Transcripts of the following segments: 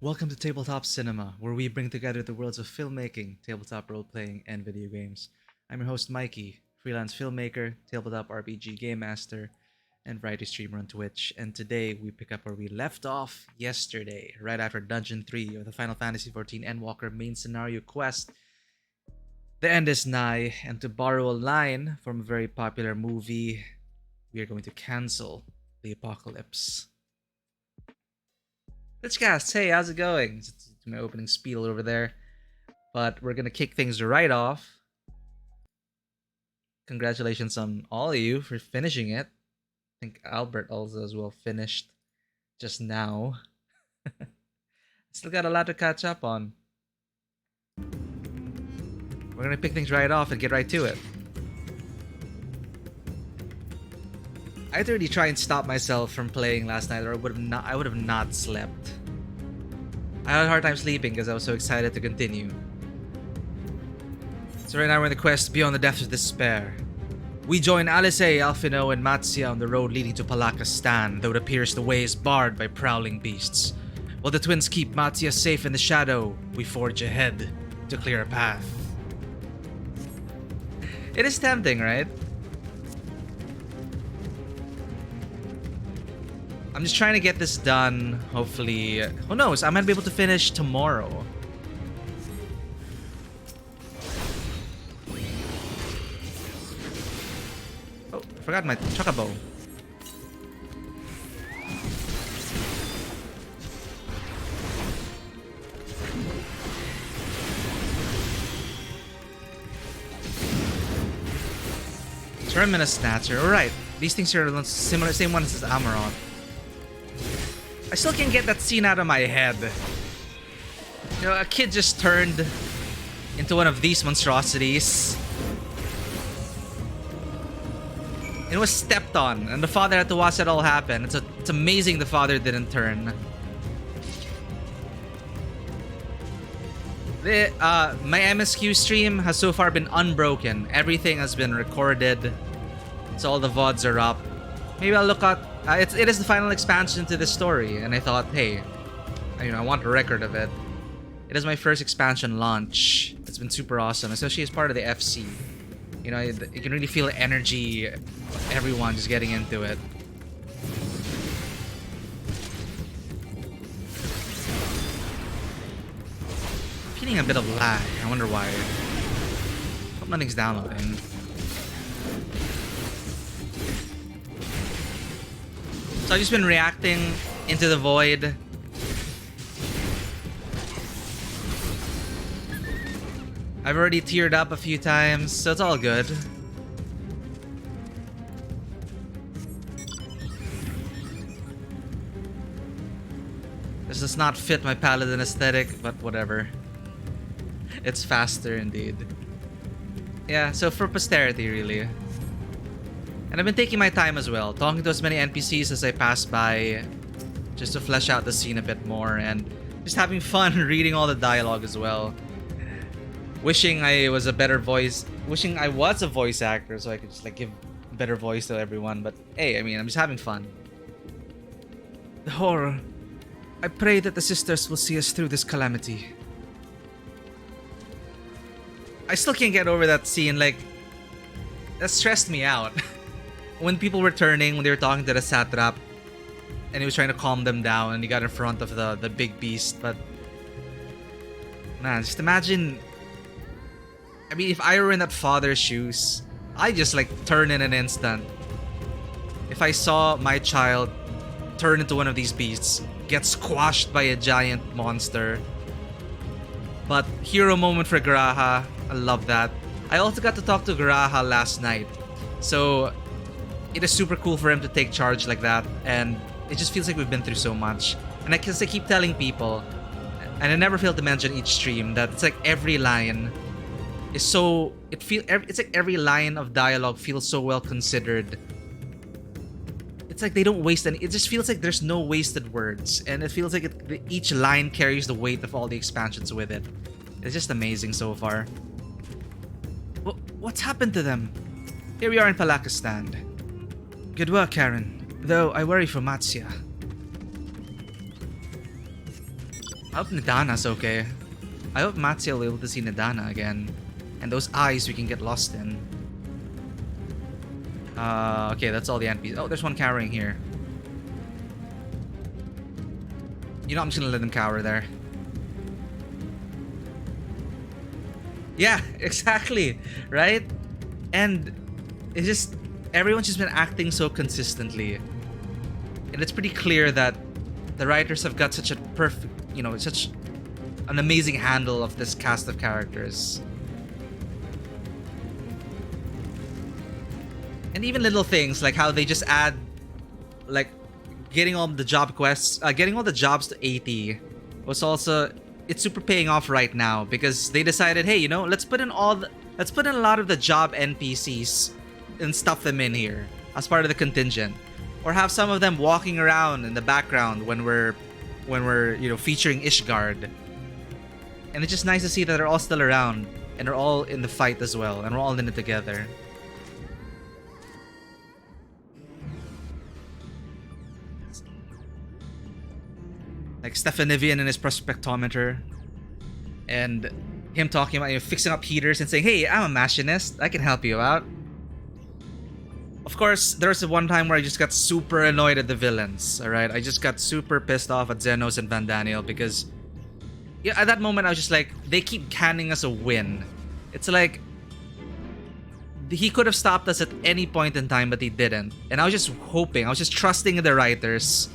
Welcome to Tabletop Cinema, where we bring together the worlds of filmmaking, tabletop role-playing, and video games. I'm your host Mikey, freelance filmmaker, tabletop RPG game master, and variety streamer on Twitch. And today we pick up where we left off yesterday, right after Dungeon 3 of the Final Fantasy XIV Endwalker main scenario quest. The end is nigh, and to borrow a line from a very popular movie, we are going to cancel the apocalypse. Bitchcast, hey, how's it going? It's my opening spiel over there. But we're gonna kick things right off. Congratulations on all of you for finishing it. I think Albert also as well finished just now. Still got a lot to catch up on. We're gonna pick things right off and get right to it. I had to really try and stop myself from playing last night, or I would have not slept. I had a hard time sleeping because I was so excited to continue. So right now we're in the quest beyond the depths of despair. We join Alice, Alfino, and Matsia on the road leading to Palakastan, though it appears the way is barred by prowling beasts. While the twins keep Matsia safe in the shadow, we forge ahead to clear a path. It is tempting, right? I'm just trying to get this done, hopefully. Who knows, I might be able to finish tomorrow. Oh, I forgot my chocobo. Terminus Snatcher, alright. These things are similar, same ones as Amaranth. I still can't get that scene out of my head. You know, a kid just turned into one of these monstrosities. It was stepped on, and the father had to watch it all happen. It's amazing the father didn't turn. My MSQ stream has so far been unbroken. Everything has been recorded, so all the VODs are up. Maybe I'll look at... it is the final expansion to this story, and I thought, hey, I want a record of it. It is my first expansion launch. It's been super awesome, especially as part of the FC. You know, you can really feel the energy of everyone just getting into it. I'm feeling a bit of lag. I wonder why. Hope nothing's downloading. So I've just been reacting into the void. I've already teared up a few times, so it's all good. This does not fit my paladin aesthetic, but whatever. It's faster indeed. Yeah, so for posterity really. And I've been taking my time as well, talking to as many NPCs as I pass by, just to flesh out the scene a bit more, and just having fun reading all the dialogue as well. Wishing I was a voice actor so I could just like give a better voice to everyone, but hey, I'm just having fun. The horror. I pray that the sisters will see us through this calamity. I still can't get over that scene, like, that stressed me out. When people were turning, when they were talking to the satrap, and he was trying to calm them down, and he got in front of the big beast, but... Man, just imagine... if I were in that father's shoes, I'd just, like, turn in an instant. If I saw my child turn into one of these beasts, get squashed by a giant monster. But, hero moment for Graha. I love that. I also got to talk to Graha last night, so... It is super cool for him to take charge like that, and it just feels like we've been through so much. And I keep telling people, and I never fail to mention each stream, that it's like every line is so... It's like every line of dialogue feels so well considered. It's like they don't waste any... It just feels like there's no wasted words, and it feels like each line carries the weight of all the expansions with it. It's just amazing so far. What's happened to them? Here we are in Palakastan. Good work, Karen. Though I worry for Matsia. I hope Nidana's okay. I hope Matsuya will be able to see Nidana again. And those eyes we can get lost in. Okay, that's all the NPCs. Oh, there's one cowering here. You know, I'm just gonna let them cower there. Yeah, exactly, right? And it's just, everyone's just been acting so consistently. And it's pretty clear that the writers have got such a perfect, you know, such an amazing handle of this cast of characters. And even little things like how they just add, like, getting all the job quests, getting all the jobs to 80 was also, it's super paying off right now because they decided, hey, you know, let's put in a lot of the job NPCs and stuff them in here as part of the contingent, or have some of them walking around in the background when we're you know, featuring Ishgard. And it's just nice to see that they're all still around and they're all in the fight as well, and we're all in it together. Like Stefanivian and his prospectometer, and him talking about, you know, fixing up heaters and saying, hey, I'm a machinist, I can help you out. Of course, there was one time where I just got super annoyed at the villains, alright? I just got super pissed off at Xenos and Van Daniel because, yeah, at that moment I was just like, they keep canning us a win. It's like, he could have stopped us at any point in time, but he didn't. And I was just hoping, I was just trusting the writers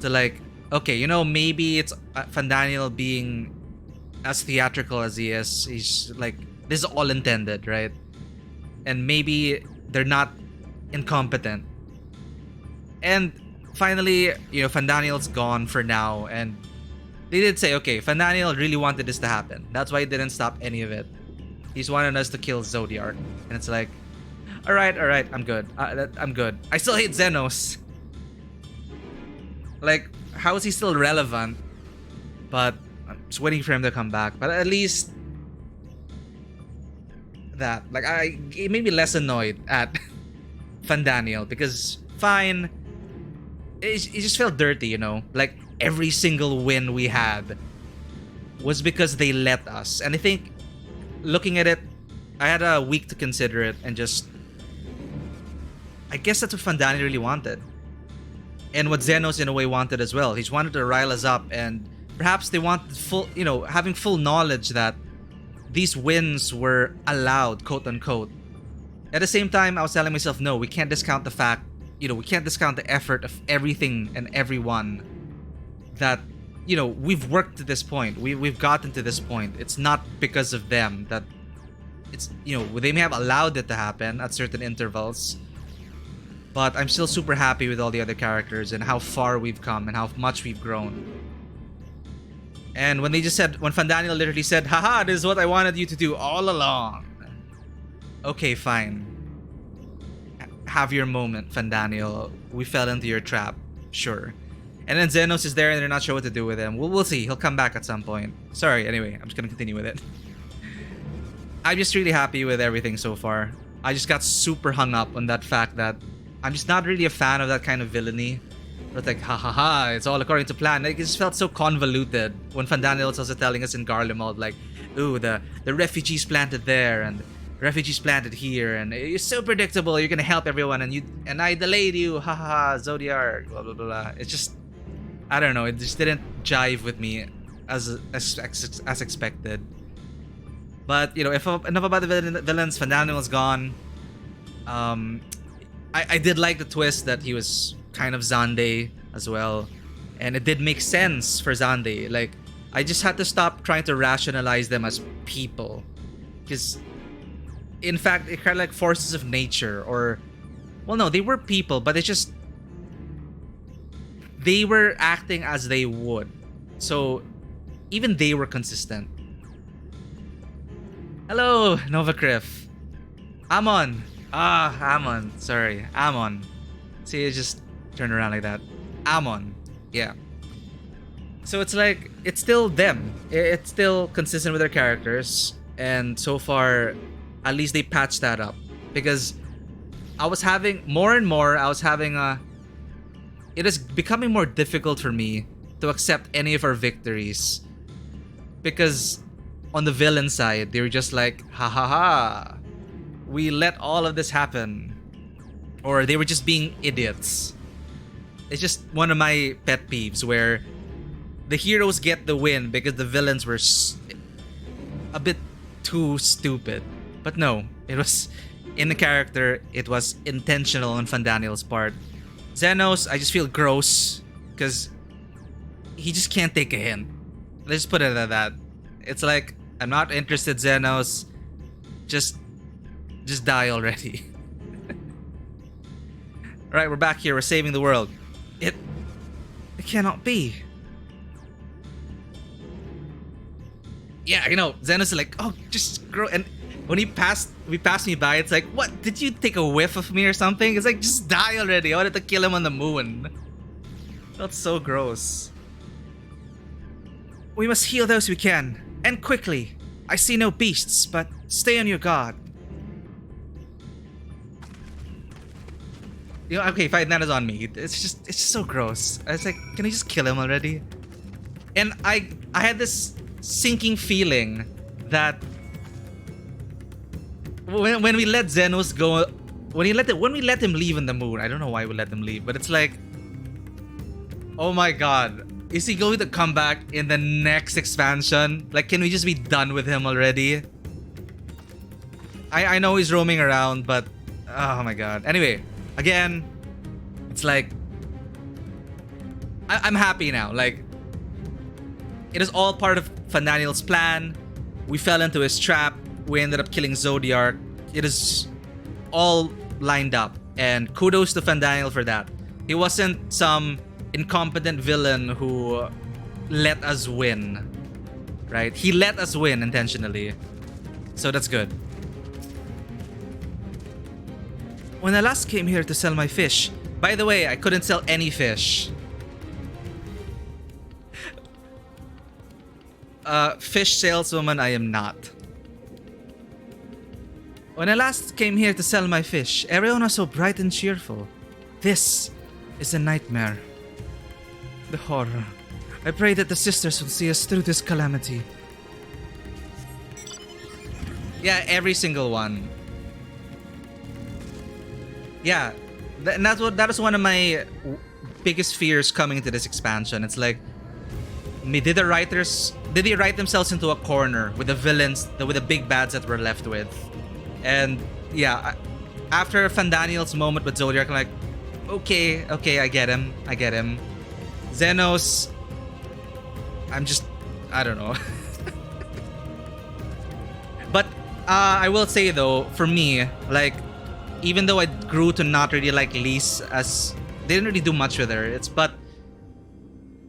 to, like, okay, you know, maybe it's Van Daniel being as theatrical as he is. He's like, this is all intended, right? And maybe they're not incompetent. And finally, you know, Van Daniel's gone for now. And they did say, okay, Van Daniel really wanted this to happen. That's why he didn't stop any of it. He's wanted us to kill Zodiark. And it's like, alright, I'm good. I'm good. I still hate Xenos. Like, how is he still relevant? But I'm just waiting for him to come back. But at least that, like, it made me less annoyed at Van Daniel because fine, it just felt dirty, you know. Like every single win we had was because they let us. And I think looking at it, I had a week to consider it and just, I guess that's what Van Daniel really wanted. And what Xenos in a way wanted as well. He just wanted to rile us up, and perhaps they wanted full, you know, having full knowledge that these wins were allowed, quote unquote. At the same time, I was telling myself, no, we can't discount the fact, you know, we can't discount the effort of everything and everyone that, you know, we've worked to this point. We've gotten to this point. It's not because of them that it's, you know, they may have allowed it to happen at certain intervals. But I'm still super happy with all the other characters and how far we've come and how much we've grown. And when they just said, when Van Daniel literally said, haha, this is what I wanted you to do all along. Okay, fine. Have your moment, Van Daniel. We fell into your trap. Sure. And then Xenos is there and they're not sure what to do with him. We'll see. He'll come back at some point. Sorry, anyway, I'm just gonna continue with it. I'm just really happy with everything so far. I just got super hung up on that fact that I'm just not really a fan of that kind of villainy. But like, ha ha ha, it's all according to plan. Like, it just felt so convoluted when Van Daniel was also telling us in Garlean Empire, like, ooh, the refugees planted there and refugees planted here, and you're so predictable, you're gonna help everyone, and I delayed you, ha ha ha, Zodiark, blah blah blah. It's just, I don't know, it just didn't jive with me as expected. But, you know, enough about the villains. Van Daniel was gone. I did like the twist that he was kind of Xande as well. And it did make sense for Xande. Like, I just had to stop trying to rationalize them as people. Because, in fact, they're kind of like forces of nature. Or, well, no, they were people, but it's just, they were acting as they would. So, even they were consistent. Hello, Novacryph. Amon. Amon. Sorry, Amon. See, it just turned around like that. Amon. Yeah. So it's like, it's still them. It's still consistent with their characters. And so far, at least they patched that up. Because I was having, more and more, it is becoming more difficult for me to accept any of our victories because on the villain side, they were just like, ha ha ha, we let all of this happen. Or they were just being idiots. It's just one of my pet peeves where the heroes get the win because the villains were a bit too stupid. But no, it was in the character, it was intentional on Fandaniel's part. Xenos, I just feel gross because he just can't take a hint. Let's just put it at that. It's like, I'm not interested, Xenos. Just die already. Alright, we're back here. We're saving the world. It cannot be. Yeah, you know, Xenos is like, oh, just grow. And when he passed me by, it's like, what? Did you take a whiff of me or something? It's like, just die already. I wanted to kill him on the moon. That's so gross. We must heal those we can, and quickly. I see no beasts, but stay on your guard. You know, okay, fine, that is on me. It's just so gross. I was like, can I just kill him already? And I had this sinking feeling that when we let Xenos go, when we let him leave in the moon, I don't know why we let him leave, but it's like, oh my god, is he going to come back in the next expansion? Like, can we just be done with him already? I know he's roaming around, but oh my god. Anyway, again, it's like I'm happy now. Like, it is all part of Fandaniel's plan. We fell into his trap. We ended up killing Zodiark. It is all lined up, and kudos to Fandaniel for that. He wasn't some incompetent villain who let us win, right? He let us win intentionally, so that's good. When I last came here to sell my fish, by the way, I couldn't sell any fish. Fish saleswoman I am not. When I last came here to sell my fish, everyone was so bright and cheerful. This is a nightmare. The horror. I pray that the sisters will see us through this calamity. Yeah, every single one. Yeah, and that was one of my biggest fears coming into this expansion. It's like, did they write themselves into a corner with the villains, with the big bads that we're left with? And yeah, after Fandaniel's moment with Zodiark, I'm like, okay, I get him. Xenos, I don't know. But I will say though, for me, like, even though I grew to not really like Lise, as they didn't really do much with her, but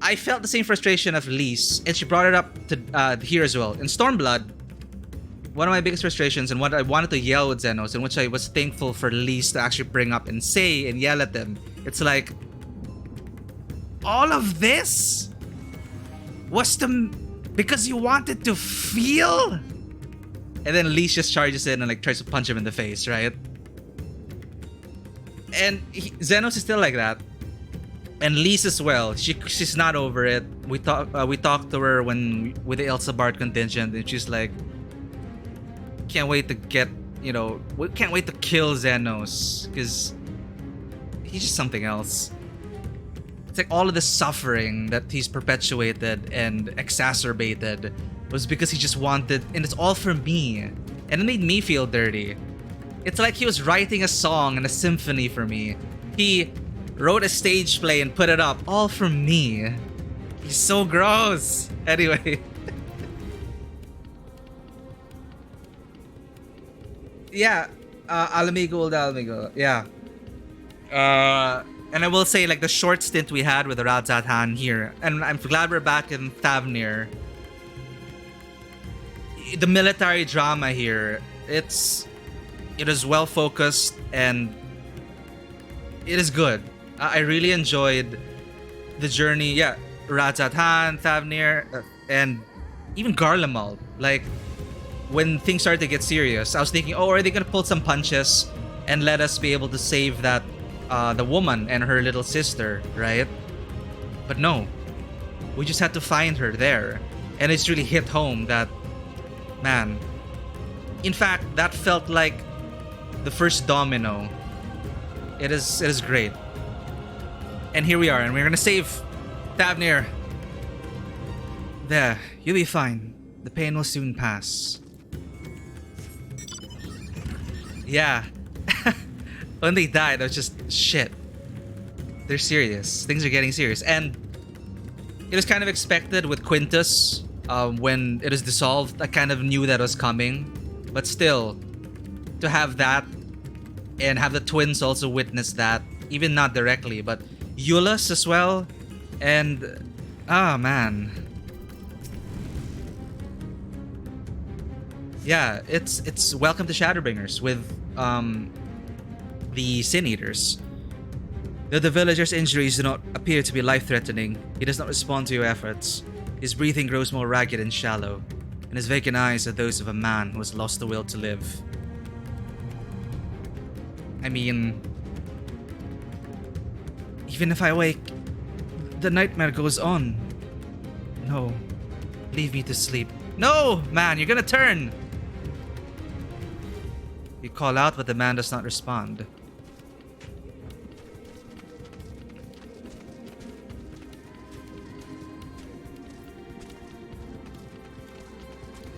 I felt the same frustration of Lise, and she brought it up to here as well. In Stormblood, one of my biggest frustrations and what I wanted to yell with Xenos, and which I was thankful for Lise to actually bring up and say and yell at them, it's like, all of this was because you wanted to feel? And then Lise just charges in and like tries to punch him in the face, right? And Xenos is still like that. And Lise as well. She's not over it. We talked to her with the Elsa Bard contingent, and she's like, can't wait to get, we can't wait to kill Xenos because he's just something else. It's like all of the suffering that he's perpetuated and exacerbated was because he just wanted, and it's all for me, and it made me feel dirty. It's like he was writing a song and a symphony for me. He wrote a stage play and put it up all for me. He's so gross. Anyway. Yeah, Alamigo. Yeah. And I will say, like, the short stint we had with the Radzatan here, and I'm glad we're back in Thavnair. The military drama here, it is well focused and it is good. I really enjoyed the journey. Yeah, Radzatan, Thavnair, and even Garlemald. Like, when things started to get serious, I was thinking, oh, are they gonna pull some punches and let us be able to save that the woman and her little sister, right? But no, we just had to find her there. And it's really hit home that, man, in fact, that felt like the first domino. It is great. And here we are, and we're gonna save Thavnair. There, you'll be fine. The pain will soon pass. Yeah. When they died, I was just, shit. They're serious. Things are getting serious. And it was kind of expected with Quintus. When it was dissolved, I kind of knew that was coming. But still, to have that and have the twins also witness that, even not directly, but Eulus as well. And, oh man. Yeah, it's Welcome to Shadowbringers with the Sin Eaters. Though the villager's injuries do not appear to be life-threatening, he does not respond to your efforts. His breathing grows more ragged and shallow, and his vacant eyes are those of a man who has lost the will to live. I mean, even if I wake, the nightmare goes on. No, leave me to sleep. No, man, you're gonna turn! You call out, but the man does not respond.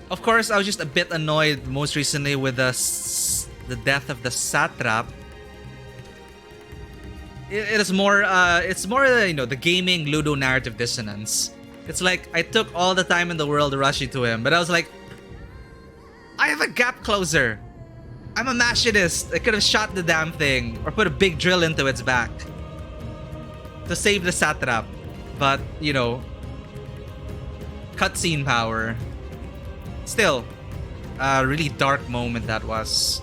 Of course, I was just a bit annoyed most recently with the death of the satrap. It is more, it's more, you know, the gaming Ludo narrative dissonance. It's like, I took all the time in the world rushing to him, but I was like, I have a gap closer. I'm a machinist. I could have shot the damn thing or put a big drill into its back to save the satrap. But, you know, cutscene power. Still, a really dark moment that was.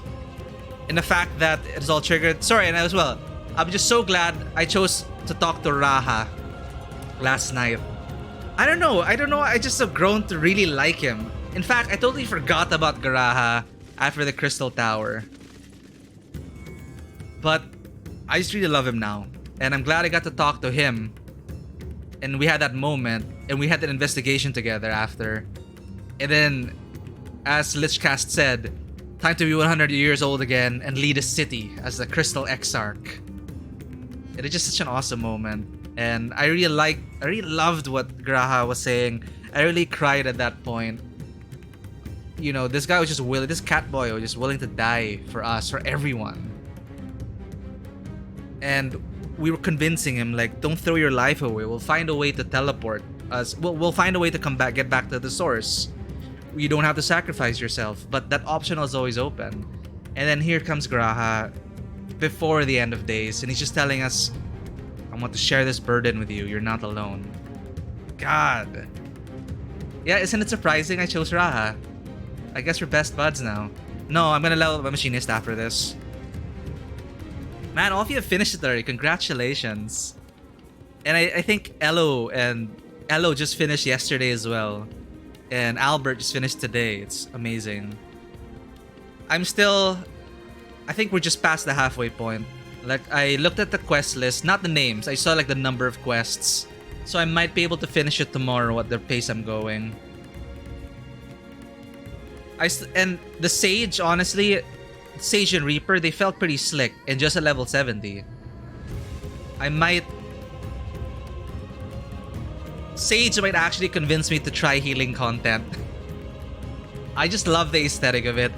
And the fact that it's all triggered. Sorry, and as well, I'm just so glad I chose to talk to Raha last night. I don't know. I just have grown to really like him. In fact, I totally forgot about Garaha after the Crystal Tower. But I just really love him now. And I'm glad I got to talk to him. And we had that moment. And we had that investigation together after. And then, as Lichcast said, time to be 100 years old again and lead a city as the Crystal Exarch. It is just such an awesome moment. And I really loved what Graha was saying. I really cried at that point. You know, this guy was just willing, this cat boy was just willing to die for us, for everyone. And we were convincing him, like, don't throw your life away. We'll find a way to teleport us. We'll find a way to come back, get back to the source. You don't have to sacrifice yourself, but that option was always open. And then here comes Graha before the end of days, and he's just telling us, I want to share this burden with you. You're not alone. God. Yeah, isn't it surprising I chose Raha? I guess we're best buds now. No, I'm gonna level up my machinist after this. Man, all of you have finished it already. Congratulations. And I think Elo just finished yesterday as well. And Albert just finished today. It's amazing. I think we're just past the halfway point. Like, I looked at the quest list, not the names. I saw like the number of quests. So I might be able to finish it tomorrow at the pace I'm going. And the Sage, honestly, Sage and Reaper, they felt pretty slick and just at level 70. Sage might actually convince me to try healing content. I just love the aesthetic of it.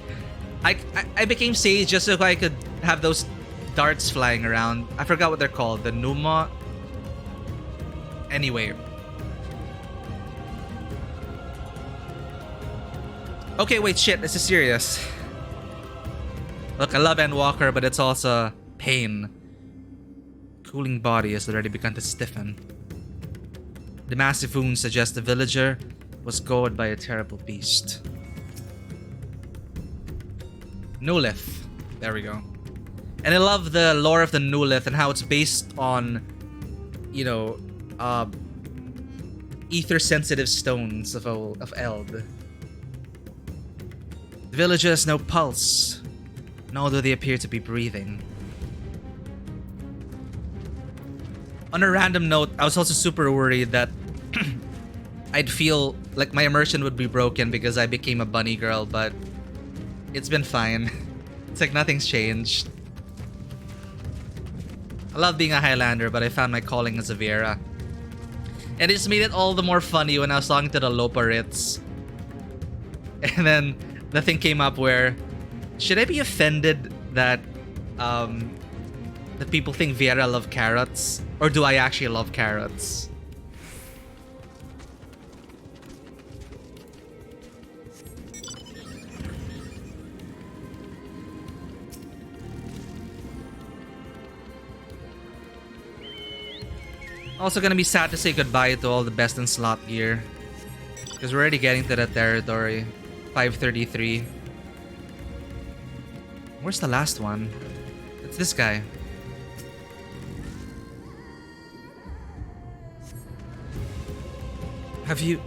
I became Sage just so I could have those darts flying around. I forgot what they're called. The Numa. Anyway. Okay, wait, shit. This is serious. Look, I love Endwalker, but it's also pain. Cooling body has already begun to stiffen. The massive wound suggests the villager was gored by a terrible beast. Nulith. There we go. And I love the lore of the Nulith and how it's based on, you know, ether-sensitive stones of Eld. The villager has no pulse, nor do they appear to be breathing. On a random note, I was also super worried that I'd feel like my immersion would be broken because I became a bunny girl, but it's been fine. It's like nothing's changed. I love being a Highlander, but I found my calling as a Viera. And it just made it all the more funny when I was talking to the Loparits. And then the thing came up where, should I be offended that that people think Viera love carrots? Or do I actually love carrots? Also gonna be sad to say goodbye to all the best in slot gear. Because we're already getting to that territory. 533. Where's the last one? It's this guy. Have you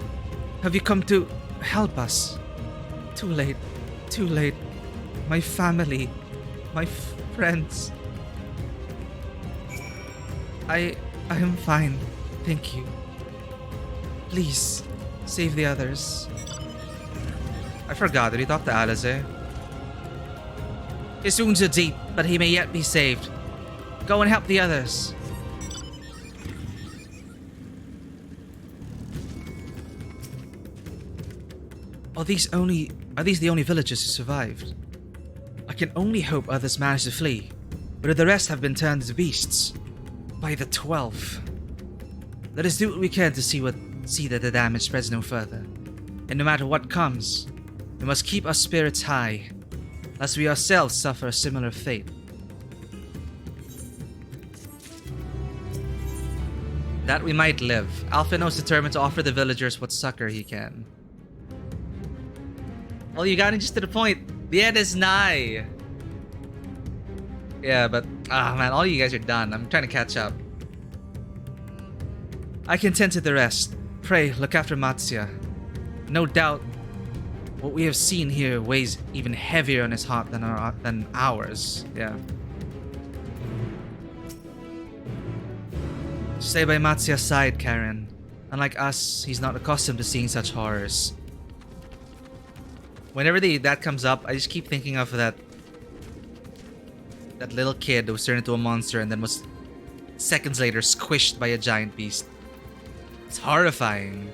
come to help us? Too late. Too late. My family. My friends. I am fine. Thank you. Please, save the others. I forgot. Did he talk to Alize? His wounds are deep, but he may yet be saved. Go and help the others. Are these the only villagers who survived? I can only hope others managed to flee, but the rest have been turned into beasts. By the 12. Let us do what we can to see that the damage spreads no further. And no matter what comes, we must keep our spirits high, lest we ourselves suffer a similar fate. That we might live. Alphinaud is determined to offer the villagers what succor he can. Well, you got it just to the point. The end is nigh. Yeah, but man, all you guys are done. I'm trying to catch up. I can tend to the rest. Pray, look after Matsya. No doubt, what we have seen here weighs even heavier on his heart than ours. Yeah. Stay by Matsya's side, Karen. Unlike us, he's not accustomed to seeing such horrors. Whenever that comes up, I just keep thinking of that little kid that was turned into a monster and then was seconds later squished by a giant beast. It's horrifying.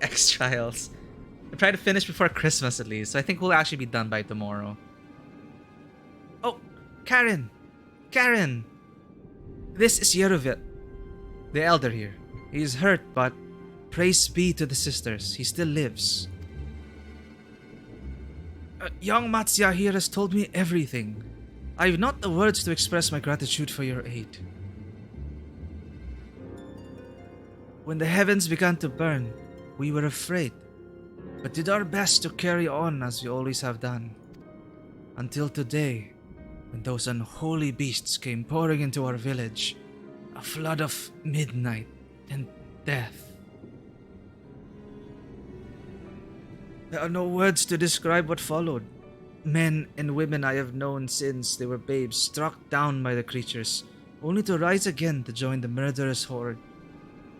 X-Trials. I try to finish before Christmas at least, so I think we'll actually be done by tomorrow. Oh, Karen! Karen! This is Yerovit, the elder here. He is hurt, but praise be to the sisters, he still lives. Young Matsya here has told me everything. I have not the words to express my gratitude for your aid. When the heavens began to burn, we were afraid, but did our best to carry on as we always have done. Until today, when those unholy beasts came pouring into our village, a flood of midnight and death. There are no words to describe what followed. Men and women I have known since they were babes struck down by the creatures, only to rise again to join the murderous horde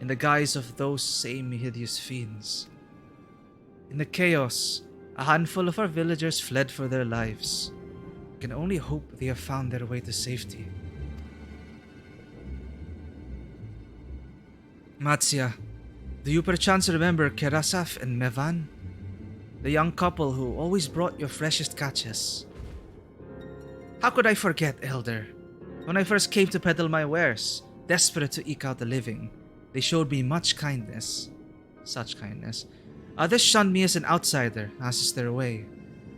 in the guise of those same hideous fiends. In the chaos, a handful of our villagers fled for their lives. I can only hope they have found their way to safety. Matsya, do you perchance remember Kerasaf and Mevan? The young couple who always brought your freshest catches. How could I forget, Elder? When I first came to peddle my wares, desperate to eke out a living, they showed me much kindness. Such kindness. Others shunned me as an outsider, as is their way.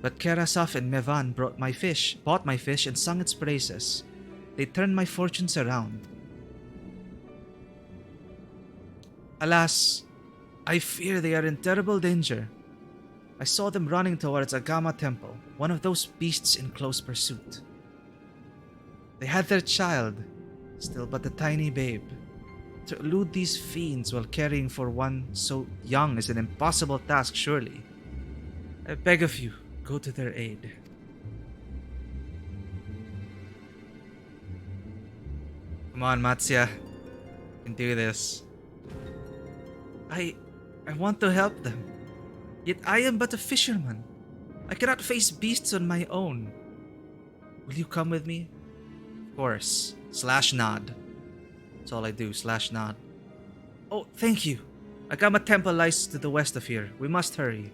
But Kerasaf and Mevan bought my fish and sung its praises. They turned my fortunes around. Alas, I fear they are in terrible danger. I saw them running towards Agama Temple, one of those beasts in close pursuit. They had their child, still but a tiny babe. To elude these fiends while caring for one so young is an impossible task, surely. I beg of you, go to their aid. Come on, Matsya. can do this. I want to help them. Yet I am but a fisherman. I cannot face beasts on my own. Will you come with me? Of course. Slash nod. That's all I do. Slash nod. Oh, thank you. Agama Temple lies to the west of here. We must hurry.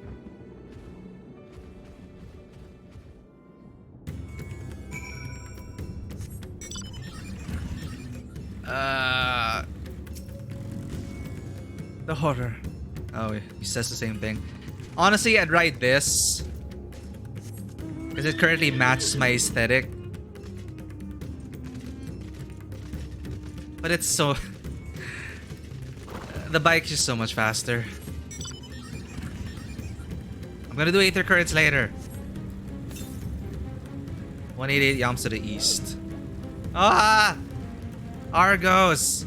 The horror. Oh, he says the same thing. Honestly, I'd write this because it currently matches my aesthetic. But it's so... the bike is just so much faster. I'm gonna do Aether Currents later. 188 yams to the east. Ah! Argos!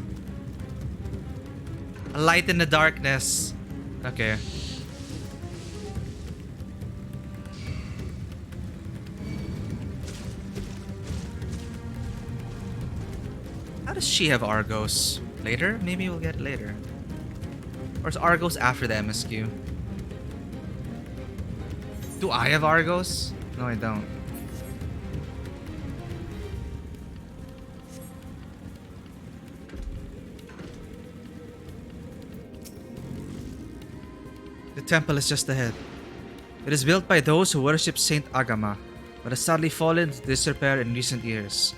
A light in the darkness. Okay. How does she have Argos? Later? Maybe we'll get it later. Or is Argos after the MSQ? Do I have Argos? No, I don't. The temple is just ahead. It is built by those who worship Saint Agama, but has sadly fallen into disrepair in recent years.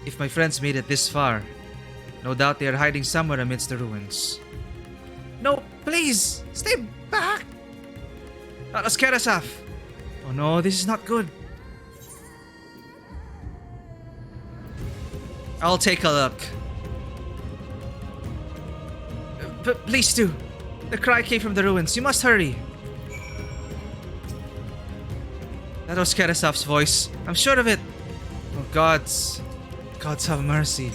If my friends made it this far, no doubt they are hiding somewhere amidst the ruins. No, please! Stay back! Askerasaf! Oh no, this is not good. I'll take a look. Please do. The cry came from the ruins. You must hurry. That was Kerasaf's voice. I'm sure of it. Oh, gods. Gods have mercy.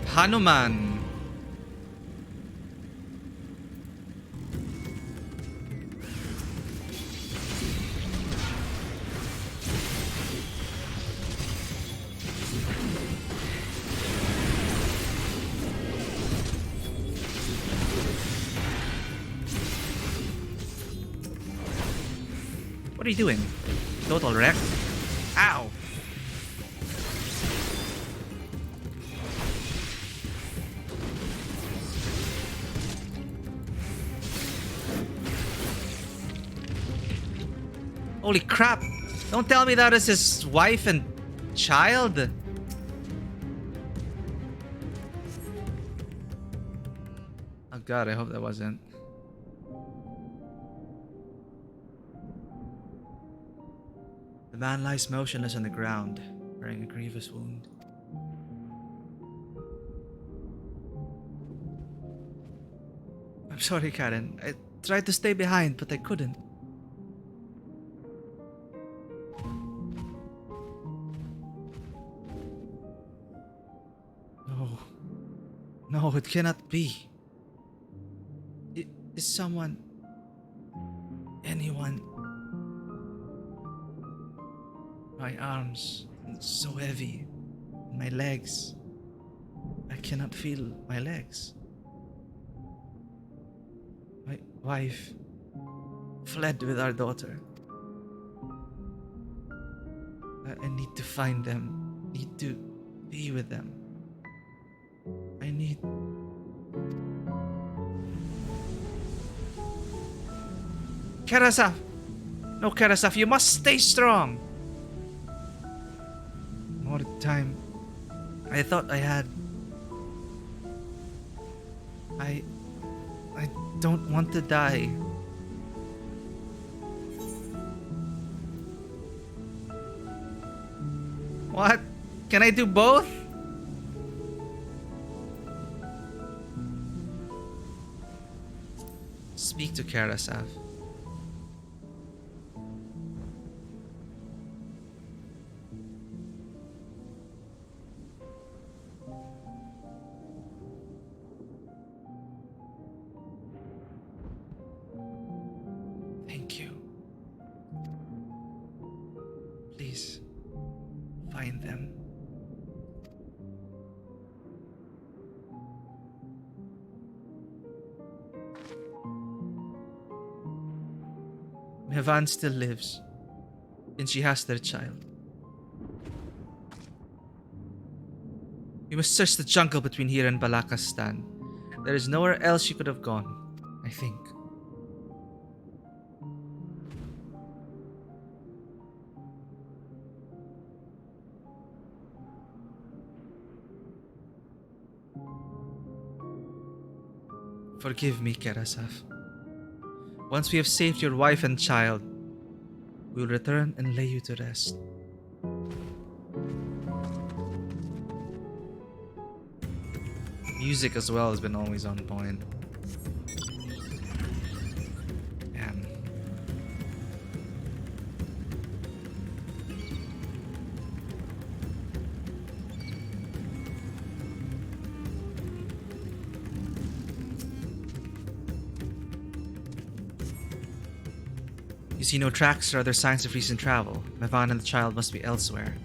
Hanuman. What are you doing? Total wreck? Ow! Holy crap! Don't tell me that is his wife and child! Oh god, I hope that wasn't. The man lies motionless on the ground, bearing a grievous wound. I'm sorry, Karen. I tried to stay behind, but I couldn't. No. No, it cannot be. Is someone... anyone... My arms are so heavy. My legs. I cannot feel my legs. My wife fled with our daughter. I need to find them. Need to be with them. I need... Karasaf! No, Karasaf, you must stay strong! More time I thought I had. I don't want to die. What? Can I do both? Speak to Karasaf. Thank you. Please, find them. Mevan still lives, and she has their child. We must search the jungle between here and Balakistan. There is nowhere else she could have gone, I think. Forgive me, Kerasaf. Once we have saved your wife and child, we will return and lay you to rest. Music as well has been always on point. Damn. You see no tracks or other signs of recent travel. Mevan and the child must be elsewhere.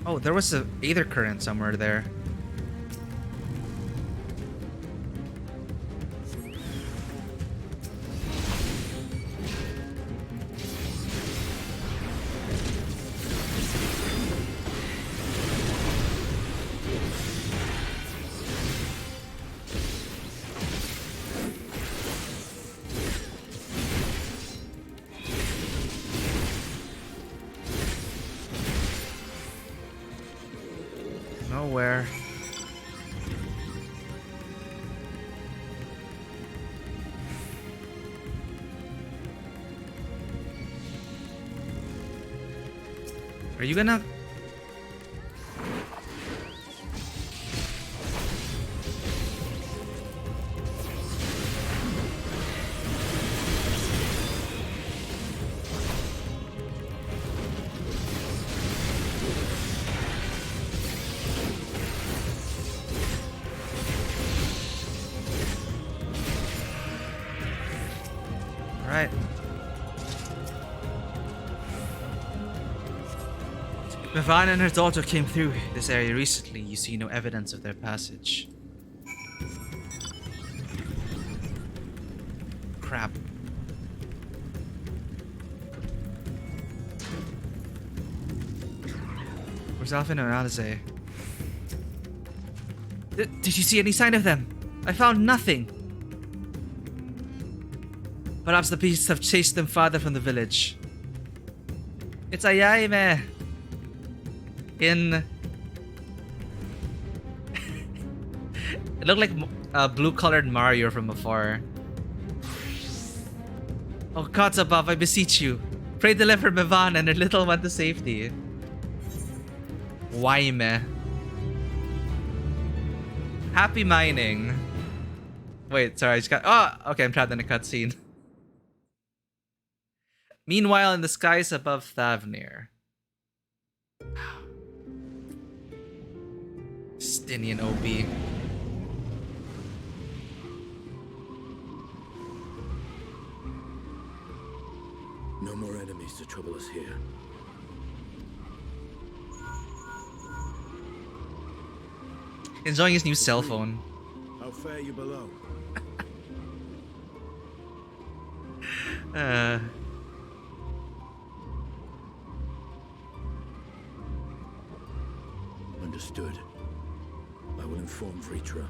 Oh, there was a aether current somewhere there. Nowhere. Are you gonna... Alright. Mevan and her daughter came through this area recently. You see no evidence of their passage. Crap. Where's Alvin and Alize? Did you see any sign of them? I found nothing. Perhaps the beasts have chased them farther from the village. It's Ayaime. It looked like a blue-colored Mario from afar. Oh, gods above, I beseech you. Pray deliver Mevan and her little one to safety. Waime. Happy mining. Wait, sorry, I just got... Oh, okay, I'm trapped in a cutscene. Meanwhile, in the skies above Thavnair. Stinian OB. No more enemies to trouble us here. Enjoying his new cell phone. How fare you below? Understood. I will inform Vritra.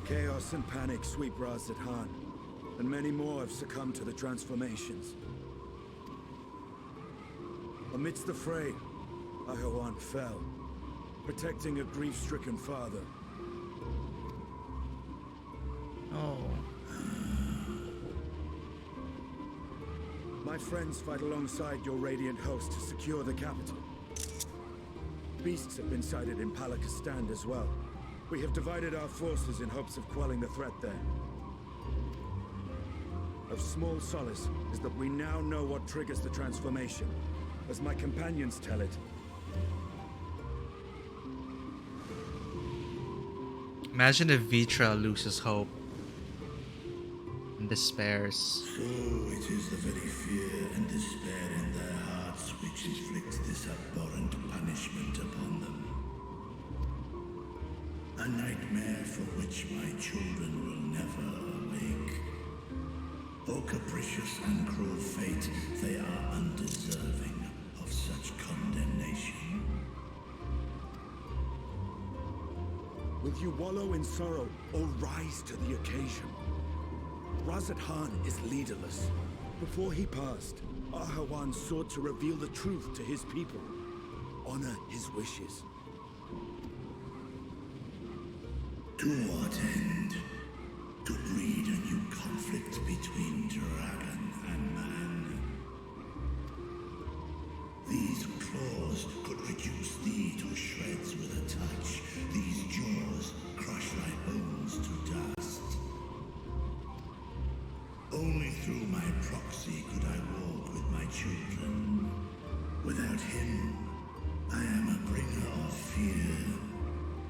Chaos and panic sweep Raz-at-Han, and many more have succumbed to the transformations. Amidst the fray, Ahawan fell, protecting a grief-stricken father. Oh. My friends fight alongside your radiant host to secure the capital. Beasts have been sighted in Balakistan as well. We have divided our forces in hopes of quelling the threat there. Of small solace is that we now know what triggers the transformation, as my companions tell it. Imagine if Vitra loses hope and despairs. So it is the very fear and despair in their hearts which inflicts this abhorrent punishment upon them. A nightmare for which my children will never awake. O capricious and cruel fate, they are undeserving of such condemnation. Will you wallow in sorrow or rise to the occasion? Razat Khan is leaderless. Before he passed, Ahawan sought to reveal the truth to his people. Honor his wishes. To what end? To breed a new conflict between dragon and man. These claws could reduce thee to shreds with a touch. These jaws crush thy bones to dust. Only through my proxy could I walk with my children. Without him, I am a bringer of fear,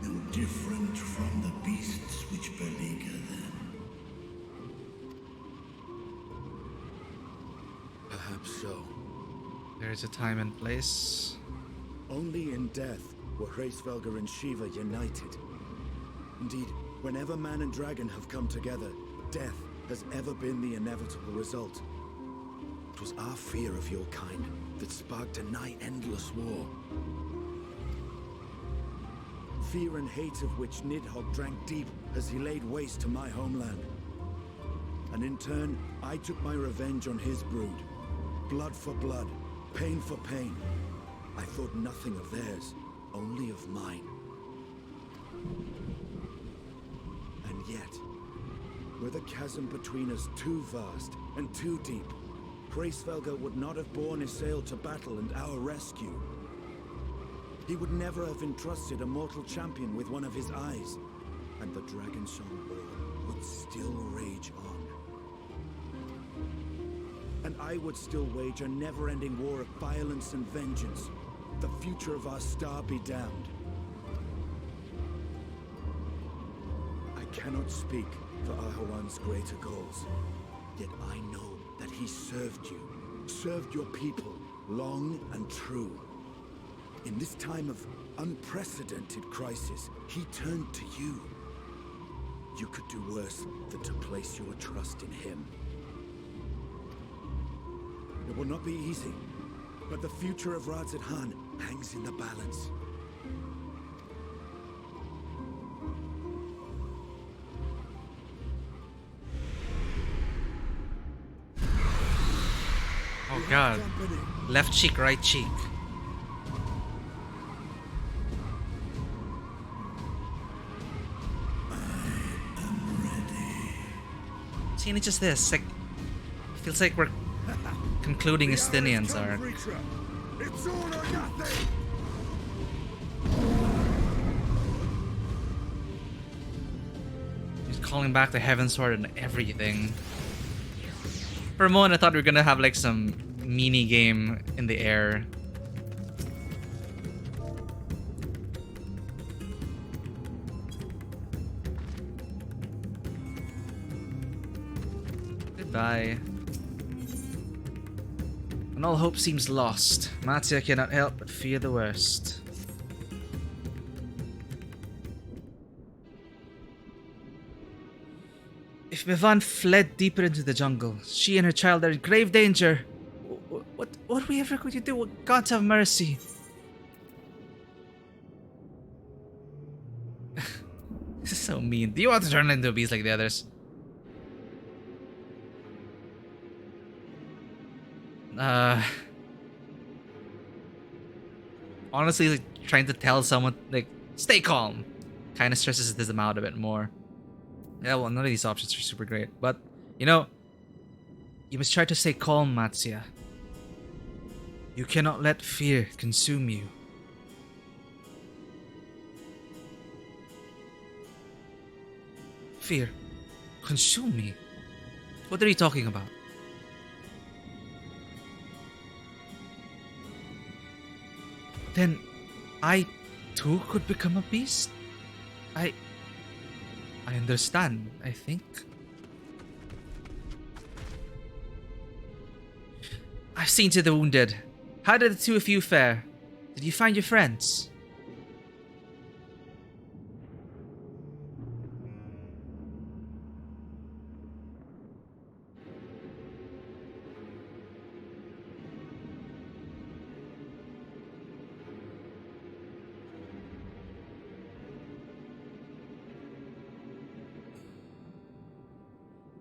no different from the beasts which beleaguer them. Perhaps so. There is a time and place. Only in death were Hraesvelgr and Shiva united. Indeed, whenever man and dragon have come together, death has ever been the inevitable result. It was our fear of your kind that sparked a nigh-endless war. Fear and hate of which Nidhogg drank deep as he laid waste to my homeland. And in turn, I took my revenge on his brood. Blood for blood, pain for pain. I thought nothing of theirs, only of mine. And yet, were the chasm between us too vast and too deep, Hraesvelgr would not have borne Isael to battle and our rescue. He would never have entrusted a mortal champion with one of his eyes, and the Dragonsong War would still rage on. And I would still wage a never-ending war of violence and vengeance. The future of our star be damned. I cannot speak for Ahawan's greater goals, yet I know that he served you, served your people, long and true. In this time of unprecedented crisis, he turned to you. You could do worse than to place your trust in him. It will not be easy, but the future of Razat Khan hangs in the balance. Oh god. Left cheek, right cheek. See, and it's just this, like, feels like we're concluding Estinians arc. It's all or nothing. He's calling back the Heaven Sword and everything. For a moment, I thought we were gonna have like some mini game in the air. Goodbye. When all hope seems lost, Matia cannot help but fear the worst. If Mivan fled deeper into the jungle, she and her child are in grave danger. What are we ever going to do? God have mercy. This is so mean. Do you want to turn into a beast like the others? Honestly, like, trying to tell someone, like, stay calm, kind of stresses them out a bit more. Yeah, well, none of these options are super great, but, you know, you must try to stay calm, Matsuya. You cannot let fear consume you. Fear? Consume me? What are you talking about? Then I too could become a beast? I understand, I think. I've seen to the wounded. How did the two of you fare? Did you find your friends?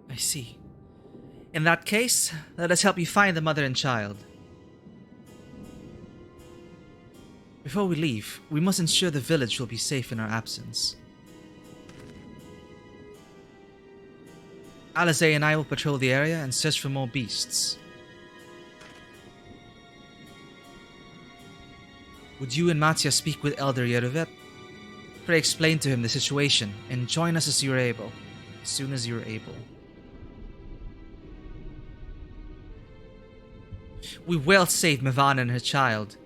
I see. In that case, let us help you find the mother and child. Before we leave, we must ensure the village will be safe in our absence. Alizé and I will patrol the area and search for more beasts. Would you and Mattia speak with Elder Yerovet? Pray explain to him the situation and join us as soon as you're able. We will save Mevan and her child.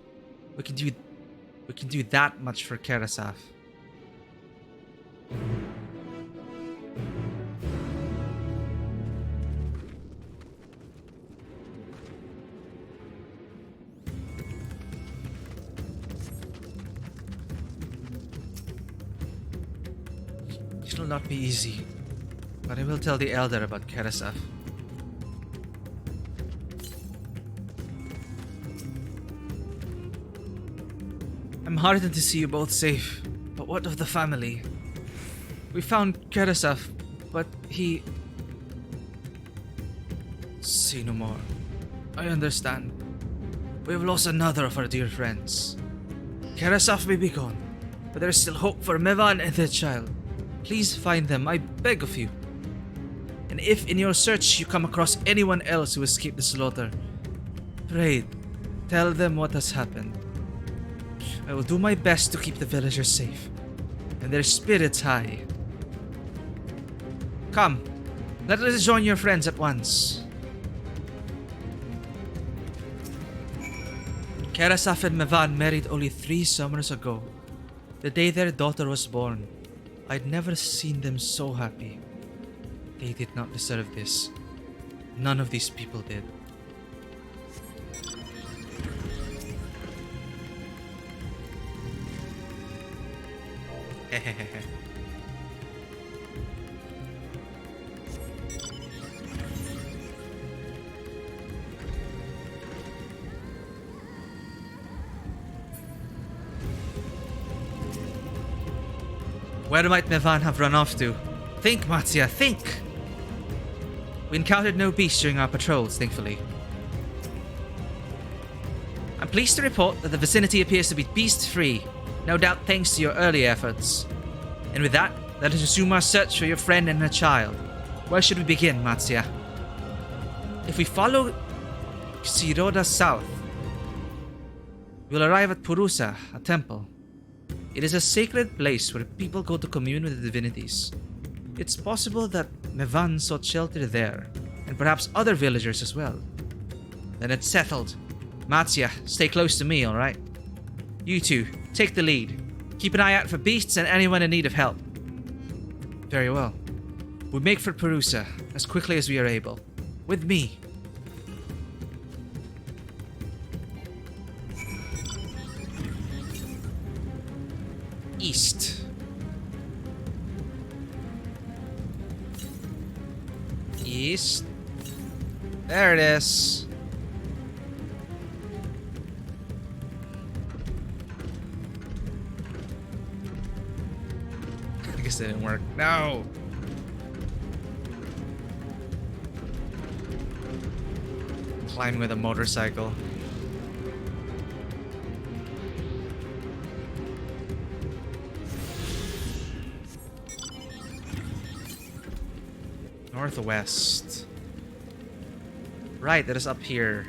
We can do that much for Karasaf. It will not be easy, but I will tell the Elder about Karasaf. I'm heartened to see you both safe, but what of the family? We found Karasaf, but he... Say no more. I understand. We have lost another of our dear friends. Karasaf may be gone, but there is still hope for Mevan and their child. Please find them, I beg of you. And if in your search you come across anyone else who escaped the slaughter, pray, tell them what has happened. I will do my best to keep the villagers safe, and their spirits high. Come, let us join your friends at once. Karasaf and Mevan married only 3 summers ago, the day their daughter was born. I'd never seen them so happy. They did not deserve this. None of these people did. Where might Mevan have run off to? Think, Mattia, think! We encountered no beasts during our patrols, thankfully. I'm pleased to report that the vicinity appears to be beast-free, no doubt thanks to your early efforts. And with that, let us resume our search for your friend and her child. Where should we begin, Mattia? If we follow Xiroda south, we'll arrive at Purusa, a temple. It is a sacred place where people go to commune with the divinities. It's possible that Mevan sought shelter there, and perhaps other villagers as well. Then it's settled. Mattia, stay close to me, alright? You two, take the lead. Keep an eye out for beasts and anyone in need of help. Very well. We make for Purusa as quickly as we are able. With me. East. East. There it is. I guess it didn't work. No. Climbing with a motorcycle. Northwest. Right, that is up here.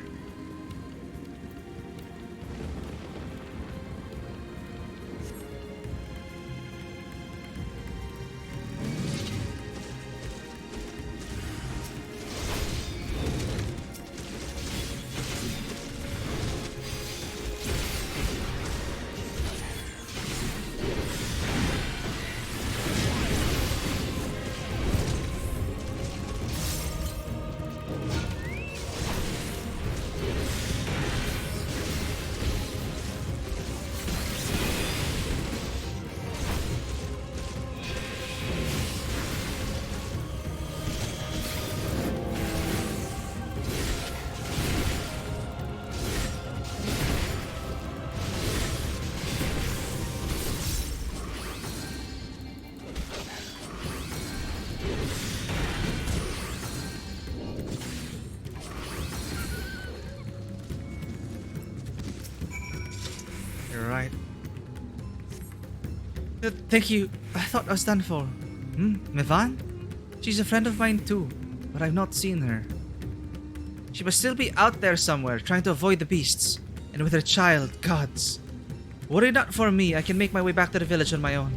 You're right. Thank you. I thought I was done for. Mevan? She's a friend of mine too, but I've not seen her. She must still be out there somewhere, trying to avoid the beasts. And with her child, gods. Worry not for me, I can make my way back to the village on my own.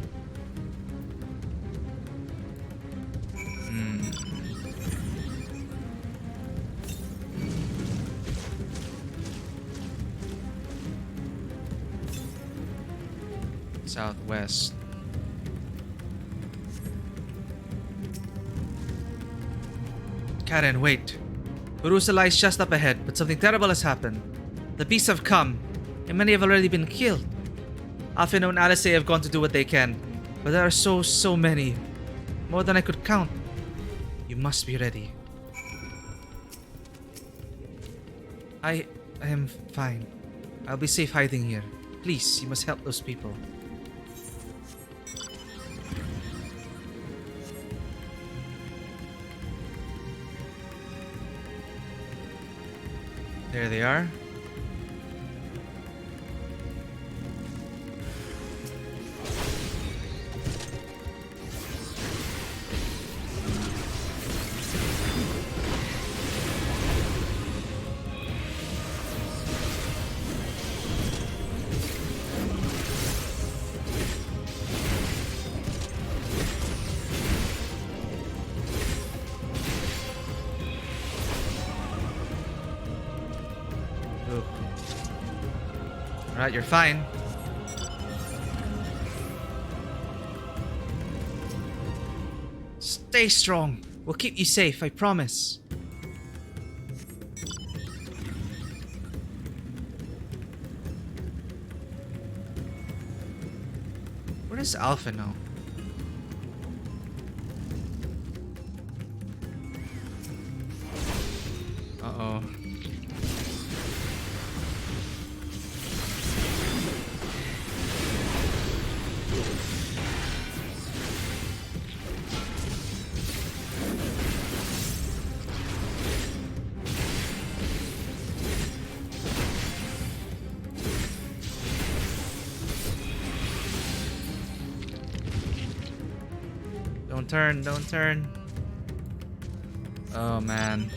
Southwest. Karen, wait. Urusa lies just up ahead, but something terrible has happened. The beasts have come, and many have already been killed. Alfino and Alice have gone to do what they can, but there are so many. More than I could count. You must be ready. I am fine. I'll be safe hiding here. Please, you must help those people. There they are. Alright, you're fine. Stay strong. We'll keep you safe, I promise. Where is Alpha now? Uh-oh. Don't turn. Oh man.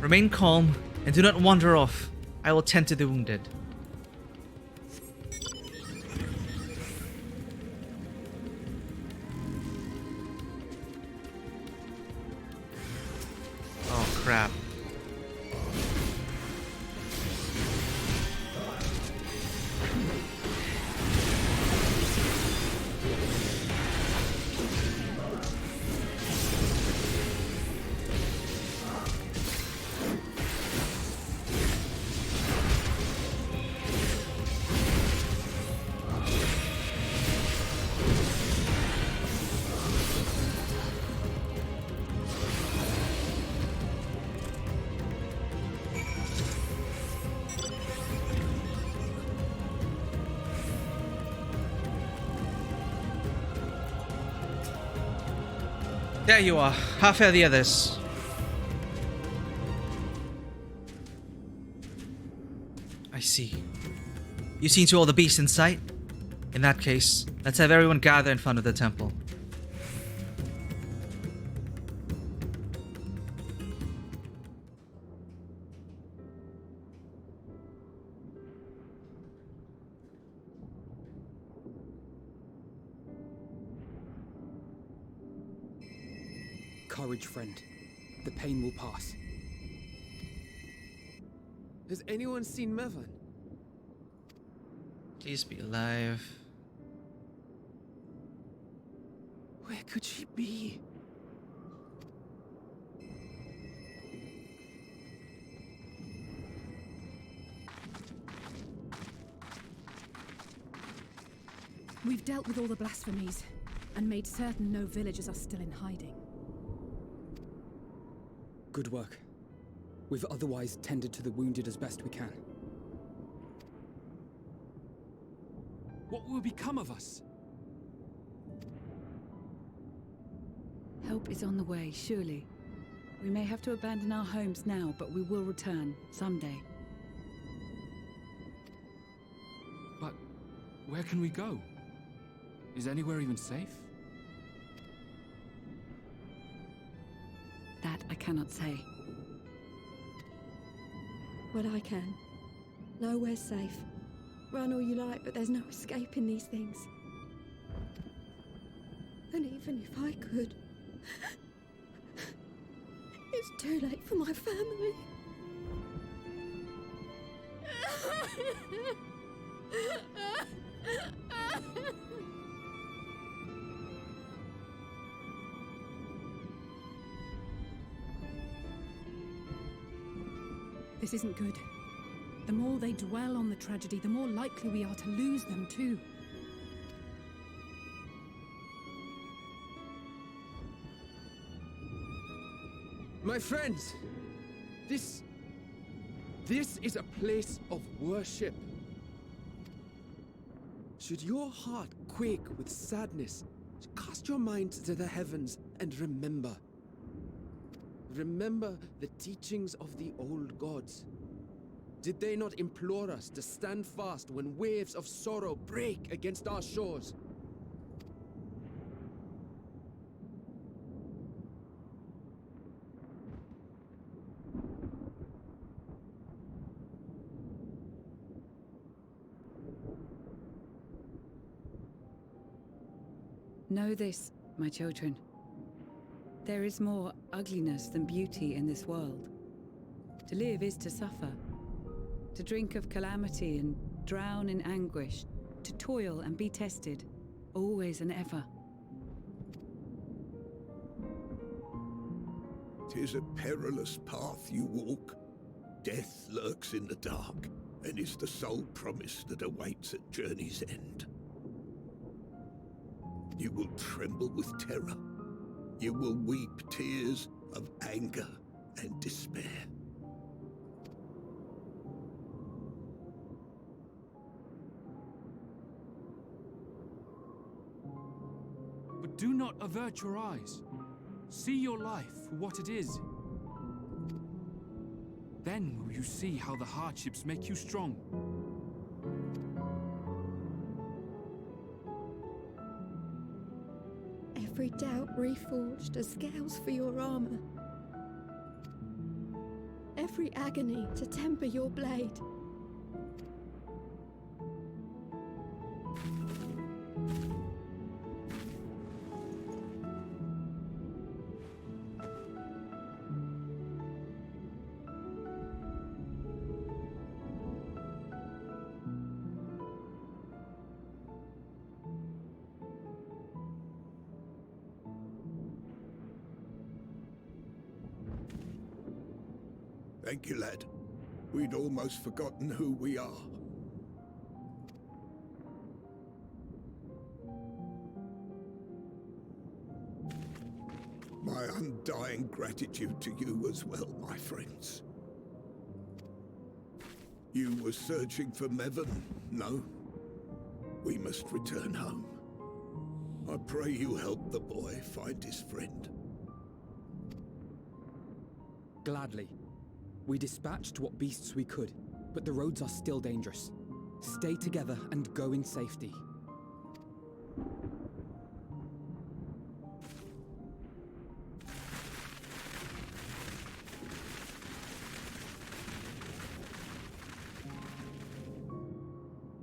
Remain calm and do not wander off. I will tend to the wounded. Crap. There you are. How fare the others? I see. You've seen to all the beasts in sight? In that case, let's have everyone gather in front of the temple. Courage, friend. The pain will pass. Has anyone seen Mevan? Please be alive. Where could she be? We've dealt with all the blasphemies and made certain no villagers are still in hiding. Good work. We've otherwise tended to the wounded as best we can. What will become of us? Help is on the way, surely. We may have to abandon our homes now, but we will return someday. But where can we go? Is anywhere even safe? That I cannot say. Well, I can. Nowhere's safe. Run all you like, but there's no escaping these things. And even if I could, it's too late for my family. This isn't good. The more they dwell on the tragedy, the more likely we are to lose them too. My friends, this is a place of worship. Should your heart quake with sadness, cast your mind to the heavens and remember. Remember the teachings of the old gods. Did they not implore us to stand fast when waves of sorrow break against our shores? Know this, my children. There is more ugliness than beauty in this world. To live is to suffer. To drink of calamity and drown in anguish. To toil and be tested, always and ever. 'Tis a perilous path you walk. Death lurks in the dark, and is the sole promise that awaits at journey's end. You will tremble with terror. You will weep tears of anger and despair. But do not avert your eyes. See your life for what it is. Then will you see how the hardships make you strong. Every doubt reforged as scales for your armor. Every agony to temper your blade. Thank you, lad. We'd almost forgotten who we are. My undying gratitude to you as well, my friends. You were searching for Mevon, no? We must return home. I pray you help the boy find his friend. Gladly. We dispatched what beasts we could, but the roads are still dangerous. Stay together and go in safety.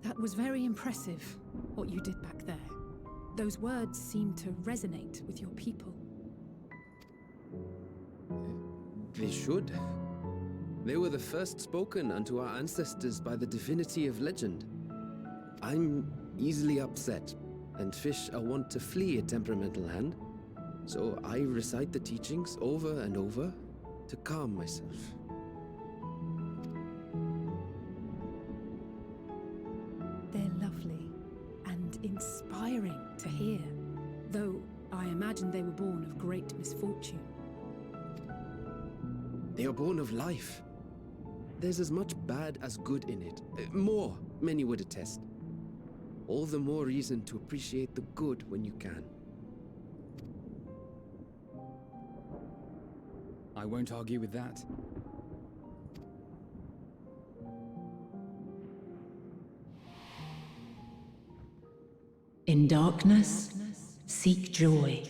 That was very impressive, what you did back there. Those words seem to resonate with your people. They should. They were the first spoken unto our ancestors by the divinity of legend. I'm easily upset, and fish are wont to flee a temperamental hand, so I recite the teachings over and over to calm myself. They're lovely and inspiring to hear, though I imagine they were born of great misfortune. They are born of life. There's as much bad as good in it. More, many would attest. all the more reason to appreciate the good when you can. I won't argue with that. In darkness, seek joy.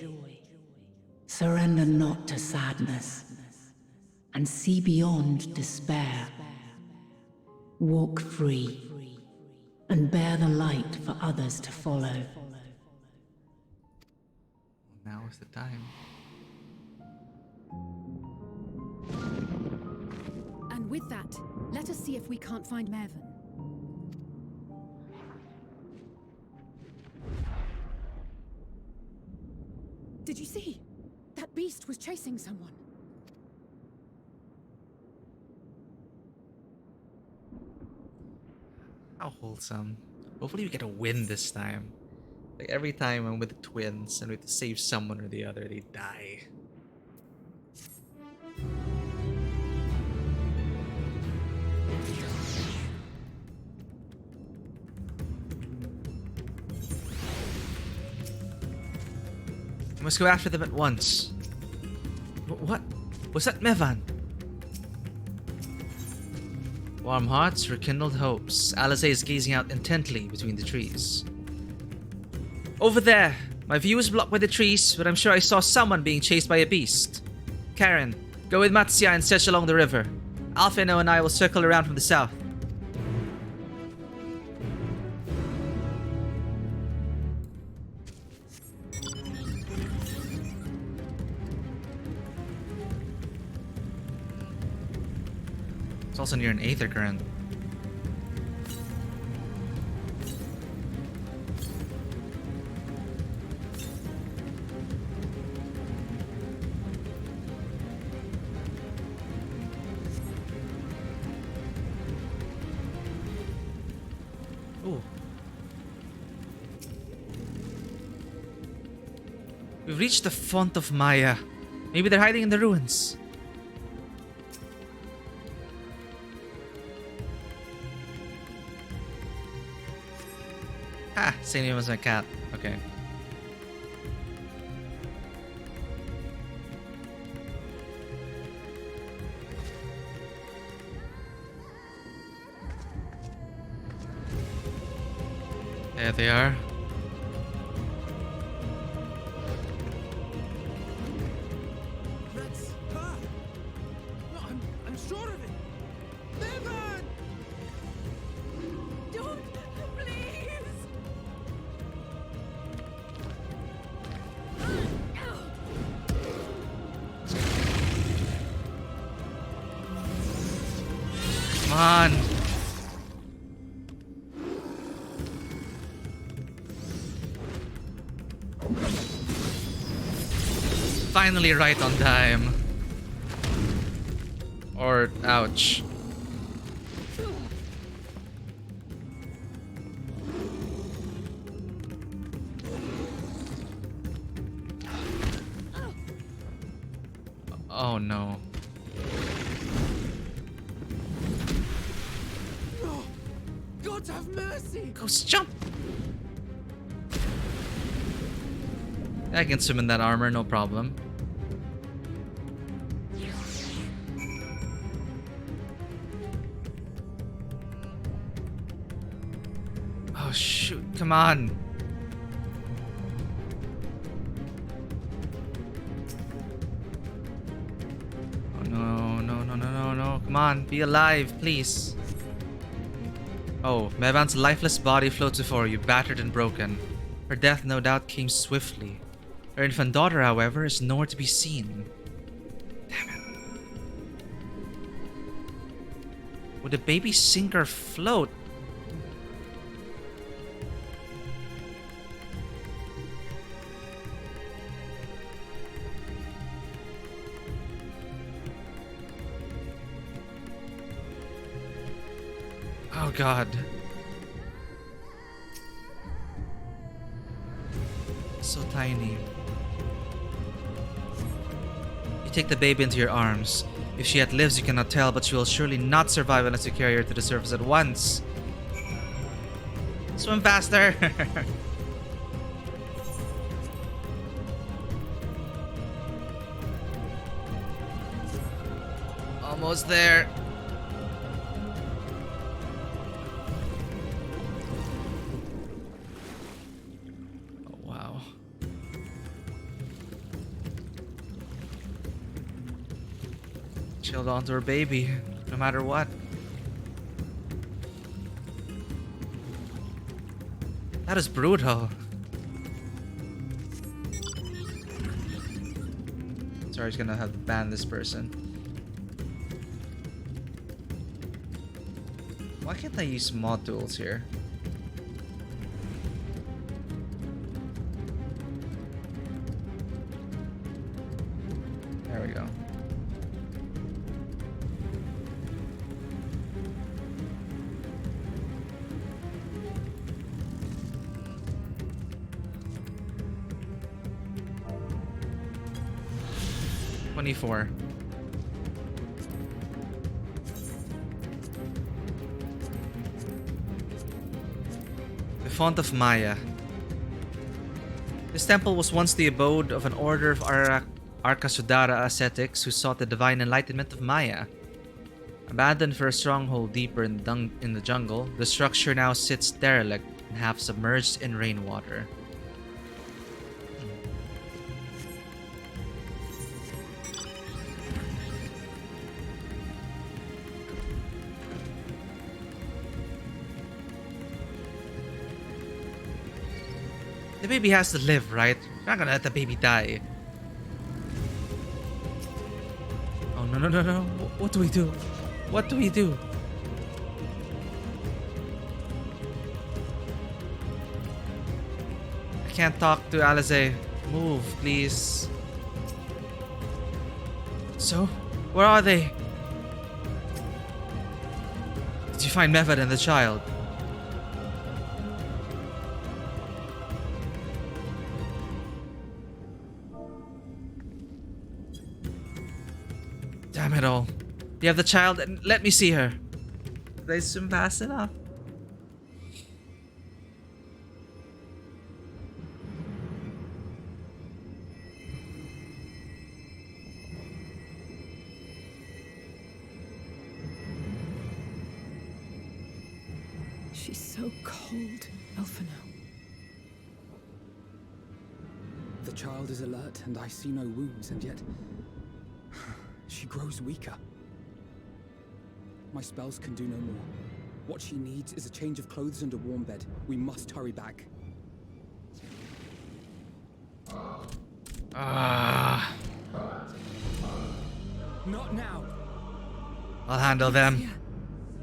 Surrender not to sadness, and see beyond despair. Walk free, and bear the light for others to follow. Now is the time. And with that, let us see if we can't find Mervyn. Did you see? That beast was chasing someone. How wholesome. Hopefully we get a win this time. Like every time I'm with the twins and we have to save someone or the other, they die. We must go after them at once. What? Was that Mevan? Warm hearts, rekindled hopes. Alice is gazing out intently between the trees. Over there! My view is blocked by the trees, but I'm sure I saw someone being chased by a beast. Karen, go with Matsia and search along the river. Alfino and I will circle around from the south. It's also near an aether current. Ooh. We've reached the font of Maya. Maybe they're hiding in the ruins. Ah, same name as my cat. Okay. There they are. That's her! No, I'm sure of it! Mervyn! Don't, please! Come on. Finally right on time. Or ouch. Oh no. No! God have mercy! Ghost jump! I can swim in that armor, no problem. Oh shoot, come on. Oh no, come on, be alive, please. Oh, Mevan's lifeless body floats before you, battered and broken. Her death no doubt came swiftly. Her infant daughter, however, is nowhere to be seen. Damn it. Would the baby sink or float? Oh god. So tiny. You take the baby into your arms. If she yet lives, you cannot tell, but she will surely not survive unless you carry her to the surface at once. Swim faster. Almost there. Oh, wow. Chilled onto her baby, no matter what. That is brutal. Sorry, he's gonna have to ban this person. Why can't I use mod tools here? There we go. $24. The Font of Maya. This temple was once the abode of an order of Arkasudara ascetics who sought the divine enlightenment of Maya. Abandoned for a stronghold deeper in the jungle, the structure now sits derelict and half submerged in rainwater. The baby has to live, right? We're not gonna let the baby die. Oh, no, no, no, no. What do we do? What do we do? I can't talk to Alize. Move, please. So, where are they? Did you find Method and the child? Damn it all. You have the child and let me see her. Did I swim fast enough? She's so cold, Elfino. The child is alert and I see no wounds, and yet she grows weaker. My spells can do no more. What she needs is a change of clothes and a warm bed. We must hurry back. Ah. Not now. I'll handle them. Here,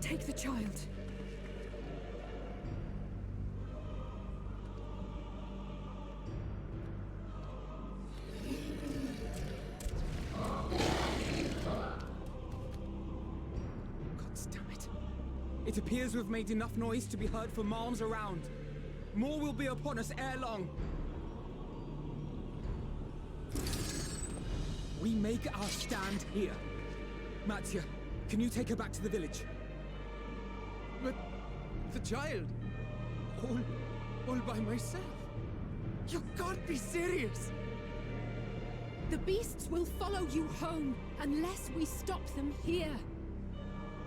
take the child. It appears we've made enough noise to be heard for miles around. More will be upon us ere long. We make our stand here. Matzia, can you take her back to the village? But the child, all by myself. You can't be serious. The beasts will follow you home unless we stop them here.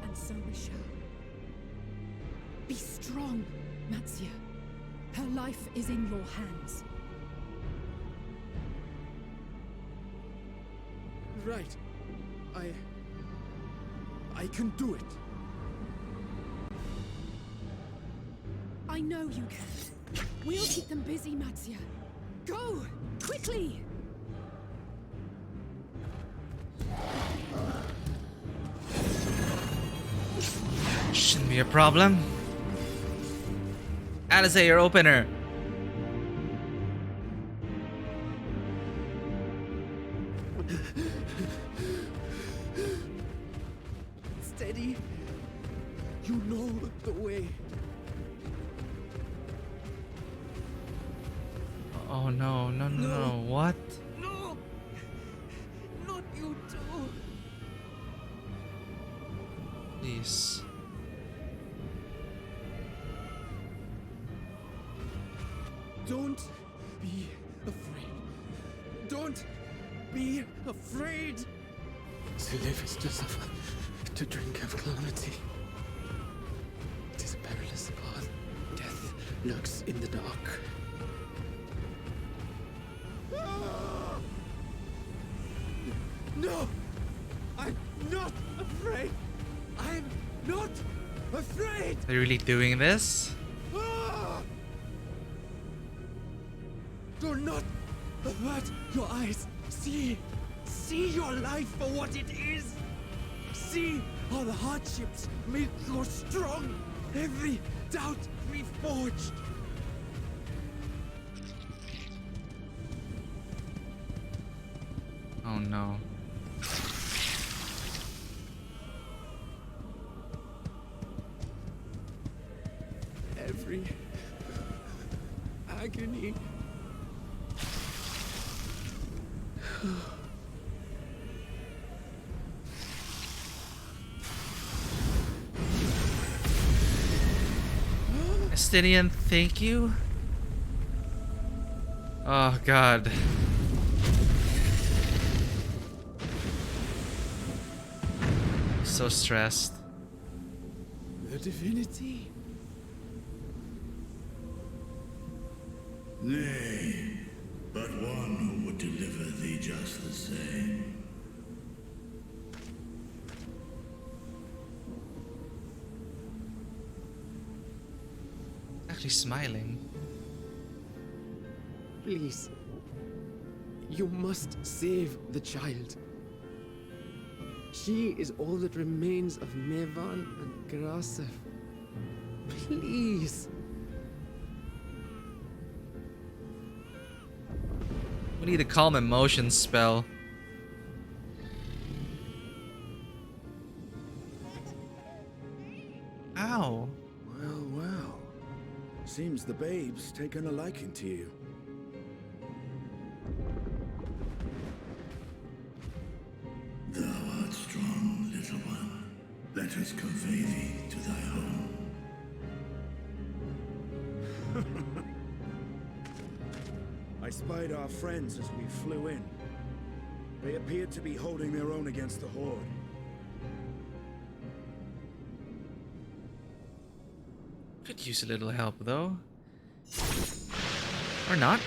And so we shall. Be strong, Matzia. Her life is in your hands. Right. I can do it. I know you can. We'll keep them busy, Matzia. Go! Quickly! Shouldn't be a problem. Alize, your opener. Steady. You know the way. Oh no, no, no, no. What? No! Not you too! Please. Don't be afraid. Don't be afraid. To live is to suffer, to drink of calamity. It is a perilous path. Death lurks in the dark. No! I'm not afraid! I'm not afraid! Are you really doing this? Do not avert your eyes. See your life for what it is. See how the hardships make you strong. Every doubt reforged. Oh no. Every agony. Estinian, thank you. Oh god. So stressed. The divinity. Nay, but one who would deliver thee just the same. Actually smiling. Please. You must save the child. She is all that remains of Mevan and Grasef. Please. We need a calm emotions spell. Ow. Well, well. Seems the babe's taken a liking to you. Thou art strong, little one. Let us convey thee to thy home. I spied our friends as we flew in. They appeared to be holding their own against the Horde. Could use a little help though. Or not.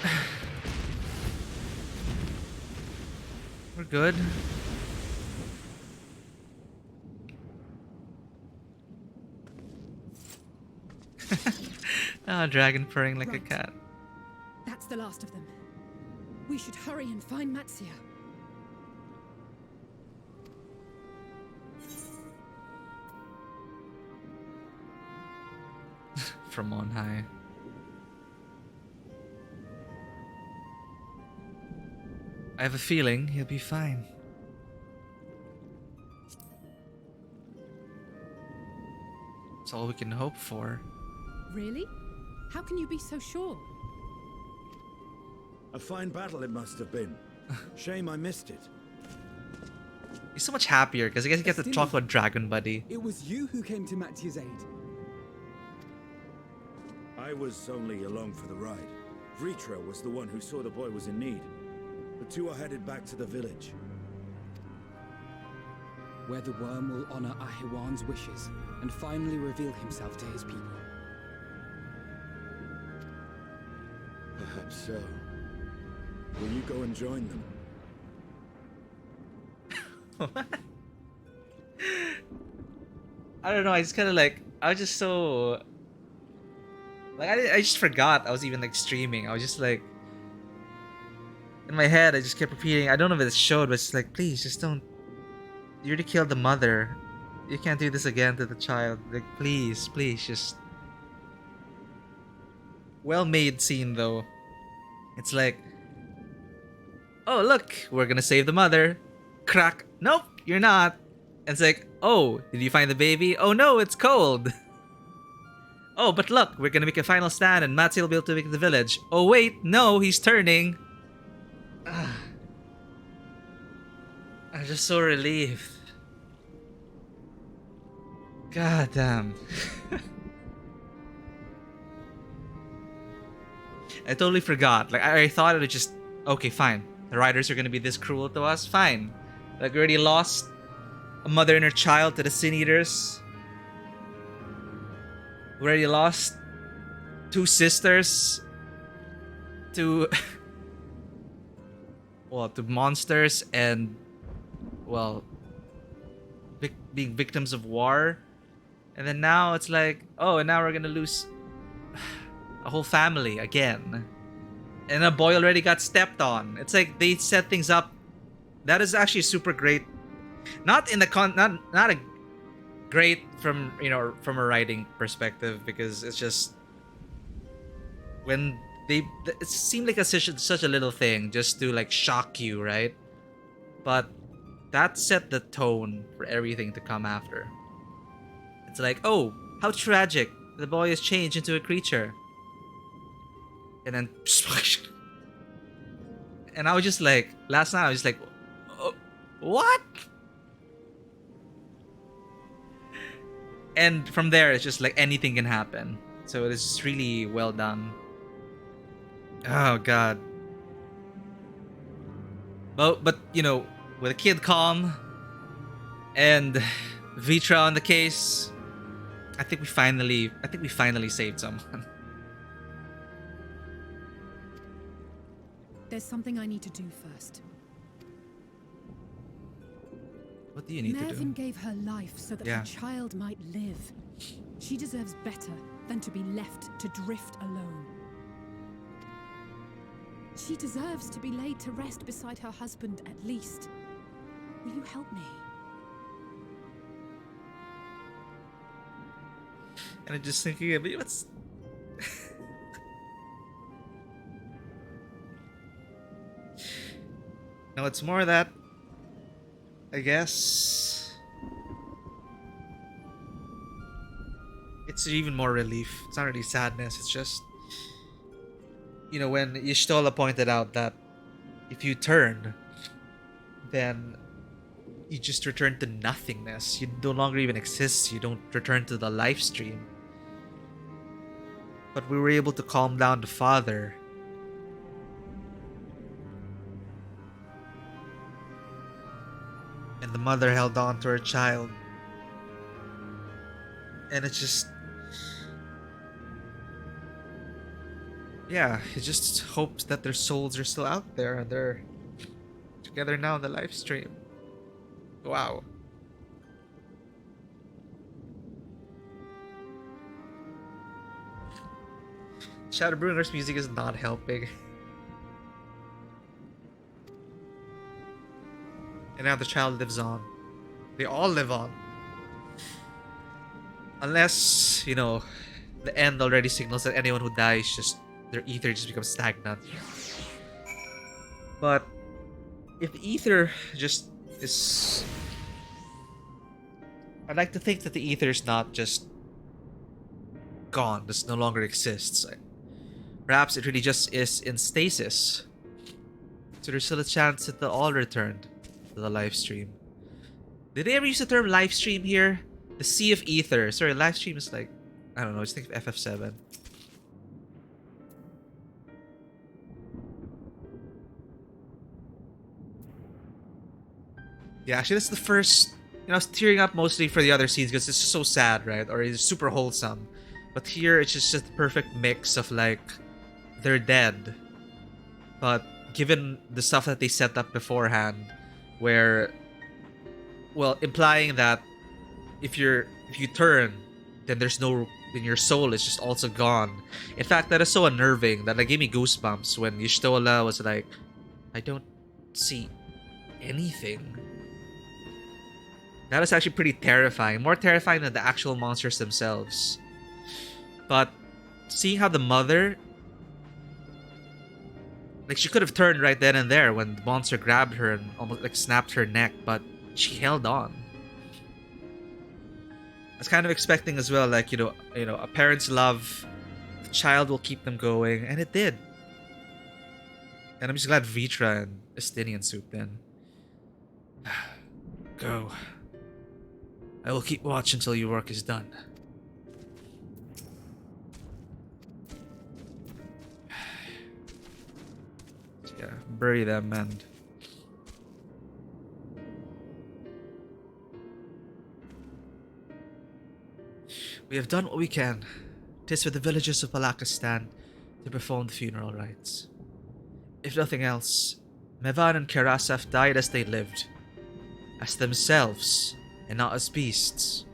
We're good. Ah, dragon purring like a Right. cat. That's the last of them. We should hurry and find Matsia. From on high. I have a feeling he'll be fine. That's all we can hope for. Really? How can you be so sure? A fine battle it must have been. Shame I missed it. He's so much happier because I guess he gets to talk about Dragon Buddy. It was you who came to Matia's aid. I was only along for the ride. Vritra was the one who saw the boy was in need. The two are headed back to the village. Where the worm will honor Ahiwan's wishes and finally reveal himself to his people. Perhaps so. Will you go and join them? What? I don't know, I just kind of like, I was just so... Like, I just forgot I was even like streaming. I was just like... In my head, I just kept repeating, I don't know if it showed, but it's like, please, just don't... You already killed the mother. You can't do this again to the child. Like, please, please, just... Well-made scene, though. It's like... Oh, look, we're gonna save the mother. Crack. Nope, you're not. And it's like, oh, did you find the baby? Oh no, it's cold. Oh, but look, we're gonna make a final stand and Matsi will be able to make the village. Oh wait, no, he's turning. Ah. I'm just so relieved. God damn. I totally forgot. Like, I thought it would just... Okay, fine. The riders are gonna be this cruel to us? Fine. Like, we already lost a mother and her child to the Sin Eaters. We already lost 2 sisters to... well, to monsters and... well... being victims of war. And then now it's like, oh, and now we're gonna lose a whole family again. And a boy already got stepped on. It's like they set things up. That is actually super great. Not in the not a great from, you know, from a writing perspective, because it's just when it seemed like such a little thing just to like shock you, right? But that set the tone for everything to come after. It's like, oh, how tragic. The boy has changed into a creature. And then... and I was just like... Last night I was just like... oh, what? And from there, it's just like anything can happen. So it is just really well done. Oh, God. But you know, with a kid calm and Vitra on the case, I think we finally saved someone. There's something I need to do first. What do you need to Mervyn do? gave her life so that her child might live. She deserves better than to be left to drift alone. She deserves to be laid to rest beside her husband at least. Will you help me? And I'm just thinking, what's... No, it's more that... I guess... It's even more relief. It's not really sadness, it's just... You know, when Y'shtola pointed out that if you turn, then you just return to nothingness. You no longer even exist. You don't return to the life stream. But we were able to calm down the father. And the mother held on to her child. And it's just... yeah, he just hopes that their souls are still out there and they're together now in the live stream. Wow. Shadowbringer's music is not helping. And now the child lives on. They all live on. Unless, you know, the end already signals that anyone who dies just... their ether just becomes stagnant. But if the ether just is... I'd like to think that the ether is not just gone, this no longer exists. Perhaps it really just is in stasis. So there's still a chance that they'll all return to the live stream. Did they ever use the term live stream here? The Sea of Ether. Sorry, live stream is like... I don't know, just think of FF7. Yeah, actually, that's the first... You know, I was tearing up mostly for the other scenes because it's just so sad, right? Or it's super wholesome. But here, it's just the perfect mix of, like... They're dead. But given the stuff that they set up beforehand, where... Well, implying that if you turn, then there's no... Then your soul is just also gone. In fact, that is so unnerving that like, gave me goosebumps when Y'shtola was like, I don't see anything. That is actually pretty terrifying. More terrifying than the actual monsters themselves. But seeing how the mother... Like, she could have turned right then and there when the monster grabbed her and almost like snapped her neck, but she held on. I was kind of expecting as well, like, you know, a parent's love, the child will keep them going, and it did. And I'm just glad Vitra and Estinian swooped in. Go. I will keep watch until your work is done. yeah, bury them and... We have done what we can. 'Tis for the villagers of Palakistan to perform the funeral rites. If nothing else, Mevan and Karasaf died as they lived, as themselves, and not as beasts.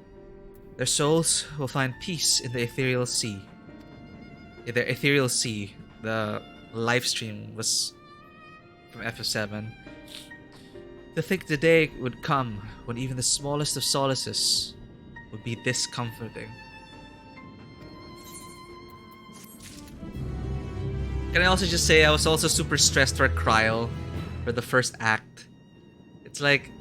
Their souls will find peace in the ethereal sea. In the ethereal sea, the live stream was from FF7. To think the day would come when even the smallest of solaces would be this comforting. Can I also just say I was also super stressed for Kryl for the first act. It's like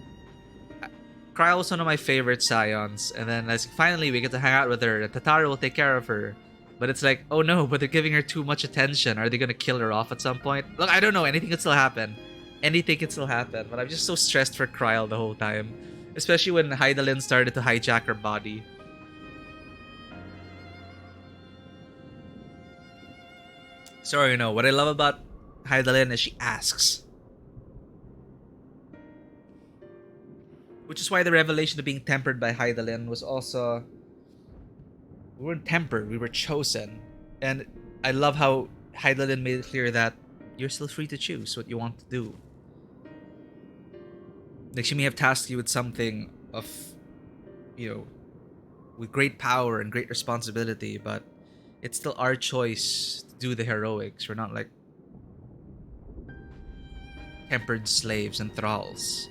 Kryl was one of my favorite Scions, and then as finally we get to hang out with her, Tataru will take care of her. But it's like, oh no, but they're giving her too much attention. Are they gonna kill her off at some point? Look, I don't know, anything could still happen. Anything can still happen, but I'm just so stressed for Kryl the whole time. Especially when Hydaelyn started to hijack her body. So, you know, what I love about Hydaelyn is she asks. Which is why the revelation of being tempered by Hydaelyn was also... We weren't tempered, we were chosen. And I love how Hydaelyn made it clear that you're still free to choose what you want to do. Like, she may have tasked you with something of, you know, with great power and great responsibility, but it's still our choice to do the heroics. We're not like tempered slaves and thralls.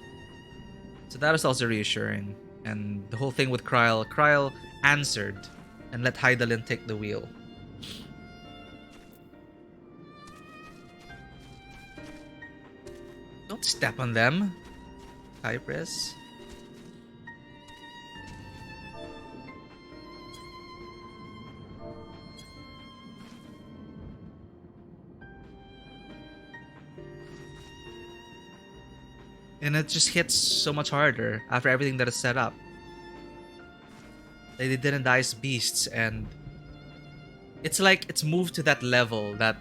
So that is also reassuring. And the whole thing with Kryl answered and let Hydaelyn take the wheel. Don't step on them, Cypress. And it just hits so much harder after everything that is set up. They didn't die as beasts, and it's like it's moved to that level that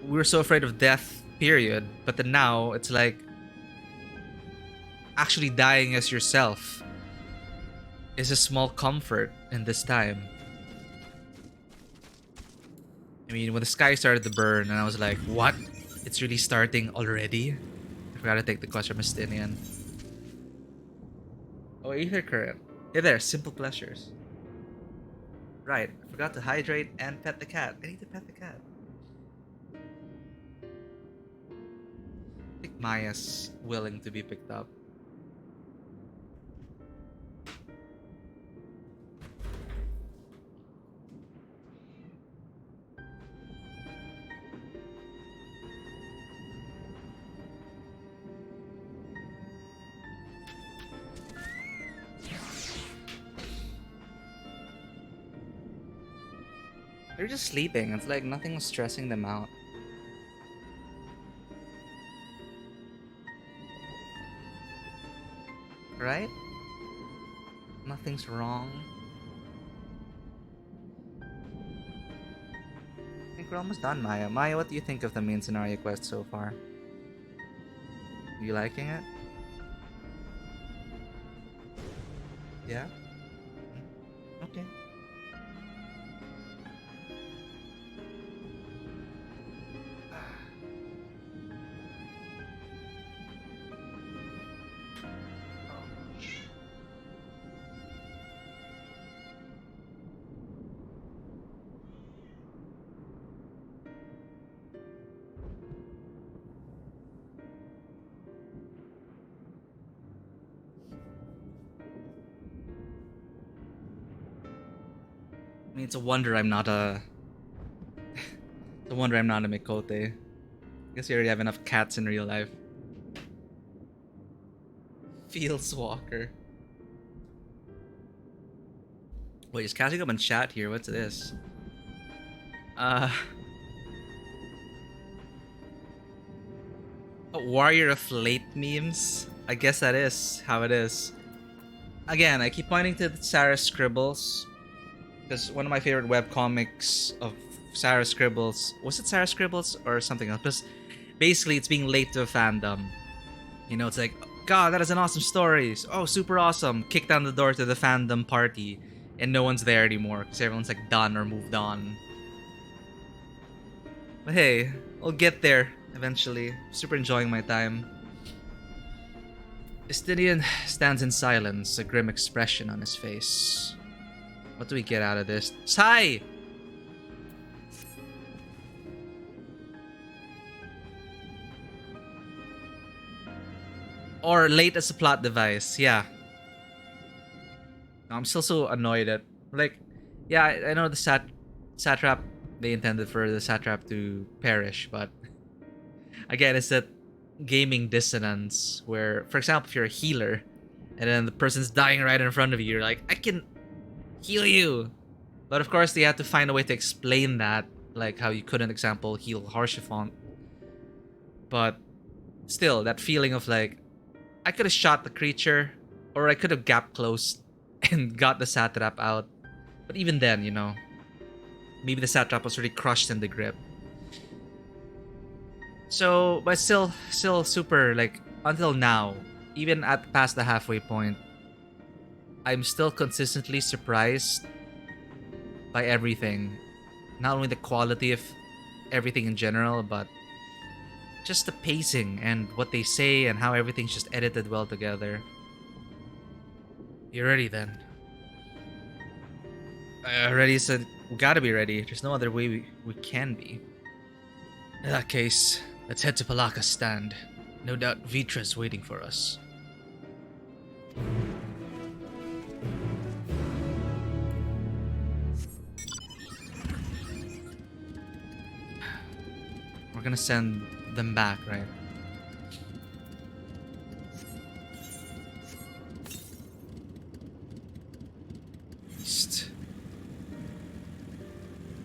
we were so afraid of death, period. But then now it's like actually dying as yourself is a small comfort in this time. I mean, when the sky started to burn, and I was like, what? It's really starting already? I forgot to take the quest from Estinian. Oh, Ether Current. Hey there, simple pleasures. Right, I forgot to hydrate and pet the cat. I need to pet the cat. I think Maya's willing to be picked up. They're just sleeping. It's like nothing was stressing them out. Right? Nothing's wrong. I think we're almost done, Maya. Maya, what do you think of the main scenario quest so far? You liking it? Yeah? Okay. I mean, it's a wonder I'm not a... it's a wonder I'm not a Mikote. I guess you already have enough cats in real life. Fields Walker. Wait, just catching up on chat here. What's this? A warrior of late memes? I guess that is how it is. Again, I keep pointing to Sarah's scribbles. Because one of my favorite webcomics of Sarah Scribbles. Was it Sarah Scribbles or something else? But basically, it's being late to a fandom. You know, it's like, God, that is an awesome story. Oh, super awesome. Kick down the door to the fandom party, and no one's there anymore because everyone's like done or moved on. But hey, I'll get there eventually. Super enjoying my time. Estidian stands in silence, a grim expression on his face. What do we get out of this? Sai! Or late as a plot device, yeah. I'm still so annoyed at, like, yeah, I know the satrap, they intended for the satrap to perish, but again, it's that gaming dissonance where, for example, if you're a healer and then the person's dying right in front of you, you're like, I can heal you. But of course, they had to find a way to explain that, like how you couldn't, example, heal Harshifont. But still, that feeling of like, I could have shot the creature, or I could have gap closed and got the satrap out. But even then, you know, maybe the satrap was already crushed in the grip. So, but still super, like, until now, even at past the halfway point, I'm still consistently surprised by everything. Not only the quality of everything in general, but just the pacing and what they say and how everything's just edited well together. You're ready then. Ready said, we gotta be ready. There's no other way we can be. In that case, let's head to Palaka's stand. No doubt Vitra's waiting for us. We're gonna send them back, right?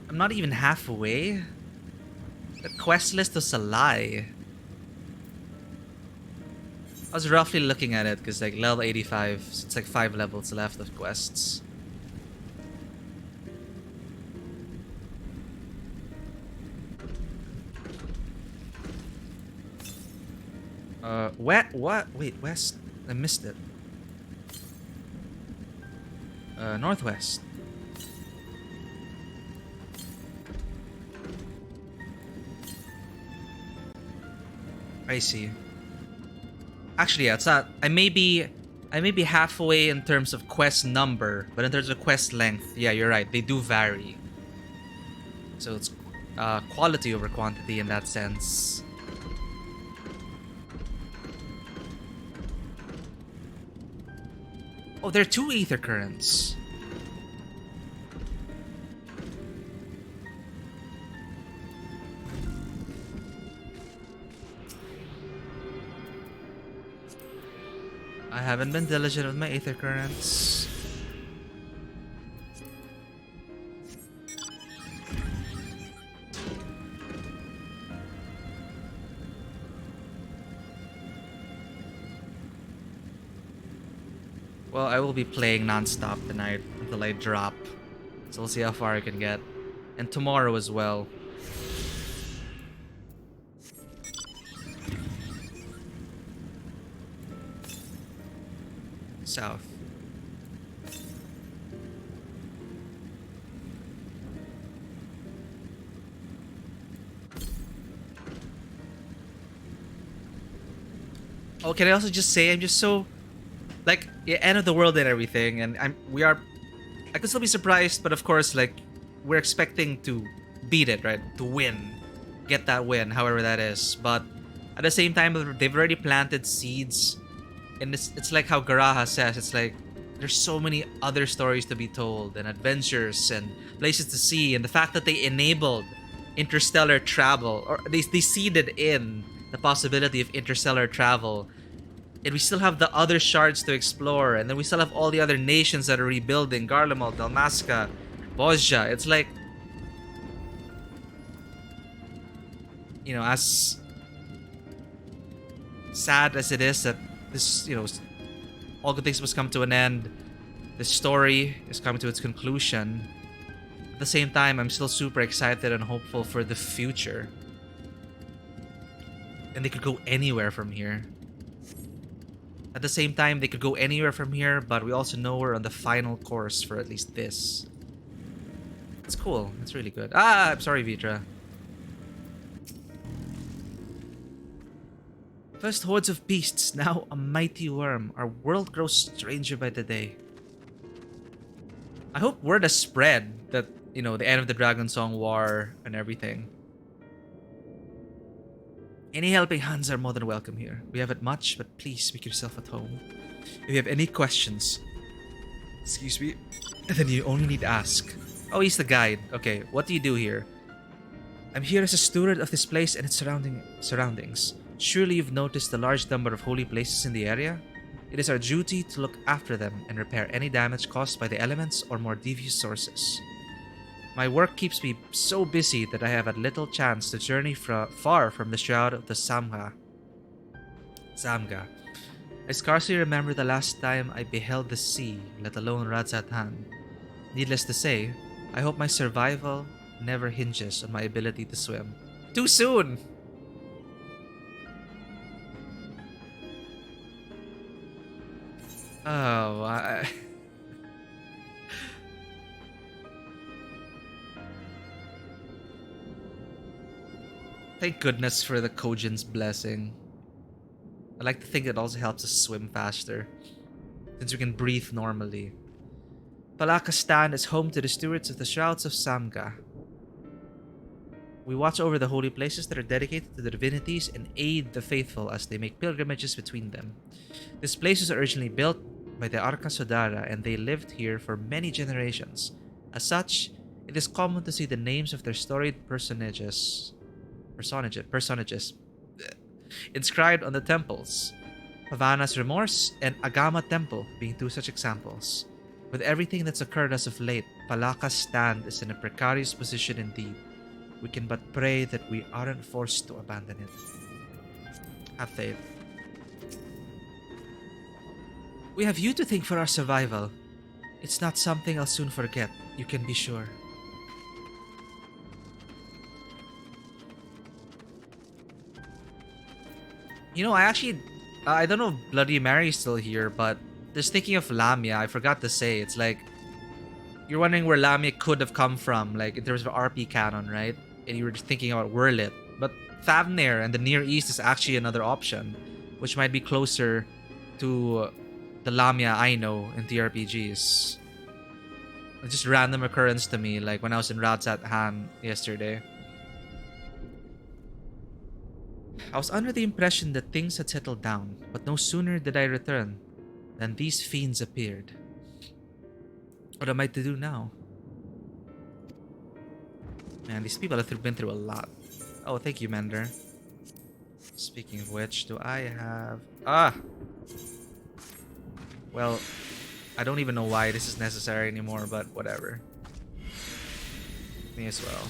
I'm not even halfway. The quest list was a lie. I was roughly looking at it because like level 85, so it's like 5 levels left of quests. What? Wait, west? I missed it. Northwest. I see. Actually, yeah, it's not. I may be halfway in terms of quest number, but in terms of quest length, yeah, you're right. They do vary. So it's quality over quantity in that sense. Oh, there are 2 ether currents. I haven't been diligent with my ether currents. Well, I will be playing non-stop tonight until I drop. So we'll see how far I can get. And tomorrow as well. South. Oh, can I also just say I'm just so like, yeah, end of the world and everything, and I could still be surprised, but of course, like, we're expecting to beat it, right? To win, get that win, however that is. But at the same time, they've already planted seeds, and it's like how Garaha says, it's like there's so many other stories to be told, and adventures, and places to see, and the fact that they enabled interstellar travel, or they seeded in the possibility of interstellar travel. And we still have the other shards to explore, and then we still have all the other nations that are rebuilding, Garlemald, Dalmasca, Bozja. It's like, you know, as sad as it is that this, you know, all good things must come to an end, this story is coming to its conclusion. the same time, I'm still super excited and hopeful for the future. And they could go anywhere from here. At the same time, they could go anywhere from here, but we also know we're on the final course for at least this. It's cool. It's really good. Ah, I'm sorry, Vitra. First hordes of beasts, now a mighty worm. Our world grows stranger by the day. I hope word has spread that, you know, the end of the Dragon Song War and everything. Any helping hands are more than welcome here. We haven't much, but please make yourself at home. If you have any questions, excuse me, then you only need to ask. Oh, he's the guide. Okay, what do you do here? I'm here as a steward of this place and its surroundings. Surely you've noticed the large number of holy places in the area? It is our duty to look after them and repair any damage caused by the elements or more devious sources. My work keeps me so busy that I have had little chance to journey far from the shroud of the Samga. I scarcely remember the last time I beheld the sea, let alone Radzatan. Needless to say, I hope my survival never hinges on my ability to swim. Too soon! Oh, Thank goodness for the Kojin's blessing. I like to think it also helps us swim faster, since we can breathe normally. Palakastan is home to the stewards of the Shrouds of Samga. We watch over the holy places that are dedicated to the divinities and aid the faithful as they make pilgrimages between them. These places were originally built by the Arka Sodara, and they lived here for many generations. As such, it is common to see the names of their storied personages inscribed on the temples. Havana's Remorse and Agama Temple being two such examples. With everything that's occurred as of late, Palaka's stand is in a precarious position indeed. We can but pray that we aren't forced to abandon it. Have faith. We have you to thank for our survival. It's not something I'll soon forget, you can be sure. You know, I don't know if Bloody Mary's still here, but just thinking of Lamia, I forgot to say, it's like, you're wondering where Lamia could have come from, like in terms of RP canon, right? And you were just thinking about Wurlit. But Thavnair and the Near East is actually another option, which might be closer to the Lamia I know in TRPGs. It's just random occurrence to me, like when I was in Radzat Han yesterday. I was under the impression that things had settled down, but no sooner did I return than these fiends appeared. What am I to do now? Man, these people have been through a lot. Oh, thank you, Mender. Speaking of which, do I have... Well, I don't even know why this is necessary anymore, but whatever. Me as well.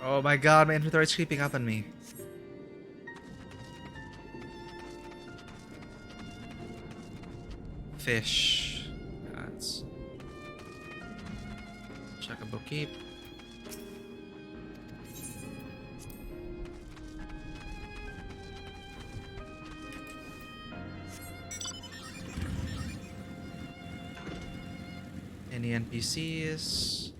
Oh my god, my inventory is creeping up on me. Fish. That's... Check a bookkeep. Any NPCs?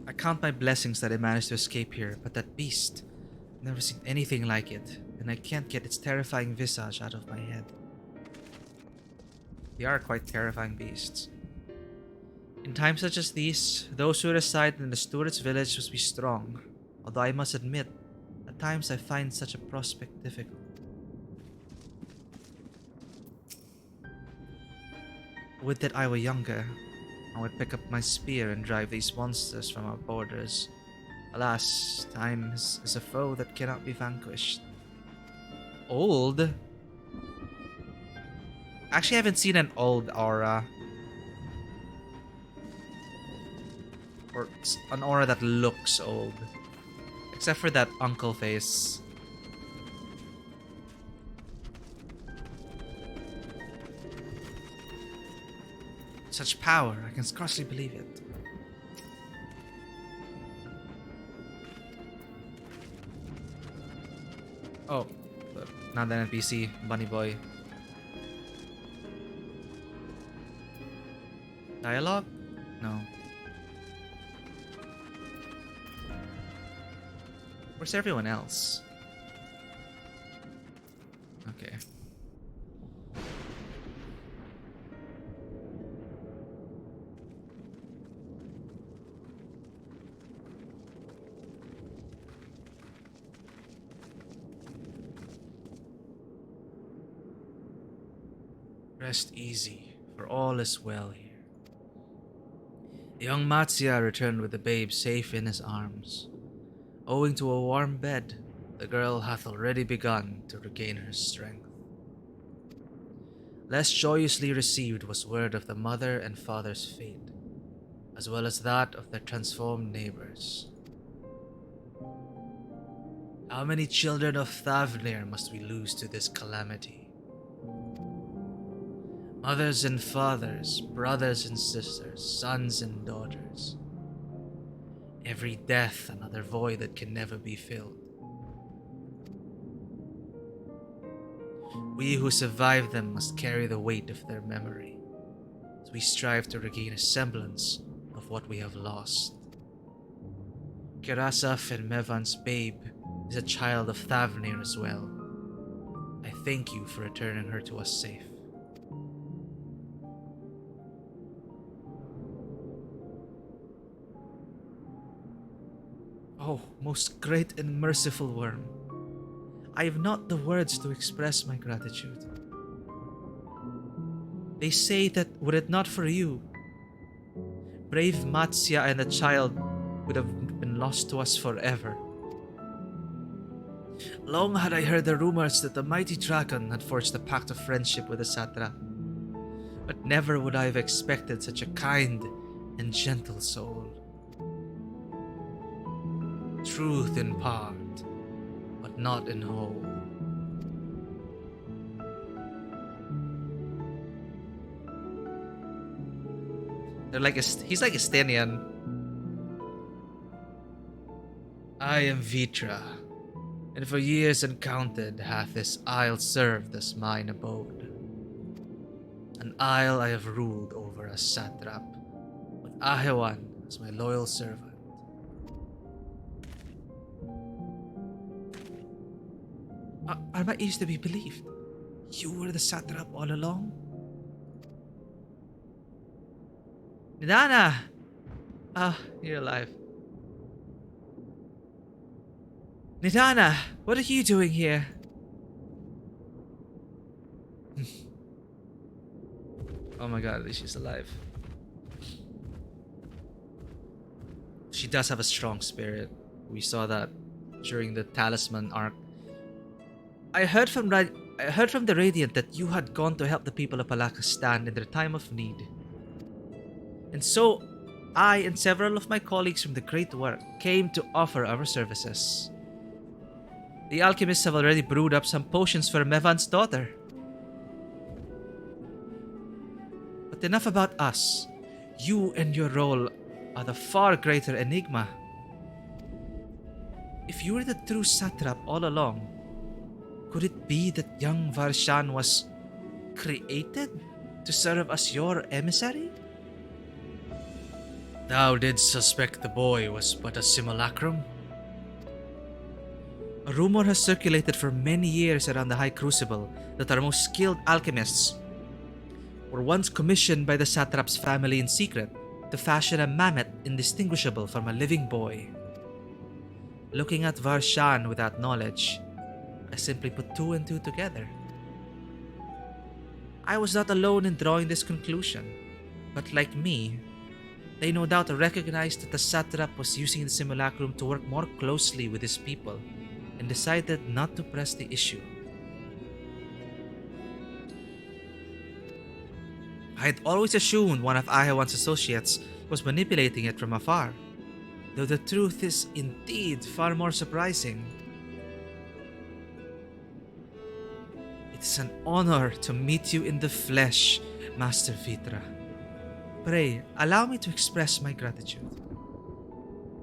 I count my blessings that I managed to escape here, but that beast, I've never seen anything like it, and I can't get its terrifying visage out of my head. They are quite terrifying beasts. In times such as these, those who reside in the steward's village must be strong, although I must admit, at times I find such a prospect difficult. Would that I were younger. I would pick up my spear and drive these monsters from our borders. Alas, time is a foe that cannot be vanquished. Old? Actually, I haven't seen an old aura. Or an aura that looks old. Except for that uncle face. Such power, I can scarcely believe it. Oh, not an NPC, bunny boy. Dialogue? No. Where's everyone else? Okay. Rest easy, for all is well here. The young Matsya returned with the babe safe in his arms. Owing to a warm bed, the girl hath already begun to regain her strength. Less joyously received was word of the mother and father's fate, as well as that of their transformed neighbors. How many children of Thavnair must we lose to this calamity? Mothers and fathers, brothers and sisters, sons and daughters. Every death another void that can never be filled. We who survive them must carry the weight of their memory, as we strive to regain a semblance of what we have lost. Kirasaf and Mevan's babe is a child of Thavnair as well. I thank you for returning her to us safe. Oh, most great and merciful worm, I have not the words to express my gratitude. They say that were it not for you, brave Matsya and the child would have been lost to us forever. Long had I heard the rumors that the mighty dragon had forged a pact of friendship with the satrap, but never would I have expected such a kind and gentle soul. Truth in part, but not in whole. He's like Estinian. I am Vitra, and for years uncounted hath this isle served as mine abode. An isle I have ruled over as satrap, with Ahewan as my loyal servant. Are my ears to be believed? You were the satrap all along? Nidana! Ah, you're alive. Nidana, what are you doing here? Oh my god, at least she's alive. She does have a strong spirit. We saw that during the Talisman arc. I heard from the Radiant that you had gone to help the people of Palakistan in their time of need. And so, I and several of my colleagues from the Great Work came to offer our services. The alchemists have already brewed up some potions for Mevan's daughter. But enough about us. You and your role are the far greater enigma. If you were the true satrap all along, could it be that young Varshan was created to serve as your emissary? Thou didst suspect the boy was but a simulacrum? A rumor has circulated for many years around the High Crucible that our most skilled alchemists were once commissioned by the satrap's family in secret to fashion a mammoth indistinguishable from a living boy. Looking at Varshan without knowledge, I simply put two and two together. I was not alone in drawing this conclusion, but like me, they no doubt recognized that the satrap was using the simulacrum to work more closely with his people and decided not to press the issue. I had always assumed one of Ahawan's associates was manipulating it from afar, though the truth is indeed far more surprising. It is an honor to meet you in the flesh, Master Vitra. Pray, allow me to express my gratitude.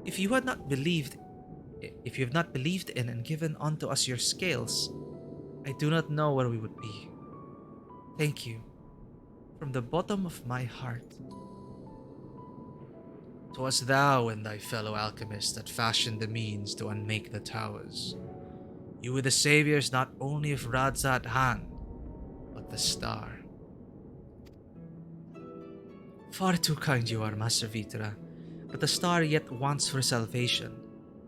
If you have not believed in and given unto us your scales, I do not know where we would be. Thank you, from the bottom of my heart. 'Twas thou and thy fellow alchemist that fashioned the means to unmake the towers. You were the saviors not only of Radzat Han, but the star. Far too kind you are, Master Vitra, but the star yet wants for salvation.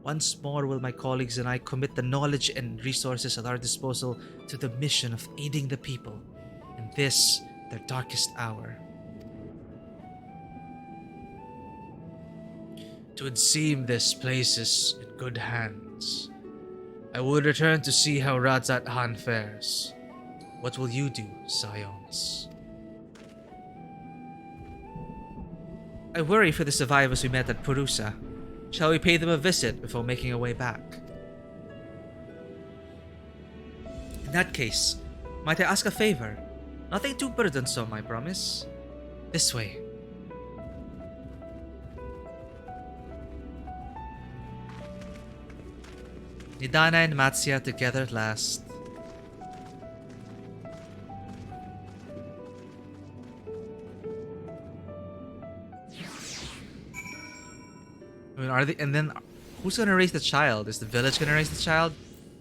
Once more will my colleagues and I commit the knowledge and resources at our disposal to the mission of aiding the people in this, their darkest hour. Twould seem this place is in good hands. I would return to see how Radzat Han fares. What will you do, Scions? I worry for the survivors we met at Purusa. Shall we pay them a visit before making our way back? In that case, might I ask a favor? Nothing too burdensome, I promise. This way. Nidana and Matsya together at last. I mean, are they? And then, who's gonna raise the child? Is the village gonna raise the child,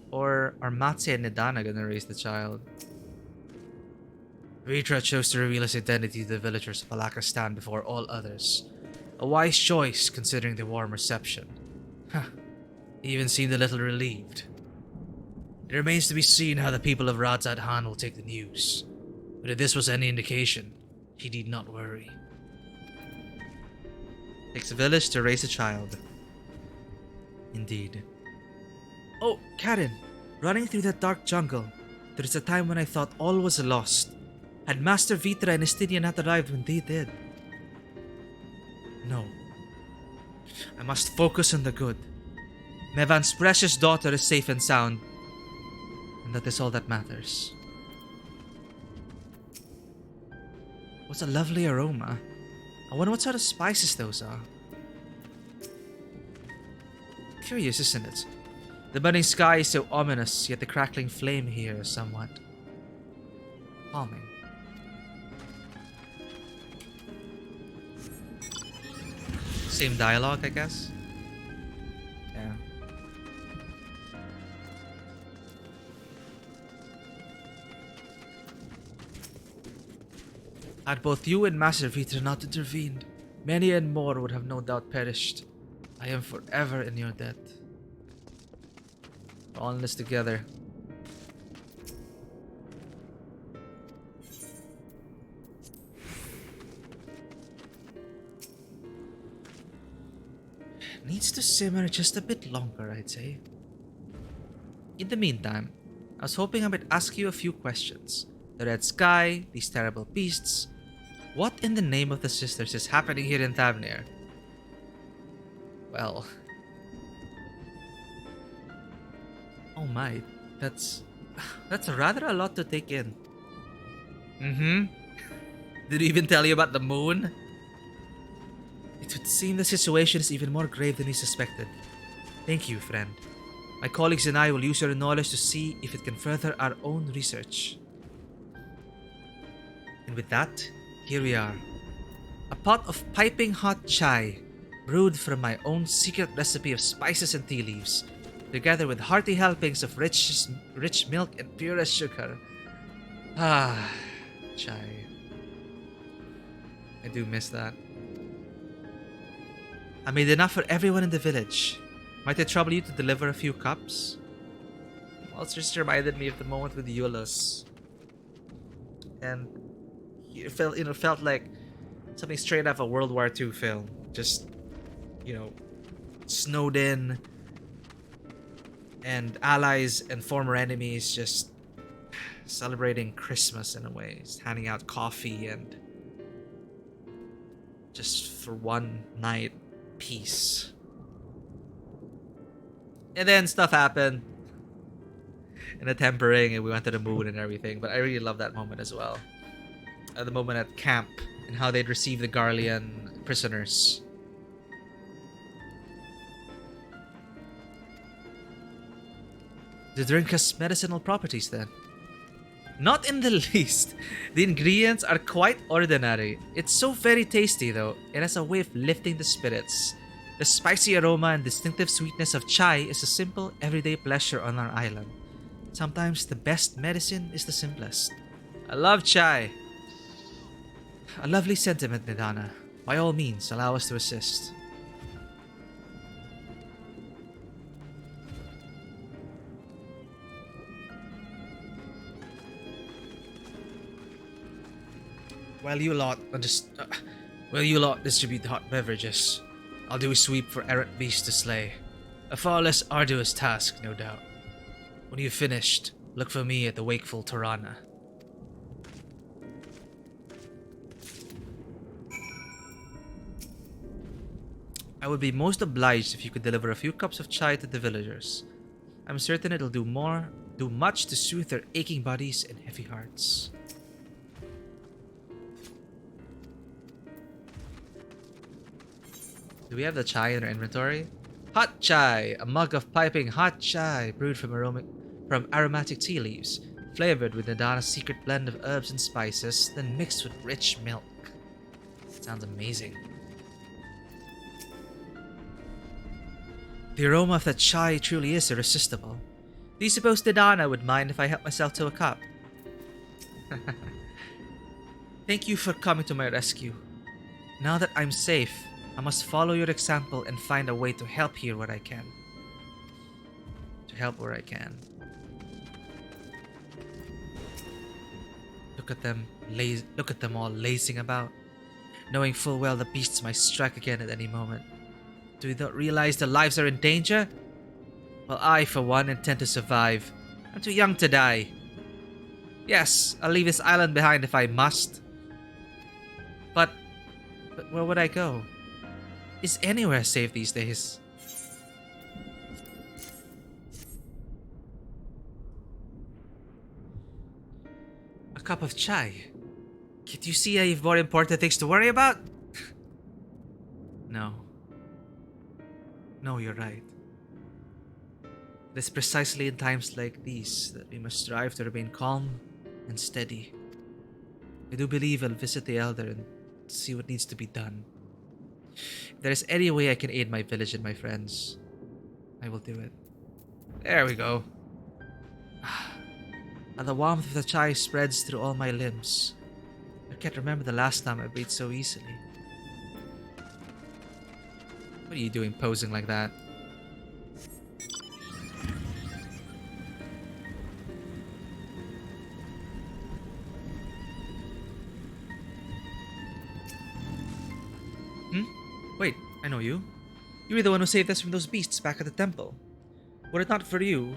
or are Matsya and Nidana gonna raise the child? Vitra chose to reveal his identity to the villagers of Palakistan before all others. A wise choice, considering the warm reception. Huh. He even seemed a little relieved. It remains to be seen how the people of Radzat Han will take the news. But if this was any indication, he need not worry. Takes a village to raise a child. Indeed. Oh, Karen! Running through that dark jungle, there is a time when I thought all was lost. Had Master Vitra and Estinia not arrived when they did? No. I must focus on the good. Mevan's precious daughter is safe and sound, and that is all that matters. What's a lovely aroma? I wonder what sort of spices those are. Curious, isn't it? The budding sky is so ominous, yet the crackling flame here is somewhat calming. Same dialogue, I guess? Yeah. Had both you and Master Vitra not intervened, many and more would have no doubt perished. I am forever in your debt. We're all in this together. Needs to simmer just a bit longer, I'd say. In the meantime, I was hoping I might ask you a few questions. The red sky, these terrible beasts. What in the name of the sisters is happening here in Thavnair? Well... Oh my, that's rather a lot to take in. Did he even tell you about the moon? It would seem the situation is even more grave than he suspected. Thank you, friend. My colleagues and I will use your knowledge to see if it can further our own research. And with that, here we are. A pot of piping hot chai, brewed from my own secret recipe of spices and tea leaves, together with hearty helpings of rich milk and purest sugar. Ah, chai. I do miss that. I made enough for everyone in the village. Might I trouble you to deliver a few cups? Also just reminded me of the moment with Eulus. And It felt like something straight out of a World War II film. Just, snowed in, and allies and former enemies just celebrating Christmas in a way, just handing out coffee and just for one night peace. And then stuff happened, and the tempering, and we went to the moon and everything. But I really love that moment as well. The moment at camp and how they'd receive the Garlean prisoners. The drink has medicinal properties then. Not in the least. The ingredients are quite ordinary. It's so very tasty though. It has a way of lifting the spirits. The spicy aroma and distinctive sweetness of chai is a simple, everyday pleasure on our island. Sometimes the best medicine is the simplest. I love chai. A lovely sentiment, Nidana. By all means, allow us to assist. While you lot distribute hot beverages, I'll do a sweep for errant beasts to slay. A far less arduous task, no doubt. When you've finished, look for me at the wakeful Tirana. I would be most obliged if you could deliver a few cups of chai to the villagers. I'm certain it'll do much to soothe their aching bodies and heavy hearts. Do we have the chai in our inventory? Hot chai! A mug of piping hot chai brewed from aromatic tea leaves, flavored with Nidana's secret blend of herbs and spices, then mixed with rich milk. Sounds amazing. The aroma of that chai truly is irresistible. Do you suppose Nidana would mind if I help myself to a cup? Thank you for coming to my rescue. Now that I'm safe, I must follow your example and find a way to help here where I can. Look at them all lazing about, knowing full well the beasts might strike again at any moment. Do they not realize their lives are in danger? Well, I, for one, intend to survive. I'm too young to die. Yes, I'll leave this island behind if I must. But where would I go? Is anywhere safe these days? A cup of chai. Can't you see I have more important things to worry about? No. No, you're right. It is precisely in times like these that we must strive to remain calm and steady. I do believe I'll visit the Elder and see what needs to be done. If there is any way I can aid my village and my friends, I will do it. There we go. And the warmth of the chai spreads through all my limbs. I can't remember the last time I breathed so easily. What are you doing posing like that? Wait, I know you. You were the one who saved us from those beasts back at the temple. Were it not for you...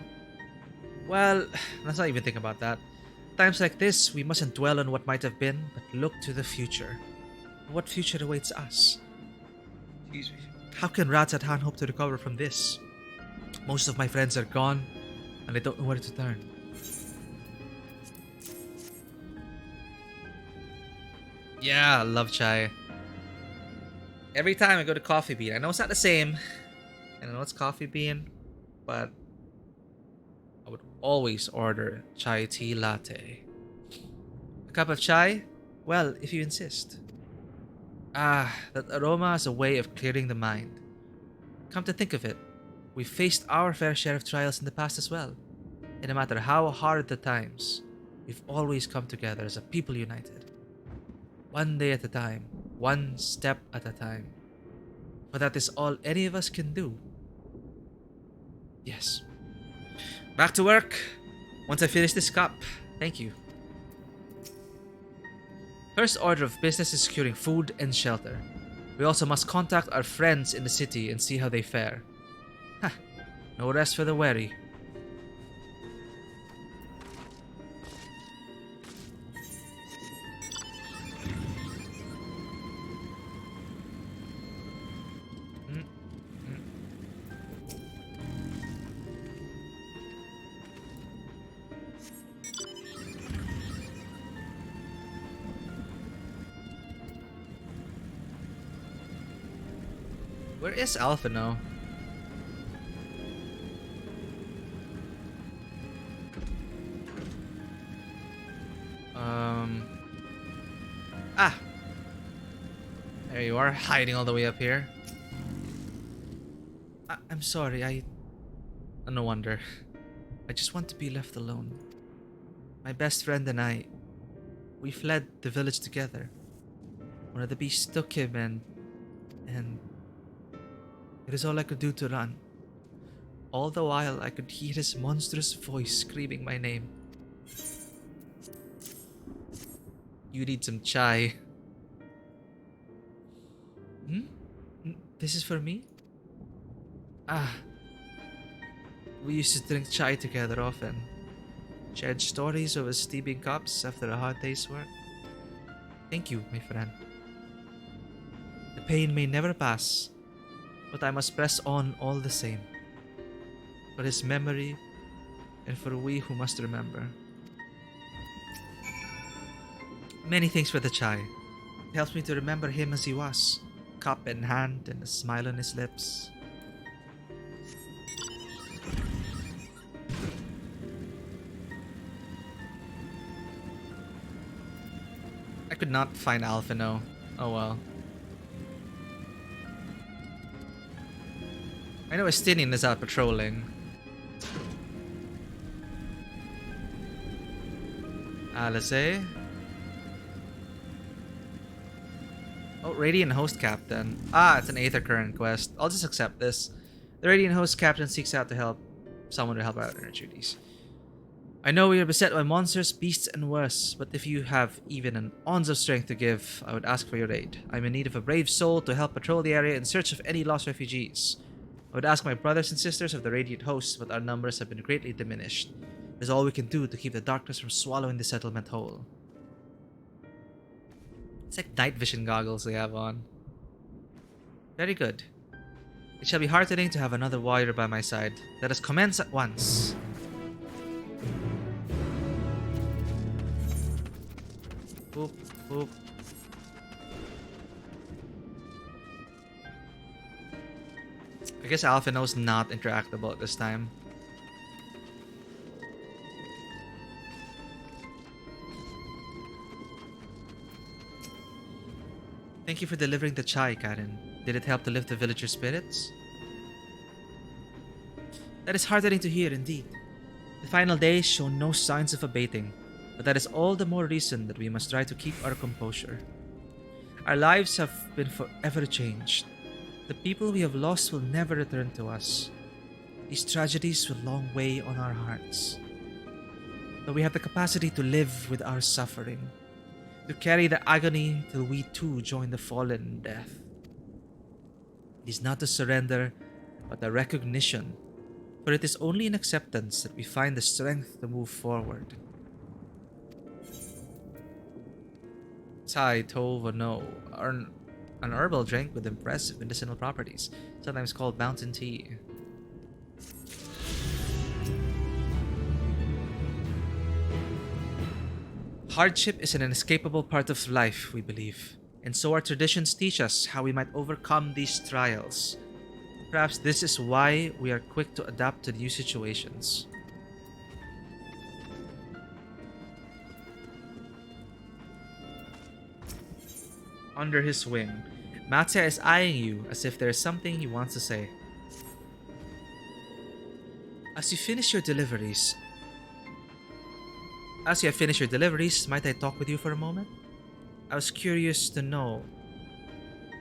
Well, let's not even think about that. Times like this, we mustn't dwell on what might have been, but look to the future. What future awaits us? Excuse me. How can Ratzatan hope to recover from this? Most of my friends are gone, and I don't know where to turn. Yeah, I love chai. Every time I go to Coffee Bean, I know it's not the same. I know it's Coffee Bean, but I would always order chai tea latte. A cup of chai? Well, if you insist. Ah, that aroma is a way of clearing the mind. Come to think of it, we've faced our fair share of trials in the past as well. And no matter how hard the times, we've always come together as a people united. One day at a time, one step at a time. For that is all any of us can do. Yes. Back to work. Once I finish this cup. Thank you. First order of business is securing food and shelter. We also must contact our friends in the city and see how they fare. Ha! No rest for the weary. Where is Alpha now? Ah! There you are, hiding all the way up here. I'm sorry, no wonder. I just want to be left alone. My best friend and I, we fled the village together. One of the beasts took him and it is all I could do to run. All the while, I could hear his monstrous voice screaming my name. You need some chai. This is for me? Ah. We used to drink chai together often. Shared stories over steaming cups after a hard day's work. Thank you, my friend. The pain may never pass, but I must press on all the same. For his memory, and for we who must remember. Many thanks for the chai. It helps me to remember him as he was, cup in hand and a smile on his lips. I could not find Alphino. Oh well. I know Estinian is out patrolling. Alice. Oh, Radiant Host Captain. Ah, it's an Aether Current quest. I'll just accept this. The Radiant Host Captain seeks out to help someone to help out in their duties. I know we are beset by monsters, beasts, and worse, but if you have even an ounce of strength to give, I would ask for your aid. I'm in need of a brave soul to help patrol the area in search of any lost refugees. I would ask my brothers and sisters of the Radiant Host, but our numbers have been greatly diminished. It is all we can do to keep the darkness from swallowing the settlement whole. It's like night vision goggles they have on. Very good. It shall be heartening to have another warrior by my side. Let us commence at once. Boop, boop. I guess Alphino's not interactable at this time. Thank you for delivering the chai, Karen. Did it help to lift the villagers' spirits? That is heartening to hear, indeed. The final days show no signs of abating, but that is all the more reason that we must try to keep our composure. Our lives have been forever changed. The people we have lost will never return to us. These tragedies will long weigh on our hearts. But we have the capacity to live with our suffering, to carry the agony till we too join the fallen in death. It is not a surrender, but a recognition, for it is only in acceptance that we find the strength to move forward. Chai Tova no, an herbal drink with impressive medicinal properties, sometimes called mountain tea. Hardship is an inescapable part of life, we believe, and so our traditions teach us how we might overcome these trials. Perhaps this is why we are quick to adapt to new situations. Under his wing, Mattia is eyeing you as if there is something he wants to say. As you have finished your deliveries, might I talk with you for a moment? I was curious to know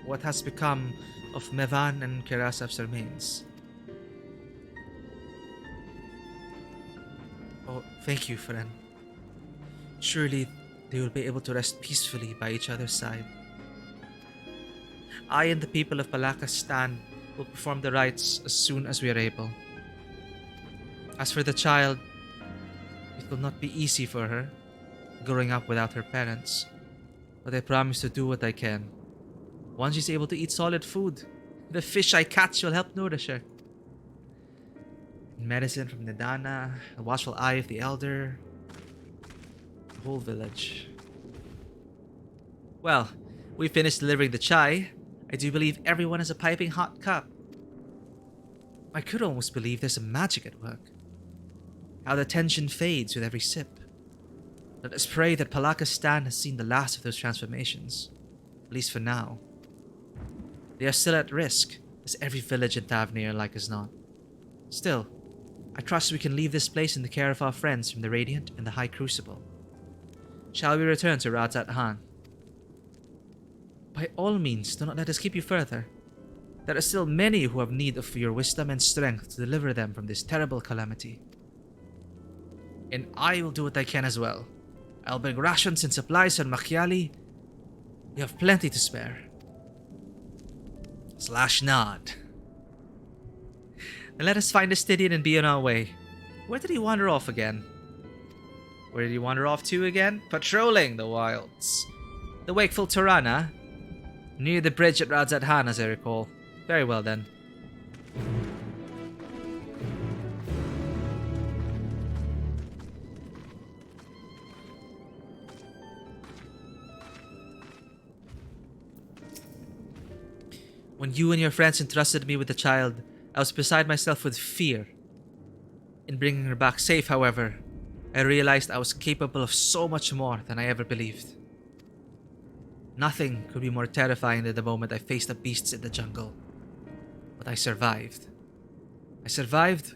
what has become of Mevan and Kerasav's remains. Oh, thank you, friend. Surely they will be able to rest peacefully by each other's side. I and the people of Palakistan will perform the rites as soon as we are able. As for the child, it will not be easy for her, growing up without her parents, but I promise to do what I can. Once she's able to eat solid food, the fish I catch will help nourish her. Medicine from Nidana, a watchful eye of the elder, the whole village. Well, we finished delivering the chai. I do believe everyone has a piping hot cup. I could almost believe there's some magic at work. How the tension fades with every sip. Let us pray that Palakistan has seen the last of those transformations, at least for now. They are still at risk, as every village in Thavnair like as not. Still, I trust we can leave this place in the care of our friends from the Radiant and the High Crucible. Shall we return to Radzat Han? By all means, do not let us keep you further. There are still many who have need of your wisdom and strength to deliver them from this terrible calamity. And I will do what I can as well. I'll bring rations and supplies on Machiali. We have plenty to spare. / nod. Then let us find the Stydian and be on our way. Where did he wander off again? Where did he wander off to again? Patrolling the wilds. The wakeful Tirana? Near the bridge at Radzat Han, as I recall. Very well then. When you and your friends entrusted me with the child, I was beside myself with fear. In bringing her back safe, however, I realized I was capable of so much more than I ever believed. Nothing could be more terrifying than the moment I faced the beasts in the jungle. But I survived. I survived,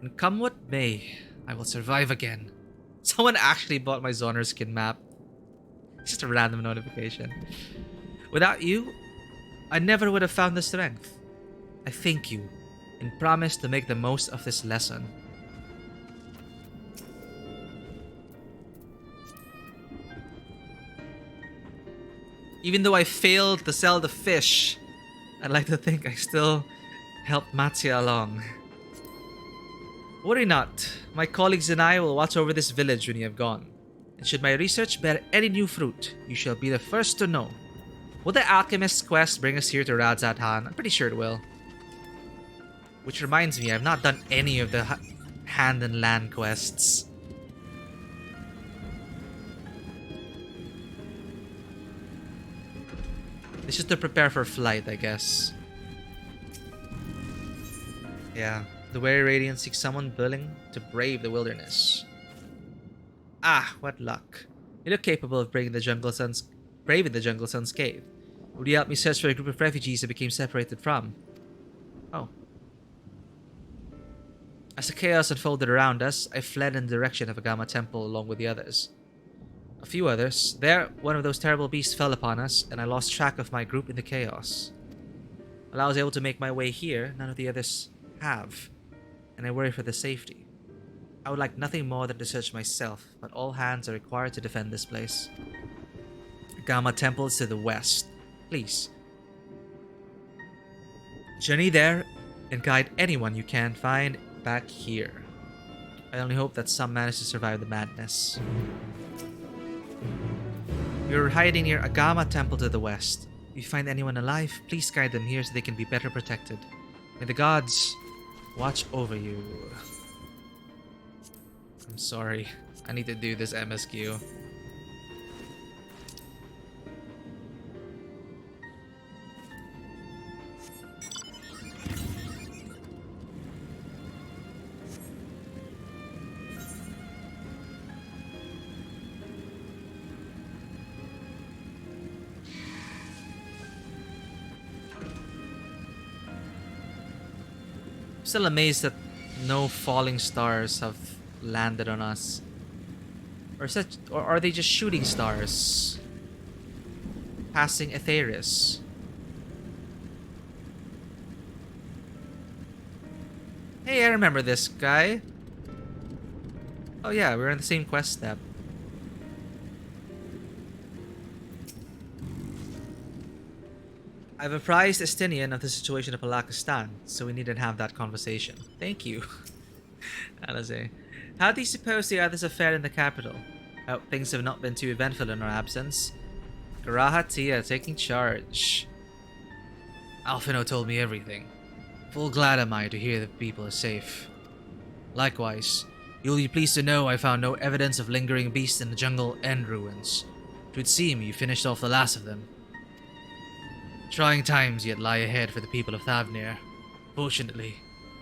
and come what may, I will survive again. Someone actually bought my Zonner skin map. Just a random notification. Without you, I never would have found the strength. I thank you, and promise to make the most of this lesson. Even though I failed to sell the fish, I'd like to think I still helped Mattia along. Worry not, my colleagues and I will watch over this village when you have gone. And should my research bear any new fruit, you shall be the first to know. Will the alchemist's quest bring us here to Radzat Han? I'm pretty sure it will. Which reminds me, I've not done any of the hand and land quests. This is to prepare for flight, I guess. Yeah, the weary Radiant seeks someone willing to brave the wilderness. Ah, what luck. You look capable of braving the Jungle Sun's cave. Would you help me search for a group of refugees I became separated from? Oh. As the chaos unfolded around us, I fled in the direction of Agama Temple along with the others. A few others. There, one of those terrible beasts fell upon us, and I lost track of my group in the chaos. While I was able to make my way here, none of the others have, and I worry for their safety. I would like nothing more than to search myself, but all hands are required to defend this place. Agama Temple is to the west. Please. Journey there, and guide anyone you can find back here. I only hope that some manage to survive the madness. You're hiding near Agama Temple to the west. If you find anyone alive, please guide them here so they can be better protected. May the gods watch over you. I'm sorry. I need to do this MSQ. Still amazed that no falling stars have landed on us. Or are they just shooting stars? Passing Aetherius. Hey, I remember this guy. Oh yeah, we're in the same quest step. I've apprised Estinian of the situation of Palakistan, so we needn't have that conversation. Thank you. Alize. How do you suppose the others have fared in the capital? Hope things have not been too eventful in our absence. Garahatia taking charge. Alfino told me everything. Full glad am I to hear that people are safe. Likewise, you'll be pleased to know I found no evidence of lingering beasts in the jungle and ruins. It would seem you finished off the last of them. Trying times yet lie ahead for the people of Thavnair. Fortunately,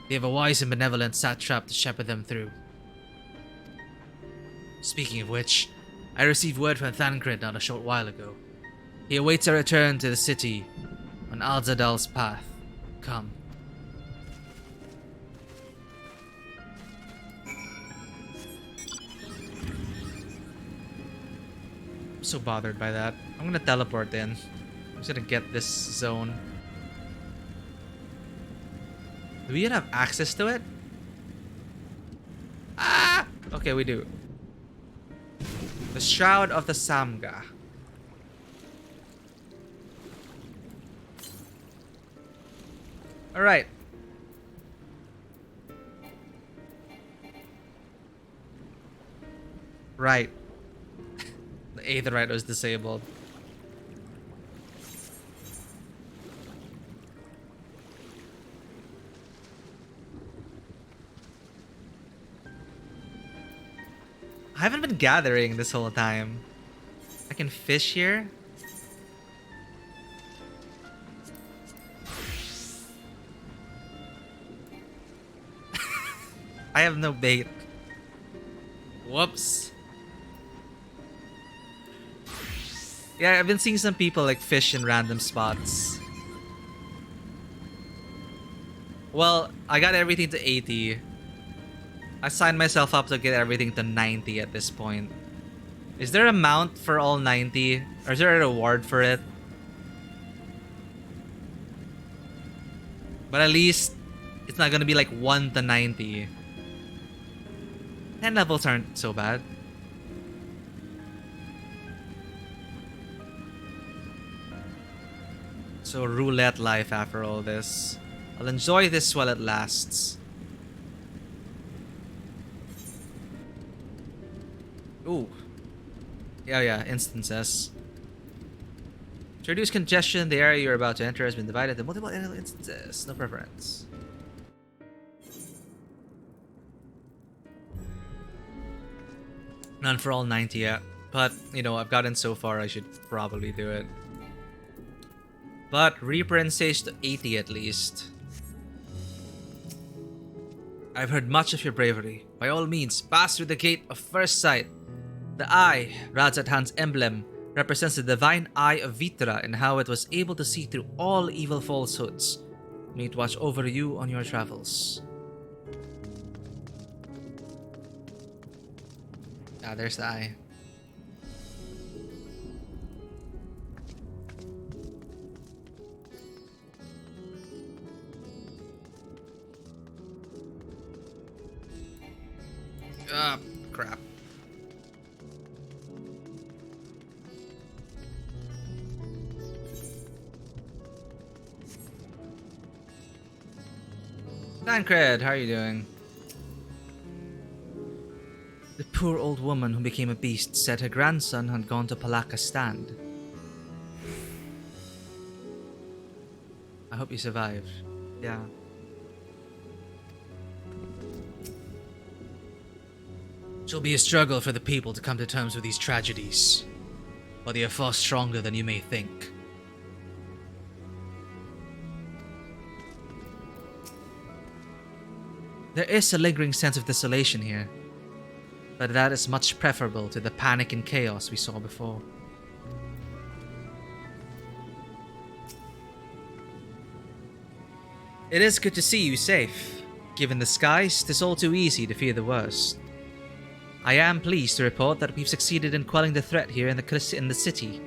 they have a wise and benevolent satrap to shepherd them through. Speaking of which, I received word from Thancred not a short while ago. He awaits our return to the city on Alzadal's path. Come. I'm so bothered by that. I'm gonna teleport in. I'm just gonna get this zone. Do we even have access to it? Ah! Okay, we do. The Shroud of the Samga. Alright. Right. The Aetherite was disabled. I haven't been gathering this whole time. I can fish here. I have no bait. Whoops. Yeah, I've been seeing some people like fish in random spots. Well, I got everything to 80. I signed myself up to get everything to 90 at this point. Is there a mount for all 90? Or is there a reward for it? But at least it's not gonna be like 1 to 90. 10 levels aren't so bad. So roulette life after all this. I'll enjoy this while it lasts. Ooh. Yeah, instances. To reduce congestion, the area you're about to enter has been divided into multiple instances. No preference. None for all 90 yet. But, you know, I've gotten so far, I should probably do it. But Reaper and Sage to 80 at least. I've heard much of your bravery. By all means, pass through the gate of first sight. The eye, Rajathan's emblem, represents the divine eye of Vitra and how it was able to see through all evil falsehoods. May it watch over you on your travels. Ah, there's the eye. Ah, crap. Tancred, how are you doing? The poor old woman who became a beast said her grandson had gone to Palakistan. I hope you survived. Yeah. It'll be a struggle for the people to come to terms with these tragedies, but they are far stronger than you may think. There is a lingering sense of desolation here, but that is much preferable to the panic and chaos we saw before. It is good to see you safe. Given the skies, it is all too easy to fear the worst. I am pleased to report that we've succeeded in quelling the threat here in the city.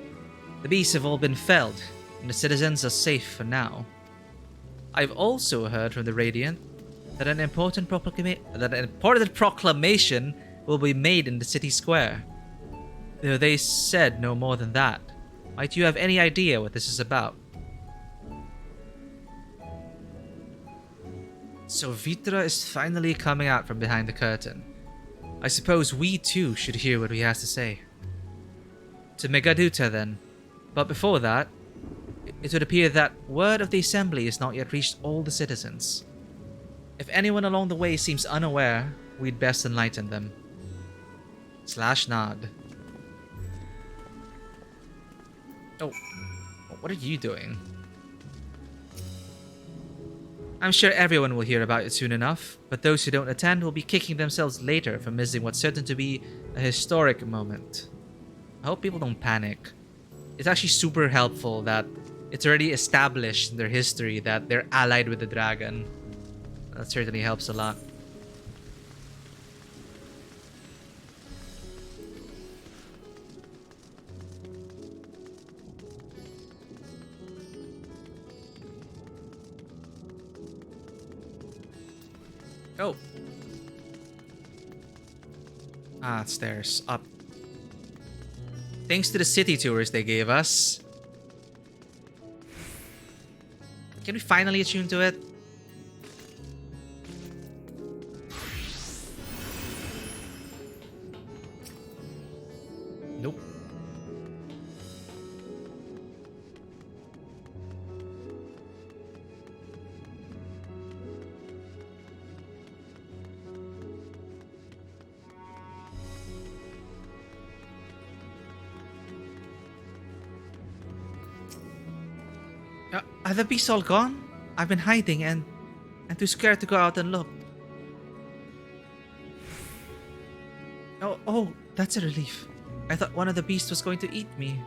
The beasts have all been felled, and the citizens are safe for now. I've also heard from the Radiant that an important proclamation will be made in the city square. Though they said no more than that. Might you have any idea what this is about? So Vitra is finally coming out from behind the curtain. I suppose we too should hear what he has to say. To Megaduta then. But before that, it would appear that word of the assembly has not yet reached all the citizens. If anyone along the way seems unaware, we'd best enlighten them. /nod. Oh, what are you doing? I'm sure everyone will hear about it soon enough, but those who don't attend will be kicking themselves later for missing what's certain to be a historic moment. I hope people don't panic. It's actually super helpful that it's already established in their history that they're allied with the dragon. That certainly helps a lot. Oh. Ah, stairs. Up. Thanks to the city tours they gave us. Can we finally attune to it? Nope. Are the beasts all gone? I've been hiding and too scared to go out and look. Oh, that's a relief. I thought one of the beasts was going to eat me.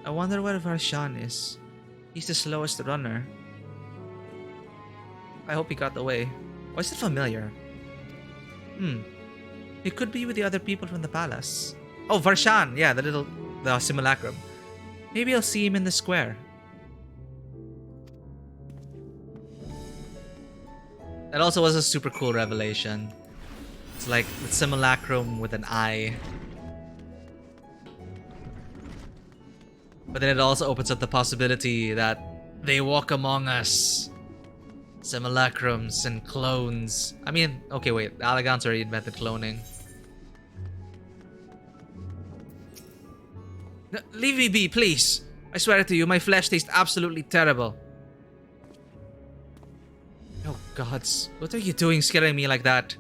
I wonder where Varshan is. He's the slowest runner. I hope he got away. Why is it familiar? He could be with the other people from the palace. Oh, Varshan! Yeah, the simulacrum. Maybe I'll see him in the square. That also was a super cool revelation. It's like the simulacrum with an eye. But then it also opens up the possibility that they walk among us. Simulacrums and clones. I mean, okay, wait. Alagant's already invented cloning. No, leave me be, please. I swear to you, my flesh tastes absolutely terrible. Oh gods, what are you doing scaring me like that?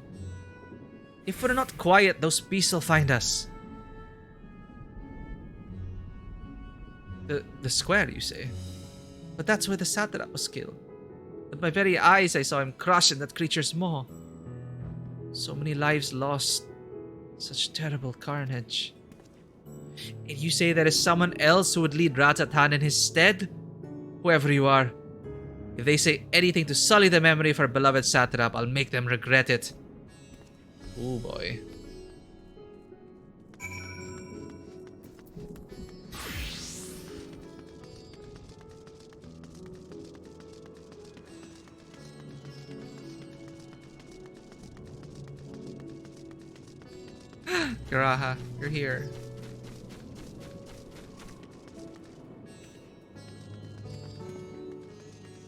If we're not quiet, those beasts will find us. The square, you say? But that's where the satrap was killed. With my very eyes I saw him crush in that creature's maw. So many lives lost. Such terrible carnage. And you say there is someone else who would lead Ratatan in his stead? Whoever you are. If they say anything to sully the memory of our beloved satrap, I'll make them regret it. Oh boy. Garaha, you're here.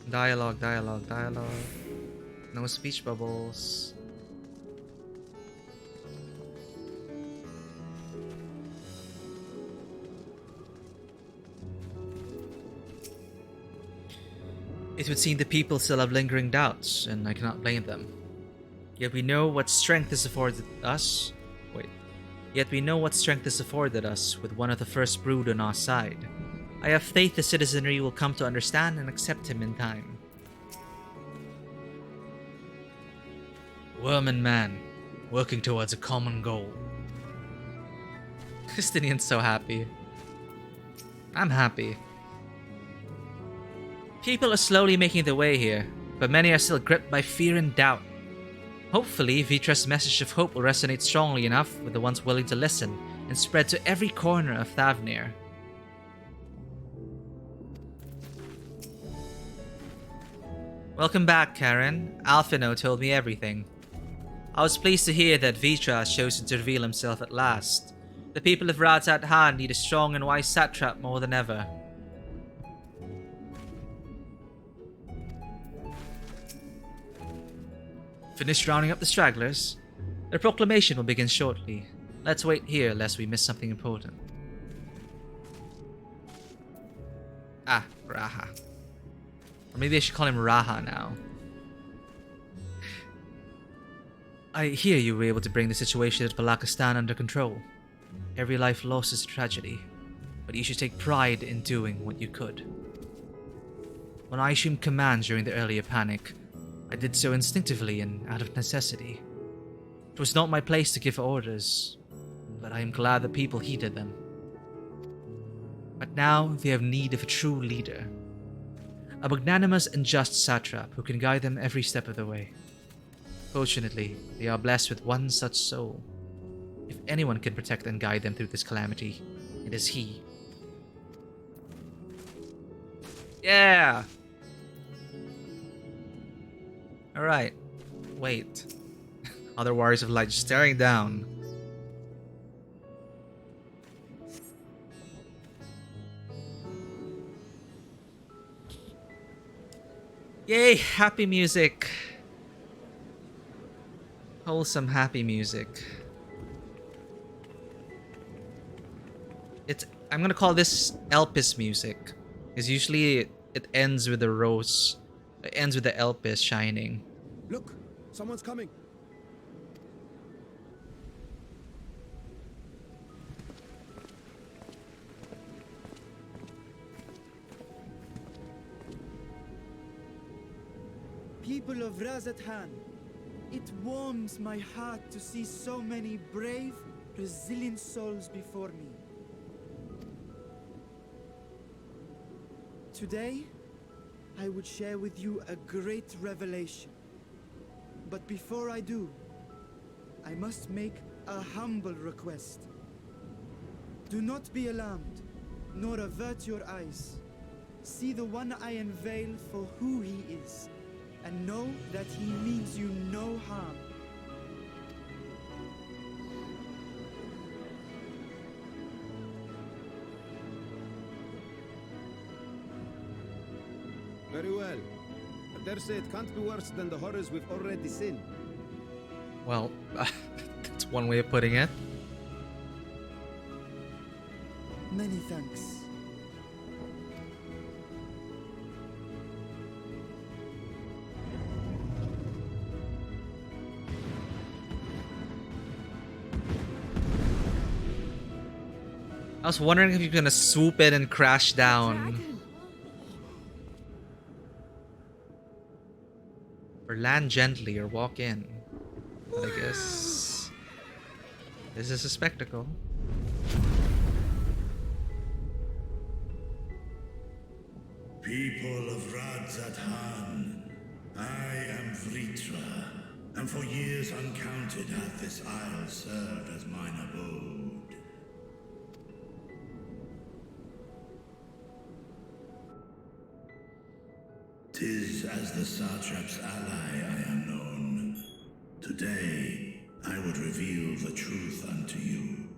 Dialogue. No speech bubbles. It would seem the people still have lingering doubts, and I cannot blame them. Yet we know what strength is afforded us. Yet we know what strength is afforded us with one of the first brood on our side. I have faith the citizenry will come to understand and accept him in time. Worm and man, working towards a common goal. Christinian's so happy. I'm happy. People are slowly making their way here, but many are still gripped by fear and doubt. Hopefully, Vitra's message of hope will resonate strongly enough with the ones willing to listen and spread to every corner of Thavnair. Welcome back, Karen. Alphino told me everything. I was pleased to hear that Vitra has chosen to reveal himself at last. The people of Ratat Han need a strong and wise satrap more than ever. Finish rounding up the stragglers. The proclamation will begin shortly. Let's wait here lest we miss something important. Ah, Raha. Or maybe I should call him Raha now. I hear you were able to bring the situation at Balakistan under control. Every life lost is a tragedy, but you should take pride in doing what you could. When I assumed command during the earlier panic, I did so instinctively and out of necessity. It was not my place to give orders, but I am glad the people heeded them. But now they have need of a true leader, a magnanimous and just satrap who can guide them every step of the way. Fortunately, they are blessed with one such soul. If anyone can protect and guide them through this calamity, it is he. Yeah! Alright. Wait. Other warriors of light just staring down. Yay! Happy music! Wholesome happy music. I'm gonna call this Elpis music. Because usually it ends with the rose. It ends with the Elpis shining. Look! Someone's coming! People of Razathan, it warms my heart to see so many brave, resilient souls before me. Today, I would share with you a great revelation. But before I do, I must make a humble request. Do not be alarmed, nor avert your eyes. See the one I unveil for who he is, and know that he means you no harm. Very well. I dare say it can't be worse than the horrors we've already seen. Well, that's one way of putting it. Many thanks. I was wondering if you're gonna swoop in and crash down. Or land gently or walk in. But I guess this is a spectacle. People of Radzathan, I am Vritra, and for years uncounted hath this isle served as mine abode. 'Tis as the satrap's ally I am known. Today, I would reveal the truth unto you.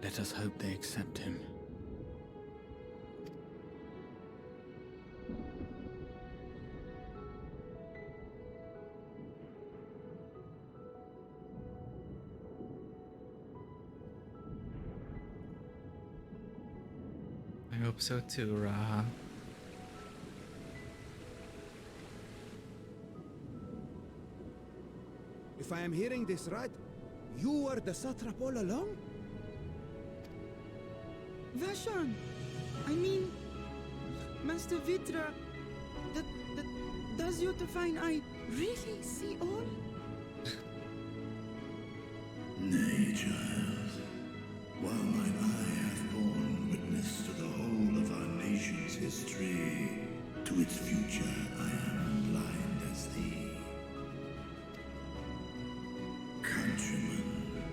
Let us hope they accept him. I hope so too, Raha. If I am hearing this right, you were the satrap all along? Vashan! I mean, Master Vitra, that does your divine eye really see all? Nay, child. While mine eye hath borne witness to the whole of our nation's history, to its future I am blind as thee. Countrymen,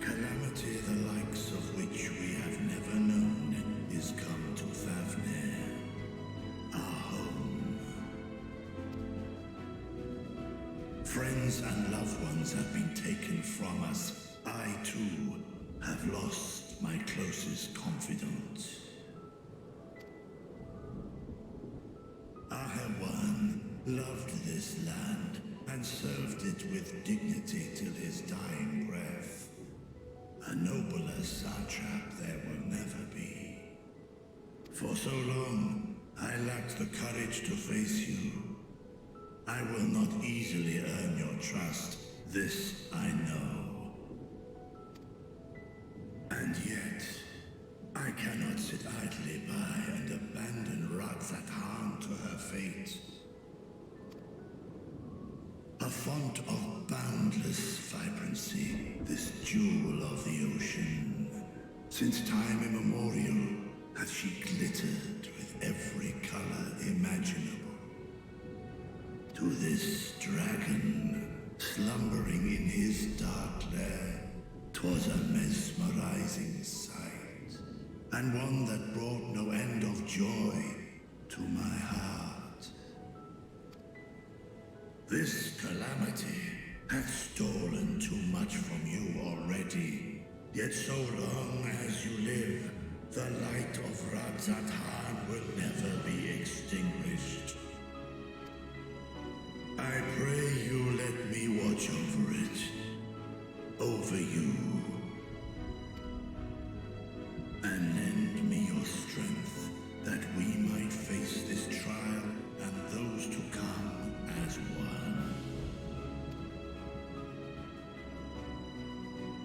calamity the likes of which we have never known is come to Thavnair, our home. Friends and loved ones have been taken from us. I too have lost my closest confidant. Ahawan loved this land and served it with dignity till his dying breath. A nobler satrap there will never be. For so long, I lacked the courage to face you. I will not easily earn your trust, this I know. And yet, I cannot sit idly by and abandon Radzat-Han to her fate. A font of boundless vibrancy, this jewel of the ocean. Since time immemorial, has she glittered with every color imaginable. To this dragon, slumbering in his dark lair, 'twas a mesmerizing sight, and one that brought no end of joy to my heart. This calamity hath stolen too much from you already, yet so long as you live, the light of Radzat-Han will never be extinguished. I pray you let me watch over it, over you, and lend me your strength that we might face this trial and those to come as one.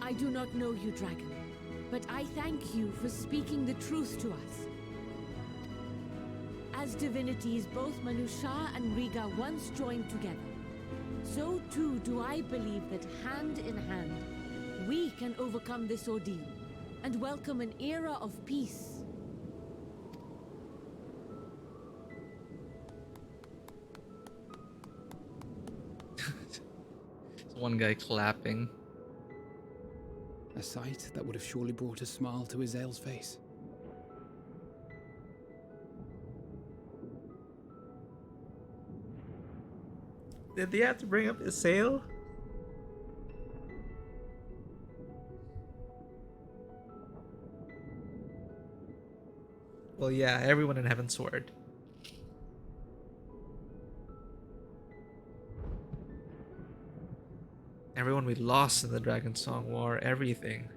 I do not know you, dragon, but I thank you for speaking the truth to us. As divinities, both Manusha and Riga once joined together, so too do I believe that hand in hand, we can overcome this ordeal and welcome an era of peace. One guy clapping. A sight that would have surely brought a smile to Izel's face. Did they have to bring up his sail? Well, yeah, everyone in Heaven's Sword. Everyone we lost in the Dragon Song War, everything.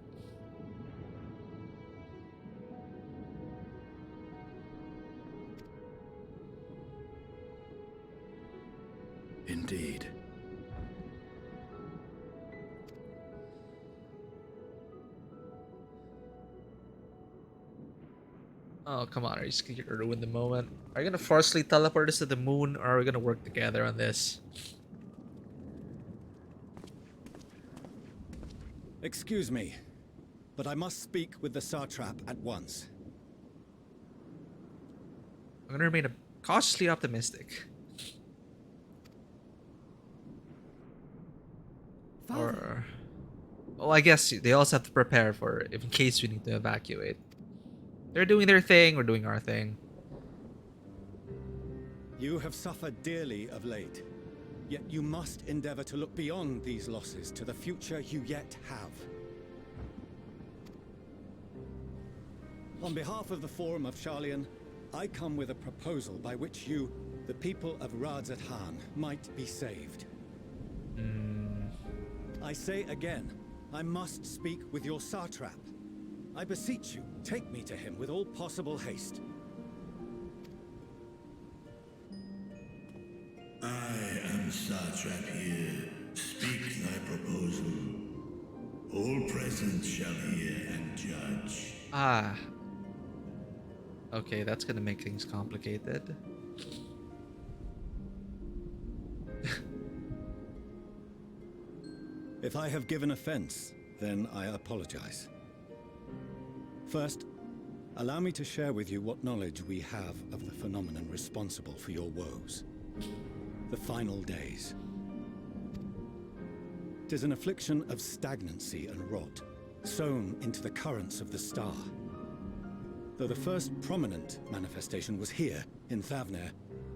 Indeed. Oh, come on, are you scared to ruin the moment? Are you gonna forcefully teleport us to the moon, or are we gonna work together on this? Excuse me, but I must speak with the satrap at once. I'm gonna remain cautiously optimistic. Or, well, I guess they also have to prepare for in case we need to evacuate. They're doing their thing, we're doing our thing. You have suffered dearly of late, yet you must endeavor to look beyond these losses to the future you yet have. On behalf of the Forum of Sharlayan, I come with a proposal by which you, the people of Radzat-Han, might be saved. I say again, I must speak with your satrap. I beseech you, take me to him with all possible haste. I am satrap here. Speak thy proposal. All present shall hear and judge. Ah. Okay, that's gonna make things complicated. If I have given offense, then I apologize. First, allow me to share with you what knowledge we have of the phenomenon responsible for your woes. The final days. 'Tis an affliction of stagnancy and rot, sown into the currents of the star. Though the first prominent manifestation was here, in Thavnair,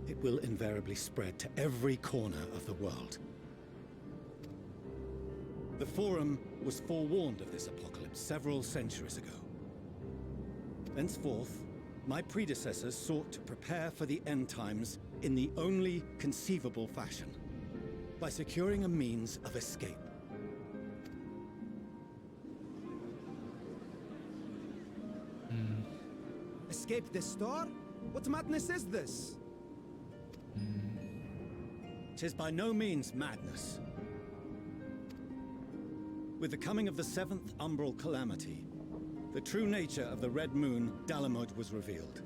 it will invariably spread to every corner of the world. The Forum was forewarned of this apocalypse several centuries ago. Thenceforth, my predecessors sought to prepare for the end times in the only conceivable fashion, by securing a means of escape. Escape the star? What madness is this? 'Tis by no means madness. With the coming of the 7th umbral calamity, the true nature of the Red Moon, Dalamud, was revealed.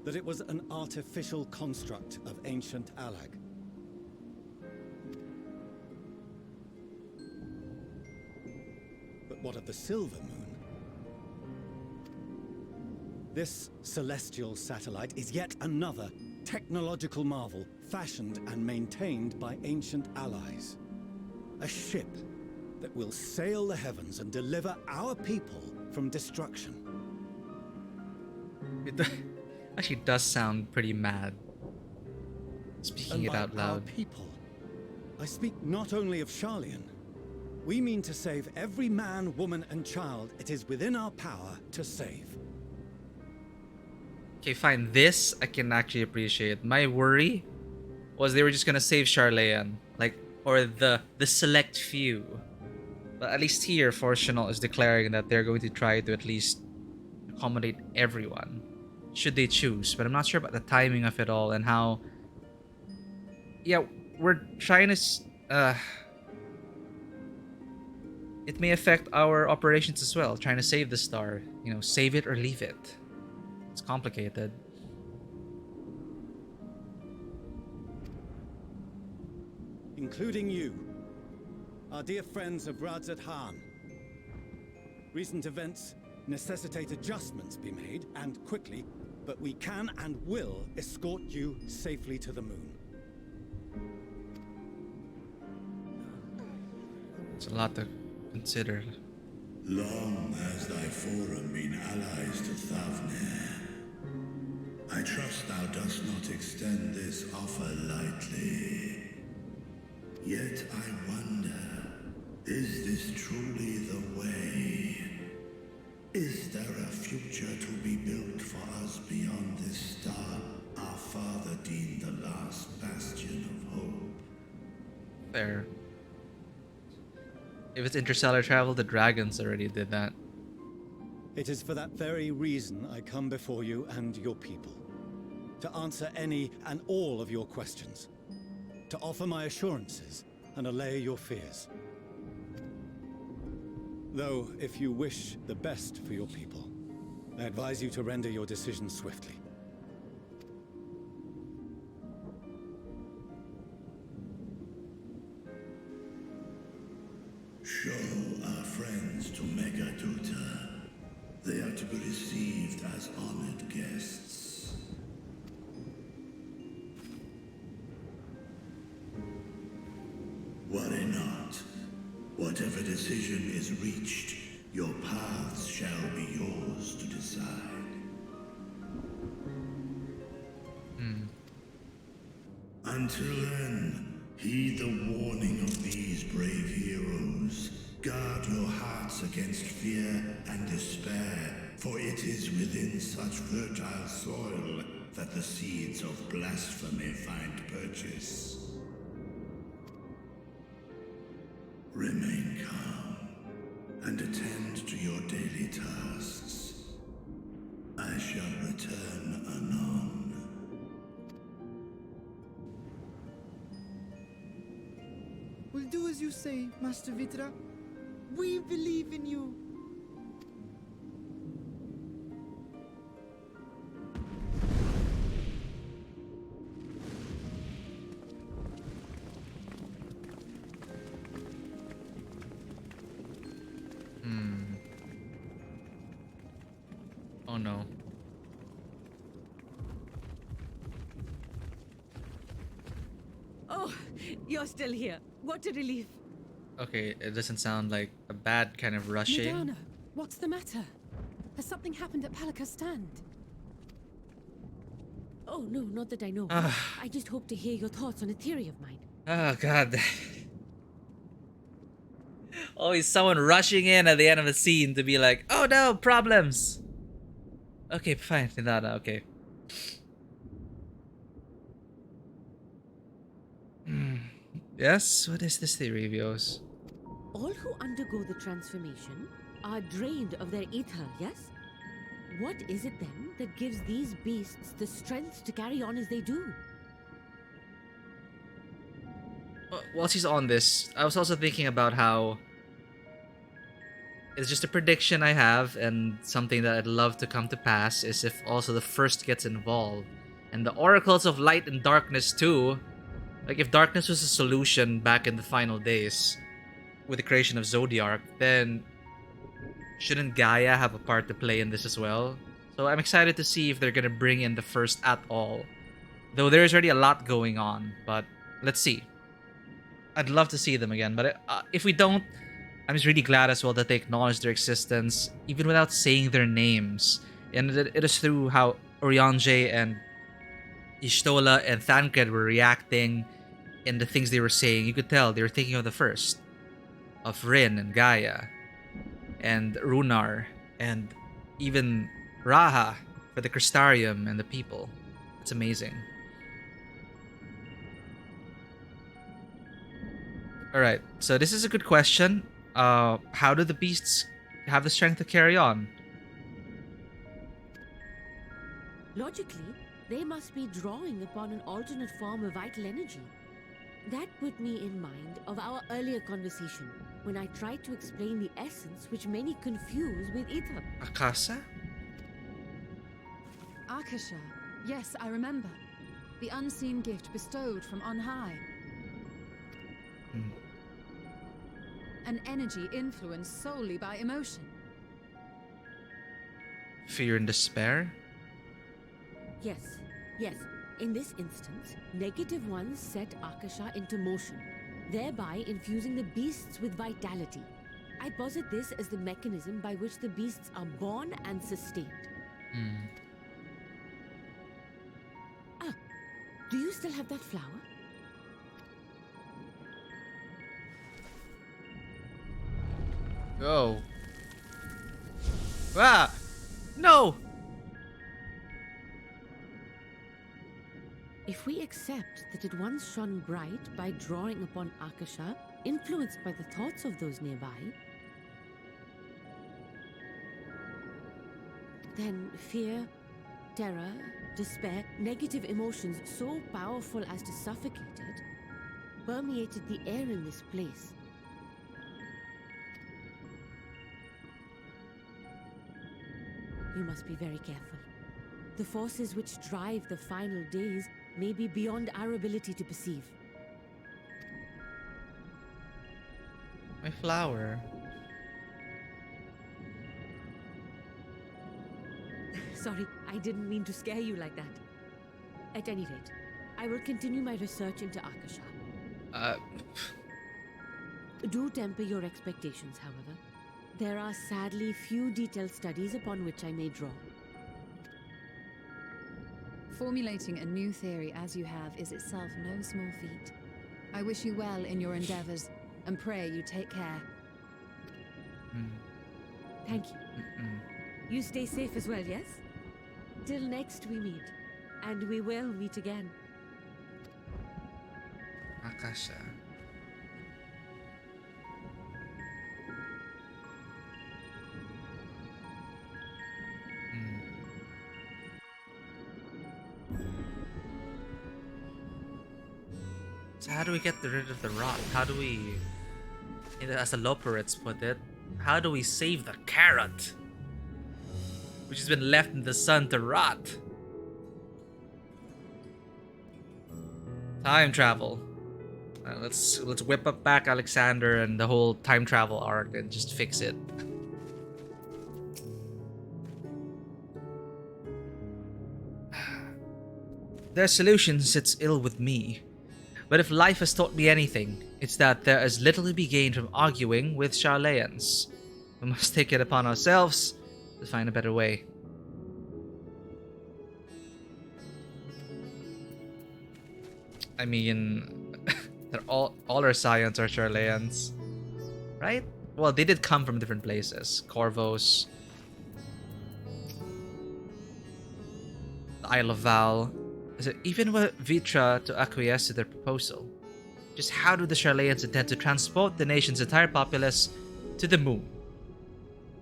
That it was an artificial construct of ancient Alag. But what of the Silver Moon? This celestial satellite is yet another technological marvel fashioned and maintained by ancient allies. A ship that will sail the heavens and deliver our people from destruction. It actually does sound pretty mad, speaking it out loud. Our people, I speak not only of Sharlayan. We mean to save every man, woman, and child it is within our power to save. Okay, fine. This I can actually appreciate. My worry was they were just gonna save Sharlayan, like, or the select few. But at least here, Fortunal is declaring that they're going to try to at least accommodate everyone, should they choose. But I'm not sure about the timing of it all and how. Yeah, we're trying to. It may affect our operations as well. Trying to save the star, you know, save it or leave it. It's complicated. Including you, our dear friends of Radzat Han. Recent events necessitate adjustments be made, and quickly, but we can and will escort you safely to the moon. It's a lot to consider. Long has thy forum been allies to Thavnair. I trust thou dost not extend this offer lightly. Yet I wonder, is this truly the way? Is there a future to be built for us beyond this star, our father deemed the last bastion of hope? Fair. If it's interstellar travel, the dragons already did that. It is for that very reason I come before you and your people. To answer any and all of your questions. To offer my assurances and allay your fears. Though, if you wish the best for your people, I advise you to render your decision swiftly. Show our friends to Megaduta. They are to be received as honored guests. Worry not. Whatever decision is reached, your paths shall be yours to decide. Until then, heed the warning of these brave heroes. Guard your hearts against fear and despair, for it is within such fertile soil that the seeds of blasphemy find purchase. Remain calm and attend to your daily tasks. I shall return anon. We'll do as you say, Master Vitra. We believe in you. Oh no. Oh, you're still here. What a relief. Okay, it doesn't sound like a bad kind of rushing. Nidana, what's the matter? Has something happened at Palaka's stand? Oh, no, not that I know. I just hope to hear your thoughts on a theory of mine. Oh god. Always someone rushing in at the end of a scene to be like, oh no, problems. Okay, fine. Nada, okay. Yes, what is this theory, Vios? All who undergo the transformation are drained of their ether, yes? What is it then that gives these beasts the strength to carry on as they do? While she's on this, I was also thinking about how it's just a prediction I have, and something that I'd love to come to pass is if also the first gets involved. And the oracles of light and darkness too. Like if darkness was a solution back in the final days with the creation of Zodiark, then shouldn't Gaia have a part to play in this as well? So I'm excited to see if they're gonna bring in the first at all. Though there's already a lot going on, but let's see. I'd love to see them again, but if we don't, I'm just really glad as well that they acknowledge their existence, even without saying their names. And it is through how Urianger and Y'shtola and Thancred were reacting and the things they were saying. You could tell they were thinking of the first. Of Rin and Gaia. And Runar. And even Raha for the Crystarium and the people. It's amazing. Alright, so this is a good question. How do the beasts have the strength to carry on? Logically, they must be drawing upon an alternate form of vital energy. That put me in mind of our earlier conversation, when I tried to explain the essence which many confuse with ether. Akasa? Akasha. Yes, I remember. The unseen gift bestowed from on high. An energy influenced solely by emotion. Fear and despair? Yes, yes. In this instance, negative ones set Akasha into motion, thereby infusing the beasts with vitality. I posit this as the mechanism by which the beasts are born and sustained. Ah, do you still have that flower? Oh. Ah! No! If we accept that it once shone bright by drawing upon Akasha, influenced by the thoughts of those nearby, then fear, terror, despair, negative emotions so powerful as to suffocate it, permeated the air in this place. You must be very careful. The forces which drive the final days may be beyond our ability to perceive. My flower. Sorry, I didn't mean to scare you like that. At any rate, I will continue my research into Akasha. Do temper your expectations, however. There are sadly few detailed studies upon which I may draw. Formulating a new theory as you have is itself no small feat. I wish you well in your endeavors, and pray you take care. Thank you. You stay safe as well, yes? Till next we meet. And we will meet again. Akasha. So how do we get rid of the rot? How do we, as the Loporits put it, how do we save the carrot? Which has been left in the sun to rot. Time travel. Let's whip up back Alexander and the whole time travel arc and just fix it. Their solution sits ill with me. But if life has taught me anything, it's that there is little to be gained from arguing with Sharlayans. We must take it upon ourselves to find a better way. I mean, they're all our Scions are Sharlayans, right? Well, they did come from different places. Corvos. Isle of Val. Is it even with Vitra to acquiesce to their proposal? Just how do the Sharlayans intend to transport the nation's entire populace to the moon?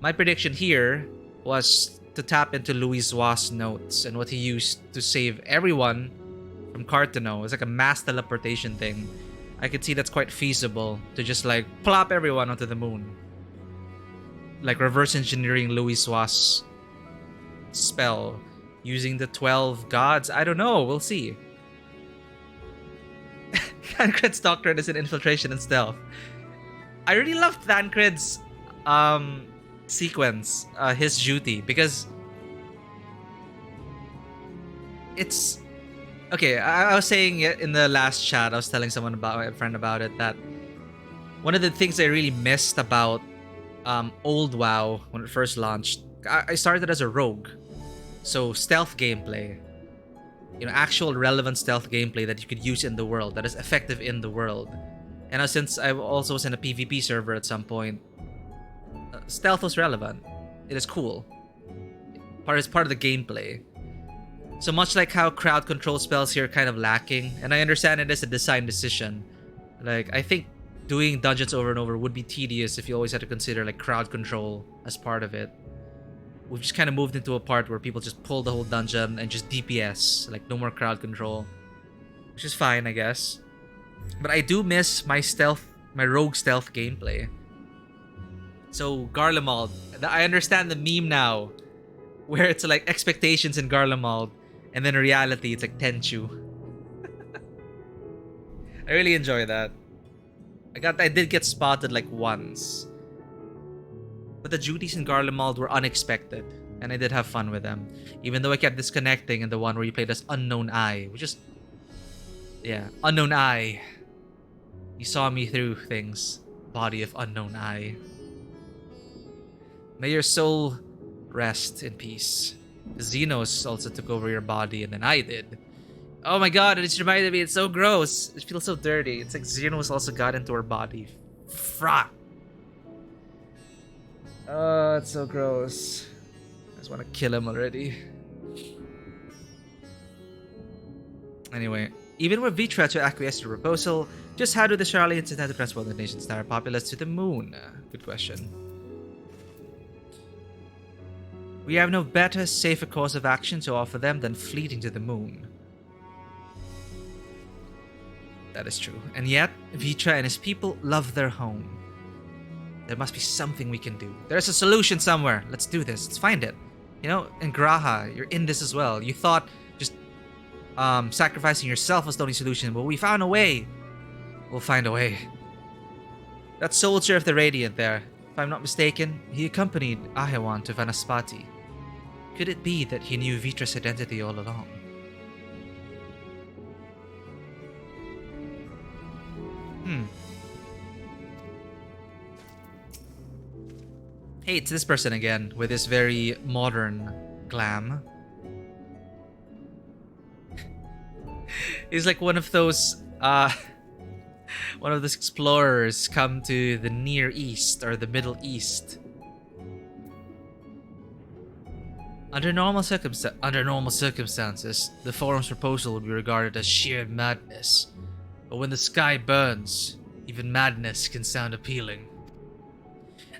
My prediction here was to tap into Louis Wa's notes and what he used to save everyone from Cartano. It's like a mass teleportation thing. I could see that's quite feasible to just like plop everyone onto the moon. Like reverse engineering Louis Wa's spell using the 12 gods. I don't know. We'll see. Thancred's doctrine is an infiltration and stealth. I really loved Thancred's sequence, his duty, because it's okay. I was saying it in the last chat. I was telling someone about a friend about it that one of the things I really missed about old WoW when it first launched. I started as a rogue, so stealth gameplay, you know, actual relevant stealth gameplay that you could use in the world, that is effective in the world. And since I also was in a PvP server at some point, stealth was relevant. It is cool. It's part of the gameplay. So much like how crowd control spells here are kind of lacking, and I understand it is a design decision. Like, I think doing dungeons over and over would be tedious if you always had to consider like crowd control as part of it. We've just kind of moved into a part where people just pull the whole dungeon and just DPS, like no more crowd control, which is fine, I guess. But I do miss my rogue stealth gameplay. So Garlemald, I understand the meme now, where it's like expectations in Garlemald, and then in reality it's like Tenchu. I really enjoy that. I did get spotted like once. But the duties in Garlemald were unexpected, and I did have fun with them. Even though I kept disconnecting in the one where you played as Unknown Eye, which is... yeah, Unknown Eye. You saw me through things. Body of Unknown Eye. May your soul rest in peace. Xenos also took over your body, and then I did. Oh my god, it just reminded me, it's so gross. It feels so dirty. It's like Xenos also got into her body. Fuck. Oh, it's so gross. I just want to kill him already. Anyway, even with Vitra to acquiesce to the proposal, just how do the Sharlayans intend to transport the nation's entire populace to the moon? Good question. We have no better, safer course of action to offer them than fleeting to the moon. That is true. And yet, Vitra and his people love their home. There must be something we can do. There's a solution somewhere. Let's do this. Let's find it. You know, in Graha, you're in this as well. You thought just sacrificing yourself was the only solution, but we found a way. We'll find a way. That soldier of the Radiant there, if I'm not mistaken, he accompanied Ahewan to Vanaspati. Could it be that he knew Vitra's identity all along? Hey, it's this person again, with this very modern glam. He's like one of those explorers come to the Near East or the Middle East. Under normal circumstances, the forum's proposal would be regarded as sheer madness. But when the sky burns, even madness can sound appealing.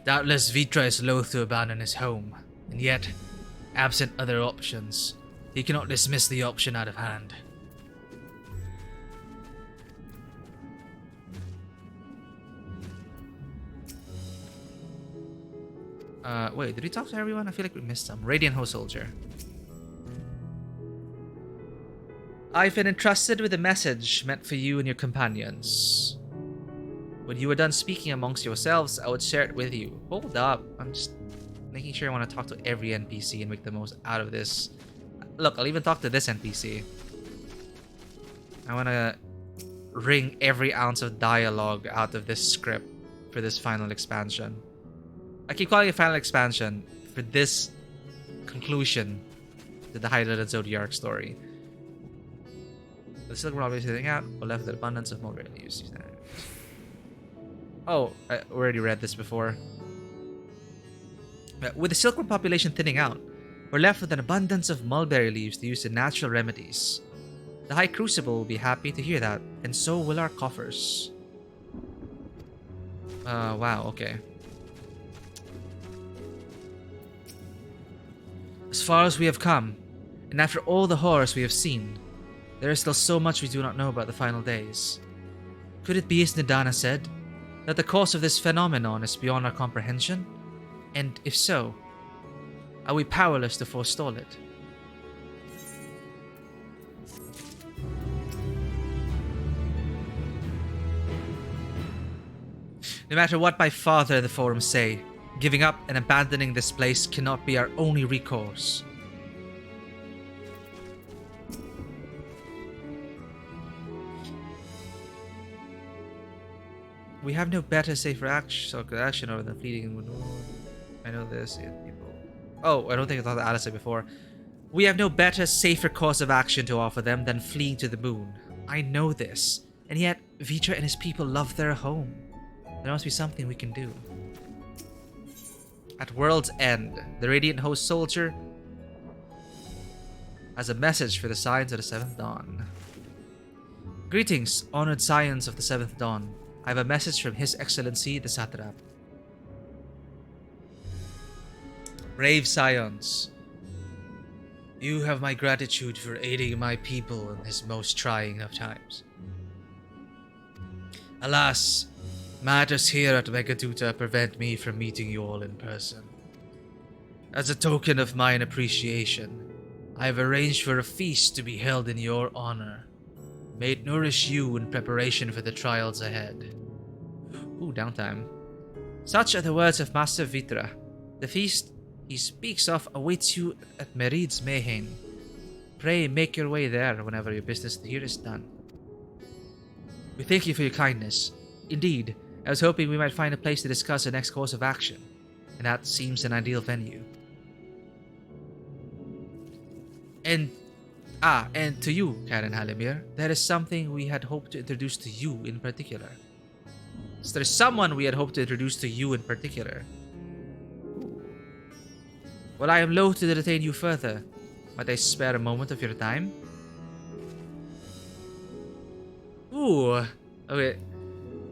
Doubtless Vitra is loath to abandon his home, and yet, absent other options, he cannot dismiss the option out of hand. Wait, did we talk to everyone? I feel like we missed some. Radiant Host Soldier. I've been entrusted with a message meant for you and your companions. When you are done speaking amongst yourselves, I would share it with you. Hold up. I'm just making sure I want to talk to every NPC and make the most out of this. Look, I'll even talk to this NPC. I want to wring every ounce of dialogue out of this script for this final expansion. I keep calling it final expansion for this conclusion to the Highlighted Zodiac story. The Silk Rob is hitting out, or left with an abundance of more rarely used. Oh, I already read this before. With the Silkworm population thinning out, We're left with an abundance of mulberry leaves to use in natural remedies. The High Crucible will be happy to hear that, and so will our coffers. Wow, okay. As far as we have come, and after all the horrors we have seen, there is still so much we do not know about the final days. Could it be, as Nidana said, that the cause of this phenomenon is beyond our comprehension? And if so, are we powerless to forestall it? No matter what my father and the Forum say, giving up and abandoning this place cannot be our only recourse. We have no better, safer action over than fleeing in the moon. I know this. People. Oh, I don't think I thought that Alice said before. We have no better, safer course of action to offer them than fleeing to the moon. I know this. And yet, Vitra and his people love their home. There must be something we can do. At World's End, the Radiant Host Soldier has a message for the Scions of the Seventh Dawn. Greetings, honored Scions of the Seventh Dawn. I have a message from His Excellency, the Satrap. Brave Scions, you have my gratitude for aiding my people in this most trying of times. Alas, matters here at Megaduta prevent me from meeting you all in person. As a token of mine appreciation, I have arranged for a feast to be held in your honor. May it nourish you in preparation for the trials ahead. Ooh, downtime. Such are the words of Master Vitra. The feast he speaks of awaits you at Merid's Mayhain. Pray make your way there whenever your business here is done. We thank you for your kindness. Indeed, I was hoping we might find a place to discuss the next course of action, and that seems an ideal venue. And to you, Karen Halimir, there is something we had hoped to introduce to you in particular. So there's someone we had hoped to introduce to you in particular. Well, I am loath to detain you further. Might I spare a moment of your time? Ooh, okay.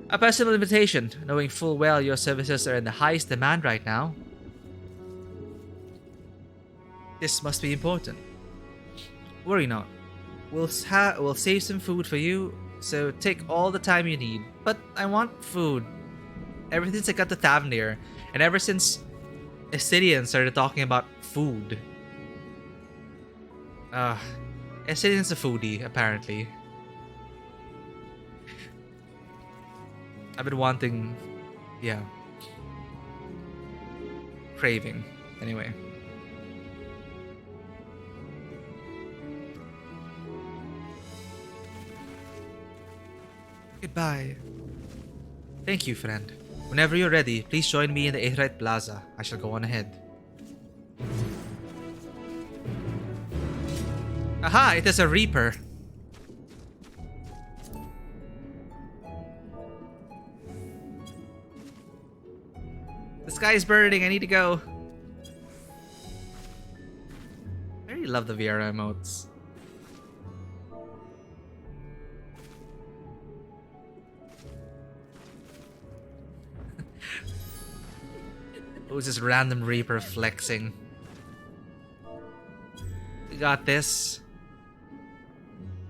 A personal invitation, knowing full well your services are in the highest demand right now. This must be important. Worry not. We'll save some food for you, so take all the time you need. But I want food. Ever since I got to Thavnair, and ever since Estidian started talking about food. Estidian's a foodie, apparently. I've been wanting... yeah. Craving. Anyway. Goodbye. Thank you, friend. Whenever you're ready, please join me in the Aetherite Plaza. I shall go on ahead. Aha! It is a Reaper. The sky is burning. I need to go. I really love the VR emotes. Who's this random Reaper flexing? We got this.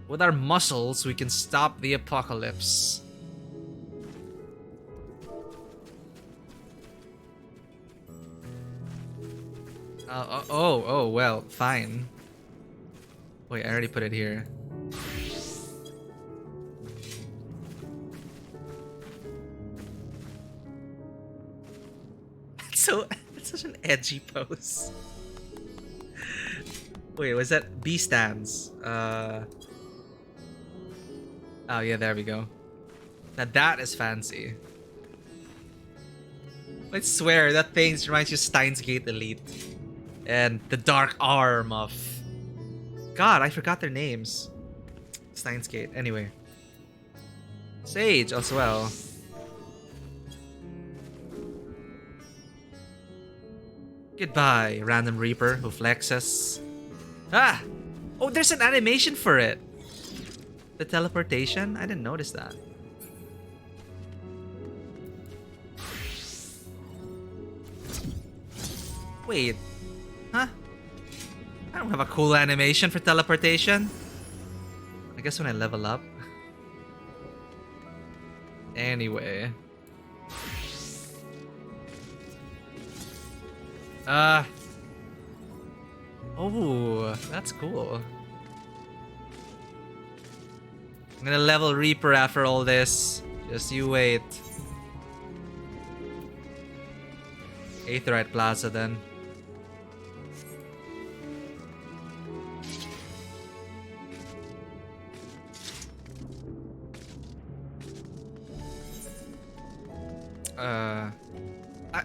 With our muscles, we can stop the apocalypse. Oh, well, fine. Wait, I already put it here. That's such an edgy pose. Wait, was that B stands? Oh yeah, there we go. Now that is fancy. I swear that thing reminds you of Steins Gate Elite. And the dark arm of... God, I forgot their names. Steins Gate, anyway. Sage as well. Goodbye, random reaper who flexes. Ah! Oh, there's an animation for it. The teleportation? I didn't notice that. Wait. Huh? I don't have a cool animation for teleportation. I guess when I level up. Anyway. Oh, that's cool. I'm gonna level Reaper after all this. Just you wait. Aetheryte Plaza then.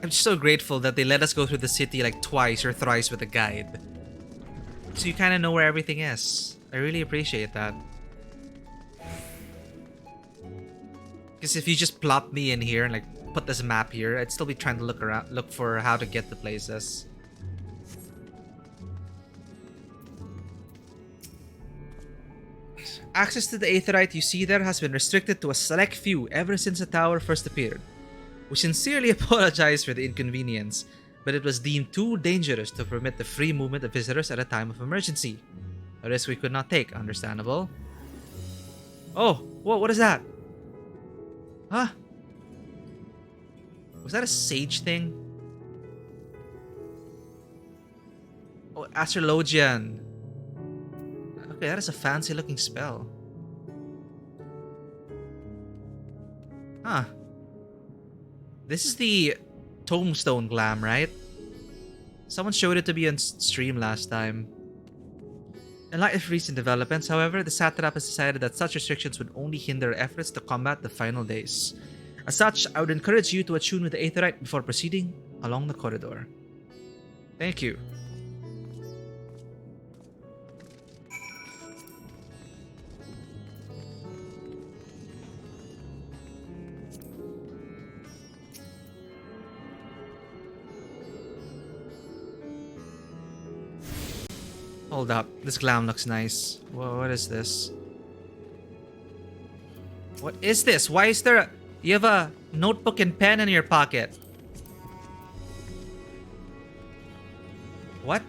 I'm so grateful that they let us go through the city like twice or thrice with a guide. So you kind of know where everything is. I really appreciate that. Because if you just plop me in here and like put this map here, I'd still be trying to look for how to get to places. Access to the Aetheryte you see there has been restricted to a select few ever since the tower first appeared. We sincerely apologize for the inconvenience, but it was deemed too dangerous to permit the free movement of visitors at a time of emergency. A risk we could not take, understandable. Oh, whoa, what is that? Huh? Was that a sage thing? Oh, Astrologian. Okay, that is a fancy looking spell. Huh. This is the Tombstone Glam, right? Someone showed it to me on stream last time. In light of recent developments, however, the Satrap has decided that such restrictions would only hinder efforts to combat the final days. As such, I would encourage you to attune with the Aetheryte before proceeding along the corridor. Thank you. Hold up, this glam looks nice. Whoa, what is this? What is this? Why is there you have a notebook and pen in your pocket? What?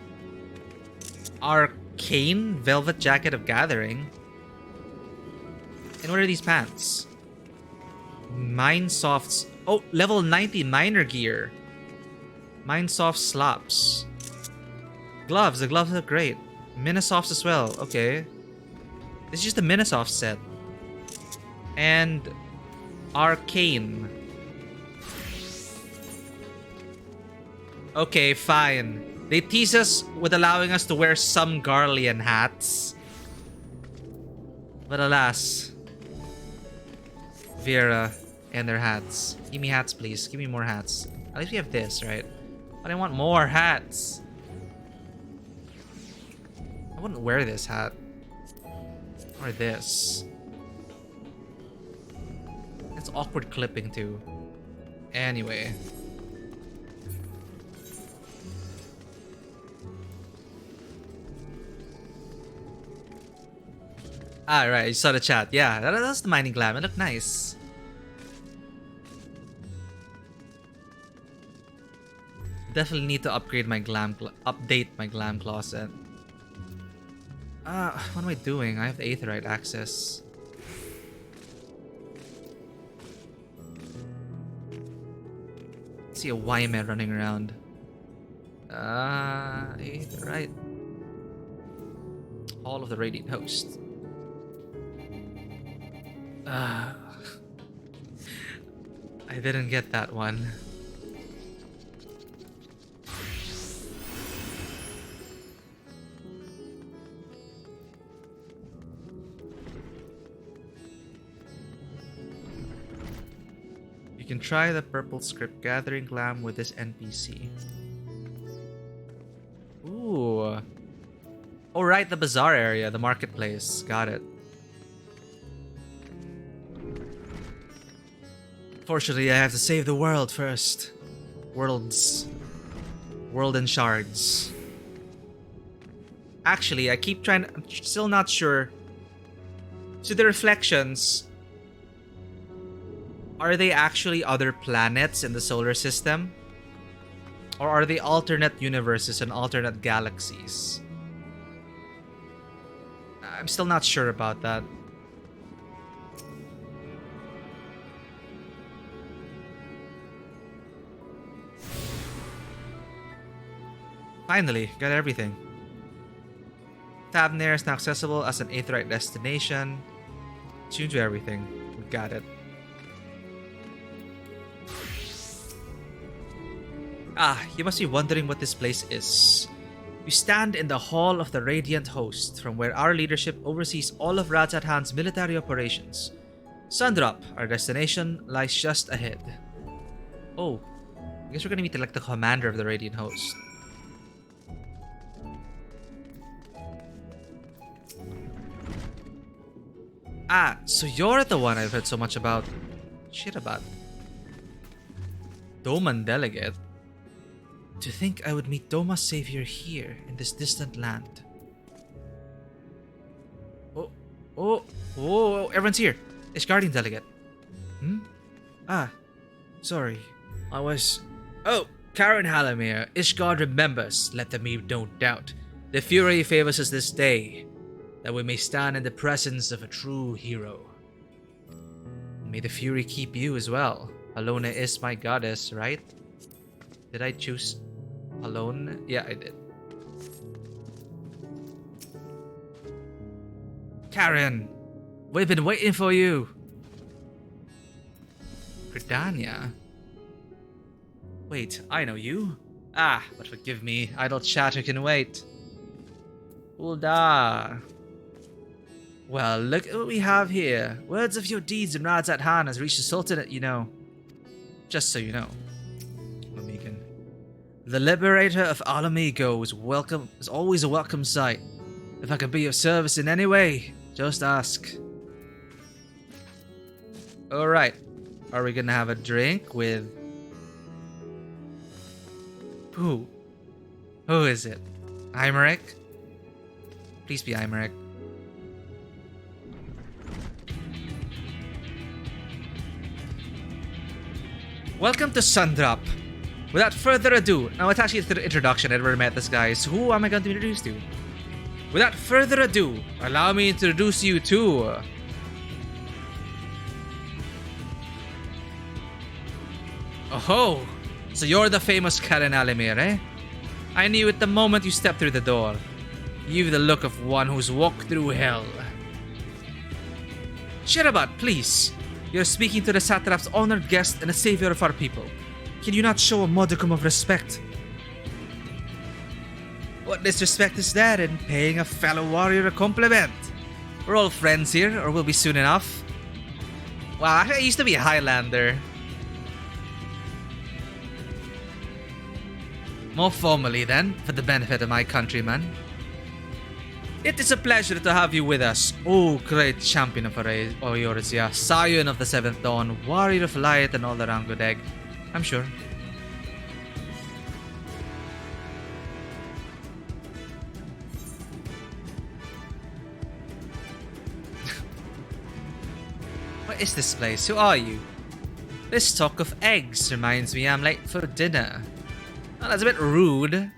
Arcane Velvet Jacket of Gathering? And what are these pants? Mindsoft's... Oh, level 90 miner gear. Mindsoft slops. Gloves, the gloves look great. Minisofts as well, okay. This is just a Minisoft set. And Arcane. Okay, fine. They tease us with allowing us to wear some Garlean hats. But alas. Vera and their hats. Give me hats, please. Give me more hats. At least we have this, right? But I want more hats. I wouldn't wear this hat. Or this. It's awkward clipping too. Anyway. Ah, right, you saw the chat. Yeah, that's the mining glam. It looked nice. Definitely need to upgrade my update my glam closet. What am I doing? I have the Aetheryte access. I see a Y-man running around. Aetheryte. Hall of the Radiant Host. I didn't get that one. You can try the purple script gathering glam with this NPC. Ooh. Oh right, the bazaar area, the marketplace. Got it. Fortunately, I have to save the world first. Worlds. World in Shards. Actually, I keep trying. I'm still not sure. So the reflections, are they actually other planets in the solar system? Or are they alternate universes and alternate galaxies? I'm still not sure about that. Finally, got everything. Thavnair is now accessible as an Aetheryte destination. Tune to everything. We got it. Ah, you must be wondering what this place is. We stand in the Hall of the Radiant Host, from where our leadership oversees all of Radzat-Han's military operations. Sundrop, our destination, lies just ahead. Oh, I guess we're gonna meet like the commander of the Radiant Host. Ah, so you're the one I've heard so much about. Shit about. Doman Delegate? To think I would meet Doma's savior here, in this distant land. Oh, everyone's here. It's Guardian Delegate. Ah, sorry. I was... Oh, Karen Halamir, Ishgard remembers, let the me no doubt. The Fury favors us this day, that we may stand in the presence of a true hero. May the Fury keep you as well. Alona is my goddess, right? Did I choose Alone? Yeah, I did. Karen, we've been waiting for you. Gridania? Wait, I know you. Ah, but forgive me, idle chatter can wait. Ulda. Well, look at what we have here. Words of your deeds in Radzat-Han has reached the Sultanate, you know. Just so you know. Omegan. The liberator of Alamigo is always a welcome sight. If I can be of service in any way, just ask. Alright. Are we gonna have a drink with... Who? Who is it? Imeric? Please be Imeric. Welcome to Sundrop. Without further ado, now it's actually the introduction. I never met this guy, so who am I going to introduce to? Without further ado, allow me to introduce you to... Oh, so you're the famous Karen Alimir, eh? I knew it the moment you stepped through the door. You've the look of one who's walked through hell. Shirabat, please. You're speaking to the satrap's honored guest and the savior of our people. Can you not show a modicum of respect? What disrespect is there in paying a fellow warrior a compliment? We're all friends here, or will be soon enough. Wow, I used to be a Highlander. More formally then, for the benefit of my countrymen. It is a pleasure to have you with us, O great champion of Eorzea, scion of the Seventh Dawn, warrior of light and all around good egg. I'm sure. What is this place? Who are you? This talk of eggs reminds me I'm late for dinner. Well, that's a bit rude,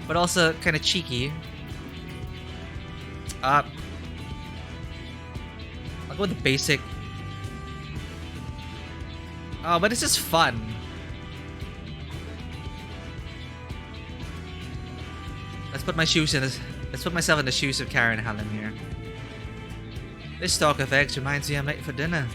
but also kind of cheeky. I'll go with the basic. Oh, but this is fun. Let's put myself in the shoes of Karen Hallam here. This stalk of eggs reminds me I'm late for dinner.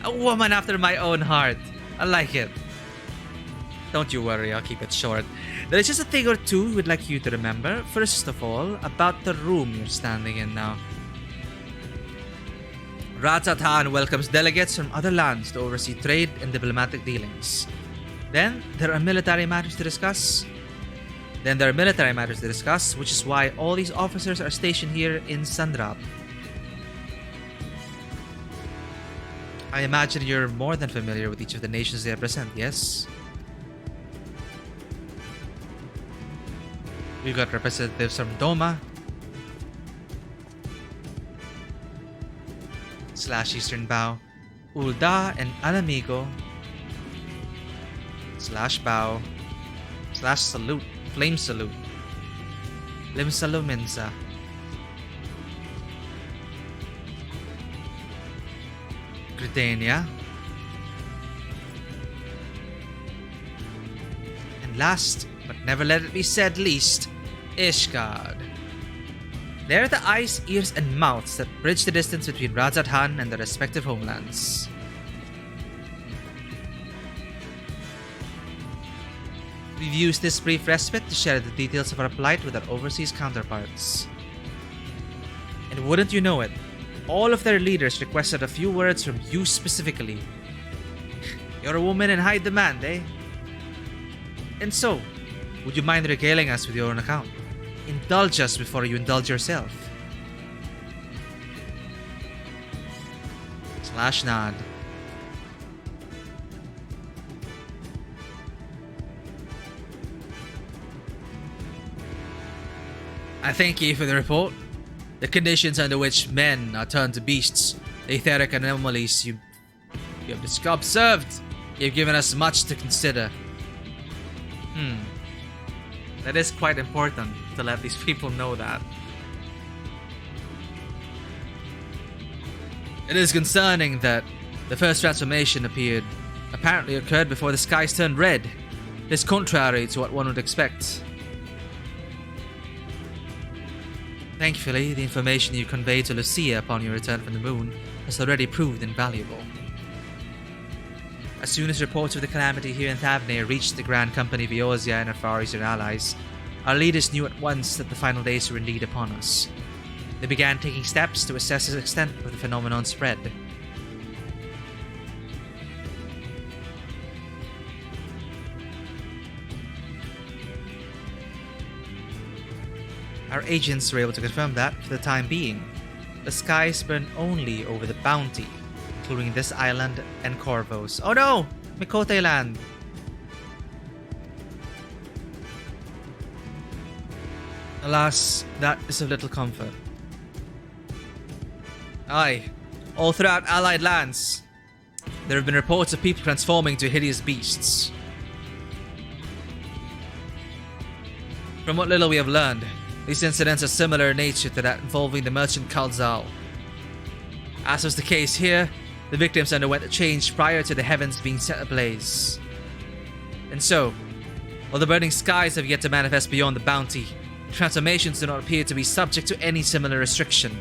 A woman after my own heart. I like it. Don't you worry, I'll keep it short. There is just a thing or two we'd like you to remember. First of all, about the room you're standing in now. Radzat-Han welcomes delegates from other lands to oversee trade and diplomatic dealings. Then, there are military matters to discuss. Which is why all these officers are stationed here in Sundrop. I imagine you're more than familiar with each of the nations they represent, yes? We've got representatives from Doma / Eastern Bao, Ul'dah and Alamigo / Bao / Salute, Flame Salute, Limsalumensa, Gridania, and last but never let it be said least, Ishgard. They're the eyes, ears, and mouths that bridge the distance between Rajathan and their respective homelands. We've used this brief respite to share the details of our plight with our overseas counterparts. And wouldn't you know it, all of their leaders requested a few words from you specifically. You're a woman in high demand, eh? And so, would you mind regaling us with your own account? Indulge us before you indulge yourself. / nod. I thank you for the report. The conditions under which men are turned to beasts, the etheric anomalies you have observed, you've given us much to consider. That is quite important to let these people know that. It is concerning that the first transformation apparently occurred before the skies turned red. This is contrary to what one would expect. Thankfully, the information you conveyed to Lucia upon your return from the moon has already proved invaluable. As soon as reports of the calamity here in Thavnair reached the Grand Company of Eorzea and our Far Eastern allies, our leaders knew at once that the final days were indeed upon us. They began taking steps to assess the extent of the phenomenon's spread. Our agents were able to confirm that, for the time being, the skies burn only over the Bounty, including this island and Corvos. Oh no! Mikote land! Alas, that is of little comfort. Aye, all throughout allied lands, there have been reports of people transforming to hideous beasts. From what little we have learned, these incidents are similar in nature to that involving the merchant Kalzal. As was the case here, the victims underwent a change prior to the heavens being set ablaze. And so, while the burning skies have yet to manifest beyond the Bounty, transformations do not appear to be subject to any similar restriction.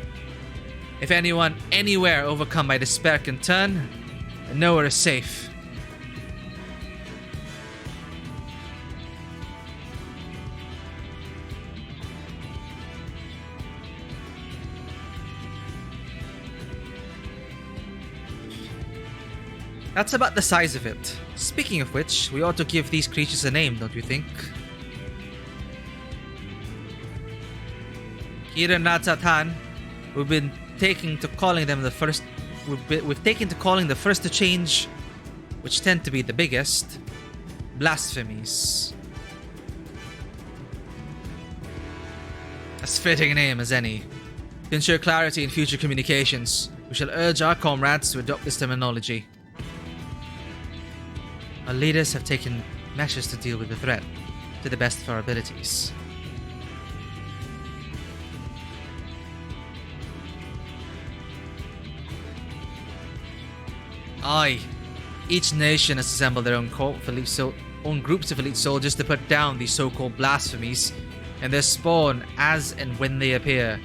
If anyone anywhere overcome by despair can turn, then nowhere is safe. That's about the size of it. Speaking of which, we ought to give these creatures a name, don't you think? Here in Rajathan, we've taken to calling the first to change, which tend to be the biggest, blasphemies. As fitting a name as any. To ensure clarity in future communications, we shall urge our comrades to adopt this terminology. Our leaders have taken measures to deal with the threat, to the best of our abilities. Aye, each nation has assembled their own own groups of elite soldiers to put down these so-called blasphemies, and their spawn as and when they appear.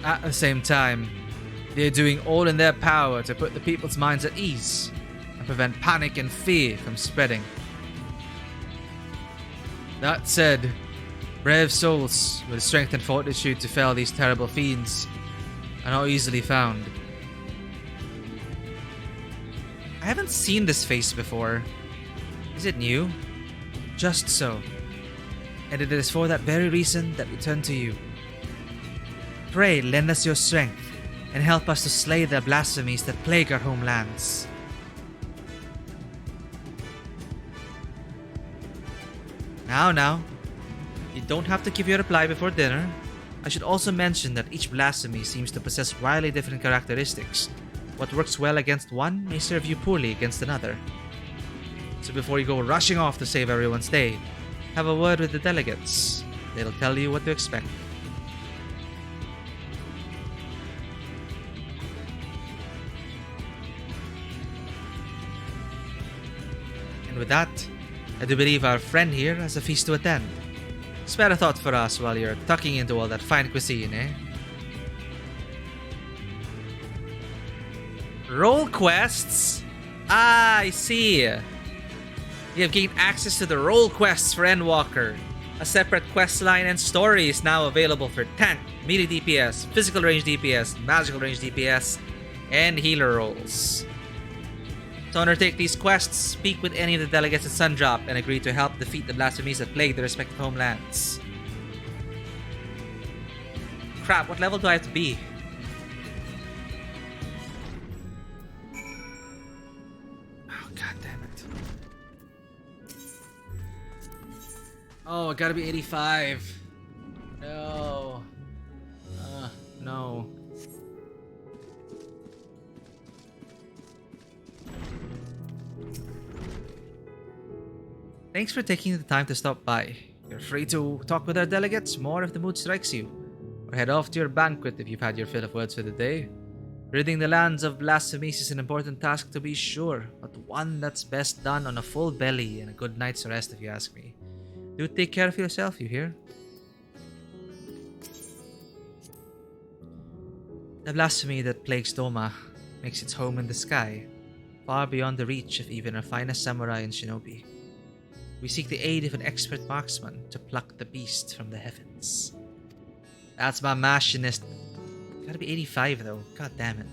At the same time, they are doing all in their power to put the people's minds at ease, and prevent panic and fear from spreading. That said, brave souls with strength and fortitude to fell these terrible fiends are not easily found. I haven't seen this face before. Is it new? Just so. And it is for that very reason that we turn to you. Pray lend us your strength, and help us to slay the blasphemies that plague our homelands. Now, you don't have to give your reply before dinner. I should also mention that each blasphemy seems to possess wildly different characteristics. What works well against one may serve you poorly against another. So before you go rushing off to save everyone's day, have a word with the delegates. They'll tell you what to expect. And with that, I do believe our friend here has a feast to attend. Spare a thought for us while you're tucking into all that fine cuisine, eh? Role quests? Ah, I see. You have gained access to the role quests for Endwalker. A separate quest line and story is now available for tank, melee DPS, physical range DPS, magical range DPS, and healer roles. To undertake these quests, speak with any of the delegates at Sundrop and agree to help defeat the blasphemies that plague their respective homelands. Crap, what level do I have to be? Oh, god damn it. Oh, I gotta be 85. No. No. Thanks for taking the time to stop by. You're free to talk with our delegates more if the mood strikes you, or head off to your banquet if you've had your fill of words for the day. Ridding the lands of blasphemies is an important task to be sure, but one that's best done on a full belly and a good night's rest if you ask me. Do take care of yourself, you hear? The blasphemy that plagues Doma makes its home in the sky, far beyond the reach of even our finest samurai and shinobi. We seek the aid of an expert marksman to pluck the beast from the heavens. That's my machinist. Gotta be 85 though. God damn it.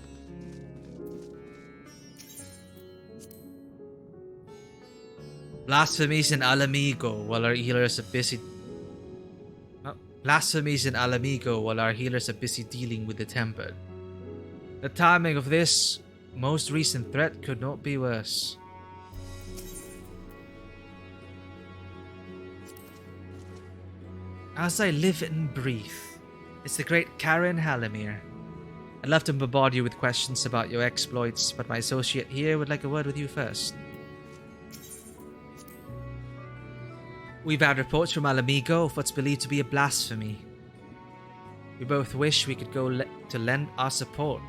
Blasphemies in Alamigo while our healers are busy. Blasphemies in Alamigo while our healers are busy dealing with the tempered. The timing of this most recent threat could not be worse. As I live and breathe, it's the great Karen Halamir. I'd love to bombard you with questions about your exploits, but my associate here would like a word with you first. We've had reports from Alamigo of what's believed to be a blasphemy. We both wish we could go to lend our support,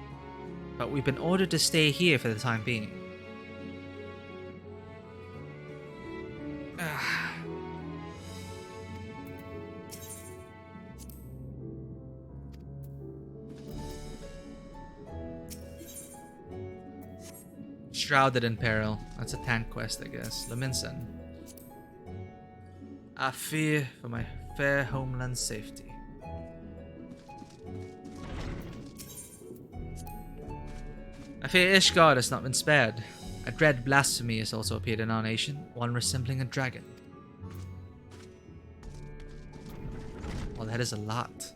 but we've been ordered to stay here for the time being. Shrouded in peril. That's a tank quest, I guess. Laminson. I fear for my fair homeland's safety. I fear Ishgard has not been spared. A dread blasphemy has also appeared in our nation, one resembling a dragon. Well, that is a lot.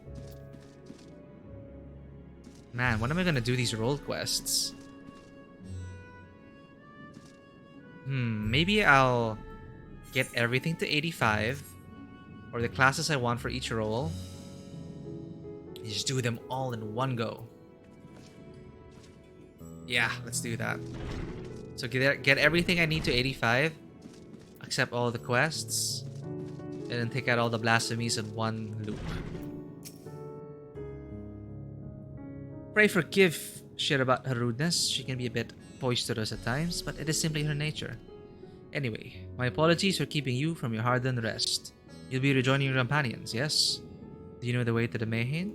Man, when am I gonna do these role quests? Maybe I'll get everything to 85, or the classes I want for each role, and just do them all in one go. Yeah, let's do that. So get everything I need to 85, accept all the quests, and then take out all the blasphemies in one loop. Pray forgive shit about her rudeness. She can be a bit boisterous at times, but it is simply her nature. Anyway, my apologies for keeping you from your hard-earned rest. You'll be rejoining your companions, yes? Do you know the way to the Mayhain?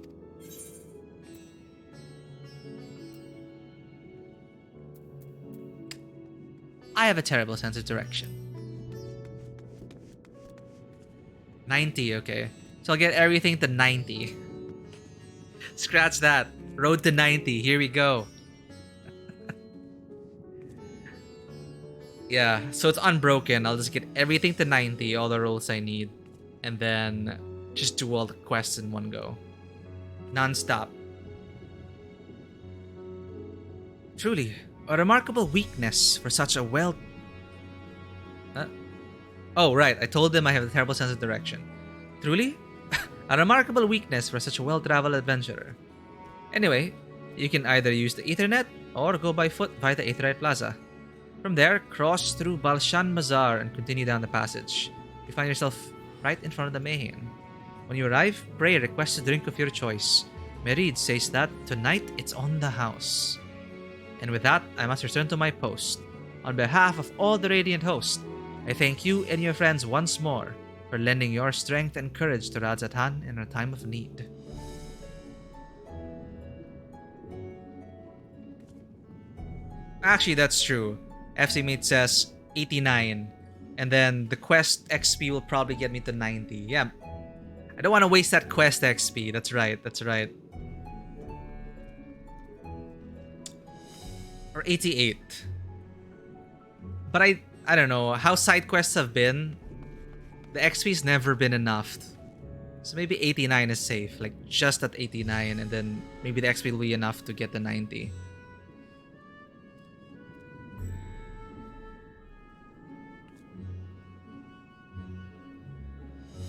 I have a terrible sense of direction. 90, okay. So I'll get everything to 90. Scratch that. Road to 90, here we go. Yeah, so it's unbroken. I'll just get everything to 90, all the rolls I need, and then just do all the quests in one go. Non-stop. Truly, a remarkable weakness for such a well... Oh, right. I told them I have a terrible sense of direction. Truly, a remarkable weakness for such a well-traveled adventurer. Anyway, you can either use the Ethernet or go by foot via the Aetheryte Plaza. From there, cross through Balshan Bazaar and continue down the passage. You find yourself right in front of the Mayhem. When you arrive, pray, request a drink of your choice. Myriad says that tonight it's on the house. And with that, I must return to my post. On behalf of all the Radiant host, I thank you and your friends once more for lending your strength and courage to Radzatan in a time of need. Actually, that's true. FC Mate says 89. And then the quest XP will probably get me to 90. Yeah. I don't want to waste that quest XP. That's right. That's right. Or 88. But I don't know. How side quests have been, the XP's never been enough. So maybe 89 is safe. Like just at 89. And then maybe the XP will be enough to get the 90.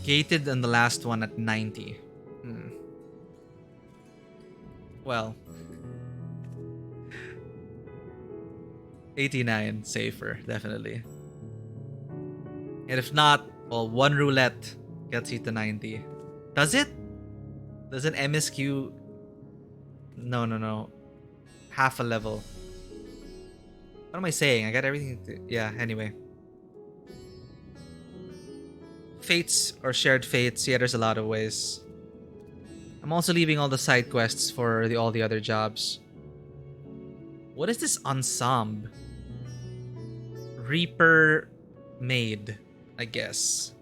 Gated on the last one at 90. Well. 89, safer, definitely. And if not, well, one roulette gets you to 90. Does it? Does an MSQ... No. Half a level. What am I saying? I got everything to... Yeah, anyway. Fates or shared fates, yeah, there's a lot of ways. I'm also leaving all the side quests for all the other jobs. What is this ensemble? Reaper Maid, I guess.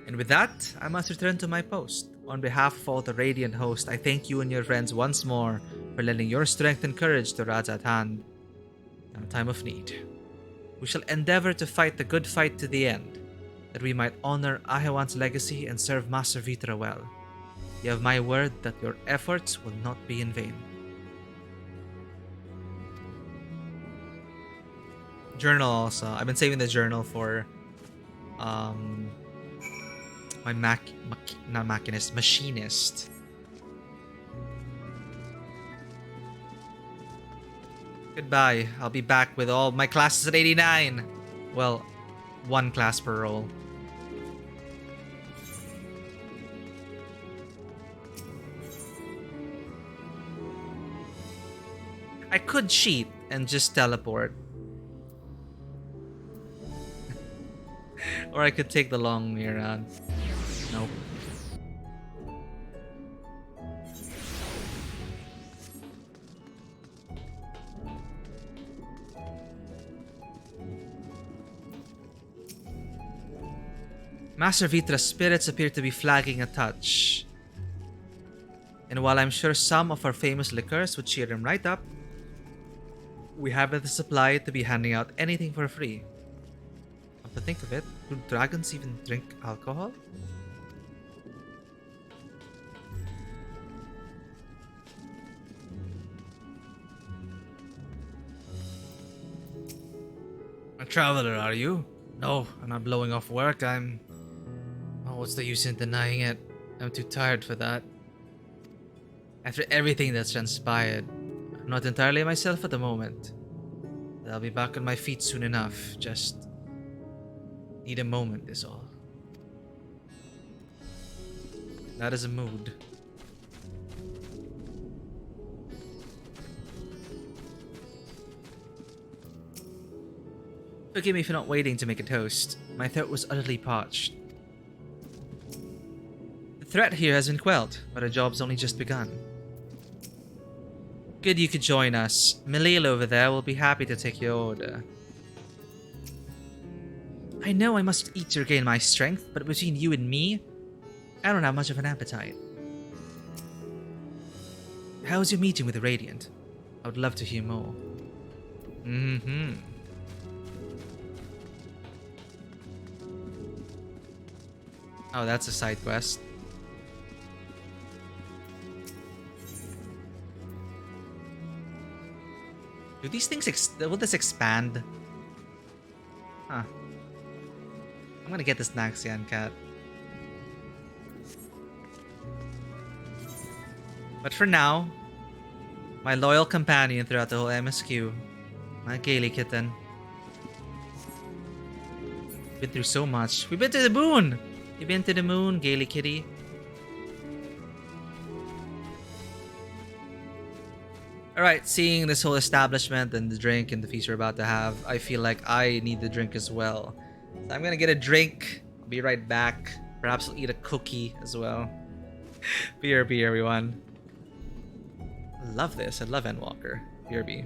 And with that, I must return to my post. On behalf of all the Radiant host, I thank you and your friends once more for lending your strength and courage to Radzatan in a time of need. We shall endeavor to fight the good fight to the end, that we might honor Ahewan's legacy and serve Master Vitra well. You have my word that your efforts will not be in vain. Journal also. I've been saving the journal for my machinist. Goodbye. I'll be back with all my classes at 89. Well, one class per role. I could cheat and just teleport. Or I could take the long way around. Nope. Master Vitra's spirits appear to be flagging a touch. And while I'm sure some of our famous liquors would cheer him right up, we haven't the supply to be handing out anything for free. Come to think of it, do dragons even drink alcohol? A traveler, are you? No, I'm not blowing off work. Oh, what's the use in denying it? I'm too tired for that. After everything that's transpired, I'm not entirely myself at the moment. But I'll be back on my feet soon enough. Just need a moment is all. That is a mood. Forgive me for not waiting to make a toast. My throat was utterly parched. The threat here has been quelled, but our job's only just begun. Good you could join us. Milil over there will be happy to take your order. I know I must eat to regain my strength, but between you and me, I don't have much of an appetite. How was your meeting with the Radiant? I would love to hear more. Oh, that's a side quest. Do these things will this expand? Huh. I'm gonna get this Naxian cat. But for now, my loyal companion throughout the whole MSQ, my Gaily kitten. Been through so much. We've been to the moon! You've been to the moon, Gaily kitty. Alright, seeing this whole establishment and the drink and the feast we're about to have, I feel like I need the drink as well. So I'm gonna get a drink. I'll be right back. Perhaps I'll eat a cookie as well. BRB, everyone. I love this. I love Endwalker. BRB.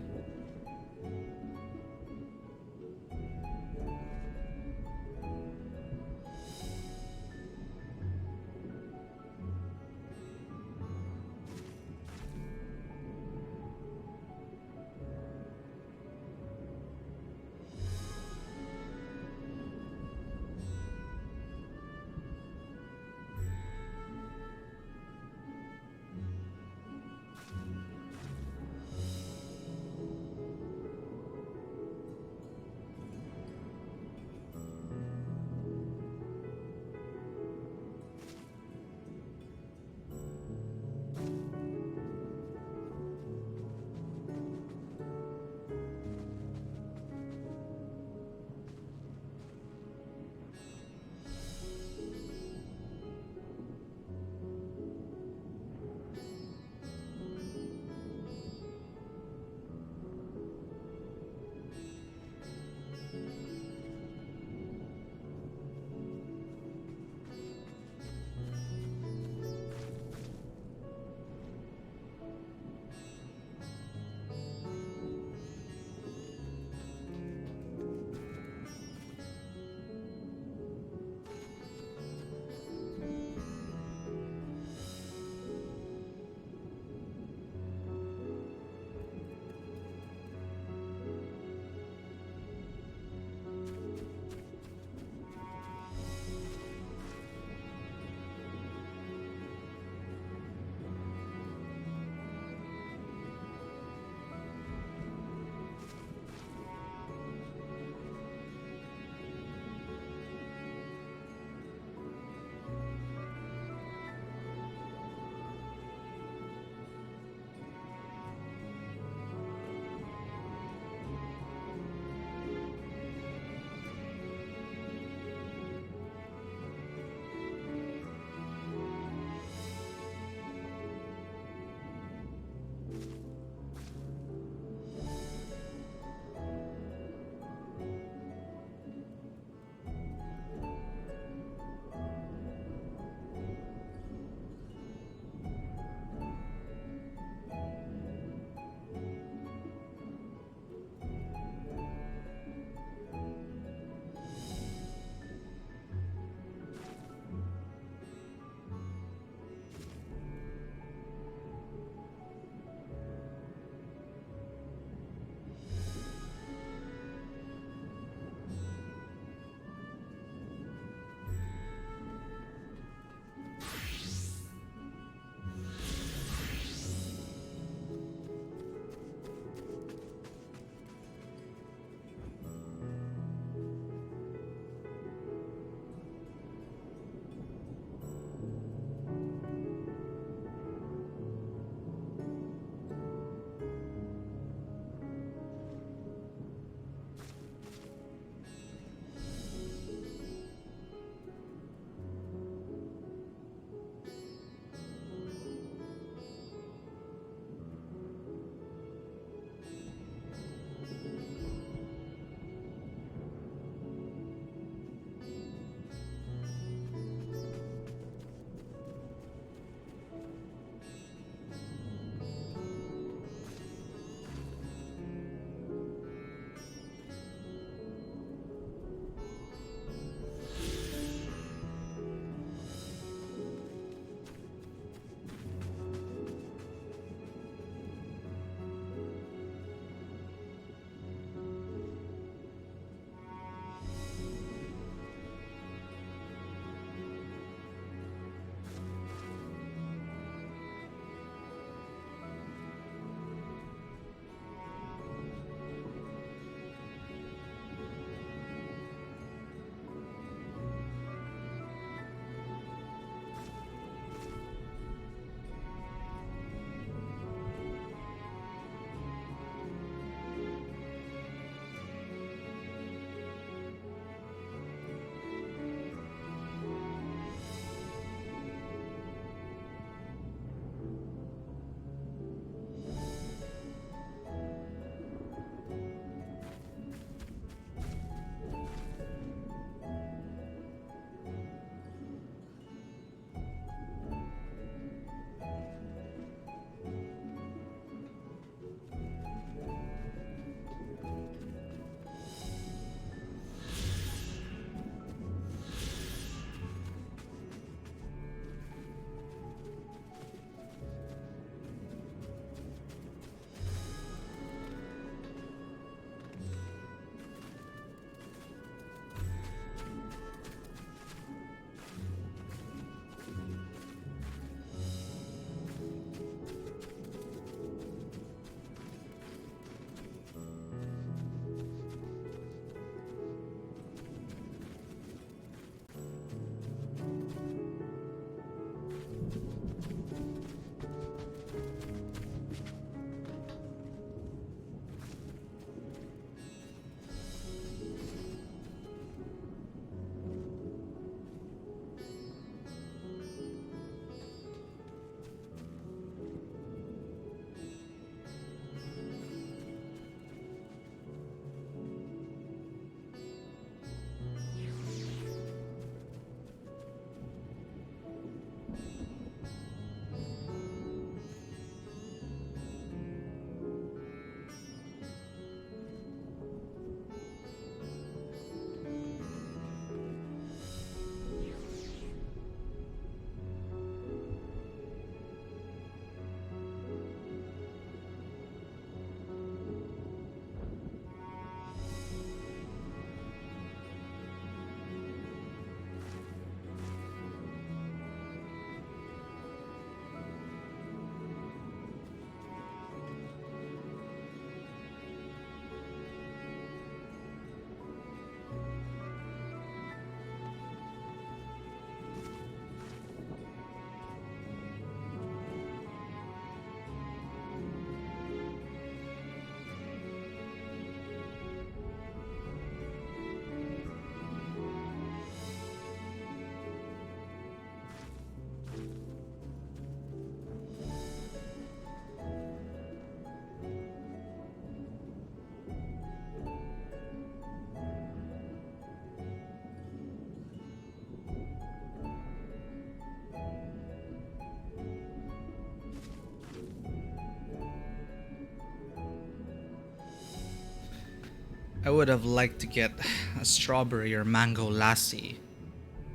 I would have liked to get a strawberry or mango lassi.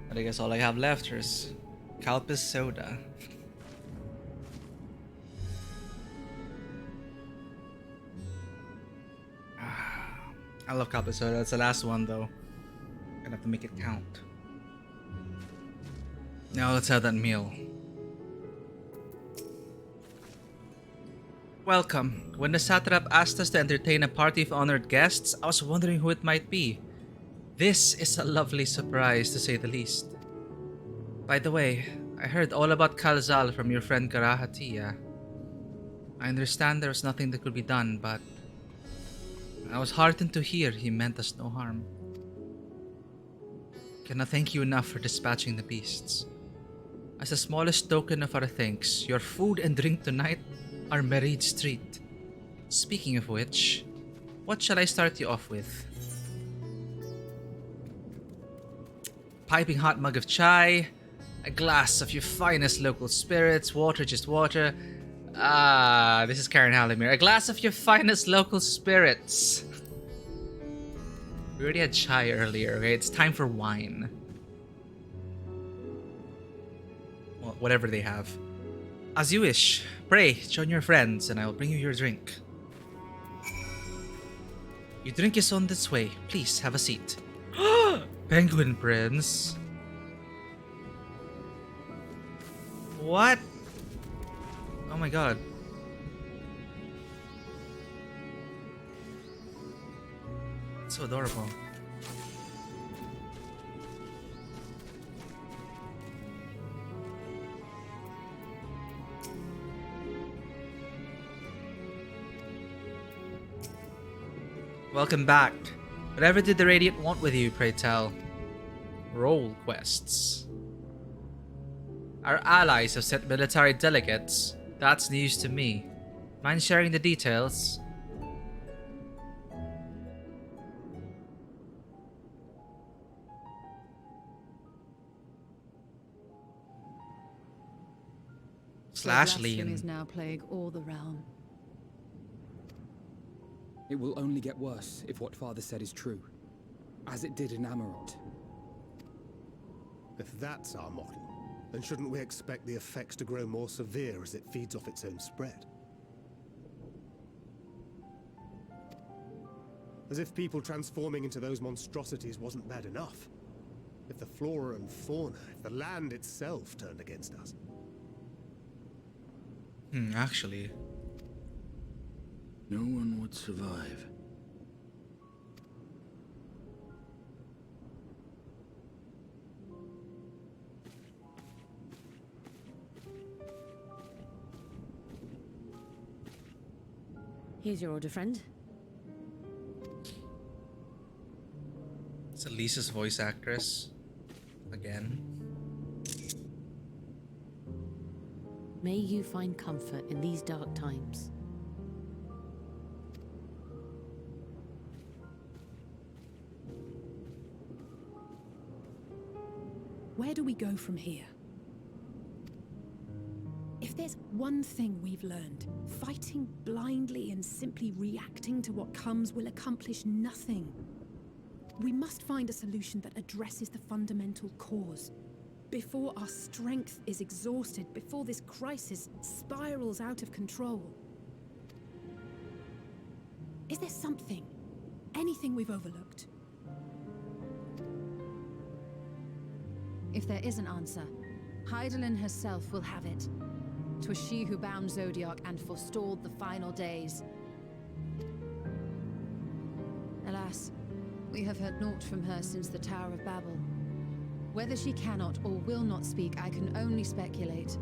But I guess all I have left is Calpis soda. I love Calpis soda. That's the last one though. Gonna have to make it count. Now let's have that meal. Welcome. When the satrap asked us to entertain a party of honored guests, I was wondering who it might be. This is a lovely surprise, to say the least. By the way, I heard all about Kalzal from your friend Garahatia. I understand there was nothing that could be done, but I was heartened to hear he meant us no harm. Cannot thank you enough for dispatching the beasts. As the smallest token of our thanks, your food and drink tonight are myriad treat. Speaking of which, what shall I start you off with? Piping hot mug of chai, a glass of your finest local spirits, water, just water. This is Karen Halimir. A glass of your finest local spirits. We already had chai earlier, okay? It's time for wine. Well, whatever they have. As you wish. Pray, join your friends, and I will bring you your drink. Your drink is on its way. Please, have a seat. Penguin Prince. What? Oh my god. It's so adorable. Welcome back. Whatever did the Radiant want with you, pray tell? Role quests. Our allies have sent military delegates. That's news to me. Mind sharing the details? Slash Lean. blasphemies now plague all the realm. It will only get worse if what Father said is true, as it did in Amarot. If that's our model, then shouldn't we expect the effects to grow more severe as it feeds off its own spread? As if people transforming into those monstrosities wasn't bad enough. If the flora and fauna, if the land itself turned against us. Actually. No one would survive. Here's your order, friend. It's Elisa's voice actress. Again. May you find comfort in these dark times. Where do we go from here? If there's one thing we've learned, fighting blindly and simply reacting to what comes will accomplish nothing. We must find a solution that addresses the fundamental cause. Before our strength is exhausted, before this crisis spirals out of control. Is there something, anything we've overlooked? If there is an answer, Hydaelyn herself will have it. 'Twas she who bound Zodiac and forestalled the final days. Alas, we have heard naught from her since the Tower of Babel. Whether she cannot or will not speak, I can only speculate.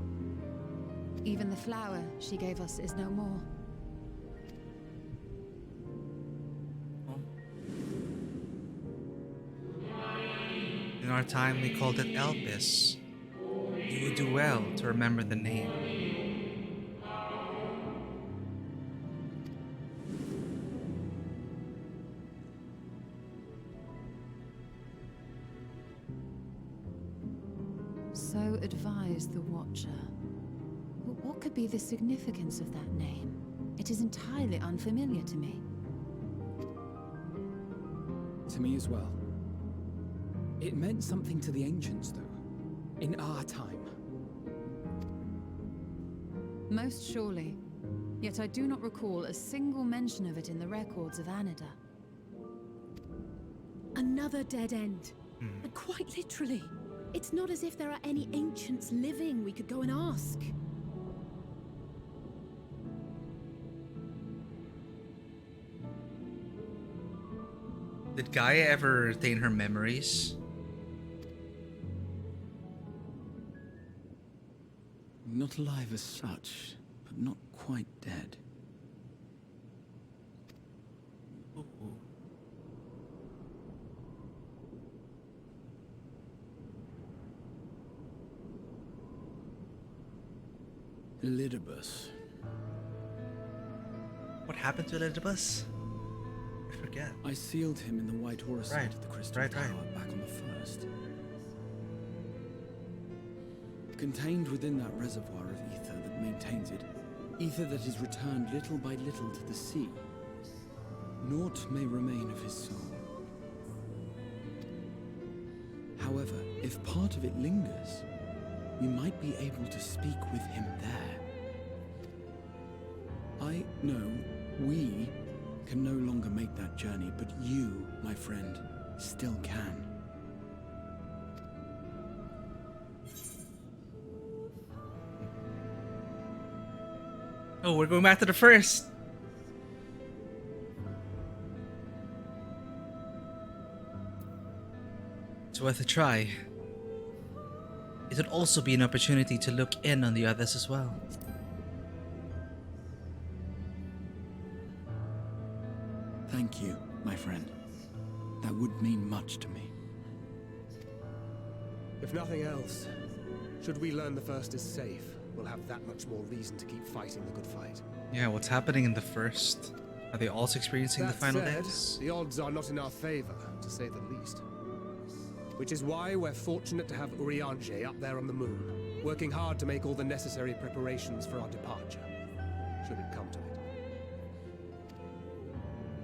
Even the flower she gave us is no more. In our time, we called it Elpis. You would do well to remember the name. So advised the Watcher. But what could be the significance of that name? It is entirely unfamiliar to me. to me as well. It meant something to the ancients, though. In our time. Most surely. Yet I do not recall a single mention of it in the records of Anida. Another dead end. And quite literally. It's not as if there are any ancients living we could go and ask. Did Gaia ever retain her memories? Not alive as such, but not quite dead. Elidibus. What happened to Elidibus? I forget. I sealed him in the White Horus side of the Crystal Tower back on the first. Contained within that reservoir of ether that maintains it, ether that is returned little by little to the sea, naught may remain of his soul. However, if part of it lingers, we might be able to speak with him there. I know we can no longer make that journey, but you, my friend, still can. Oh, we're going back to the first. It's worth a try. It would also be an opportunity to look in on the others as well. Thank you, my friend. That would mean much to me. If nothing else, should we learn the first is safe, we'll have that much more reason to keep fighting the good fight. Yeah, what's happening in the first? Are they also experiencing the final said, days? The odds are not in our favor, to say the least. Which is why we're fortunate to have Urianger up there on the moon, working hard to make all the necessary preparations for our departure, should it come to it.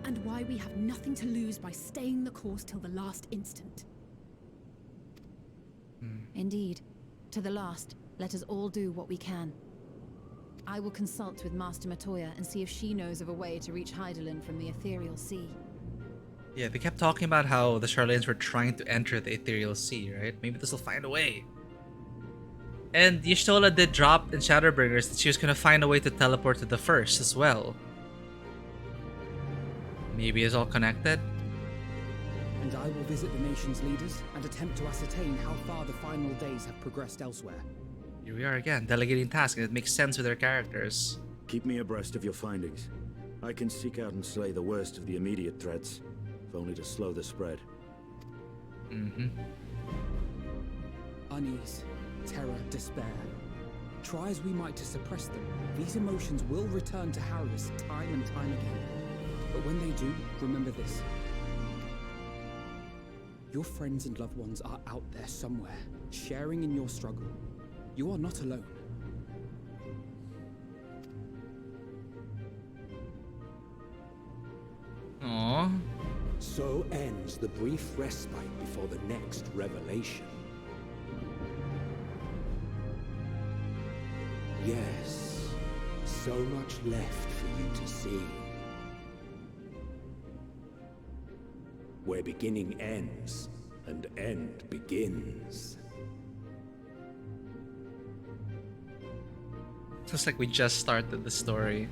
And why we have nothing to lose by staying the course till the last instant. Indeed. To the last, let us all do what we can. I will consult with Master Matoya and see if she knows of a way to reach Hydaelyn from the Ethereal Sea. Yeah, they kept talking about how the Sharlayans were trying to enter the Ethereal Sea, right? Maybe this will find a way. And Y'shtola did drop in Shadowbringers that she was going to find a way to teleport to the first as well. Maybe it's all connected? And I will visit the nation's leaders and attempt to ascertain how far the final days have progressed elsewhere. Here we are again, delegating tasks, and it makes sense with their characters. Keep me abreast of your findings. I can seek out and slay the worst of the immediate threats, if only to slow the spread. Unease, terror, despair. Try as we might to suppress them, these emotions will return to harry us time and time again. But when they do, remember this. Your friends and loved ones are out there somewhere, sharing in your struggle. You are not alone. Aww. So ends the brief respite before the next revelation. Yes, so much left for you to see. Where beginning ends and end begins. Just like we just started the story.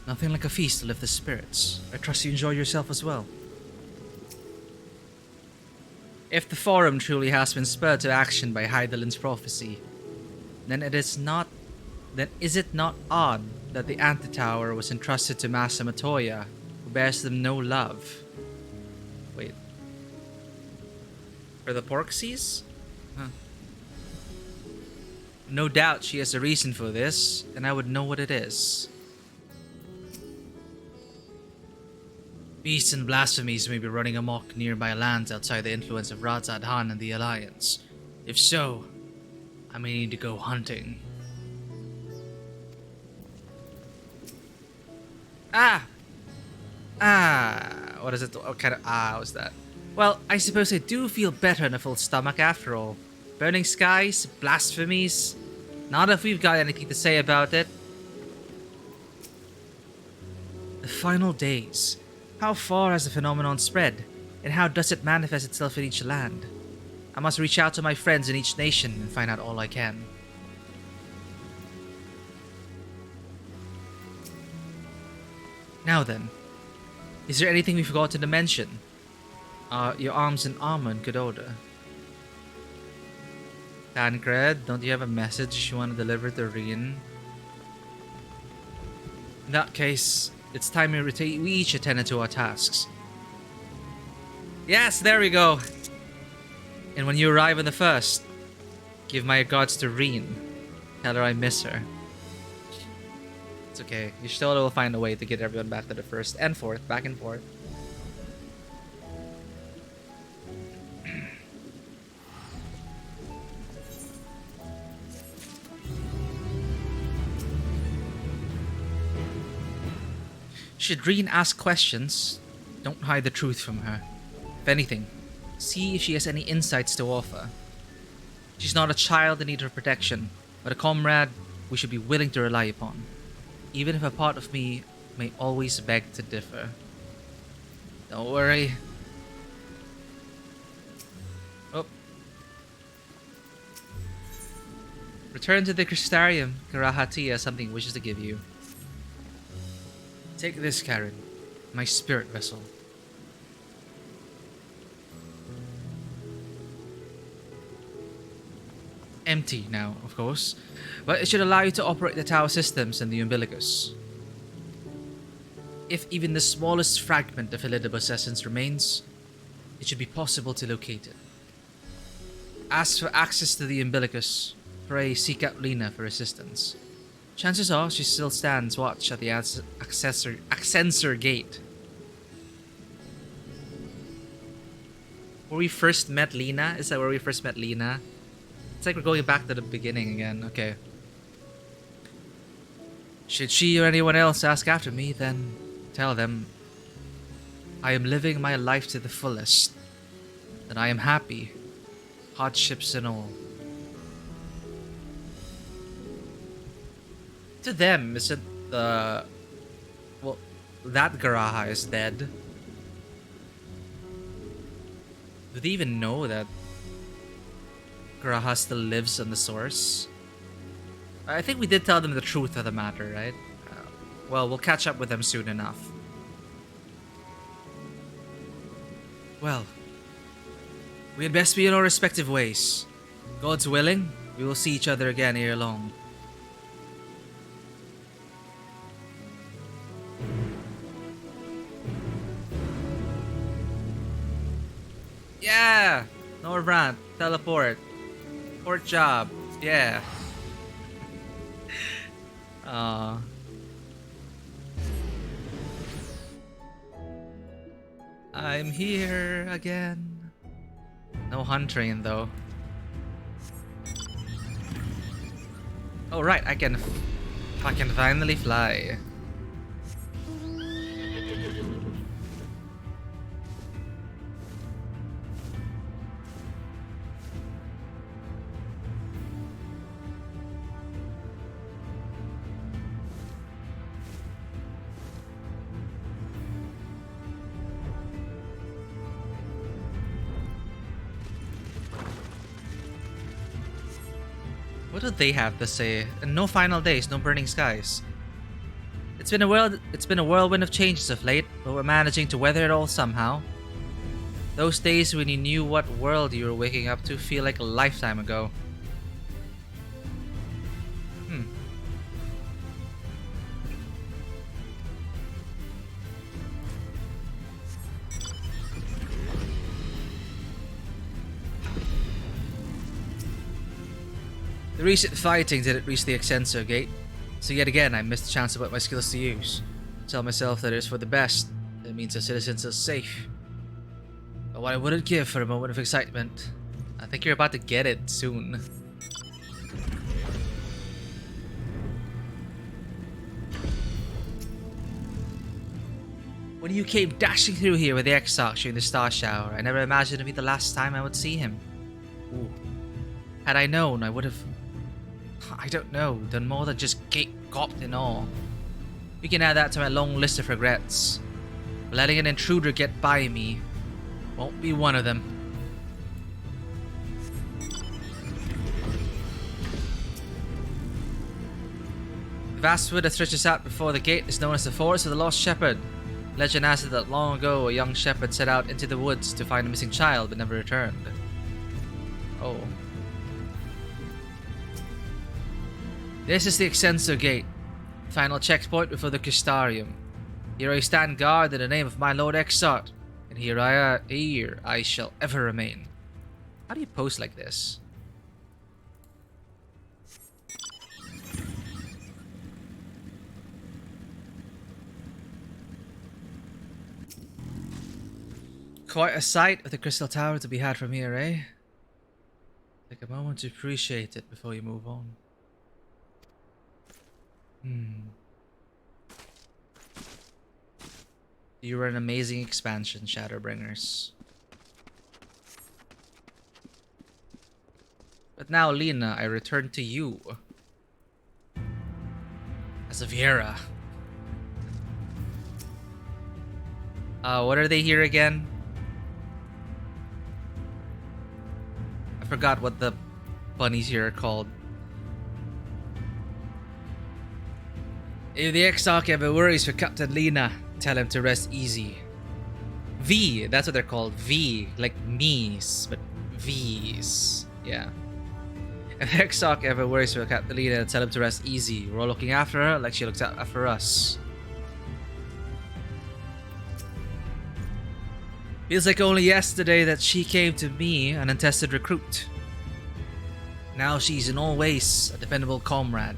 Nothing like a feast to lift the spirits. I trust you enjoy yourself as well. If the Forum truly has been spurred to action by Hydaelyn's prophecy, then is it not odd that the Antitower was entrusted to Master Matoya, who bears them no love? Wait. For the Porxies? Huh. No doubt she has a reason for this, and I would know what it is. Beasts and blasphemies may be running amok nearby lands outside the influence of Razad Han and the Alliance. If so, I may need to go hunting. What is it? What kind of was that? Well, I suppose I do feel better on a full stomach after all. Burning skies, blasphemies. Not if we've got anything to say about it. The final days. How far has the phenomenon spread? And how does it manifest itself in each land? I must reach out to my friends in each nation and find out all I can. Now then, is there anything we forgotten to mention? Your arms and armor in good order. Tancred, don't you have a message you want to deliver to Rien? In that case, it's time we each attended to our tasks. Yes, there we go. And when you arrive on the first, give my regards to Rien. Tell her I miss her. It's okay. You still will find a way to get everyone back to the first and fourth, back and forth. Should Rien ask questions, don't hide the truth from her. If anything, see if she has any insights to offer. She's not a child in need of protection, but a comrade we should be willing to rely upon, even if a part of me may always beg to differ. Don't worry. Oh. Return to the Crystarium. Karahati has something wishes to give you. Take this, Karen, my spirit vessel. Empty now, of course, but it should allow you to operate the tower systems and the umbilicus. If even the smallest fragment of Elidibus' essence remains, it should be possible to locate it. As for access to the umbilicus, pray seek out Lena for assistance. Chances are she still stands watch at the Accensor gate. Where we first met Lena? Is that where we first met Lena? It's like we're going back to the beginning again. Okay. Should she or anyone else ask after me, then tell them I am living my life to the fullest. That I am happy, hardships and all. To them, isn't the... Well, that Garaha is dead. Do they even know that Garaha still lives on the source? I think we did tell them the truth of the matter, right? Well, we'll catch up with them soon enough. Well, we had best be in our respective ways. God's willing, we will see each other again ere long. Yeah! Norbrand, teleport. Port job. Yeah. I'm here again. No hunt train though. Oh right, I can finally fly. What do they have to say? And no final days, no burning skies. It's been a whirlwind of changes of late, but we're managing to weather it all somehow. Those days when you knew what world you were waking up to feel like a lifetime ago. The recent fighting didn't reach the Accensor gate, so yet again I missed the chance to put my skills to use. Tell myself that it is for the best. It means the citizens are safe. But what I wouldn't give for a moment of excitement, I think you're about to get it soon. When you came dashing through here with the Exarch during the Star Shower, I never imagined it'd be the last time I would see him. Ooh. Had I known, I would have... I don't know, done more than just gawped in awe. You can add that to my long list of regrets. Letting an intruder get by me won't be one of them. The vast wood that stretches out before the gate is known as the Forest of the Lost Shepherd. Legend has it that long ago a young shepherd set out into the woods to find a missing child but never returned. Oh. This is the Exensor Gate, final checkpoint before the Crystarium. Here I stand guard in the name of my Lord Exarch, and here I shall ever remain. How do you pose like this? Quite a sight of the Crystal Tower to be had from here, eh? Take a moment to appreciate it before you move on. You were an amazing expansion, Shadowbringers. But now, Lena, I return to you. As a Viera. What are they here again? I forgot what the bunnies here are called. If the Exarch ever worries for Captain Lena, tell him to rest easy. V, that's what they're called. V, like me's, but V's. Yeah. If the Exarch ever worries for Captain Lena, tell him to rest easy. We're all looking after her like she looks after us. Feels like only yesterday that she came to me, an untested recruit. Now she's in all ways a dependable comrade.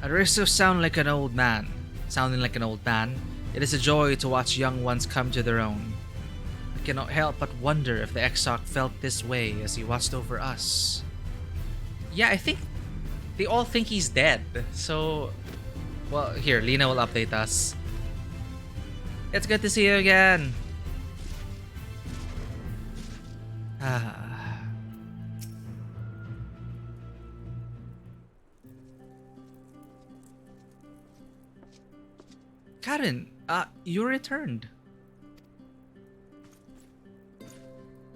At risk of sounding like an old man, it is a joy to watch young ones come to their own. I cannot help but wonder if the Exarch felt this way as he watched over us. Yeah, I think they all think he's dead. So, well, here, Lena will update us. It's good to see you again. Karen, you returned.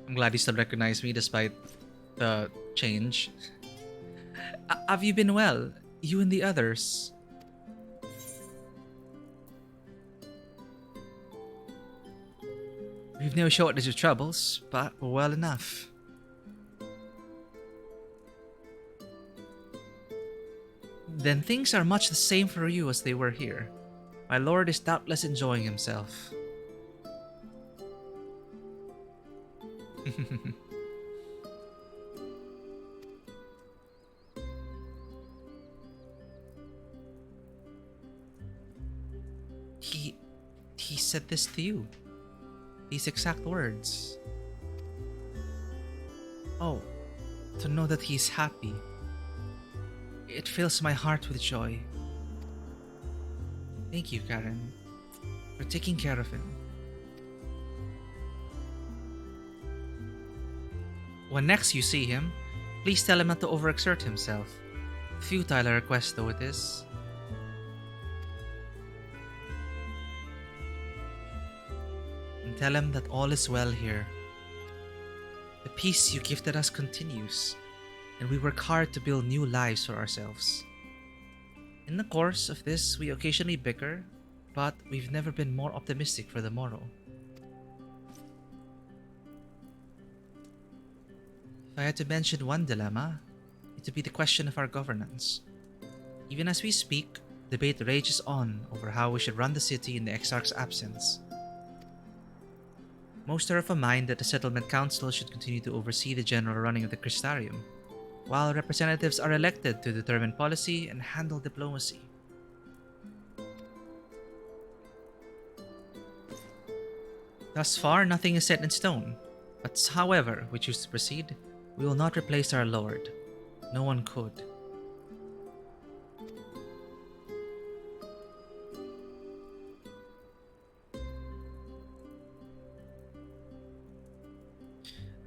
I'm glad you still recognize me despite the change. Have you been well? You and the others? We've no shortage of troubles, but we're well enough. Then things are much the same for you as they were here. My lord is doubtless enjoying himself. He said this to you. These exact words. Oh, to know that he's happy. It fills my heart with joy. Thank you, Karen, for taking care of him. When next you see him, please tell him not to overexert himself. Futile a request though it is. And tell him that all is well here. The peace you gifted us continues, and we work hard to build new lives for ourselves. In the course of this, we occasionally bicker, but we've never been more optimistic for the morrow. If I had to mention one dilemma, it would be the question of our governance. Even as we speak, debate rages on over how we should run the city in the Exarch's absence. Most are of a mind that the Settlement Council should continue to oversee the general running of the Crystarium, while representatives are elected to determine policy and handle diplomacy. Thus far, nothing is set in stone, but however we choose to proceed, we will not replace our lord. No one could.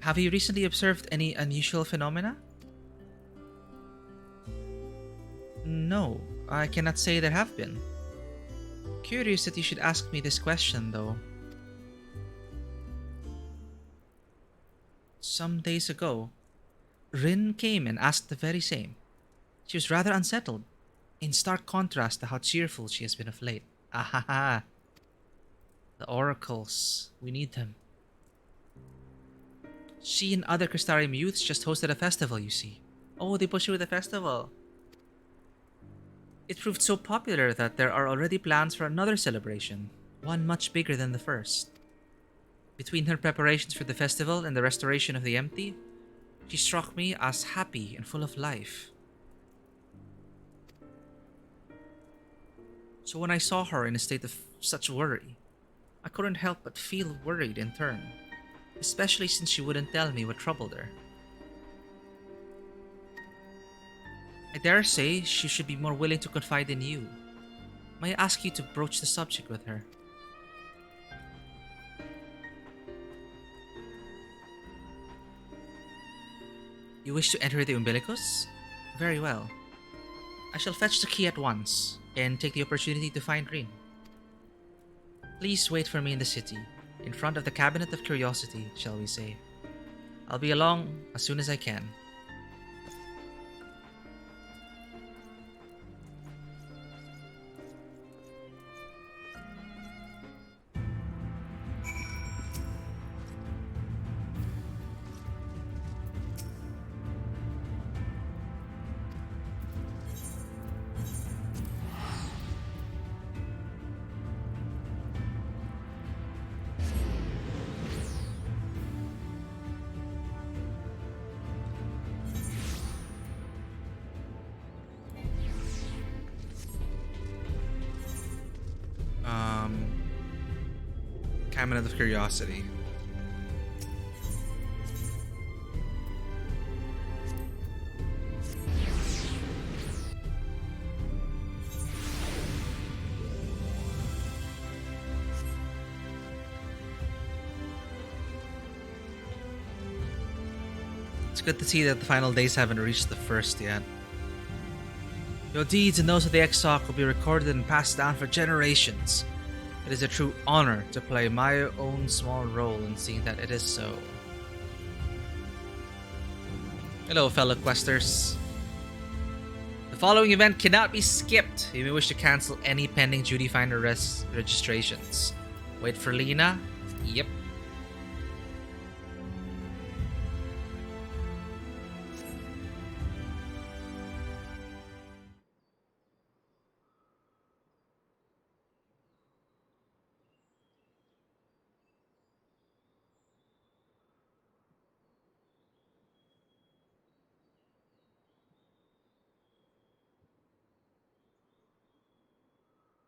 Have you recently observed any unusual phenomena? No, I cannot say there have been. Curious that you should ask me this question, though. Some days ago, Rin came and asked the very same. She was rather unsettled, in stark contrast to how cheerful she has been of late. Ahaha. The oracles. We need them. She and other Crystarium youths just hosted a festival, you see. Oh, they pushed you with a festival. It proved so popular that there are already plans for another celebration, one much bigger than the first. Between her preparations for the festival and the restoration of the empty, she struck me as happy and full of life. So when I saw her in a state of such worry, I couldn't help but feel worried in turn, especially since she wouldn't tell me what troubled her. I dare say she should be more willing to confide in you. May I ask you to broach the subject with her? You wish to enter the umbilicus? Very well. I shall fetch the key at once, and take the opportunity to find Rin. Please wait for me in the city, in front of the Cabinet of Curiosity, shall we say. I'll be along as soon as I can. Cabinet of Curiosity. It's good to see that the final days haven't reached the first yet. Your deeds and those of the Exarch will be recorded and passed down for generations. It is a true honor to play my own small role in seeing that it is so. Hello, fellow questers. The following event cannot be skipped. You may wish to cancel any pending duty finder registrations. Wait for Lena? Yep.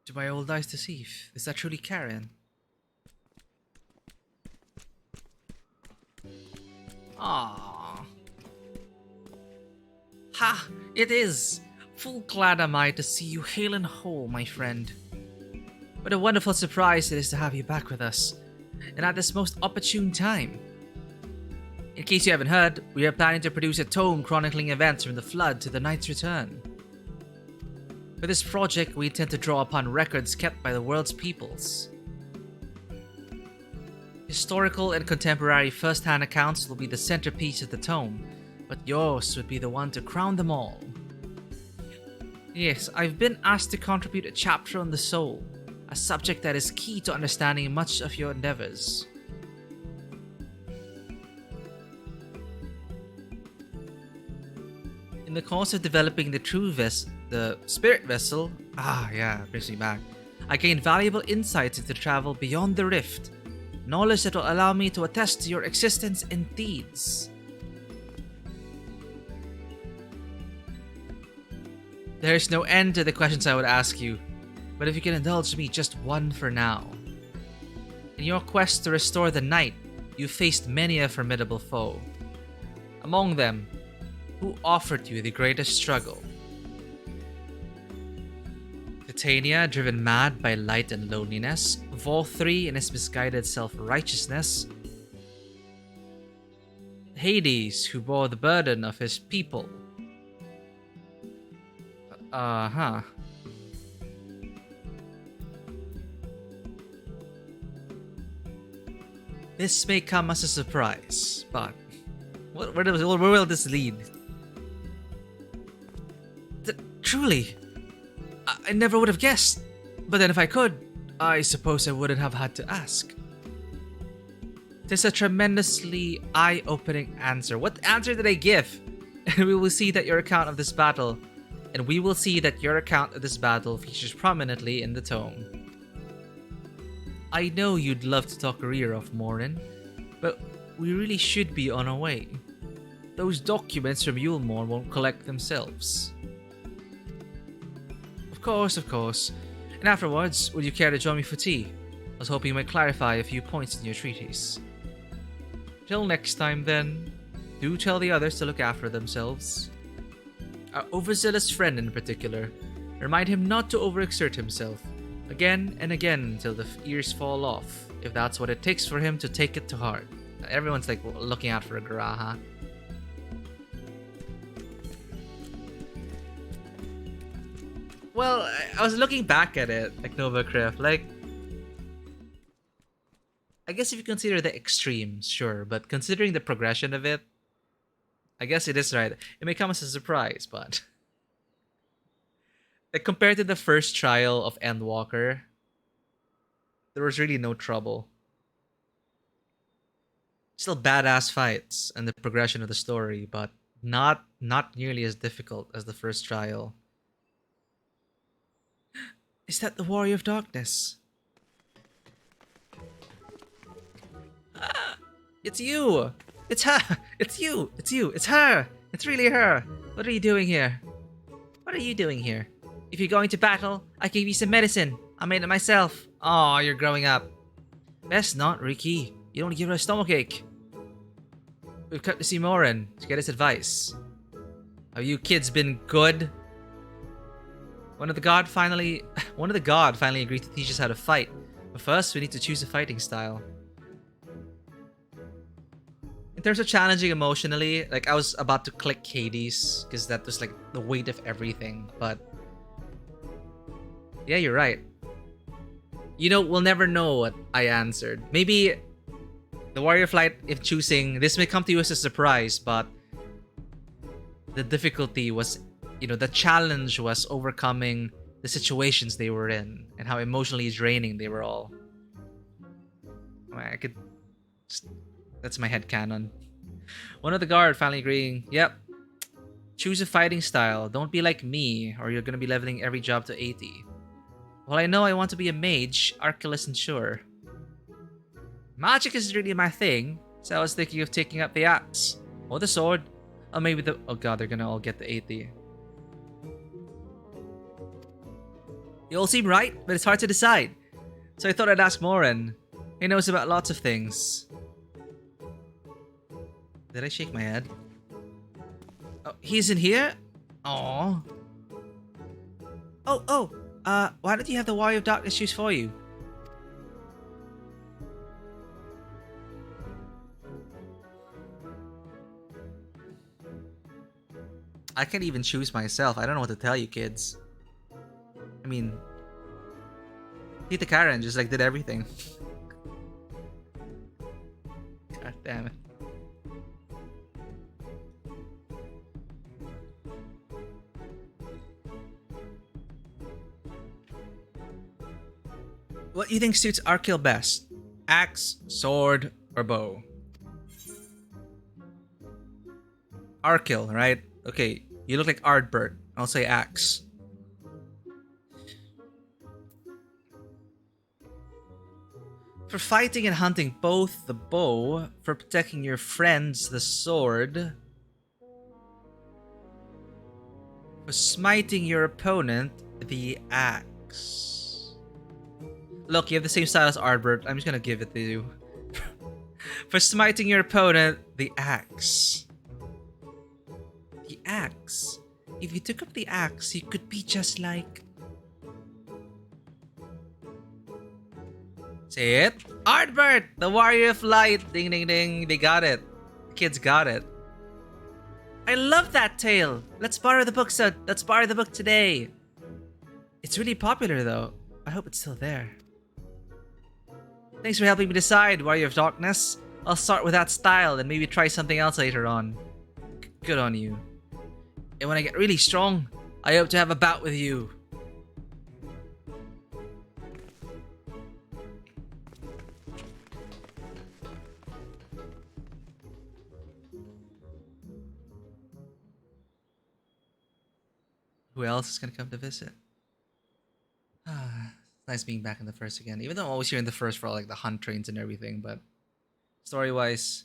Do my old eyes deceive? Is that truly Karen? Ah, ha! It is! Full glad am I to see you hale and whole, my friend. What a wonderful surprise it is to have you back with us, and at this most opportune time. In case you haven't heard, we are planning to produce a tome chronicling events from the Flood to the Knight's Return. For this project, we intend to draw upon records kept by the world's peoples. Historical and contemporary first-hand accounts will be the centerpiece of the tome, but yours would be the one to crown them all. Yes, I've been asked to contribute a chapter on the soul, a subject that is key to understanding much of your endeavors. In the course of developing the spirit vessel, brings me back, I gained valuable insights into travel beyond the rift, knowledge that will allow me to attest to your existence and deeds. There is no end to the questions I would ask you, but if you can indulge me just one for now. In your quest to restore the Knight, you faced many a formidable foe. Among them, who offered you the greatest struggle? Titania, driven mad by light and loneliness, Vol 3 in his misguided self-righteousness, Hades, who bore the burden of his people. Uh-huh. This may come as a surprise, but where will this lead? Truly, I never would have guessed. But then if I could, I suppose I wouldn't have had to ask. Tis a tremendously eye-opening answer. What answer did I give? And we will see that your account of this battle features prominently in the tome. I know you'd love to talk your ear off, Morin, but we really should be on our way. Those documents from Yulmore won't collect themselves. Of course. And afterwards, would you care to join me for tea? I was hoping you might clarify a few points in your treatise. Till next time then, do tell the others to look after themselves. Our overzealous friend in particular, remind him not to overexert himself, again and again until the ears fall off, if that's what it takes for him to take it to heart. Everyone's like looking out for a Graha. Well, I was looking back at it, like Nova Cref, like, I guess if you consider the extremes, sure, but considering the progression of it, I guess it is right. It may come as a surprise, but like compared to the first trial of Endwalker, there was really no trouble. Still badass fights and the progression of the story, but not nearly as difficult as the first trial. Is that the Warrior of Darkness? Ah, it's you! It's her! It's you! It's you! It's her! It's really her! What are you doing here? What are you doing here? If you're going to battle, I gave you some medicine. I made it myself. Oh, you're growing up. Best not, Ricky. You don't want to give her a stomachache. We've come to see Morin to get his advice. Have you kids been good? One of the god finally agreed to teach us how to fight. But first, we need to choose a fighting style. In terms of challenging emotionally, like I was about to click Hades because that was like the weight of everything. But yeah, you're right. You know, we'll never know what I answered. Maybe the Warrior Flight, if choosing, this may come to you as a surprise, but the difficulty was, you know, the challenge was overcoming the situations they were in and how emotionally draining they were all. I could... That's my headcanon. One of the guard finally agreeing, yep, choose a fighting style. Don't be like me, or you're gonna be leveling every job to 80. Well, I know I want to be a mage, Arkel isn't sure. Magic isn't really my thing, so I was thinking of taking up the axe. Or the sword. Or maybe the... Oh god, they're gonna all get the 80. You all seem right, but it's hard to decide. So I thought I'd ask Morin. He knows about lots of things. Did I shake my head? Oh, he's in here? Aww. Why don't you have the Warrior of Darkness choose for you? I can't even choose myself. I don't know what to tell you, kids. I mean, Tita Karen just like did everything. God damn it. What do you think suits Arkel best? Axe, sword, or bow? Arkel, right? Okay, you look like Ardbert. I'll say axe. For fighting and hunting both, the bow. For protecting your friends, the sword. For smiting your opponent, the axe. Look, you have the same style as Ardbert. I'm just gonna give it to you. For smiting your opponent, the axe. The axe. If you took up the axe, you could be just like... Say it. Ardbert, the Warrior of Light. Ding, ding, ding. They got it. Kids got it. I love that tale. Let's borrow the book, let's borrow the book today. It's really popular though. I hope it's still there. Thanks for helping me decide, Warrior of Darkness. I'll start with that style and maybe try something else later on. Good on you. And when I get really strong, I hope to have a bout with you. Who else is gonna come to visit? Nice being back in the first again. Even though I'm always here in the first for all, like the hunt trains and everything, but story-wise,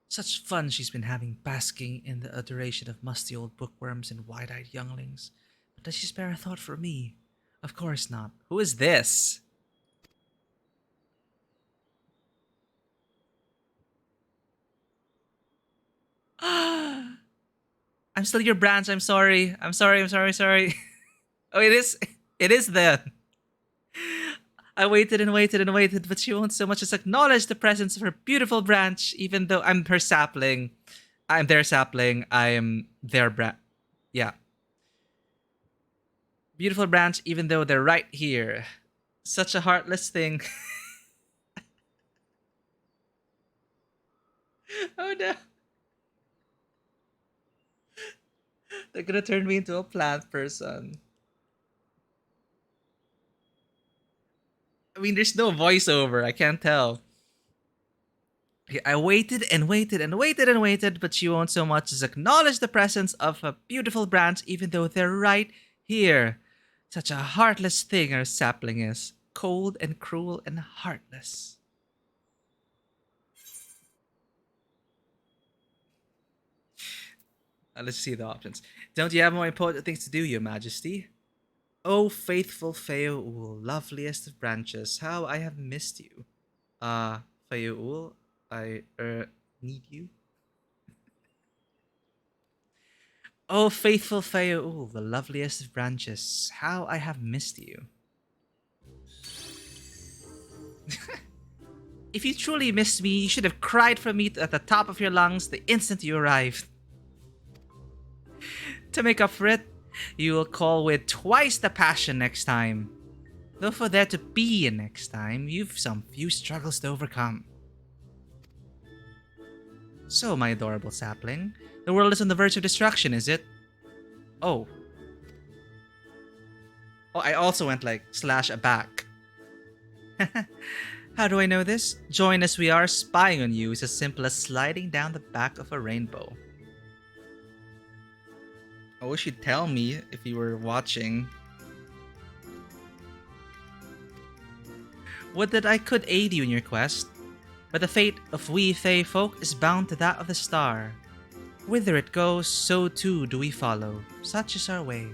such fun she's been having basking in the adoration of musty old bookworms and wide-eyed younglings. But does she spare a thought for me? Of course not. Who is this? I'm still your branch. I'm sorry. I'm sorry. Oh, it is then. I waited and waited and waited, but she won't so much as acknowledge the presence of her beautiful branch, even though I'm her sapling. I'm their sapling. I am their branch. Yeah. Beautiful branch, even though they're right here. Such a heartless thing. Oh no. They're gonna turn me into a plant person. I mean, there's no voiceover. I can't tell. Okay, I waited and waited and waited and waited, but she won't so much as acknowledge the presence of a beautiful branch, even though they're right here. Such a heartless thing our sapling is. Cold and cruel and heartless. Let's see the options. Don't you have more important things to do, Your Majesty? Oh, faithful Feoul, loveliest of branches, how I have missed you. Feoul, I need you. Oh, faithful Feoul, the loveliest of branches, how I have missed you. If you truly missed me, you should have cried for me at the top of your lungs the instant you arrived. To make up for it, you will call with twice the passion next time. Though for there to be a next time, you've some few struggles to overcome. So, my adorable sapling, the world is on the verge of destruction, is it? Oh. Oh, I also went like /aback. How do I know this? Join as we are, spying on you is as simple as sliding down the back of a rainbow. I wish you'd tell me if you were watching. Would that I could aid you in your quest, but the fate of we Fey folk is bound to that of the star. Whither it goes, so too do we follow. Such is our way.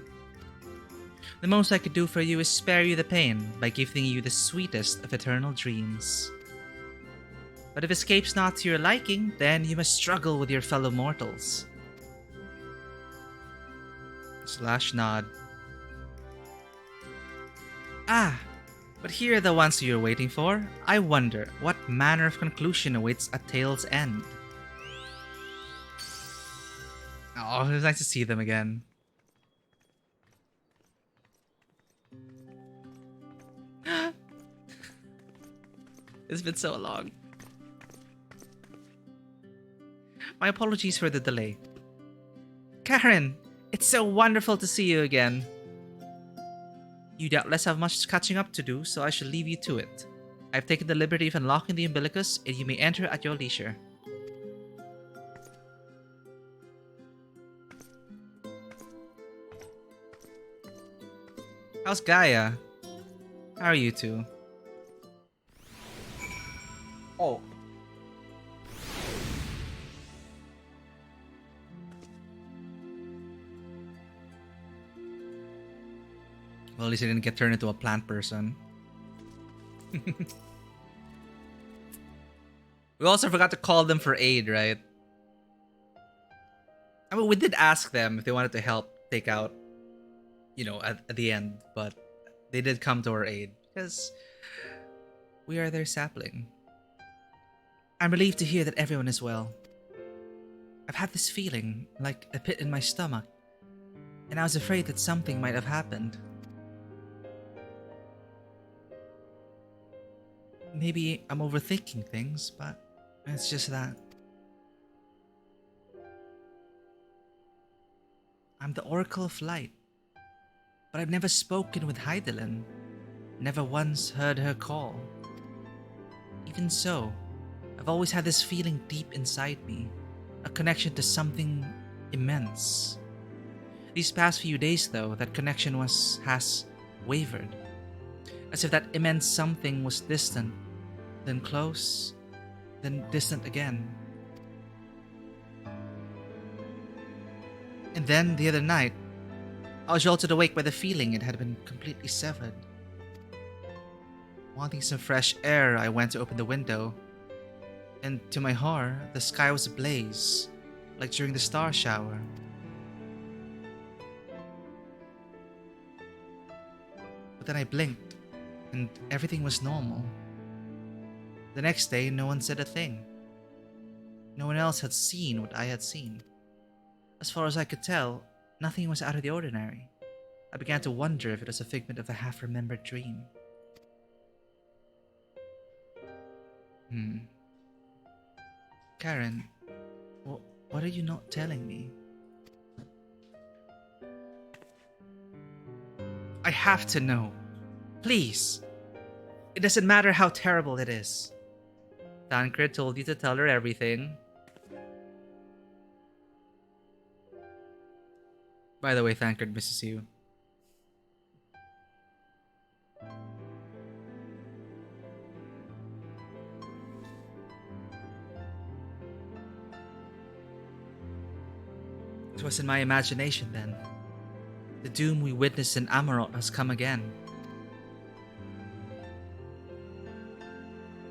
The most I could do for you is spare you the pain by gifting you the sweetest of eternal dreams. But if escape's not to your liking, then you must struggle with your fellow mortals. /nod. Ah, but here are the ones you're waiting for. I wonder what manner of conclusion awaits at tale's end. Oh, it was nice to see them again. It's been so long. My apologies for the delay. Karen, it's so wonderful to see you again. You doubtless have much catching up to do, so I shall leave you to it. I've taken the liberty of unlocking the umbilicus, and you may enter at your leisure. How's Gaia? How are you two? Oh. Well, at least I didn't get turned into a plant person. We also forgot to call them for aid, right? I mean, we did ask them if they wanted to help take out, you know, at the end, but they did come to our aid because we are their sapling. I'm relieved to hear that everyone is well. I've had this feeling, like a pit in my stomach, and I was afraid that something might have happened. Maybe I'm overthinking things, but it's just that. I'm the Oracle of Light, but I've never spoken with Hydaelyn, never once heard her call. Even so, I've always had this feeling deep inside me, a connection to something immense. These past few days, though, that connection has wavered, as if that immense something was distant, then close, then distant again. And then, the other night, I was jolted awake by the feeling it had been completely severed. Wanting some fresh air, I went to open the window, and to my horror, the sky was ablaze, like during the star shower. But then I blinked, and everything was normal. The next day, no one said a thing. No one else had seen what I had seen. As far as I could tell, nothing was out of the ordinary. I began to wonder if it was a figment of a half-remembered dream. Karen, what are you not telling me? I have to know. Please. It doesn't matter how terrible it is. Tancred told you to tell her everything. By the way, Tancred misses you. It was in my imagination then. The doom we witnessed in Amarot has come again.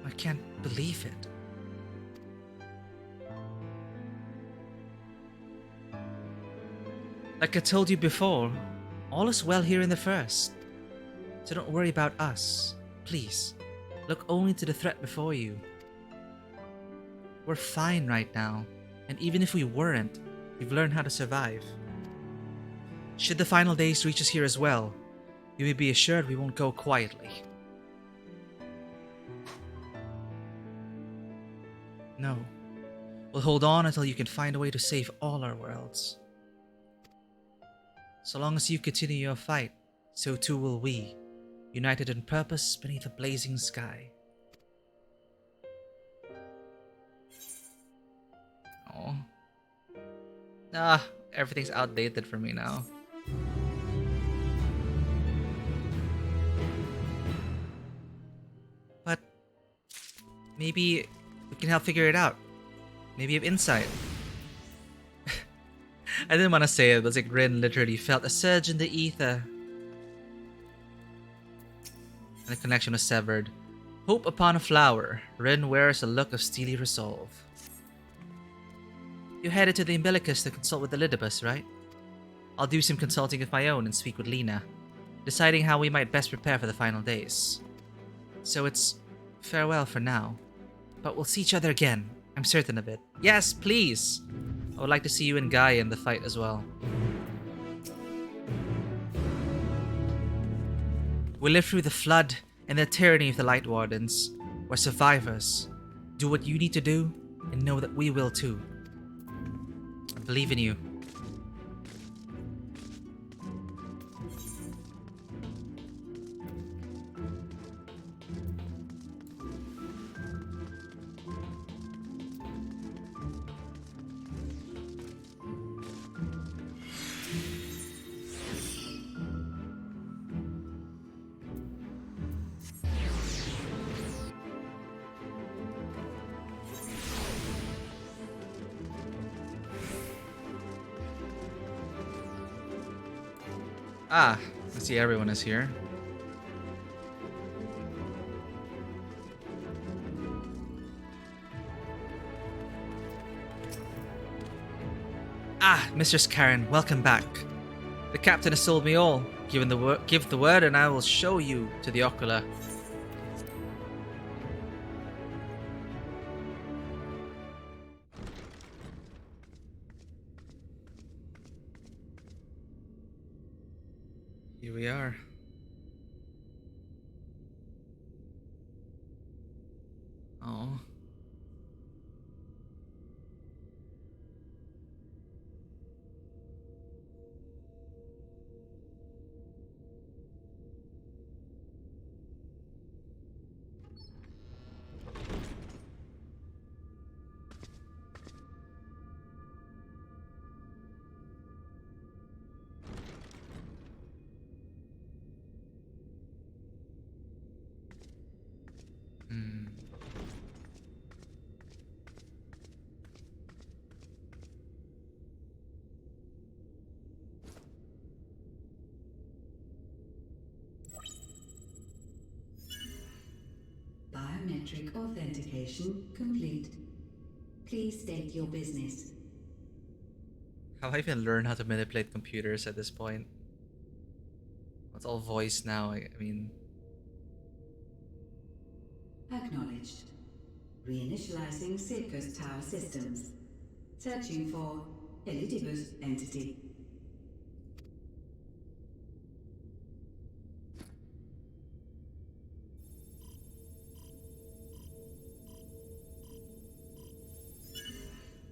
I can't believe it. Like I told you before, all is well here in the First. So don't worry about us. Please, look only to the threat before you. We're fine right now, and even if we weren't, we've learned how to survive. Should the final days reach us here as well, you may be assured we won't go quietly. No, we'll hold on until you can find a way to save all our worlds. So long as you continue your fight, so too will we, united in purpose beneath a blazing sky. Oh. Everything's outdated for me now. But maybe we can help figure it out. Maybe you have insight. I didn't want to say it, but Grin literally felt a surge in the ether. And the connection was severed. Hope upon a flower. Rin wears a look of steely resolve. You headed to the Umbilicus to consult with Elidibus, right? I'll do some consulting of my own and speak with Lena, deciding how we might best prepare for the final days. So it's farewell for now. But we'll see each other again, I'm certain of it. Yes, please! I would like to see you and Gaia in the fight as well. We lived through the flood and the tyranny of the Light Wardens. We're survivors. Do what you need to do, and know that we will too. I believe in you. Ah, I see everyone is here. Ah, Mistress Karen, welcome back. The captain has told me all. Give the word and I will show you to the Ocular. Here we are. Oh. Biometric authentication complete. Please state your business. Have I even learned how to manipulate computers at this point? It's all voice now. I mean, Acknowledged. Reinitializing Circus Tower systems. Searching for Elidibus entity.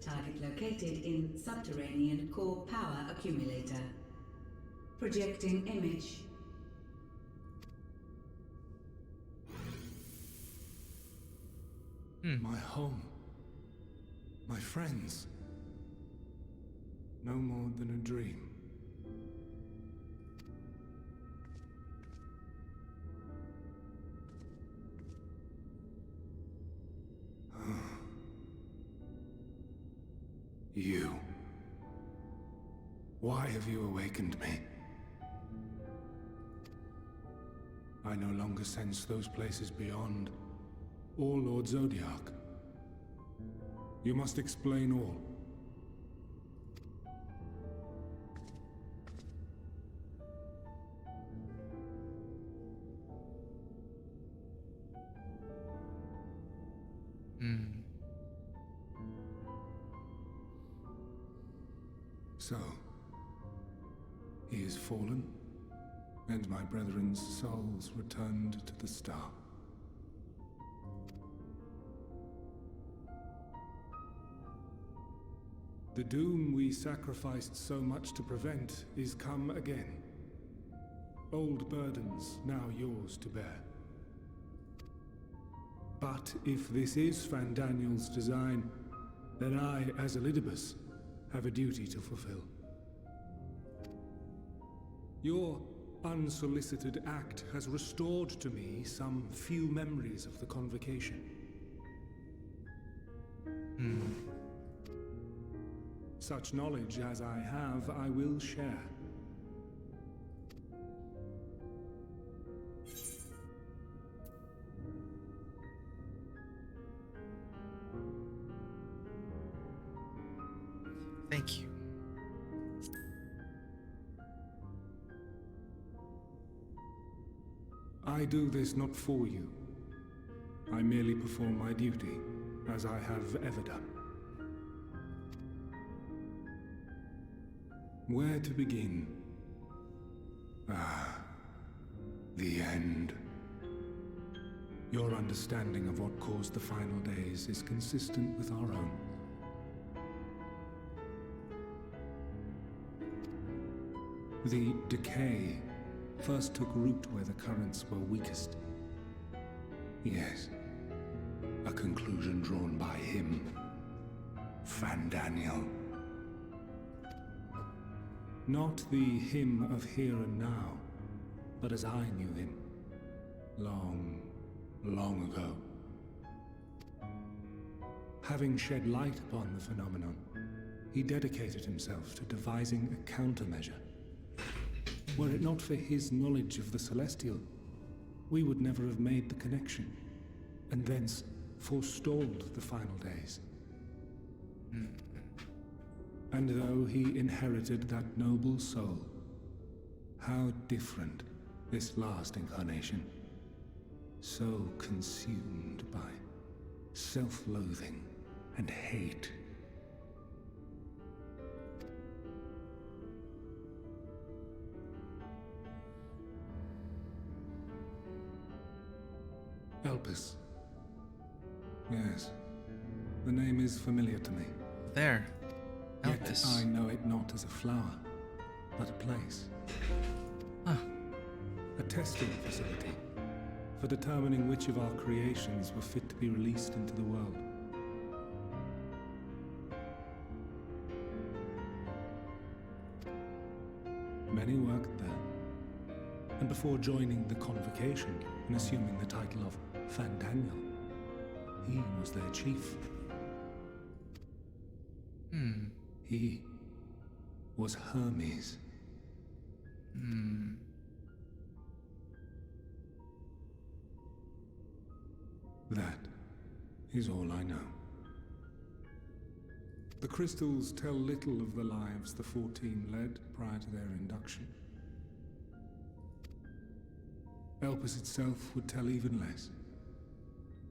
Target located in subterranean core power accumulator. Projecting image. My home. My friends. No more than a dream. You. Why have you awakened me? I no longer sense those places beyond, or Lord Zodiac. You must explain all. So, he is fallen, and my brethren's souls returned to the star. The doom we sacrificed so much to prevent is come again. Old burdens now yours to bear. But if this is Fandaniel's design, then I, as Elidibus, have a duty to fulfill. Your unsolicited act has restored to me some few memories of the convocation. Such knowledge as I have, I will share. thank you. I do this not for you. I merely perform my duty, as I have ever done. Where to begin? The end. Your understanding of what caused the final days is consistent with our own. The decay first took root where the currents were weakest. Yes, a conclusion drawn by him, Fandaniel. Not the him of here and now, but as I knew him, long, long ago. Having shed light upon the phenomenon, he dedicated himself to devising a countermeasure. Were it not for his knowledge of the Celestial, we would never have made the connection, and thence forestalled the final days. And though he inherited that noble soul, how different this last incarnation, so consumed by self-loathing and hate. Elpis. Yes, the name is familiar to me. There. Yet Elpis. I know it not as a flower, but a place. Huh. A testing facility for determining which of our creations were fit to be released into the world. Many worked there, and before joining the convocation and assuming the title of Fantaniel, he was their chief. He was Hermes. That is all I know. The crystals tell little of the lives the 14 led prior to their induction. Elpis itself would tell even less.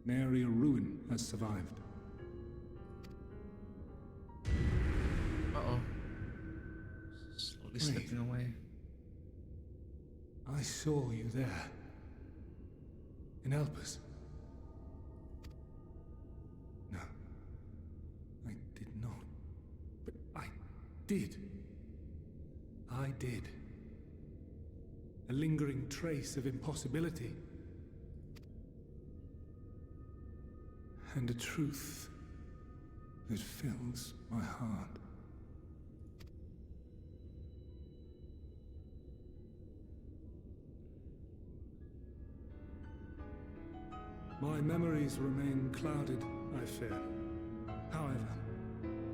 Nary a ruin has survived. Uh-oh. Slowly slipping away. I saw you there. In Elpis. No. I did not. But I did. I did. A lingering trace of impossibility. And a truth that fills my heart. My memories remain clouded, I fear. However,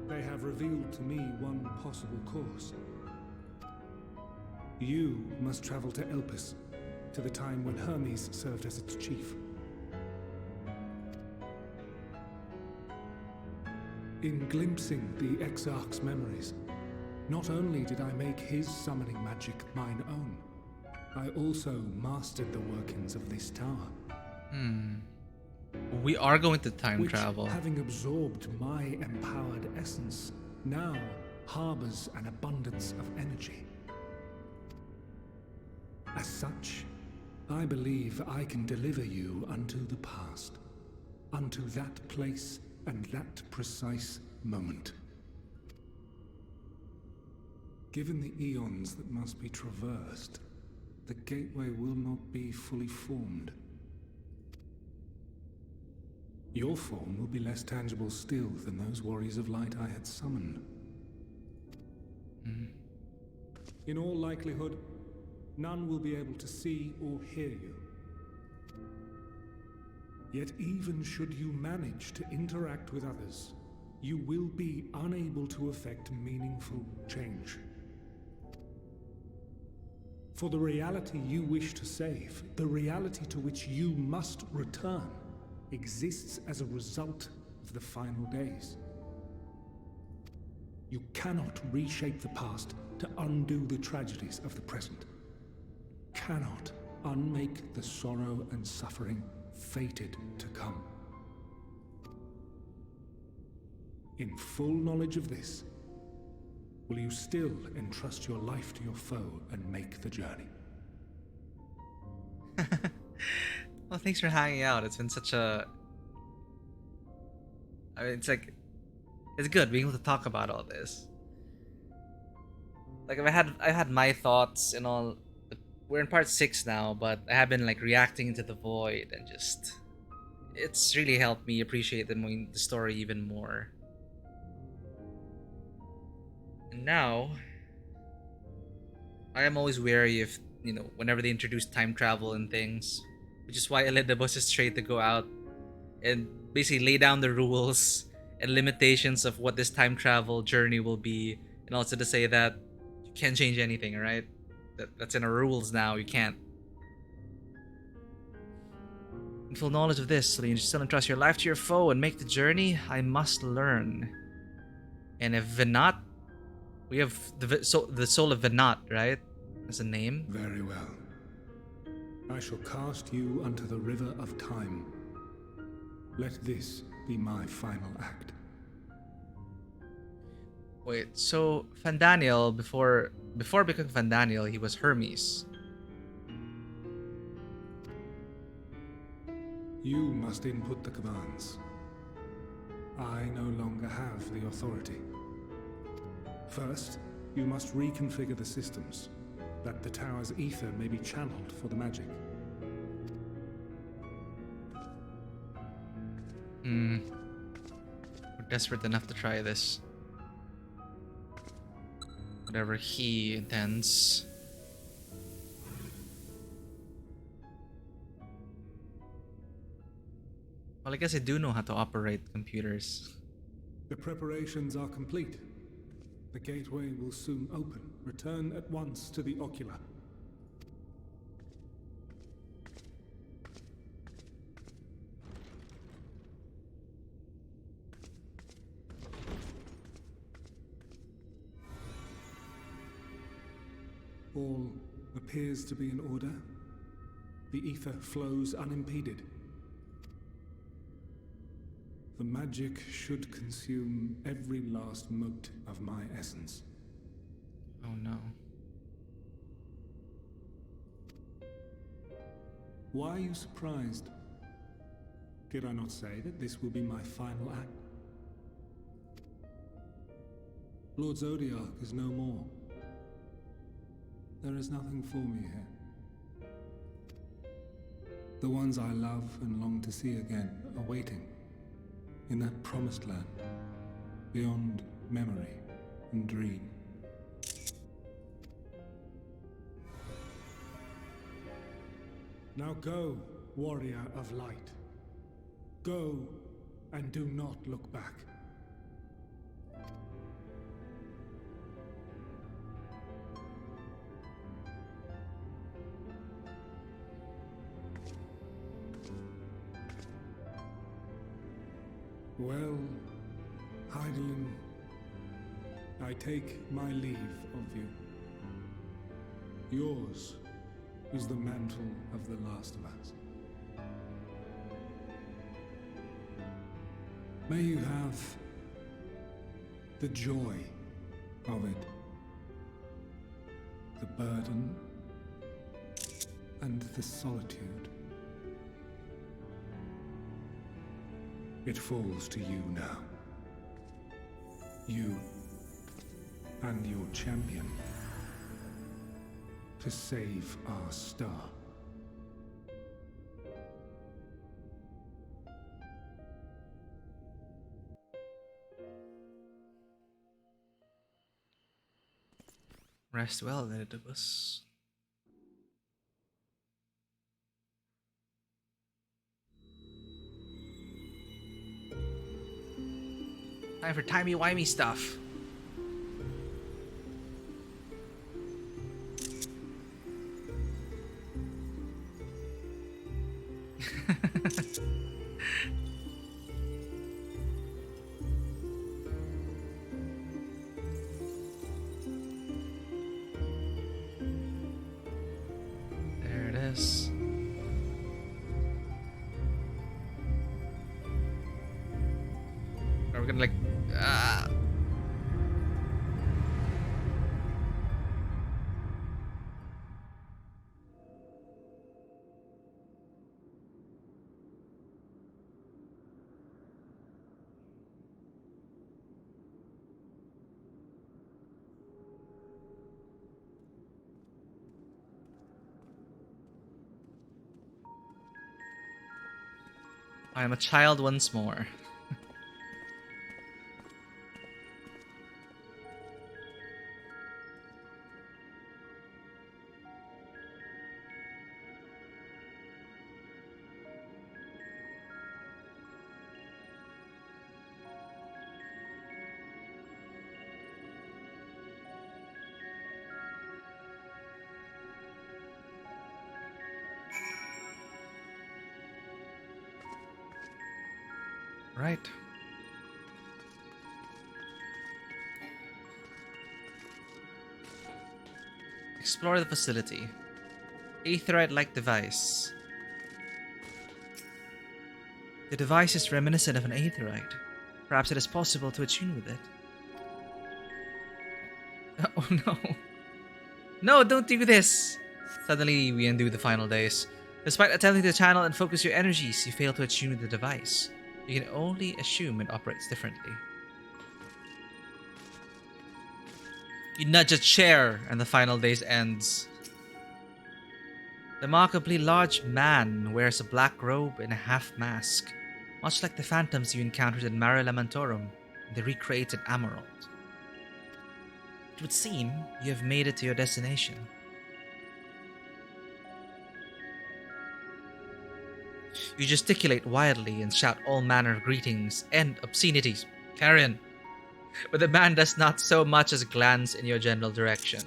they have revealed to me one possible course. You must travel to Elpis, to the time when Hermes served as its chief. In glimpsing the Exarch's memories, not only did I make his summoning magic mine own, I also mastered the workings of this tower. We are going to time which, travel. Having absorbed my empowered essence, now harbors an abundance of energy. As such, I believe I can deliver you unto the past, unto that place and that precise moment. Given the eons that must be traversed, the gateway will not be fully formed. Your form will be less tangible still than those warriors of light I had summoned. In all likelihood, none will be able to see or hear you. Yet even should you manage to interact with others, you will be unable to effect meaningful change. For the reality you wish to save, the reality to which you must return, exists as a result of the final days. You cannot reshape the past to undo the tragedies of the present. Cannot unmake the sorrow and suffering fated to come. In full knowledge of this, will you still entrust your life to your foe and make the journey? Well, thanks for hanging out. It's been such a... I mean, it's like... It's good being able to talk about all this. Like, I had my thoughts and all... We're in part 6 now, but I have been, like, reacting into the void and just... It's really helped me appreciate the story even more. And now... I am always wary of, you know, whenever they introduce time travel and things. Which is why Elidibus is straight to go out and basically lay down the rules and limitations of what this time travel journey will be, and also to say that you can't change anything, right? That's in our rules now, you can't. In full knowledge of this, so you still entrust your life to your foe and make the journey, I must learn. And if Venat, we have the soul of Venat, right? As a name. Very well. I shall cast you unto the river of time. Let this be my final act. Wait, so Fandaniel, before becoming Fandaniel, he was Hermes. You must input the commands. I no longer have the authority. First, you must reconfigure the systems, that the tower's ether may be channeled for the magic. We're desperate enough to try this. Whatever he intends. Well, I guess I do know how to operate computers. The preparations are complete. The gateway will soon open. Return at once to the ocular. All appears to be in order. The ether flows unimpeded. The magic should consume every last mote of my essence. Oh no. Why are you surprised? Did I not say that this will be my final act? Lord Zodiac is no more. There is nothing for me here. The ones I love and long to see again are waiting. In that promised land, beyond memory and dream. Now go, warrior of light. Go, and do not look back. Well, Heidelin, I take my leave of you. Yours is the mantle of the last of us. May you have the joy of it, the burden and the solitude. It falls to you now. You and your champion to save our star. Rest well, Edibus. Time for timey-wimey stuff. There it is. Are we gonna like I am a child once more. Right. Explore the facility. Aetherite-like device. The device is reminiscent of an aetherite. Perhaps it is possible to attune with it. Oh no. No, don't do this! Suddenly we undo the final days. Despite attempting to channel and focus your energies, you fail to attune the device. You can only assume it operates differently. You nudge a chair, and the final days ends. The remarkably large man wears a black robe and a half-mask, much like the phantoms you encountered in Mare Lamentorum, the recreated Emerald. It would seem you have made it to your destination. You gesticulate wildly and shout all manner of greetings and obscenities. Carrion. But the man does not so much as glance in your general direction.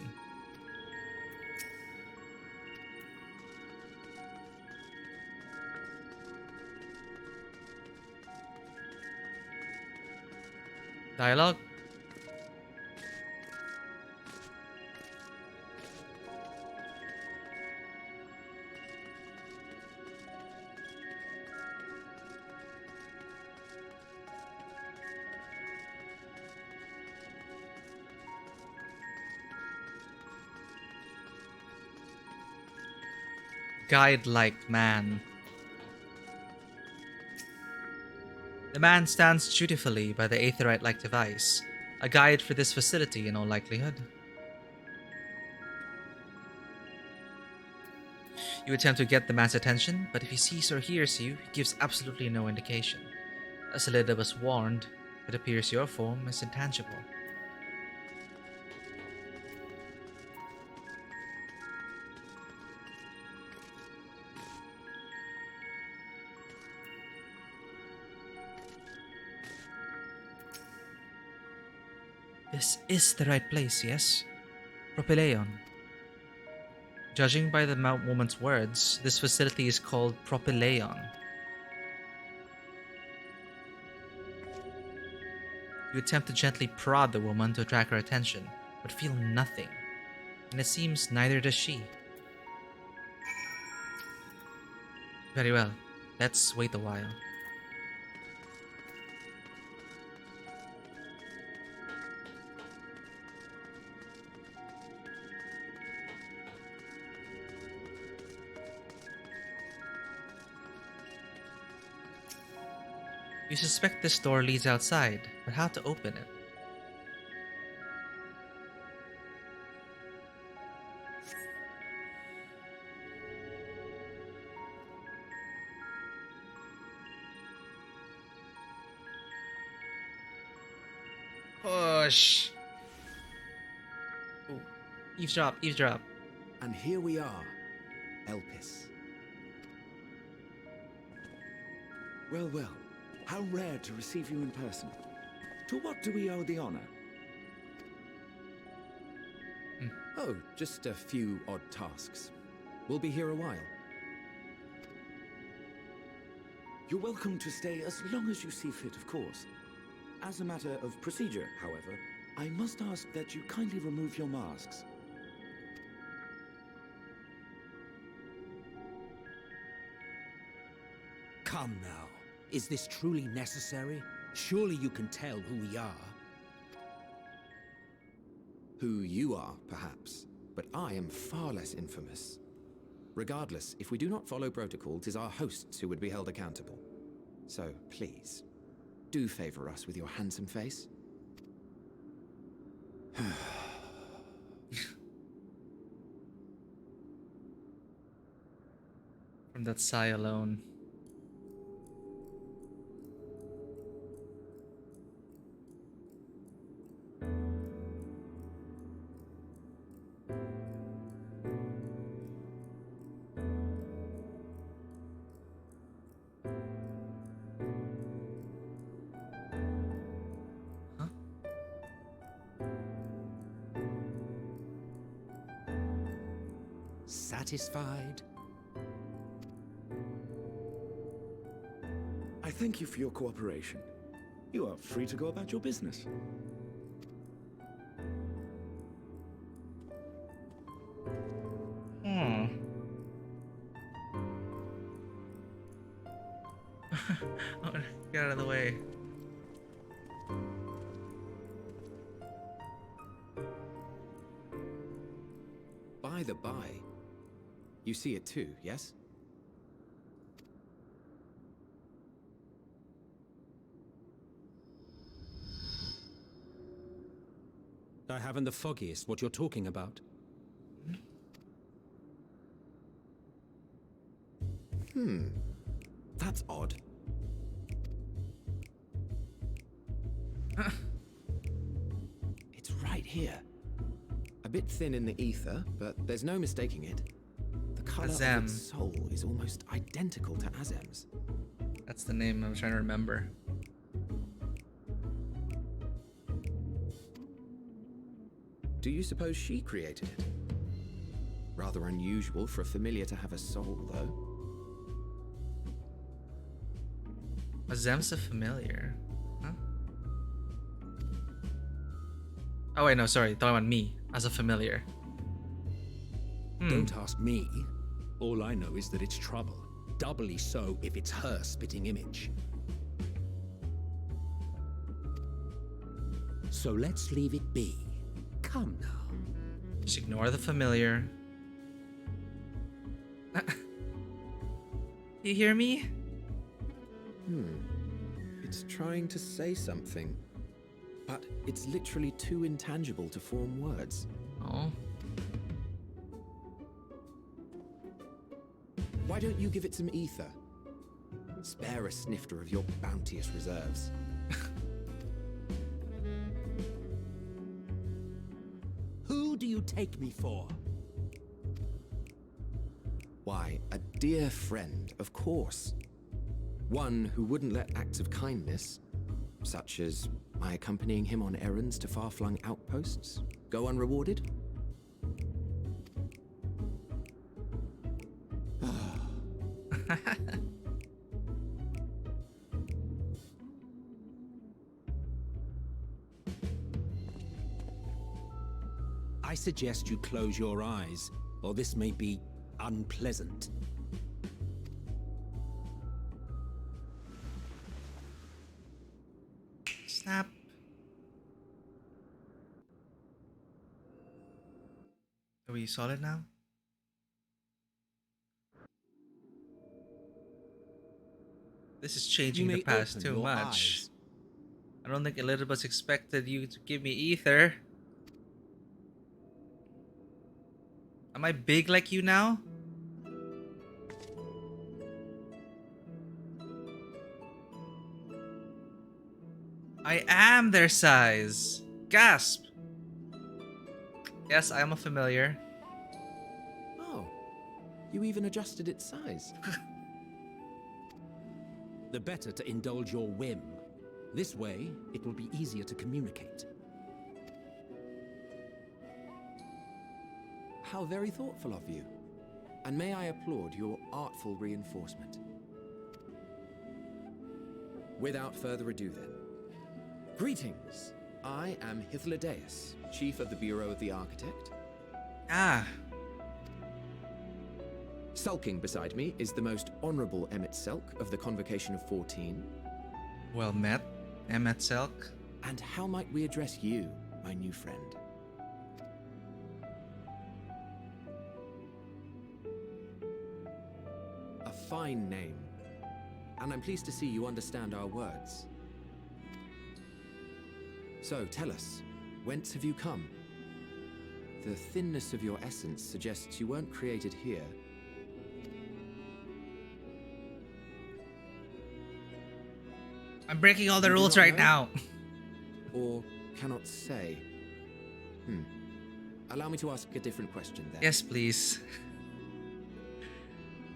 Dialogue? Guide-like man. The man stands dutifully by the aetherite-like device, a guide for this facility in all likelihood. You attempt to get the man's attention, but if he sees or hears you, he gives absolutely no indication. As Elida was warned, it appears your form is intangible. This is the right place, yes? Propylaeon. Judging by the woman's words, this facility is called Propylaeon. You attempt to gently prod the woman to attract her attention, but feel nothing, and it seems neither does she. Very well, let's wait a while. You suspect this door leads outside, but how to open it? Push! Ooh. Eavesdrop, eavesdrop. And here we are, Elpis. Well, well. How rare to receive you in person. To what do we owe the honor? Oh, just a few odd tasks. We'll be here a while. You're welcome to stay as long as you see fit, of course. As a matter of procedure, however, I must ask that you kindly remove your masks. Come now. Is this truly necessary? Surely you can tell who we are. Who you are, perhaps, but I am far less infamous. Regardless, if we do not follow protocol, 'tis our hosts who would be held accountable. So, please, do favor us with your handsome face. From that sigh alone. Satisfied? I thank you for your cooperation. You are free to go about your business. Get out of the way. By the by, you see it too, yes? I haven't the foggiest what you're talking about. That's odd. It's right here. A bit thin in the ether, but there's no mistaking it. The color of Azem. its soul is almost identical to Azem's. That's the name I was trying to remember. Do you suppose she created it? Rather unusual for a familiar to have a soul, though. Azem's a familiar. Huh? Oh wait, no, sorry. Talking about me as a familiar. Don't ask me. All I know is that it's trouble. Doubly so if it's her spitting image. So let's leave it be. Come now. Just ignore the familiar. You hear me? It's trying to say something, but it's literally too intangible to form words. Oh. Why don't you give it some ether? Spare a snifter of your bounteous reserves. Who do you take me for? Why, a dear friend, of course. One who wouldn't let acts of kindness, such as my accompanying him on errands to far-flung outposts, go unrewarded. I suggest you close your eyes, or this may be unpleasant. Snap. Are we solid now? This is changing the past too much. I don't think Elizabeth expected you to give me ether. Am I big like you now? I am their size. Gasp. Yes, I am a familiar. Oh, you even adjusted its size. The better to indulge your whim. This way, it will be easier to communicate. How very thoughtful of you. And may I applaud your artful reinforcement. Without further ado then. Greetings. I am Hythlodaeus, Chief of the Bureau of the Architect. Ah. Sulking beside me is the most honorable Emmet Selk of the Convocation of 14. Well met, Emmet Selk. And how might we address you, my new friend? A fine name. And I'm pleased to see you understand our words. So, tell us, whence have you come? The thinness of your essence suggests you weren't created here. I'm breaking all the rules right now. Or cannot say. Allow me to ask a different question then. Yes, please.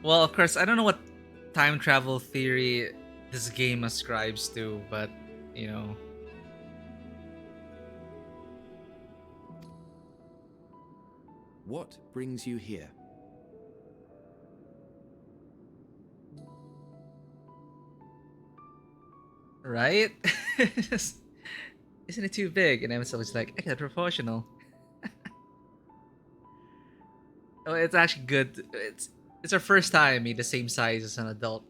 Well, of course, I don't know what time travel theory this game ascribes to, but, you know. What brings you here? Right? Isn't it too big? And Emerson was like, okay, proportional. Oh, it's actually good. It's our first time being the same size as an adult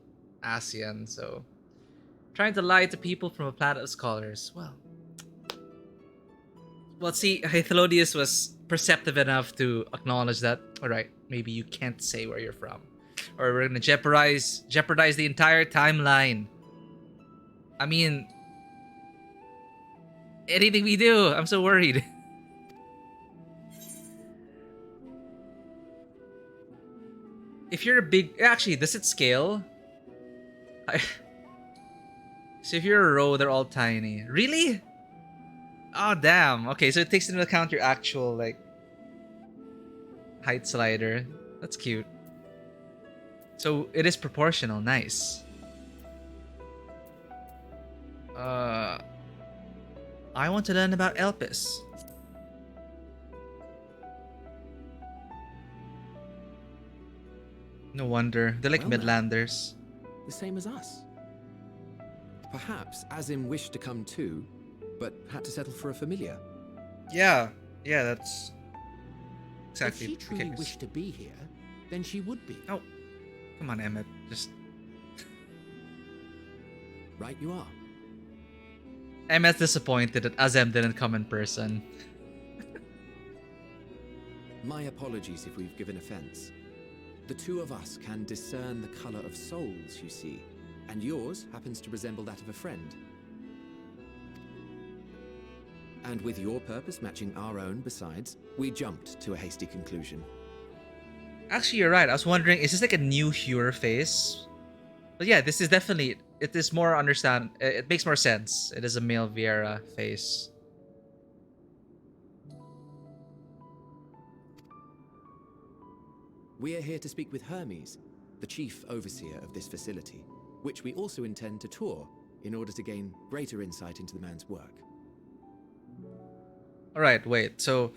Asian, so trying to lie to people from a planet of scholars. Well, see, Hythlodius was perceptive enough to acknowledge that, alright, maybe you can't say where you're from. Or we're gonna jeopardize the entire timeline. I mean, anything we do, I'm so worried. if you're a big... Actually, does it scale? So if you're a row, they're all tiny. Really? Oh, damn. Okay, so it takes into account your actual, like, height slider. That's cute. So it is proportional. Nice. I want to learn about Elpis. No wonder. They're like Well, Midlanders. The same as us. Perhaps Azim wished to come too, but had to settle for a familiar. Yeah. Yeah, that's exactly If she the truly case. wished to be here, then she would be. Oh, come on, Emmett. Just... Right you are. Emmett's disappointed that Azem didn't come in person. My apologies if we've given offense. The two of us can discern the color of souls, you see, and yours happens to resemble that of a friend. And with your purpose matching our own besides, we jumped to a hasty conclusion. Actually, you're right. I was wondering, is this like a new Hur face? But yeah, this is definitely... It is more understand... It makes more sense. It is a male Viera face. We are here to speak with Hermes, the chief overseer of this facility, which we also intend to tour in order to gain greater insight into the man's work. Alright, wait. So...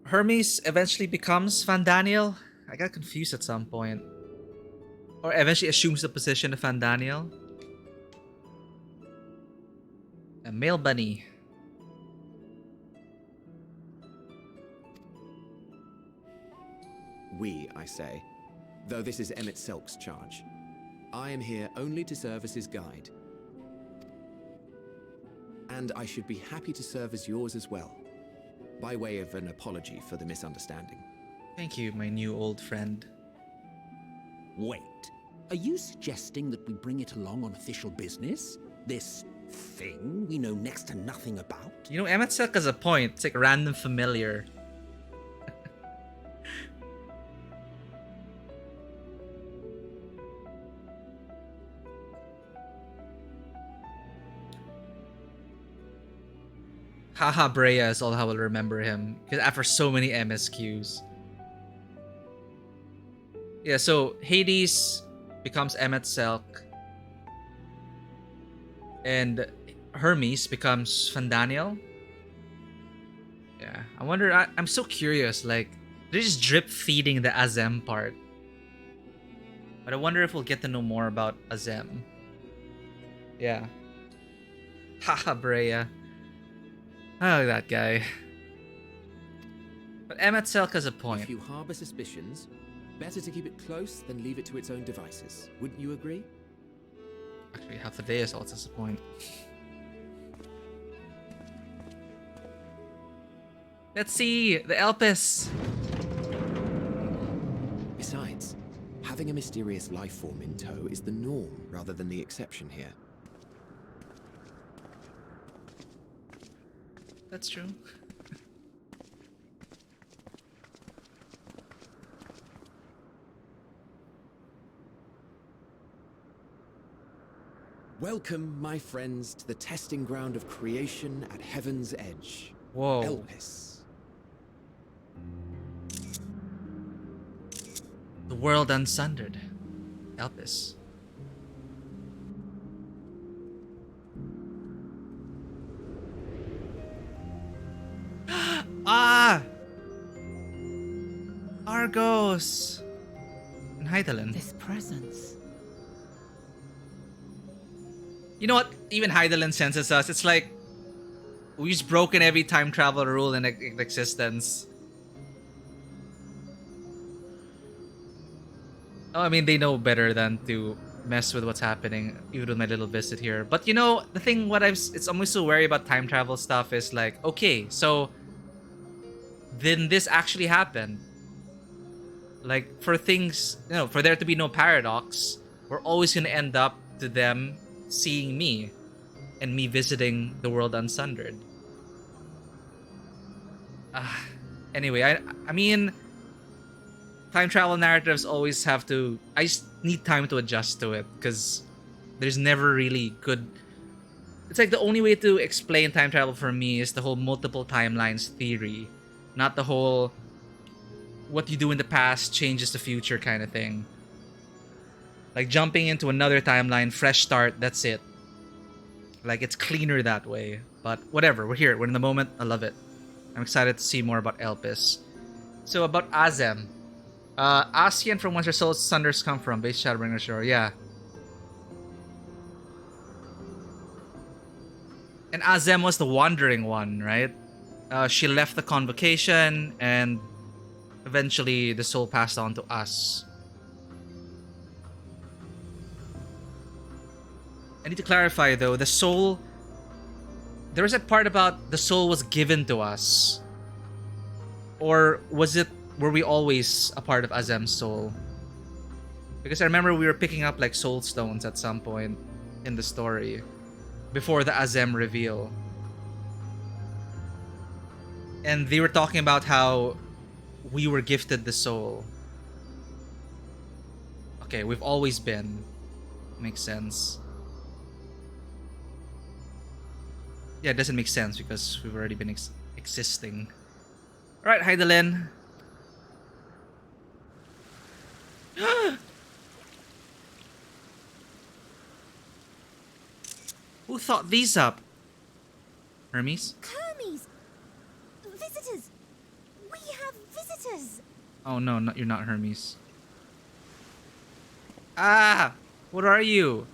Hermes eventually becomes Fandaniel? I got confused at some point. Or eventually assumes the position of Fandaniel? A male bunny. We, I say, though this is Emmett Selk's charge. I am here only to serve as his guide. And I should be happy to serve as yours as well, by way of an apology for the misunderstanding. Thank you, my new old friend. Wait, are you suggesting that we bring it along on official business? This thing we know next to nothing about? You know, Emmett Selk has a point. It's like random familiar. Haha, Brea is all how I'll remember him. Because after so many MSQs. Yeah, so Hades becomes Emmett Selk. And Hermes becomes Fandaniel. Yeah, I wonder, I'm so curious, like, they're just drip feeding the Azem part. But I wonder if we'll get to know more about Azem. Yeah. Haha, Brea. Oh, that guy. But Emmett Selk has a point. If you harbor suspicions, better to keep it close than leave it to its own devices. Wouldn't you agree? Actually, half the day is also a point. Let's see the Elpis. Besides, having a mysterious life form in tow is the norm rather than the exception here. That's true. Welcome, my friends, to the testing ground of creation at Heaven's Edge. Whoa. Elpis. The world unsundered. Elpis. Ah! Argos! And Hydaelyn. This presence. You know what? Even Hydaelyn senses us. It's like we've just broken every time travel rule in existence. Oh, I mean, they know better than to mess with what's happening, even with my little visit here. But you know, the thing, it's almost so wary about time travel stuff is like, okay, so then this actually happened. Like, for things, you know, for there to be no paradox, we're always gonna end up to them seeing me and me visiting the world unsundered. Anyway, I mean, time travel narratives always have to... I just need time to adjust to it, because there's never really good... It's like the only way to explain time travel for me is the whole multiple timelines theory, not the whole what you do in the past changes the future kind of thing. Like jumping into another timeline, fresh start, that's it. Like it's cleaner that way. But whatever, we're here, we're in the moment, I love it. I'm excited to see more about Elpis. So about Azem. Ascian from whence her soul's thunders come from, base Shadowbringer Shore, yeah. And Azem was the wandering one, right? She left the convocation and eventually the soul passed on to us. I need to clarify though, the soul... There was that part about the soul was given to us. Or were we always a part of Azem's soul? Because I remember we were picking up like soul stones at some point in the story. Before the Azem reveal. And they were talking about how we were gifted the soul. Okay, we've always been. Makes sense. Yeah, it doesn't make sense because we've already been existing. Alright, Hydaelyn. Who thought these up? Hermes? Hermes! Visitors! We have visitors! Oh no, you're not Hermes. Ah! What are you?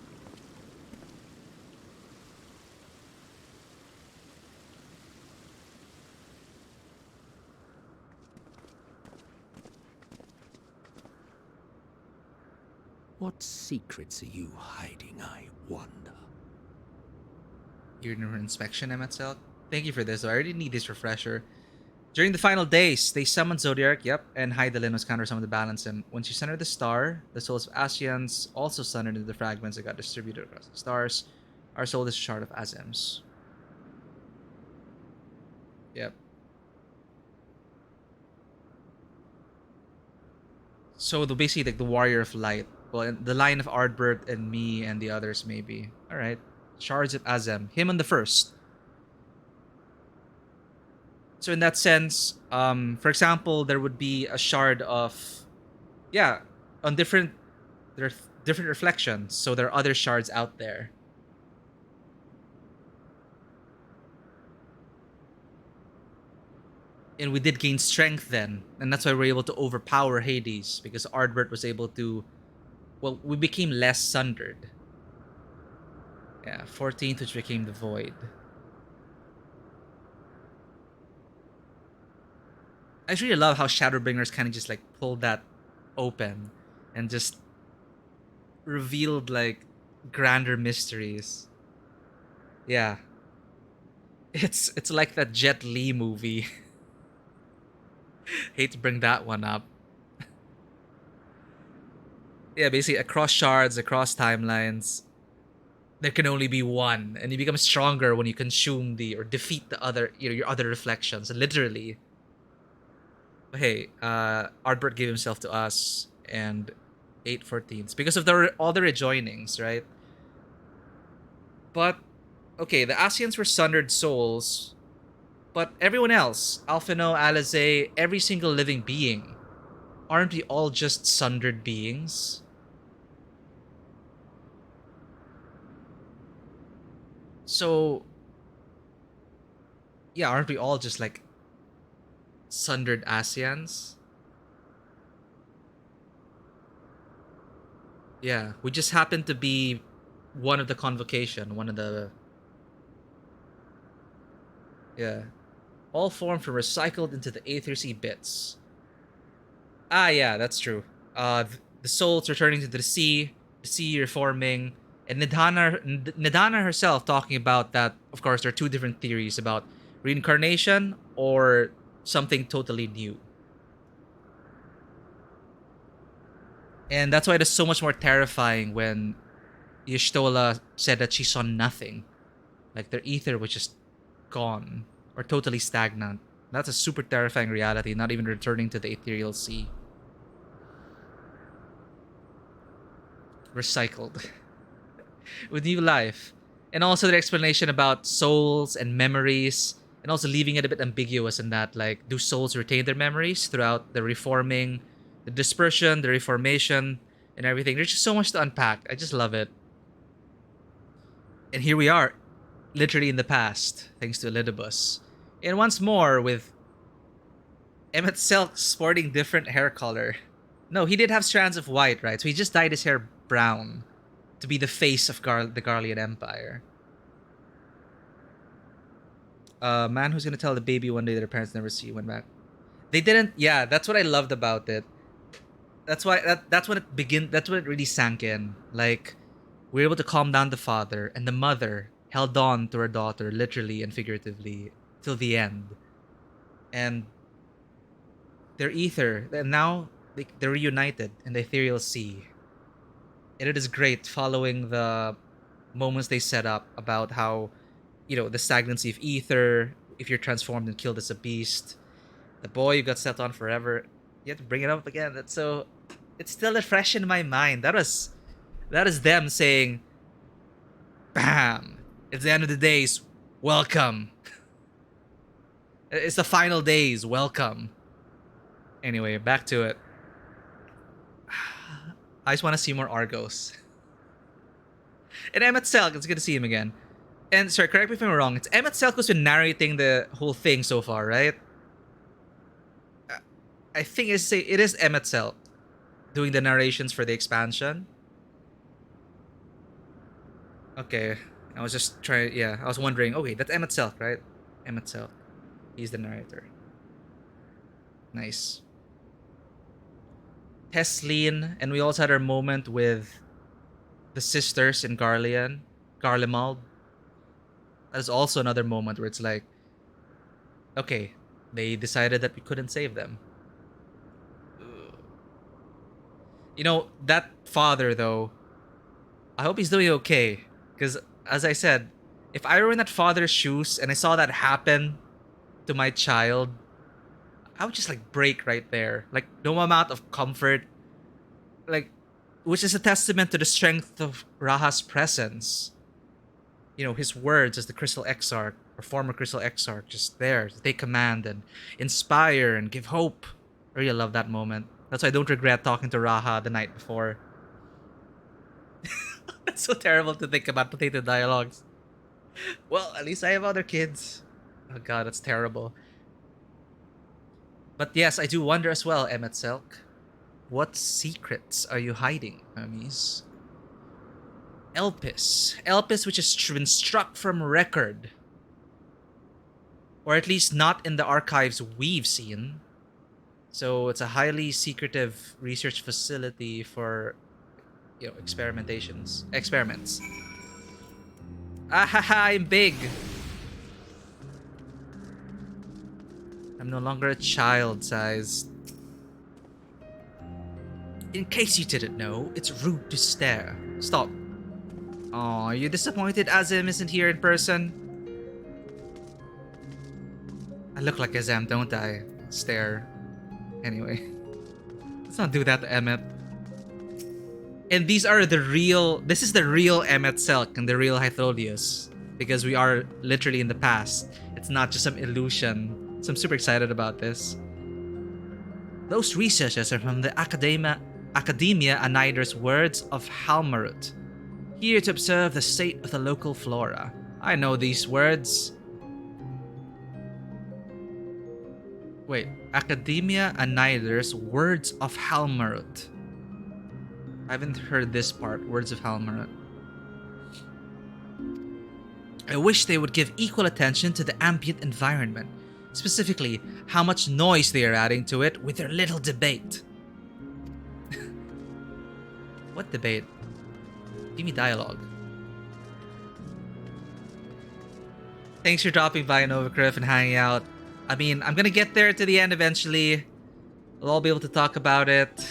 What secrets are you hiding, I wonder? You're in her inspection, Emetzel. Thank you for this. I already need this refresher. During the final days, they summoned Zodiark, yep, and Hydaelyn was counter-summoned to balance him. When she centered the star, the souls of Ascians also centered into the fragments that got distributed across the stars. Our soul is a shard of Azem's. Yep. So basically like the warrior of light. Well, the line of Ardbert and me and the others maybe. Alright. Shards of Azem. Him and the first. So in that sense, for example, there would be a shard of... Yeah, on different... There are different reflections. So there are other shards out there. And we did gain strength then. And that's why we were able to overpower Hades. Because Ardbert was able to... Well, we became less sundered. Yeah, 14th, which became the Void. I just really love how Shadowbringers kind of just like pulled that open. And just revealed like grander mysteries. Yeah. It's like that Jet Li movie. Hate to bring that one up. Yeah, basically across shards, across timelines, there can only be one, and you become stronger when you consume or defeat the other, your other reflections, literally. But hey, Ardbert gave himself to us, and 8/14s because of all the rejoinings, right? But okay, the Ascians were sundered souls, but everyone else, Alphino, Alizé, every single living being, aren't we all just sundered beings? So, yeah, aren't we all just like sundered Ascians? Yeah, we just happen to be one of the convocation, one of the... Yeah. All formed from recycled into the Aether Sea bits. Ah, yeah, that's true. The souls returning to the sea reforming, and Nidana herself talking about that. Of course, there are two different theories about reincarnation or something totally new. And that's why it is so much more terrifying when Y'shtola said that she saw nothing. Like their ether was just gone or totally stagnant. That's a super terrifying reality, not even returning to the ethereal sea. recycled with new life. And also the explanation about souls and memories, and also leaving it a bit ambiguous in that, like, do souls retain their memories throughout the reforming, the dispersion, the reformation, and everything. There's just so much to unpack. I just love it. And here we are, literally in the past, thanks to Elidibus. And once more with Emmett Selk sporting different hair color. No, he did have strands of white, right? So he just dyed his hair brown to be the face of the Garlean Empire. Man who's gonna tell the baby one day that her parents never see went back. They didn't. Yeah, that's what I loved about it. That's why that's when it really sank in. Like, we were able to calm down the father, and the mother held on to her daughter, literally and figuratively, till the end. And their ether, and now they're reunited in the ethereal sea. And it is great following the moments they set up about how, you know, the stagnancy of ether, if you're transformed and killed as a beast. The boy who got set on forever. You have to bring it up again. That's so... It's still fresh in my mind. That is them saying, bam! It's the end of the days. Welcome. It's the final days. Welcome. Anyway, back to it. I just want to see more Argos. And Emmett Selk, it's good to see him again. And sorry, correct me if I'm wrong. It's Emmett Selk who's been narrating the whole thing so far, right? I think it is Emmett Selk doing the narrations for the expansion. Okay, I was just trying. Yeah, I was wondering. Okay, that's Emmett Selk, right? Emmett Selk. He's the narrator. Nice. Tesleen, and we also had our moment with the sisters in Garlean, Garlemald. That is also another moment where it's like, okay, they decided that we couldn't save them. You know, that father, though, I hope he's doing okay. Because, as I said, if I were in that father's shoes and I saw that happen to my child, I would just, like, break right there. Like, no amount of comfort. Like, which is a testament to the strength of Raha's presence. You know, his words as the Crystal Exarch, or former Crystal Exarch, just there to take command and inspire and give hope. I really love that moment. That's why I don't regret talking to Raha the night before. It's so terrible to think about potato dialogues. Well, at least I have other kids. Oh god, that's terrible. But yes, I do wonder as well, Emmett Selk. What secrets are you hiding, Hermes? Elpis. Elpis, which has been struck from record. Or at least not in the archives we've seen. So it's a highly secretive research facility for, you know, experiments. Ahaha, I'm big. I'm no longer a child-sized. In case you didn't know, it's rude to stare. Stop. Aw, are you disappointed Azim isn't here in person? I look like Azam, don't I? Stare. Anyway. Let's not do that to Emmett. And these are the real... This is the real Emmett Selk and the real Hythodius. Because we are literally in the past. It's not just some illusion. So I'm super excited about this. Those researchers are from the Academia Anider's Words of Halmarut. Here to observe the state of the local flora. I know these words. Wait, Academia Anider's Words of Halmarut. I haven't heard this part, Words of Halmarut. I wish they would give equal attention to the ambient environment. Specifically, how much noise they are adding to it with their little debate. What debate? Give me dialogue. Thanks for dropping by, Novacryph, and hanging out. I mean, I'm gonna get there to the end eventually. We'll all be able to talk about it.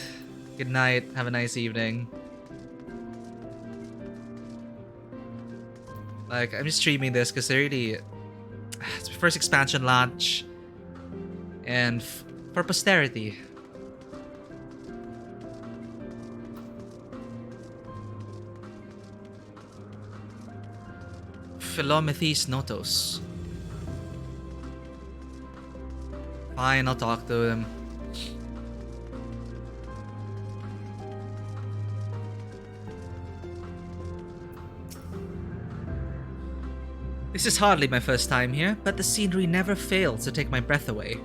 Good night. Have a nice evening. Like, I'm just streaming this because they're really... It's my first expansion launch. And for posterity. Philomethes Notos. Fine, I'll talk to him. This is hardly my first time here, but the scenery never fails to take my breath away.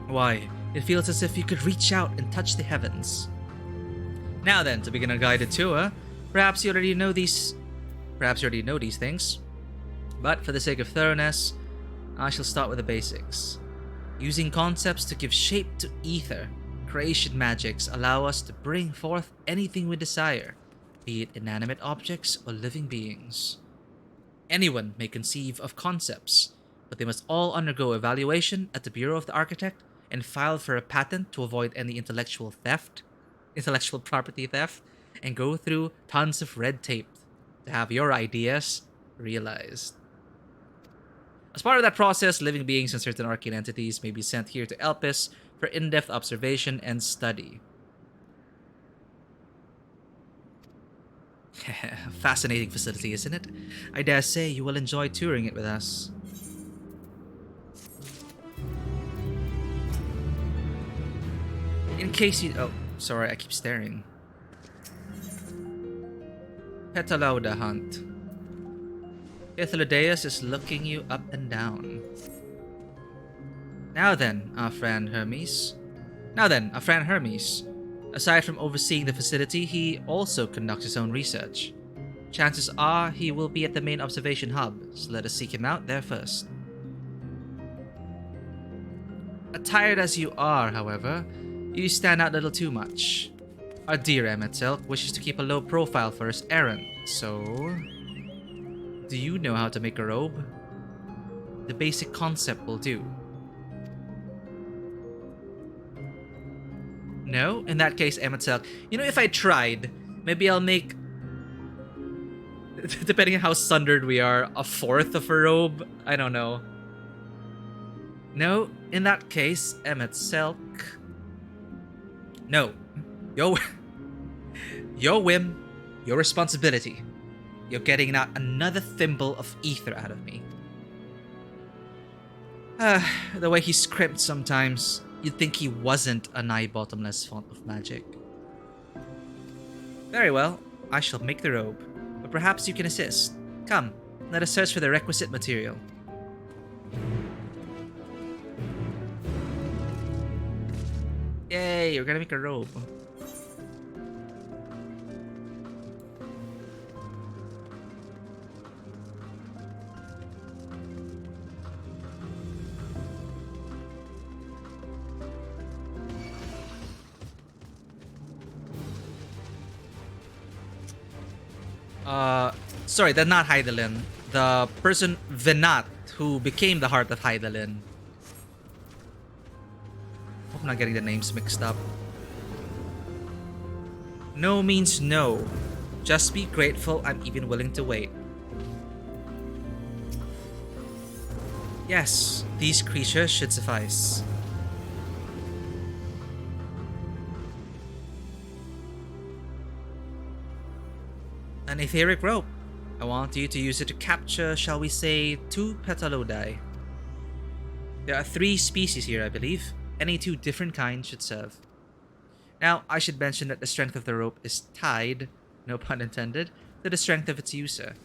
Why, it feels as if you could reach out and touch the heavens. Now then, to begin a guided tour, perhaps you already know these things. But for the sake of thoroughness, I shall start with the basics. Using concepts to give shape to ether, creation magics allow us to bring forth anything we desire, be it inanimate objects or living beings. Anyone may conceive of concepts, but they must all undergo evaluation at the Bureau of the Architect and file for a patent to avoid any intellectual property theft, and go through tons of red tape to have your ideas realized. As part of that process, living beings and certain arcane entities may be sent here to Elpis for in-depth observation and study. Fascinating facility, isn't it? I dare say you will enjoy touring it with us. In case you... Oh, sorry, I keep staring. Petalauda Hunt. Ithlodeus is looking you up and down. Now then, our friend Hermes. Aside from overseeing the facility, he also conducts his own research. Chances are he will be at the main observation hub, so let us seek him out there first. Attired as you are, however, you stand out a little too much. Our dear Emetzelk wishes to keep a low profile for his errand, so... Do you know how to make a robe? The basic concept will do. No? In that case, Emetzelk, if I tried, maybe I'll make, depending on how sundered we are, a fourth of a robe? I don't know. No? In that case, Emetzelk... No. Your whim, your responsibility. You're getting out another thimble of ether out of me. The way he scripts sometimes, you'd think he wasn't a nigh-bottomless font of magic. Very well, I shall make the robe, but perhaps you can assist. Come, let us search for the requisite material. Yay, we're gonna make a robe. Sorry, they're not Hydaelyn. The person, Venat, who became the heart of Hydaelyn. Hope I'm not getting the names mixed up. No means no. Just be grateful I'm even willing to wait. Yes, these creatures should suffice. An etheric rope. I want you to use it to capture, shall we say, 2 Petalodai. There are 3 species here, I believe. Any 2 different kinds should serve. Now, I should mention that the strength of the rope is tied, no pun intended, to the strength of its user.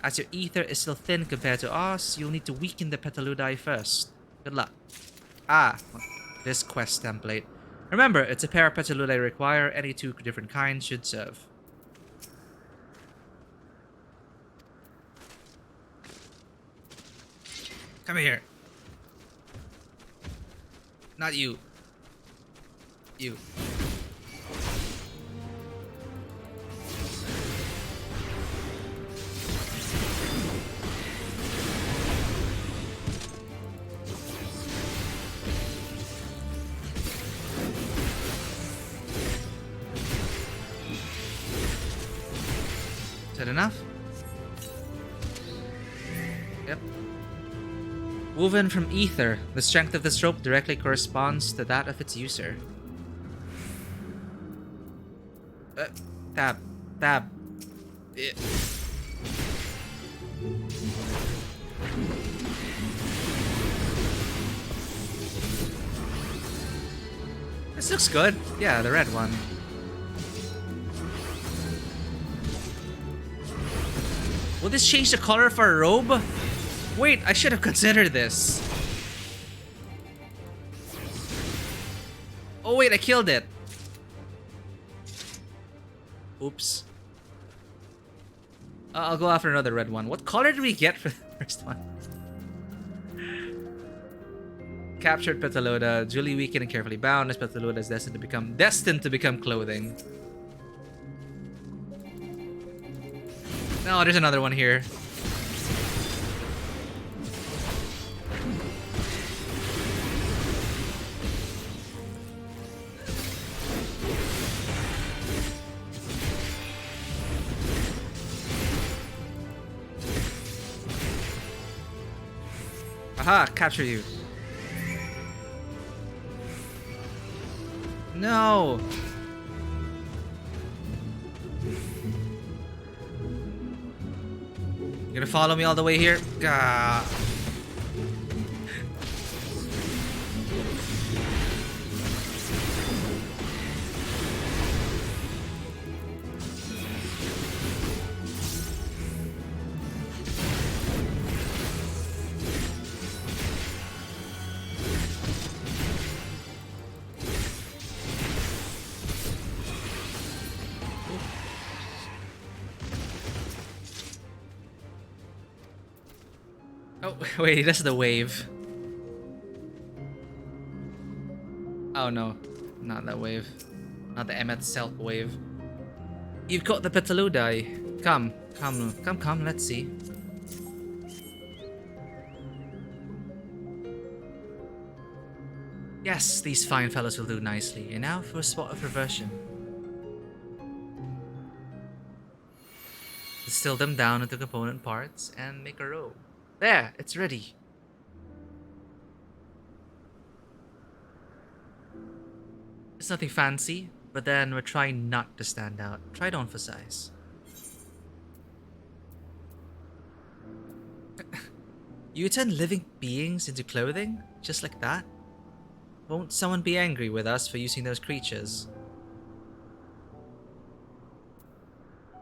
As your ether is still thin compared to ours, you'll need to weaken the Petalodai first. Good luck. This quest template. Remember, it's a pair of Petalodai require, any 2 different kinds should serve. Come here. Not you. You. Is that enough? Yep. Woven from ether, the strength of this rope directly corresponds to that of its user. Tab. This looks good. Yeah, the red one. Will this change the color of our robe? Wait, I should have considered this. Oh wait, I killed it. Oops. I'll go after another red one. What color did we get for the first one? Captured Petaloda, duly weakened and carefully bound. As Petaloda is destined to become clothing. No, there's another one here. Aha, capture you. No. You gonna follow me all the way here? Gah. Oh, wait, that's the wave. Oh no, not that wave. Not the Emmet Selk wave. You've got the Petaludai. Come, let's see. Yes, these fine fellows will do nicely. And now for a spot of reversion. Distill them down into component parts and make a robe. There, it's ready. It's nothing fancy, but then we're trying not to stand out. Try to emphasize. You turn living beings into clothing? Just like that? Won't someone be angry with us for using those creatures?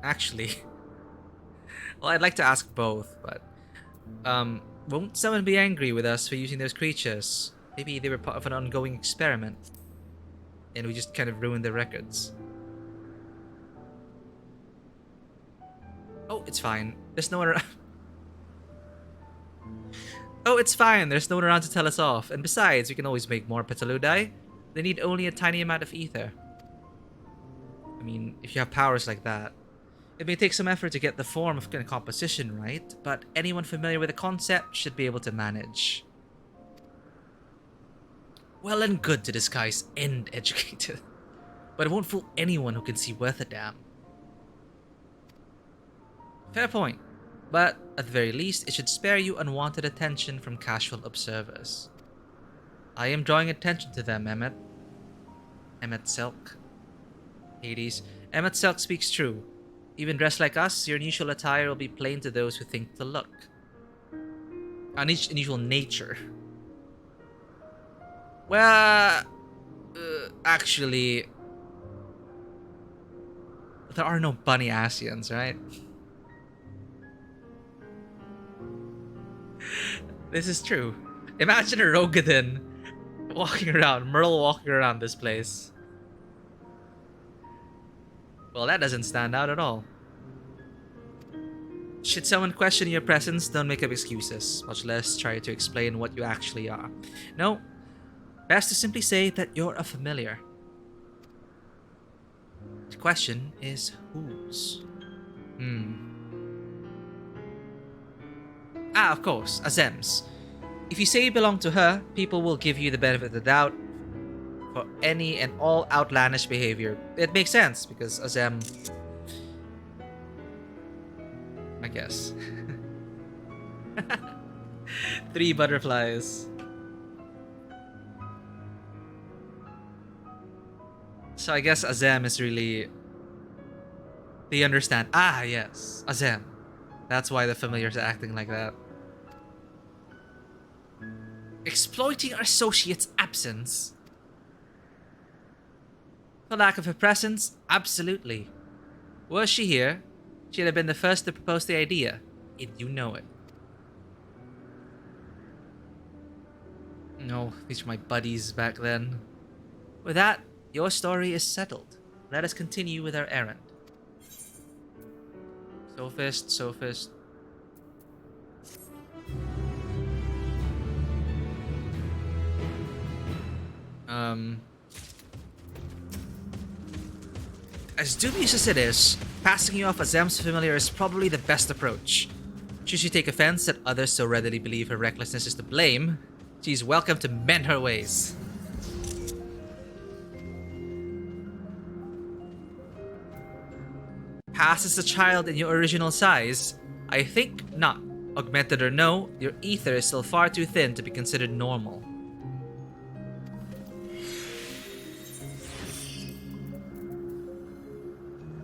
Actually, well, I'd like to ask both, but won't someone be angry with us for using those creatures? Maybe they were part of an ongoing experiment, and we just kind of ruined their records. Oh, it's fine. There's no one around. Oh, it's fine. There's no one around to tell us off. And besides, we can always make more Petaludai. They need only a tiny amount of ether. I mean, if you have powers like that. It may take some effort to get the form of composition right, but anyone familiar with the concept should be able to manage. Well and good to disguise and educated, but it won't fool anyone who can see worth a damn. Fair point, but at the very least, it should spare you unwanted attention from casual observers. I am drawing attention to them, Emmet. Emmet Selk. Hades. Emmet Selk speaks true. Even dressed like us, your unusual attire will be plain to those who think to look. Unusual nature. Well, actually, there are no bunny Asians, right? This is true. Imagine a Rogadin walking around, Merle walking around this place. Well, that doesn't stand out at all. Should someone question your presence, don't make up excuses, much less try to explain what you actually are. No, best to simply say that you're a familiar. The question is whose? Ah, of course, Azem's. If you say you belong to her, people will give you the benefit of the doubt for any and all outlandish behavior. It makes sense, because Azem... I guess. 3 butterflies. So I guess Azem is really... They understand. Ah, yes. Azem. That's why the familiars are acting like that. Exploiting our associate's absence. For lack of her presence, absolutely. Were she here, she'd have been the first to propose the idea. Did you know it? No, these were my buddies back then. With that, your story is settled. Let us continue with our errand. Sophist, Sophist. As dubious as it is, passing you off as Zem's familiar is probably the best approach. Should she take offense that others so readily believe her recklessness is to blame, she's welcome to mend her ways. Pass as a child in your original size? I think not. Augmented or no, your ether is still far too thin to be considered normal.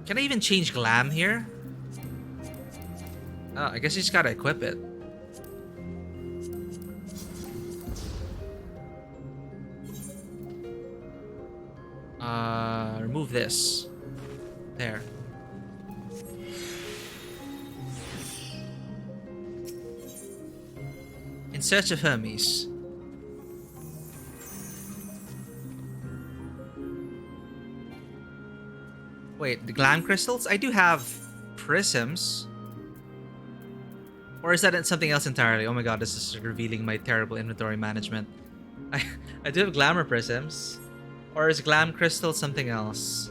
Can I even change glam here? Oh, I guess you just gotta equip it. Remove this. There. In search of Hermes. Wait, the glam crystals? I do have prisms. Or is that something else entirely? Oh my god, this is revealing my terrible inventory management. I do have glamour prisms. Or is glam crystal something else?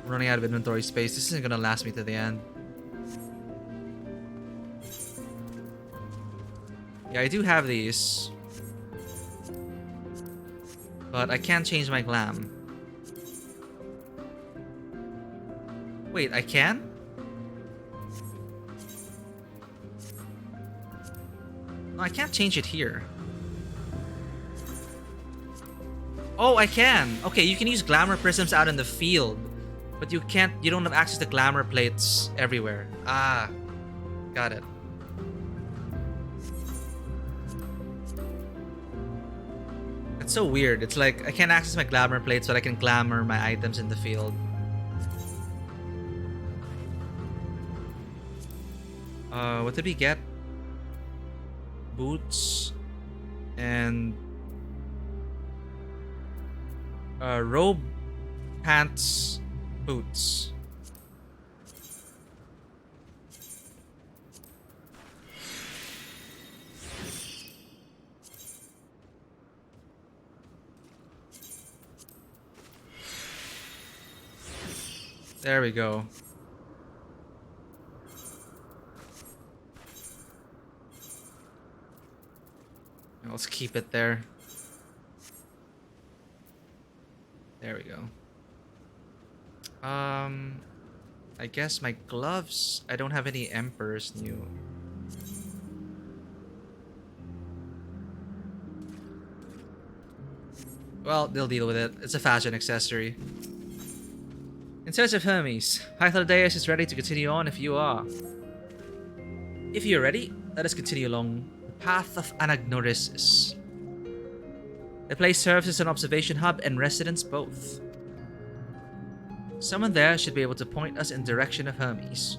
Running out of inventory space. This isn't gonna last me to the end. Yeah, I do have these. But I can't change my glam. Wait, I can? No, I can't change it here. Oh, I can! Okay, you can use glamour prisms out in the field. But you don't have access to glamour plates everywhere. Ah, got it. It's so weird. It's like I can't access my glamour plates, but I can glamour my items in the field. What did we get? Boots and robe, pants, boots. There we go. Let's keep it there. There we go. I guess my gloves. I don't have any Emperor's New. Well, they'll deal with it. It's a fashion accessory. In search of Hermes, Hythlodaeus is ready to continue on if you are. If you're ready, let us continue along the path of Anagnorisis. The place serves as an observation hub and residence both. Someone there should be able to point us in the direction of Hermes.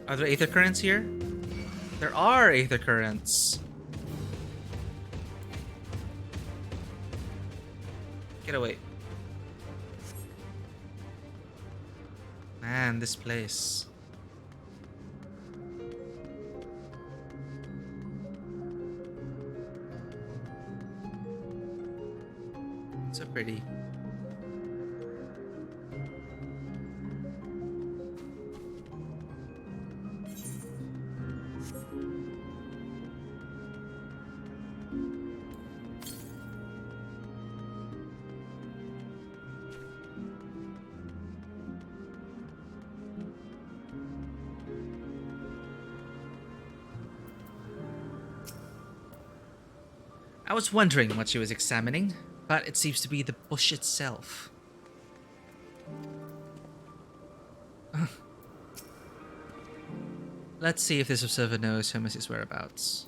Are there aether currents here? There are aether currents. Get away. Man, this place. So pretty. I was wondering what she was examining, but it seems to be the bush itself. Let's see if this observer knows Hermes' whereabouts.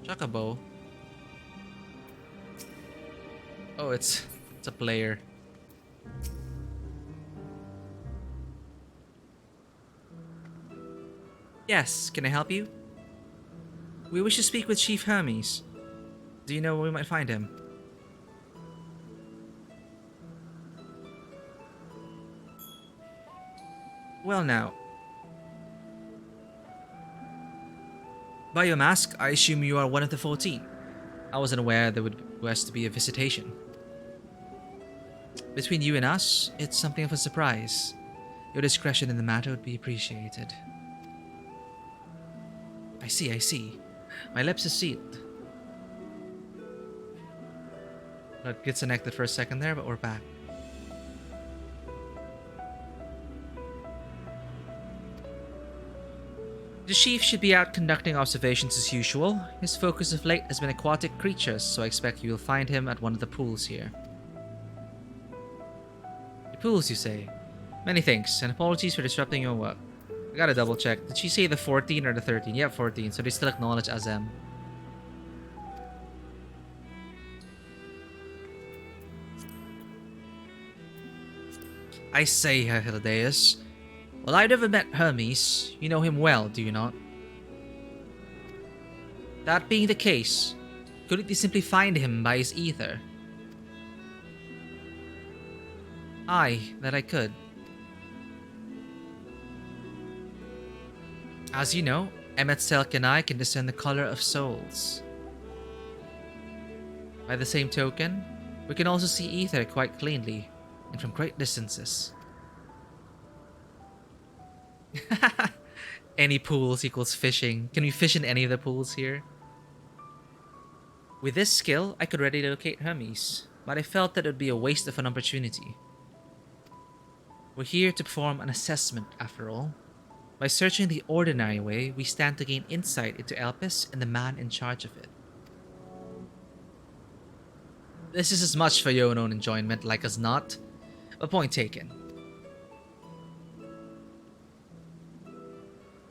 Chocobo. Oh, it's a player. Yes, can I help you? We wish to speak with Chief Hermes. Do you know where we might find him? Well now. By your mask, I assume you are one of the 14. I wasn't aware there was to be a visitation. Between you and us, it's something of a surprise. Your discretion in the matter would be appreciated. I see. My lips are sealed. Got disconnected for a second there, but we're back. The chief should be out conducting observations as usual. His focus of late has been aquatic creatures, so I expect you will find him at one of the pools here. The pools, you say? Many thanks, and apologies for disrupting your work. I gotta double check. Did she say the 14 or the 13? Yeah, 14, so they still acknowledge Azem. I say, Hildeus. Well, I've never met Hermes. You know him well, do you not? That being the case, couldn't you simply find him by his ether? Aye, that I could. As you know, Emet-Selk and I can discern the color of souls. By the same token, we can also see ether quite cleanly, and from great distances. Any pools equals fishing. Can we fish in any of the pools here? With this skill, I could readily locate Hermes, but I felt that it would be a waste of an opportunity. We're here to perform an assessment, after all. By searching the ordinary way, we stand to gain insight into Elpis and the man in charge of it. This is as much for your own enjoyment, like as not. A point taken.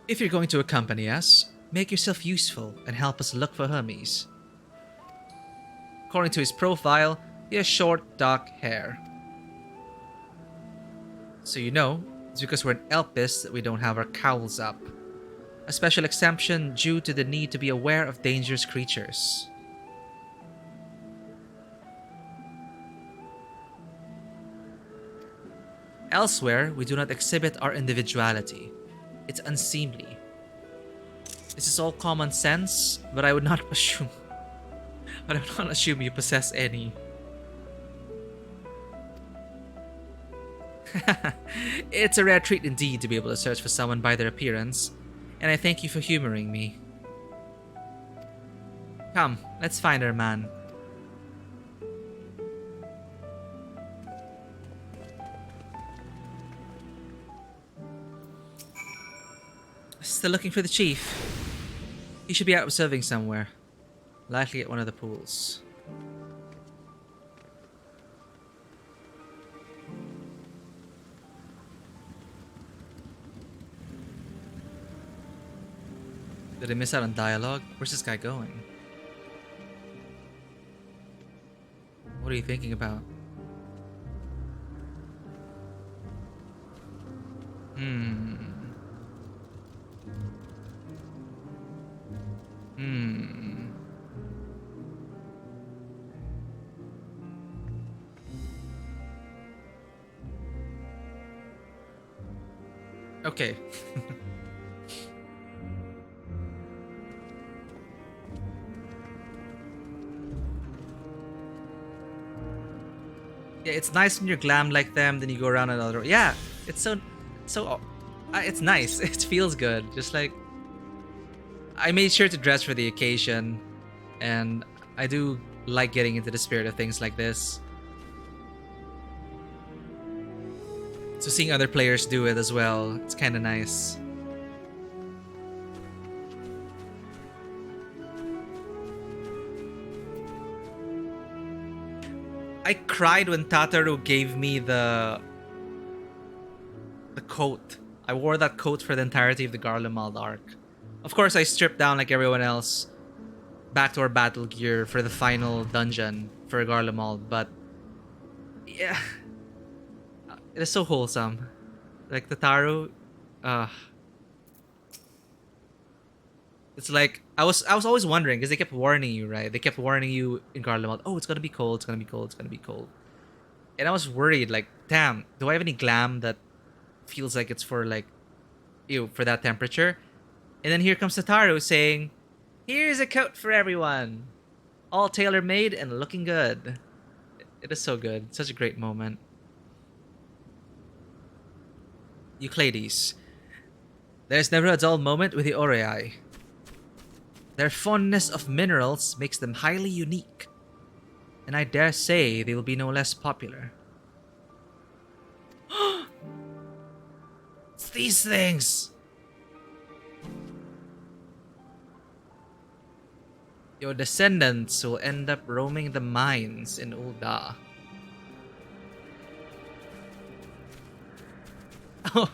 If you're going to accompany us, make yourself useful and help us look for Hermes. According to his profile, he has short, dark hair. So you know, it's because we're in Elpis that we don't have our cowls up. A special exemption due to the need to be aware of dangerous creatures. Elsewhere, we do not exhibit our individuality. It's unseemly. This is all common sense, but I would not assume you possess any. It's a rare treat indeed to be able to search for someone by their appearance, and I thank you for humoring me. Come, let's find our man. Still looking for the chief. He should be out observing somewhere. Likely at one of the pools. Did I miss out on dialogue? Where's this guy going? What are you thinking about? Okay. Yeah, it's nice when you're glam like them, then you go around another. Yeah, it's it's nice. It feels good. Just like I made sure to dress for the occasion, and I do like getting into the spirit of things like this. So seeing other players do it as well, it's kind of nice. I cried when Tataru gave me the coat. I wore that coat for the entirety of the Garlemald arc. Of course, I stripped down like everyone else back to our battle gear for the final dungeon for Garlemald, but yeah, it is so wholesome. Like Tataru, it's like I was always wondering because they kept warning you, right? They kept warning you in Garlemald, oh, it's gonna be cold, it's gonna be cold, it's gonna be cold. And I was worried, like, damn, do I have any glam that feels like it's for like, for that temperature? And then here comes Tataru saying, here's a coat for everyone, all tailor-made and looking good. It is so good. Such a great moment. Euclides. There's never a dull moment with the Orei. Their fondness of minerals makes them highly unique, and I dare say they will be no less popular. It's these things! Your descendants will end up roaming the mines in Ul'dah. Oh.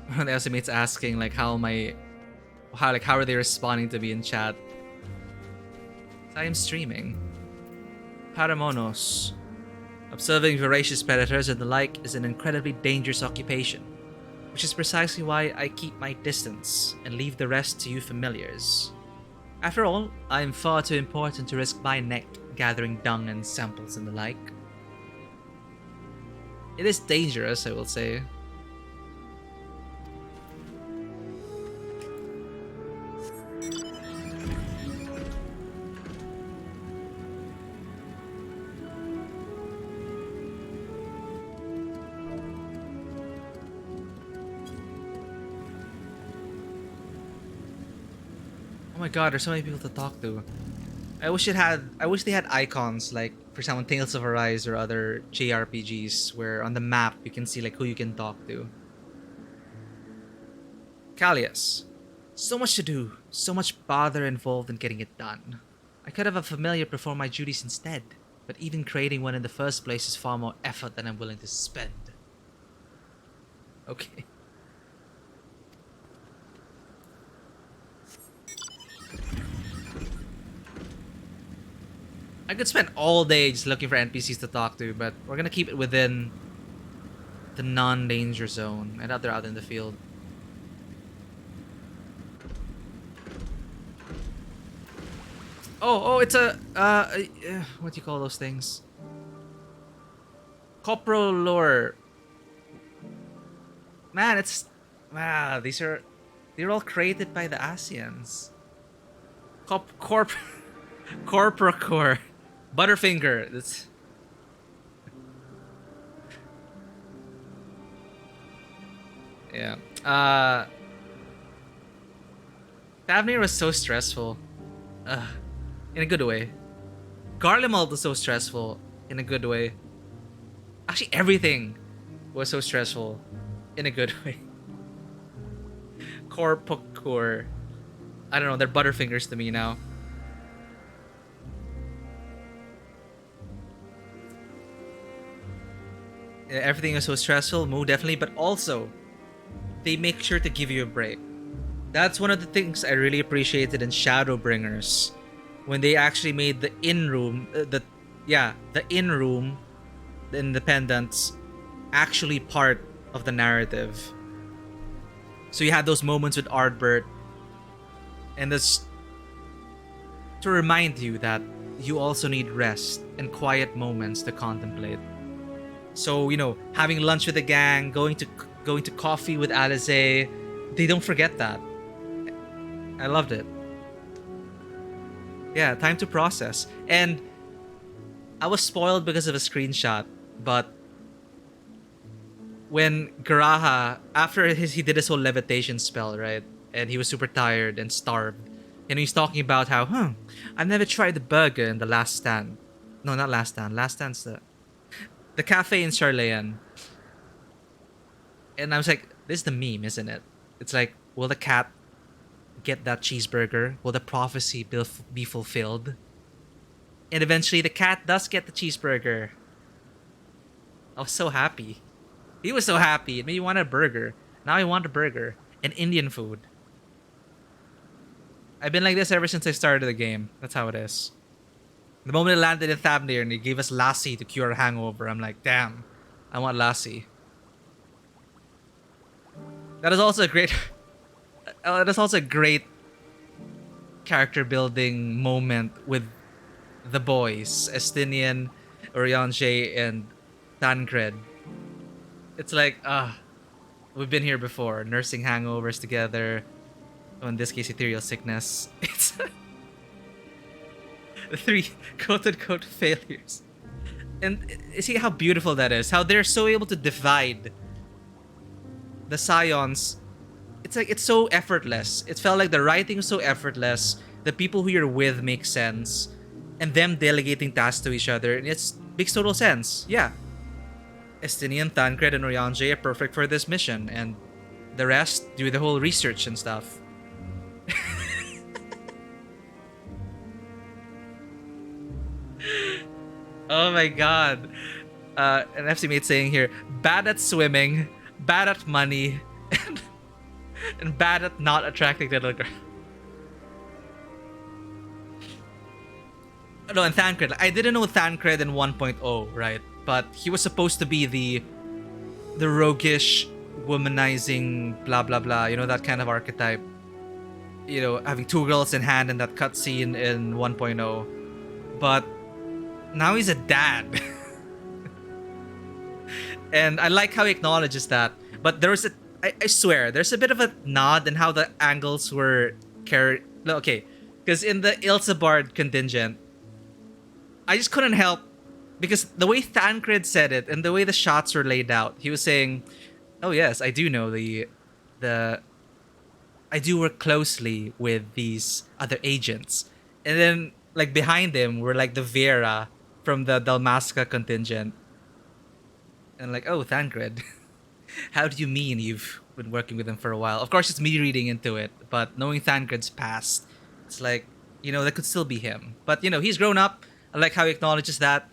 One of the estimates asking like how are they responding to me in chat? I am streaming. Paramonos. Observing voracious predators and the like is an incredibly dangerous occupation, which is precisely why I keep my distance and leave the rest to you familiars. After all, I am far too important to risk my neck gathering dung and samples and the like. It is dangerous, I will say. Oh my god, there's so many people to talk to. I wish they had icons like, for example, Tales of Arise or other JRPGs where on the map you can see like who you can talk to. Callias. So much to do, so much bother involved in getting it done. I could have a familiar perform my duties instead, but even creating one in the first place is far more effort than I'm willing to spend. Okay. I could spend all day just looking for NPCs to talk to, but we're gonna keep it within the non-danger zone and they're out in the field. Oh, it's a what do you call those things? Coprolore. Man, wow, they're all created by the Asians. Corprocore. Butterfinger. That's... Yeah. Thavnair was so stressful. In a good way. Garlemald was so stressful. In a good way. Actually, everything was so stressful. In a good way. Corprocore. I don't know, they're Butterfingers to me now. Everything is so stressful, definitely, but also they make sure to give you a break. That's one of the things I really appreciated in Shadowbringers, when they actually made the in-room, the in-room, the independents, actually part of the narrative. So you had those moments with Ardbert, and this to remind you that you also need rest and quiet moments to contemplate. So, having lunch with the gang, going to coffee with Alize, they don't forget that. I loved it. Yeah, time to process. And I was spoiled because of a screenshot, but when Garaha, after he did his whole levitation spell, right? And he was super tired and starved. And he's talking about how, I've never tried the burger in The Last Stand. No, not Last Stand. Last Stand's the cafe in Sharlayan. And I was like, this is the meme, isn't it? It's like, will the cat get that cheeseburger? Will the prophecy be fulfilled? And eventually the cat does get the cheeseburger. I was so happy. He was so happy. It made me want a burger. Now I want a burger. And Indian food. I've been like this ever since I started the game. That's how it is. The moment I landed in Thavnair and he gave us lassi to cure a hangover, I'm like, damn, I want lassi. That is also a great... that is also a great character building moment with the boys. Estinian, Urianger, and Tancred. It's like, we've been here before. Nursing hangovers together. Oh, in this case, ethereal sickness. It's... the 3 quote-unquote failures. And see how beautiful that is. How they're so able to divide the Scions. It's like, it's so effortless. It felt like the writing was so effortless. The people who you're with make sense. And them delegating tasks to each other. And it makes total sense. Yeah. Estinian, Tancred, and Urianger are perfect for this mission. And the rest do the whole research and stuff. Oh my god. An FC mate saying here, bad at swimming, bad at money, and bad at not attracting little girl. No, and Tancred. I didn't know Tancred in 1.0, right? But he was supposed to be the roguish, womanizing, blah blah blah, you know, that kind of archetype. You know, having 2 girls in hand in that cutscene in 1.0. But now he's a dad. And I like how he acknowledges that. But there was I swear, there's a bit of a nod in how the angles were carried. Okay, because in the Ilsebard contingent, I just couldn't help, because the way Tancred said it and the way the shots were laid out, he was saying, oh yes, I do know I do work closely with these other agents. And then, like, behind him were, like, the Vera from the Dalmasca contingent. And like, oh, Tancred, how do you mean you've been working with him for a while? Of course, it's me reading into it, but knowing Tancred's past, it's like, you know, that could still be him. But, you know, he's grown up. I like how he acknowledges that.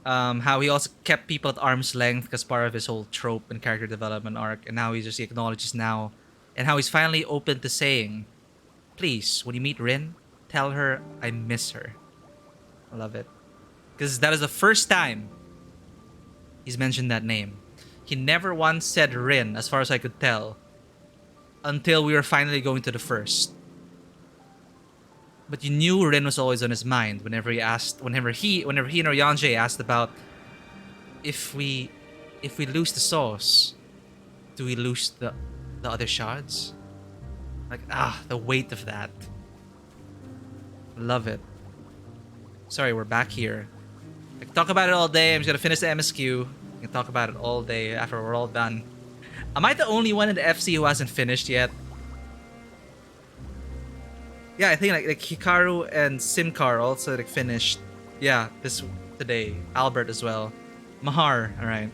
How he also kept people at arm's length because part of his whole trope and character development arc. And how he acknowledges now. And how he's finally open to saying, please, when you meet Rin, tell her I miss her. I love it. Because that is the first time he's mentioned that name. He never once said Rin, as far as I could tell, until we were finally going to the first. But you knew Rin was always on his mind whenever he and Urianger asked about if we lose the sauce, do we lose the other shards? Like, the weight of that. Love it. Sorry, we're back here. I can talk about it all day. I'm just gonna finish the MSQ. I can talk about it all day after we're all done. Am I the only one in the FC who hasn't finished yet? Yeah, I think like Hikaru and Simkar also like finished. Yeah, today. Albert as well. Mahar, alright.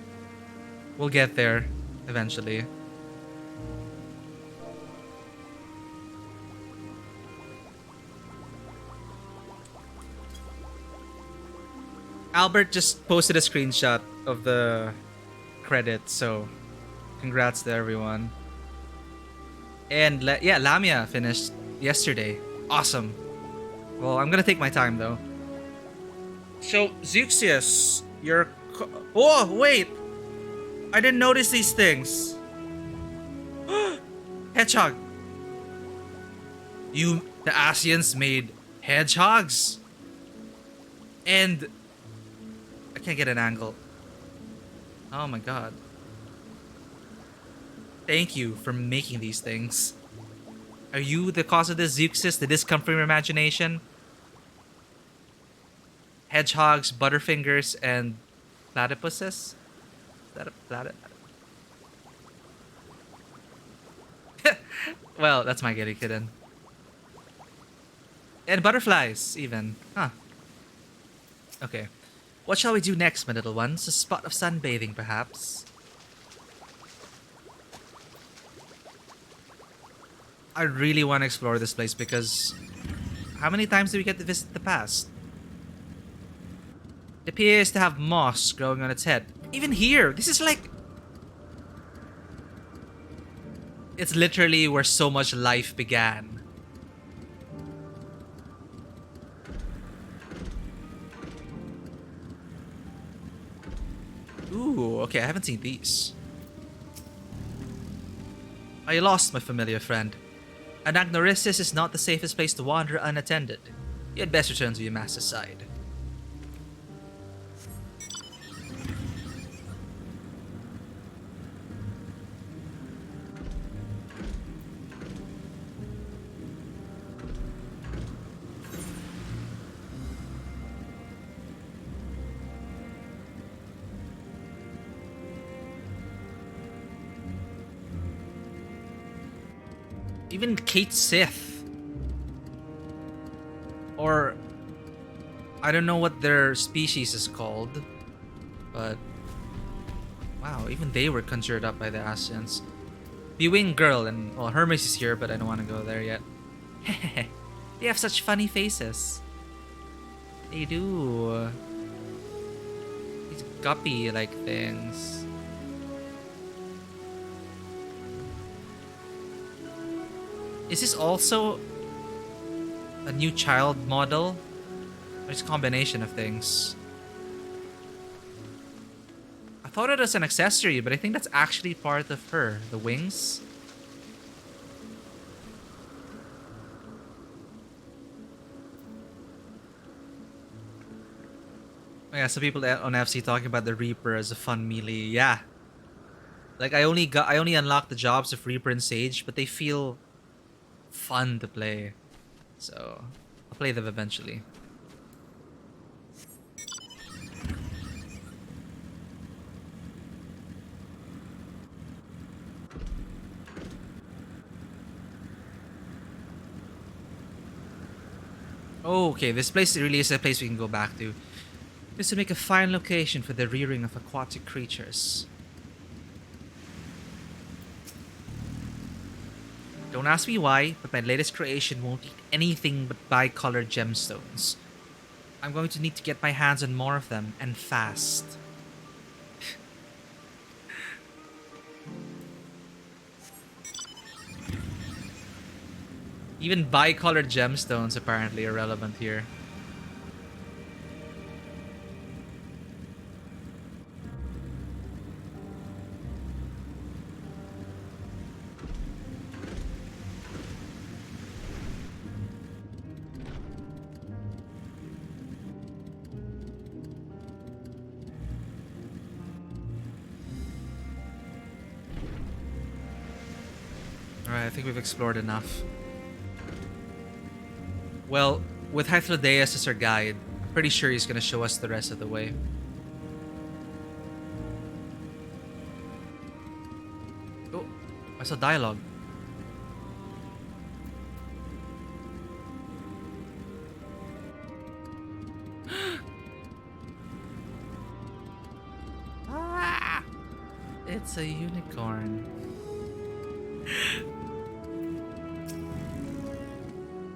We'll get there eventually. Albert just posted a screenshot of the credits, so congrats to everyone. And yeah, Lamia finished yesterday. Awesome. Well, I'm gonna take my time though. So, Zeuxius, oh, wait! I didn't notice these things. Hedgehog. The Asians made hedgehogs? And I can't get an angle. Oh my god. Thank you for making these things. Are you the cause of this, Zeuxis? Did this come from your imagination? Hedgehogs, butterfingers, and platypuses? Is that a platypus? Well, that's my kitty kitten. And butterflies, even. Huh. Okay. What shall we do next, my little ones? A spot of sunbathing, perhaps? I really want to explore this place because how many times do we get to visit the past? It appears to have moss growing on its head. Even here, this is like... It's literally where so much life began. Ooh, okay, I haven't seen these. Are you lost, my familiar friend? Anagnorisis is not the safest place to wander unattended. You had best return to your master's side. Even Kate Sith. Or I don't know what their species is called. But wow, even they were conjured up by the Ascians. Bewinged girl, and well, Hermes is here, but I don't want to go there yet. They have such funny faces. They do. These guppy-like things. Is this also a new child model? Or it's a combination of things? I thought it was an accessory, but I think that's actually part of her. The wings. Oh yeah, some people on FC talking about the Reaper as a fun melee. Yeah. Like I only unlocked the jobs of Reaper and Sage, but they feel fun to play, so I'll play them eventually. Oh, okay, this place really is a place we can go back to. This would make a fine location for the rearing of aquatic creatures. Don't ask me why, but my latest creation won't eat anything but bicolored gemstones. I'm going to need to get my hands on more of them, and fast. Even bicolored gemstones apparently are relevant here. I think we've explored enough. Well, with Hythlodaeus as our guide, I'm pretty sure he's gonna show us the rest of the way. Oh, I saw dialogue. Ah! It's a unicorn.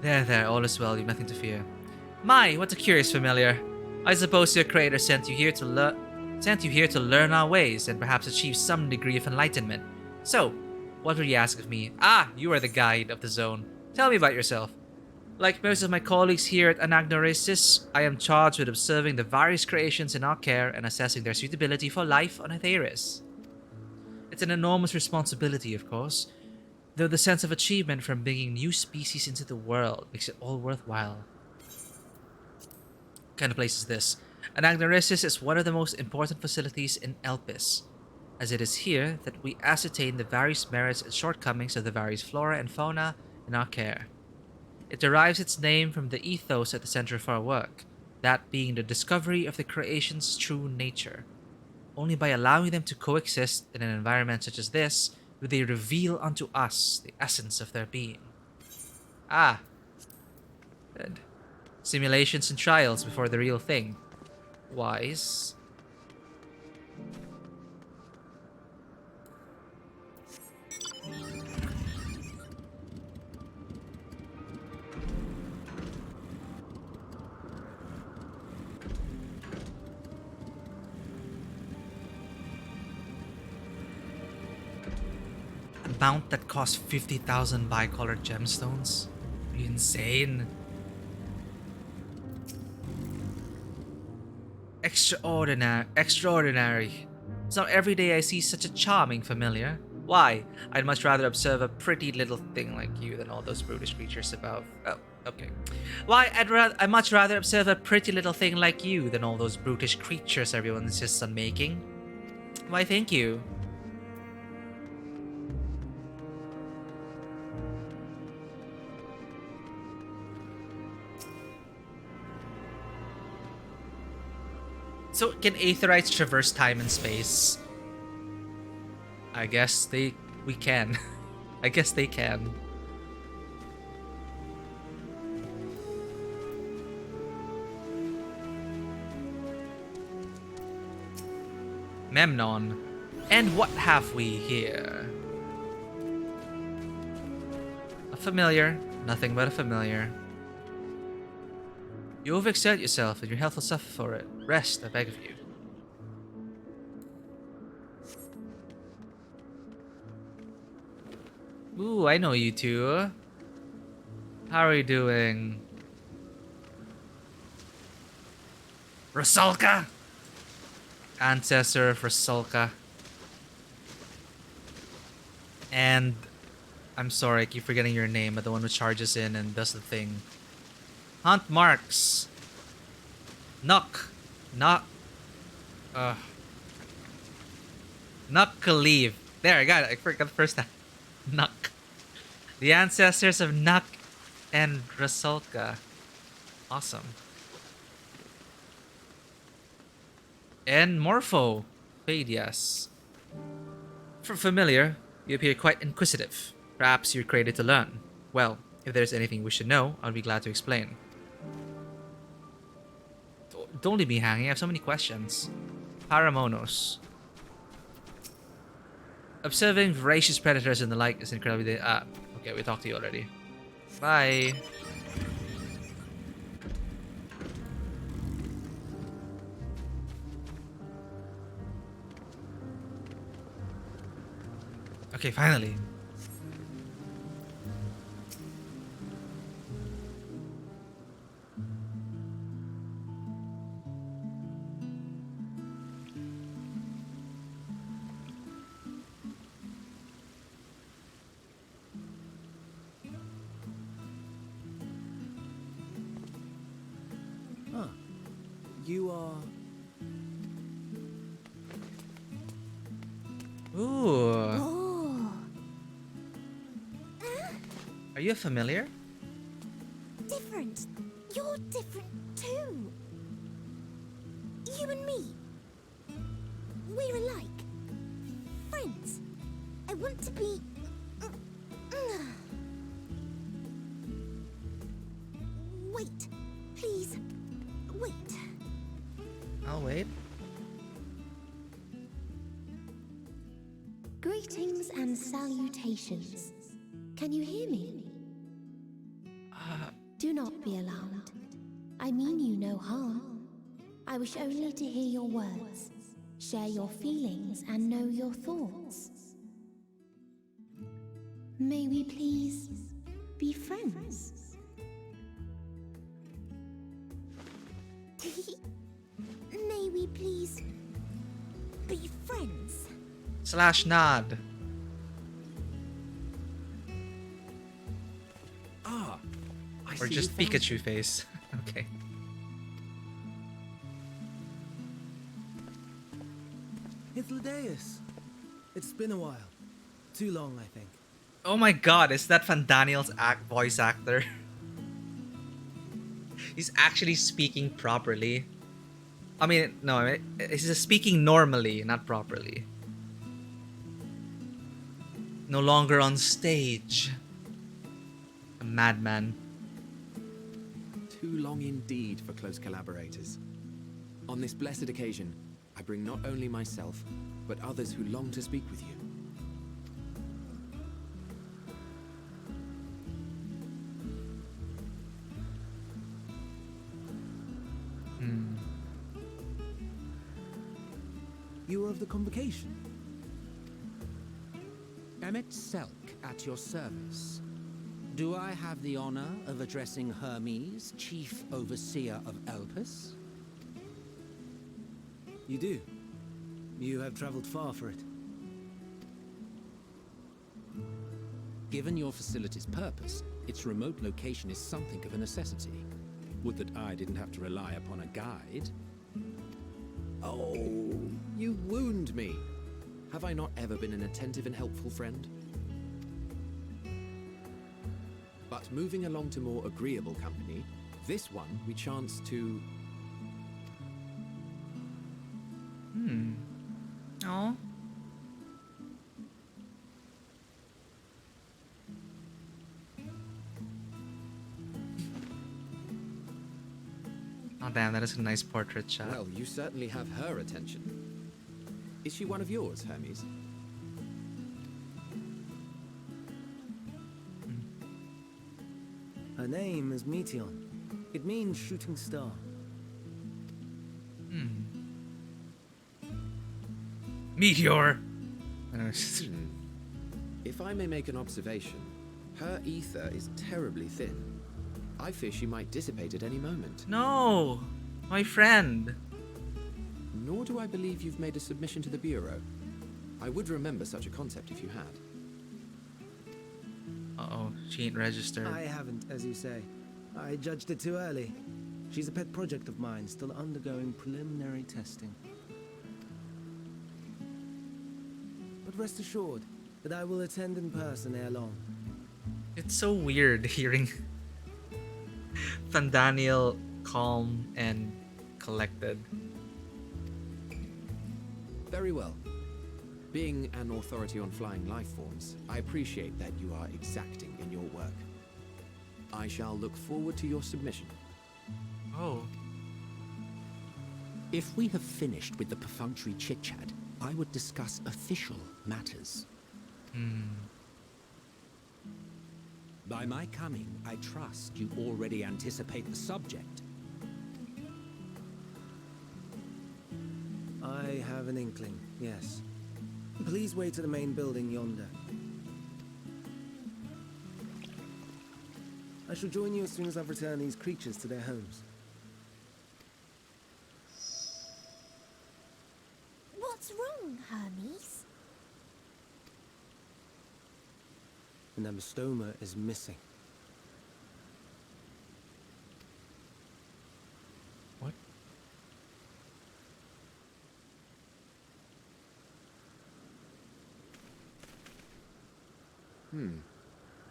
There, all is well, you've nothing to fear. My, what a curious familiar. I suppose your creator sent you here to learn our ways and perhaps achieve some degree of enlightenment. So, what will you ask of me? Ah, you are the guide of the zone. Tell me about yourself. Like most of my colleagues here at Anagnorisis, I am charged with observing the various creations in our care and assessing their suitability for life on Aetheris. It's an enormous responsibility, of course, though the sense of achievement from bringing new species into the world makes it all worthwhile. What kind of place is this? Anagnorisis is one of the most important facilities in Elpis, as it is here that we ascertain the various merits and shortcomings of the various flora and fauna in our care. It derives its name from the ethos at the center of our work, that being the discovery of the creation's true nature. Only by allowing them to coexist in an environment such as this do they reveal unto us the essence of their being. Ah. Good. Simulations and trials before the real thing. wise. A mount that costs 50,000 bicolored gemstones? Are you insane? Extraordinary. It's not every day I see such a charming familiar. Why? I'd much rather observe a pretty little thing like you than all those brutish creatures above. Oh, okay. Why? I'd much rather observe a pretty little thing like you than all those brutish creatures everyone insists on making. Why, thank you. So, can Aetherites traverse time and space? I guess we can. I guess they can. Memnon. And what have we here? A familiar. Nothing but a familiar. You overexert yourself and your health will suffer for it. Rest, I beg of you. Ooh, I know you two. How are you doing? Rusalka! Ancestor of Rusalka. And I'm sorry, I keep forgetting your name, but the one who charges in and does the thing. Hunt marks. Nuck. Not. Nuck-Kaliv. There, I got it. I forgot the first time. Nuck. The ancestors of Nuck and Rusalka. Awesome. And Morpho. Phadias. For familiar, you appear quite inquisitive. Perhaps you're created to learn. Well, if there's anything we should know, I'll be glad to explain. Don't leave me hanging, I have so many questions. Paramonos. Observing voracious predators and the like is incredibly... okay, we talked to you already. Bye. Okay, finally. You are... Ooh. Oh. Are you familiar? Different. You're different too. You and me. We're alike. Friends. I want to be... Wait. Please. Wait. I'll wait. Greetings and salutations. Can you hear me? Do not be alarmed. I mean you no harm. I wish only to hear your words, share your feelings, and know your thoughts. May we please be friends? May we please be friends? / nod. Or just Pikachu face. Okay. Hythlodaeus. It's been a while. Too long, I think. Oh my god, is that Fandaniel's voice actor? He's actually speaking properly. I mean, no, he's speaking normally, not properly. No longer on stage. A madman. Too long indeed for close collaborators. On this blessed occasion, I bring not only myself, but others who long to speak with you. You are of the convocation? Emmet Selk at your service. Do I have the honor of addressing Hermes, Chief Overseer of Elpis? You do. You have traveled far for it. Given your facility's purpose, its remote location is something of a necessity. Would that I didn't have to rely upon a guide. Oh, you wound me. Have I not ever been an attentive and helpful friend? But moving along to more agreeable company, this one we chance to... Oh. Oh damn, that is a nice portrait shot. Well, you certainly have her attention. Is she one of yours, Hermes? Her name is Meteon. It means shooting star. Meteor! If I may make an observation, her ether is terribly thin. I fear she might dissipate at any moment. No! My friend! Nor do I believe you've made a submission to the Bureau. I would remember such a concept if you had. Uh-oh, she ain't registered. I haven't, as you say. I judged it too early. She's a pet project of mine, still undergoing preliminary testing. But rest assured that I will attend in person ere long. It's so weird hearing Fandaniel calm and collected. Very well. Being an authority on flying life forms, I appreciate that you are exacting in your work. I shall look forward to your submission. Oh. If we have finished with the perfunctory chit-chat, I would discuss official matters. By my coming, I trust you already anticipate the subject. I have an inkling, yes. Please wait to the main building yonder. I shall join you as soon as I've returned these creatures to their homes. What's wrong, Hermes? The Nemestoma is missing. What?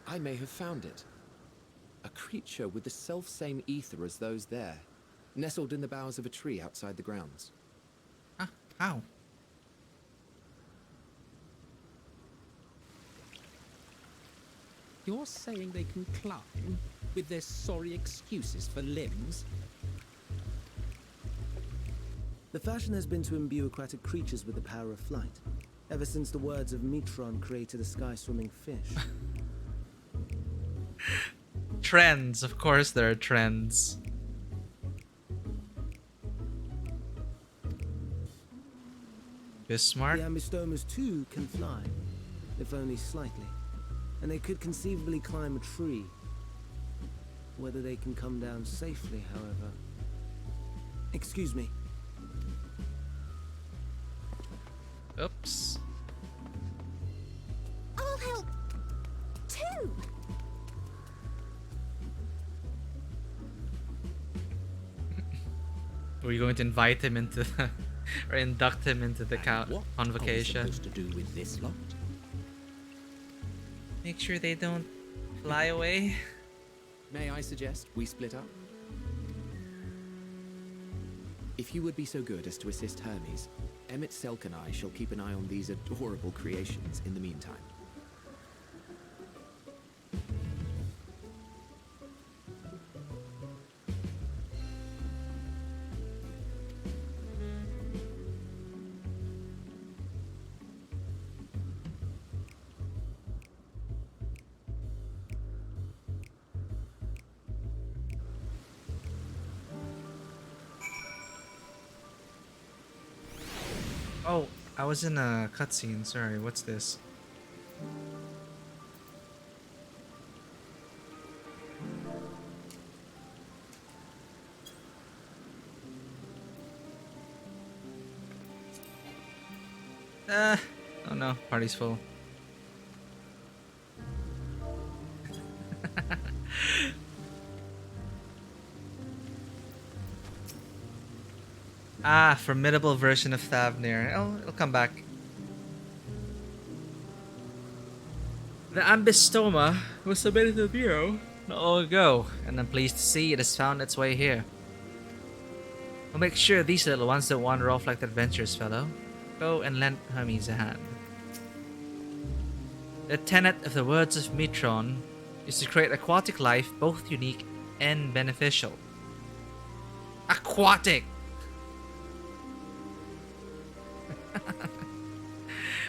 I may have found it. A creature with the self-same ether as those there, nestled in the boughs of a tree outside the grounds. How? You're saying they can climb with their sorry excuses for limbs? The fashion has been to imbue aquatic creatures with the power of flight, ever since the words of Metron created a sky-swimming fish. Trends, of course there are trends. Bismarck? The Ambistomas too can fly, if only slightly. And they could conceivably climb a tree. Whether they can come down safely, however... Excuse me. Oops. I'll help too. Were you going to invite him into the, or induct him into the convocation? What are we supposed to do with this lot? Make sure they don't fly away. May I suggest we split up? If you would be so good as to assist Hermes, Emmet Selk and I shall keep an eye on these adorable creations in the meantime. I was in a cutscene. Sorry, what's this? Oh no, party's full. Formidable version of Thavnair. Oh, it'll come back. The Ambystoma was submitted to the Bureau not long ago, and I'm pleased to see it has found its way here. We'll make sure these little ones don't wander off like the adventurous fellow. Go and lend Hermes a hand. The tenet of the words of Mitron is to create aquatic life both unique and beneficial. Aquatic!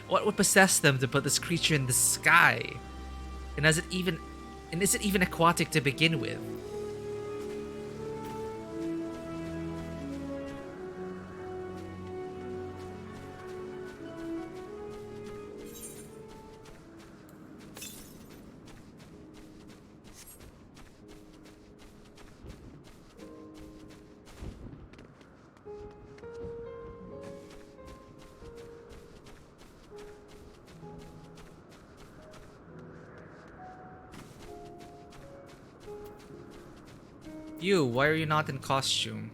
What would possess them to put this creature in the sky? And is it even aquatic to begin with? You, why are you not in costume?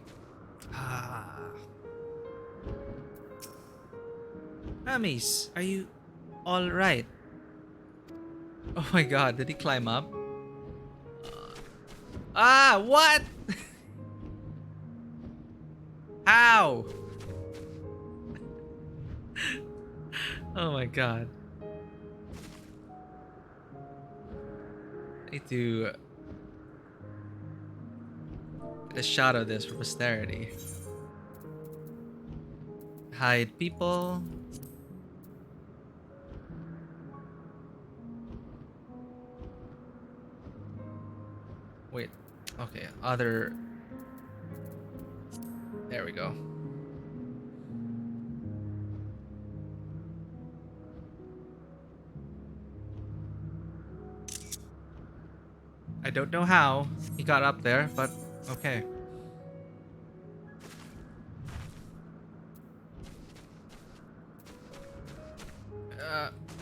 Hermes, are you alright? Oh my god, did he climb up? What? How? Oh my god. I need to get a shot of this for posterity. Hide people. Wait. Okay, other. There we go. I don't know how he got up there, but okay.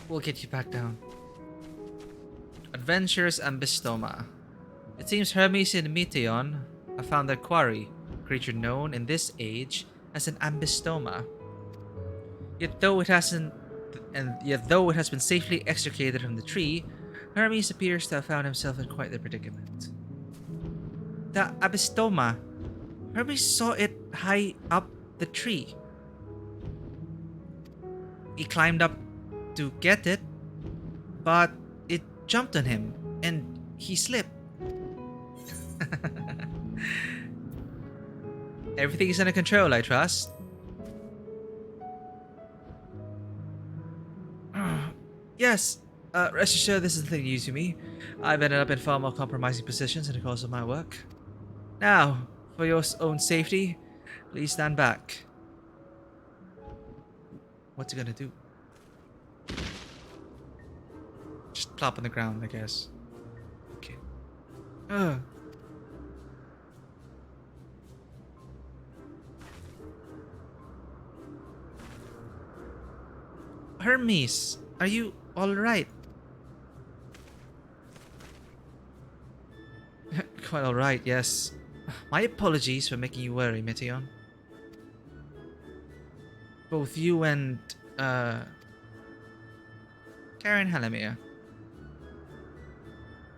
We'll get you back down. Adventures Ambystoma. It seems Hermes and Meteon have found their quarry, a creature known in this age as an Ambystoma. Yet though it has been safely extricated from the tree, Hermes appears to have found himself in quite the predicament. The Ambystoma. Hermes saw it high up the tree. He climbed up to get it, but it jumped on him and he slipped. Everything is under control, I trust. Yes, rest assured this is nothing new to me. I've ended up in far more compromising positions in the course of my work. Now, for your own safety, please stand back. What's he gonna do? Just plop on the ground, I guess. Okay. Hermes, are you alright? Quite alright, yes. My apologies for making you worry, Meteon. Both you and, Karen Halimere.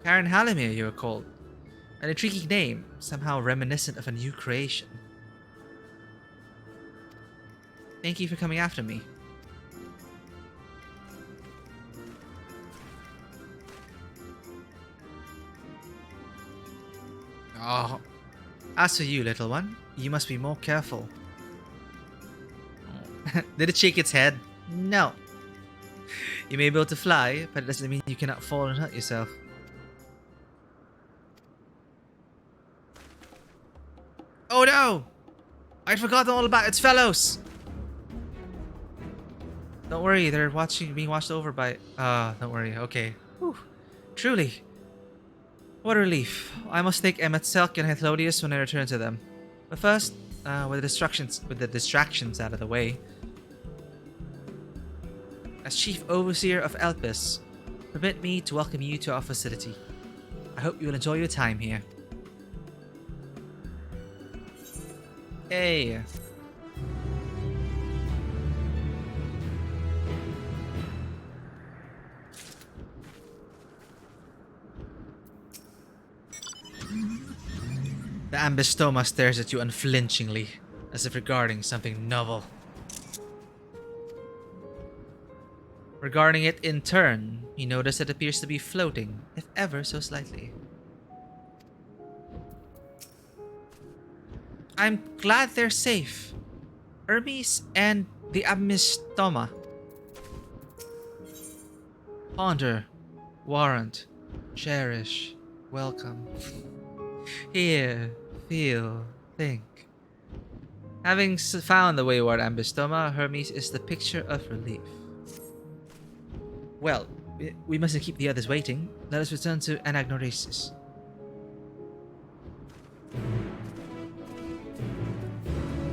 Karen Halimere, you were called. An intriguing name, somehow reminiscent of a new creation. Thank you for coming after me. Oh. As for you, little one, you must be more careful. Oh. Did it shake its head? No. You may be able to fly, but it doesn't mean you cannot fall and hurt yourself. Oh no! I'd forgotten all about its fellows! Don't worry, they're being watched over by... don't worry, okay. Whew. Truly. What a relief. I must take Emmet, Selk, and Hythlodius when I return to them. But first, with the distractions out of the way. As Chief Overseer of Elpis, permit me to welcome you to our facility. I hope you will enjoy your time here. Hey. The Ambystoma stares at you unflinchingly, as if regarding something novel. Regarding it in turn, you notice it appears to be floating, if ever so slightly. I'm glad they're safe. Hermes and the Ambystoma. Ponder, warrant, cherish, welcome. Hear, feel, think. Having found the wayward Ambystoma, Hermes is the picture of relief. Well, we mustn't keep the others waiting. Let us return to Anagnoresis.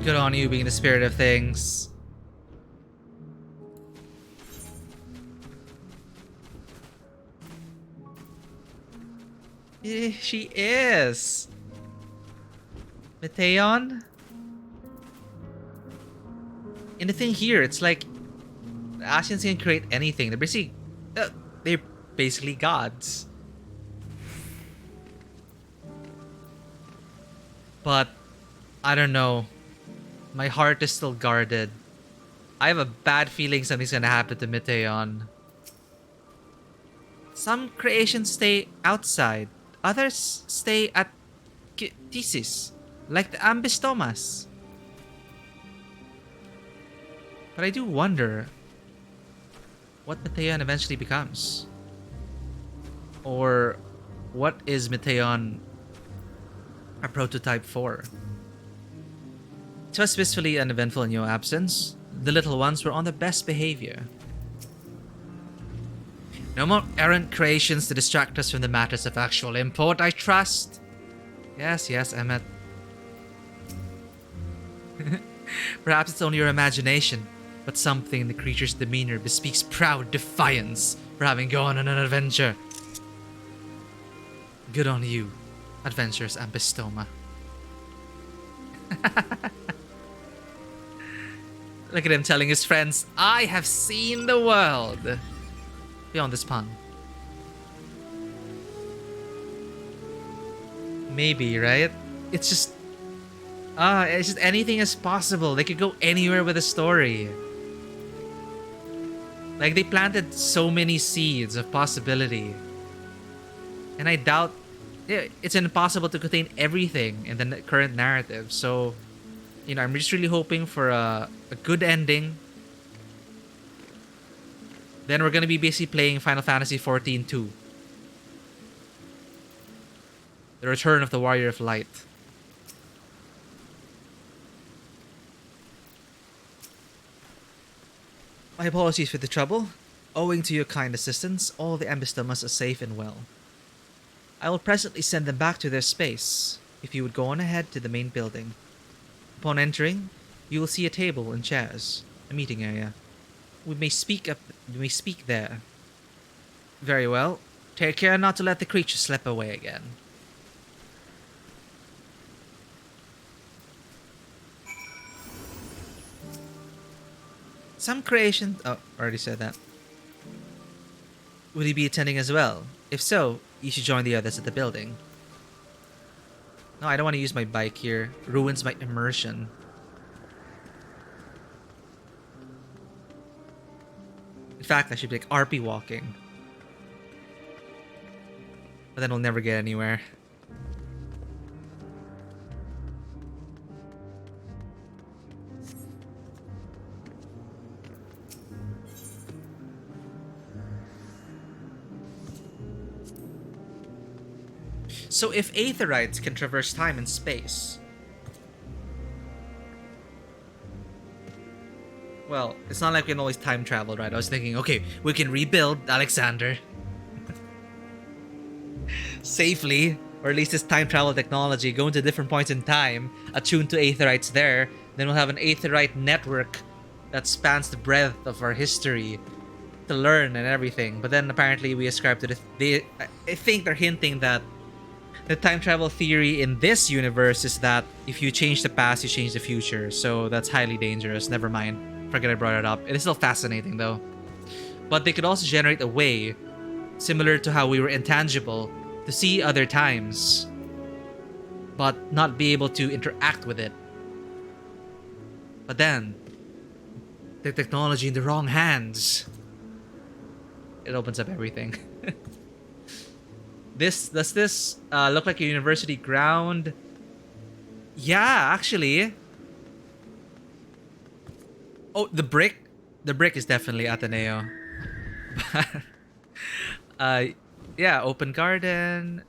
Good on you being the spirit of things. She is. Meteon? And the thing here, it's like the Ascians can create anything. They're basically gods. But I don't know. My heart is still guarded. I have a bad feeling something's gonna happen to Meteon. Some creations stay outside. Others stay at Thesis, like the Ambystomas. But I do wonder what Meteon eventually becomes. Or what is Meteon a prototype for? It was blissfully uneventful in your absence. The little ones were on their best behavior. No more errant creations to distract us from the matters of actual import, I trust. Yes, Emmet. Perhaps it's only your imagination, but something in the creature's demeanor bespeaks proud defiance for having gone on an adventure. Good on you, adventurous Ambystoma. Look at him telling his friends, I have seen the world. Beyond this pun. Maybe, right? It's just anything is possible. They could go anywhere with a story. Like, they planted so many seeds of possibility. And I doubt it's impossible to contain everything in the current narrative. So, you know, I'm just really hoping for a good ending. Then we're gonna be basically playing Final Fantasy XIV 2. The Return of the Warrior of Light. My apologies for the trouble. Owing to your kind assistance, all the Ambystomas are safe and well. I will presently send them back to their space, if you would go on ahead to the main building. Upon entering, you will see a table and chairs, a meeting area. We may speak there. Very well. Take care not to let the creature slip away again. Some creations... Oh, already said that. Would he be attending as well? If so, you should join the others at the building. No, I don't want to use my bike here. Ruins my immersion. In fact, I should be like RP walking. But then we'll never get anywhere. So if Aetherites can traverse time and space... Well, it's not like we can always time travel, right? I was thinking, okay, we can rebuild Alexander safely, or at least this time travel technology, go into different points in time, attuned to Aetherites there. Then we'll have an Aetherite network that spans the breadth of our history to learn and everything. But then apparently we ascribe to I think they're hinting that the time travel theory in this universe is that if you change the past, you change the future. So that's highly dangerous. Never mind. Forget I brought it up. It is still fascinating though. But they could also generate a way, similar to how we were intangible, to see other times, but not be able to interact with it. But then, the technology in the wrong hands, it opens up everything. Does this look like a university ground? Yeah, actually. Oh, the brick is definitely Ateneo. Yeah, open garden.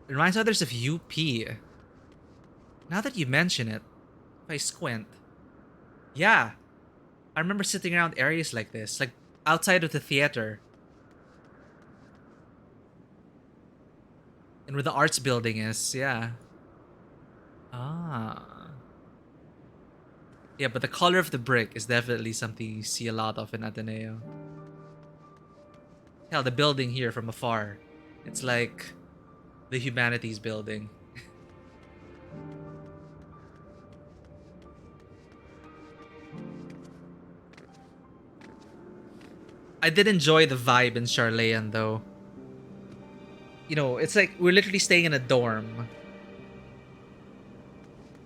It reminds others of UP. Now that you mention it, if I squint, yeah, I remember sitting around areas like this, like outside of the theater. And where the arts building is, yeah. Ah. Yeah, but the color of the brick is definitely something you see a lot of in Ateneo. Hell, the building here from afar, it's like the humanities building. I did enjoy the vibe in Sharlayan though. You know, it's like we're literally staying in a dorm.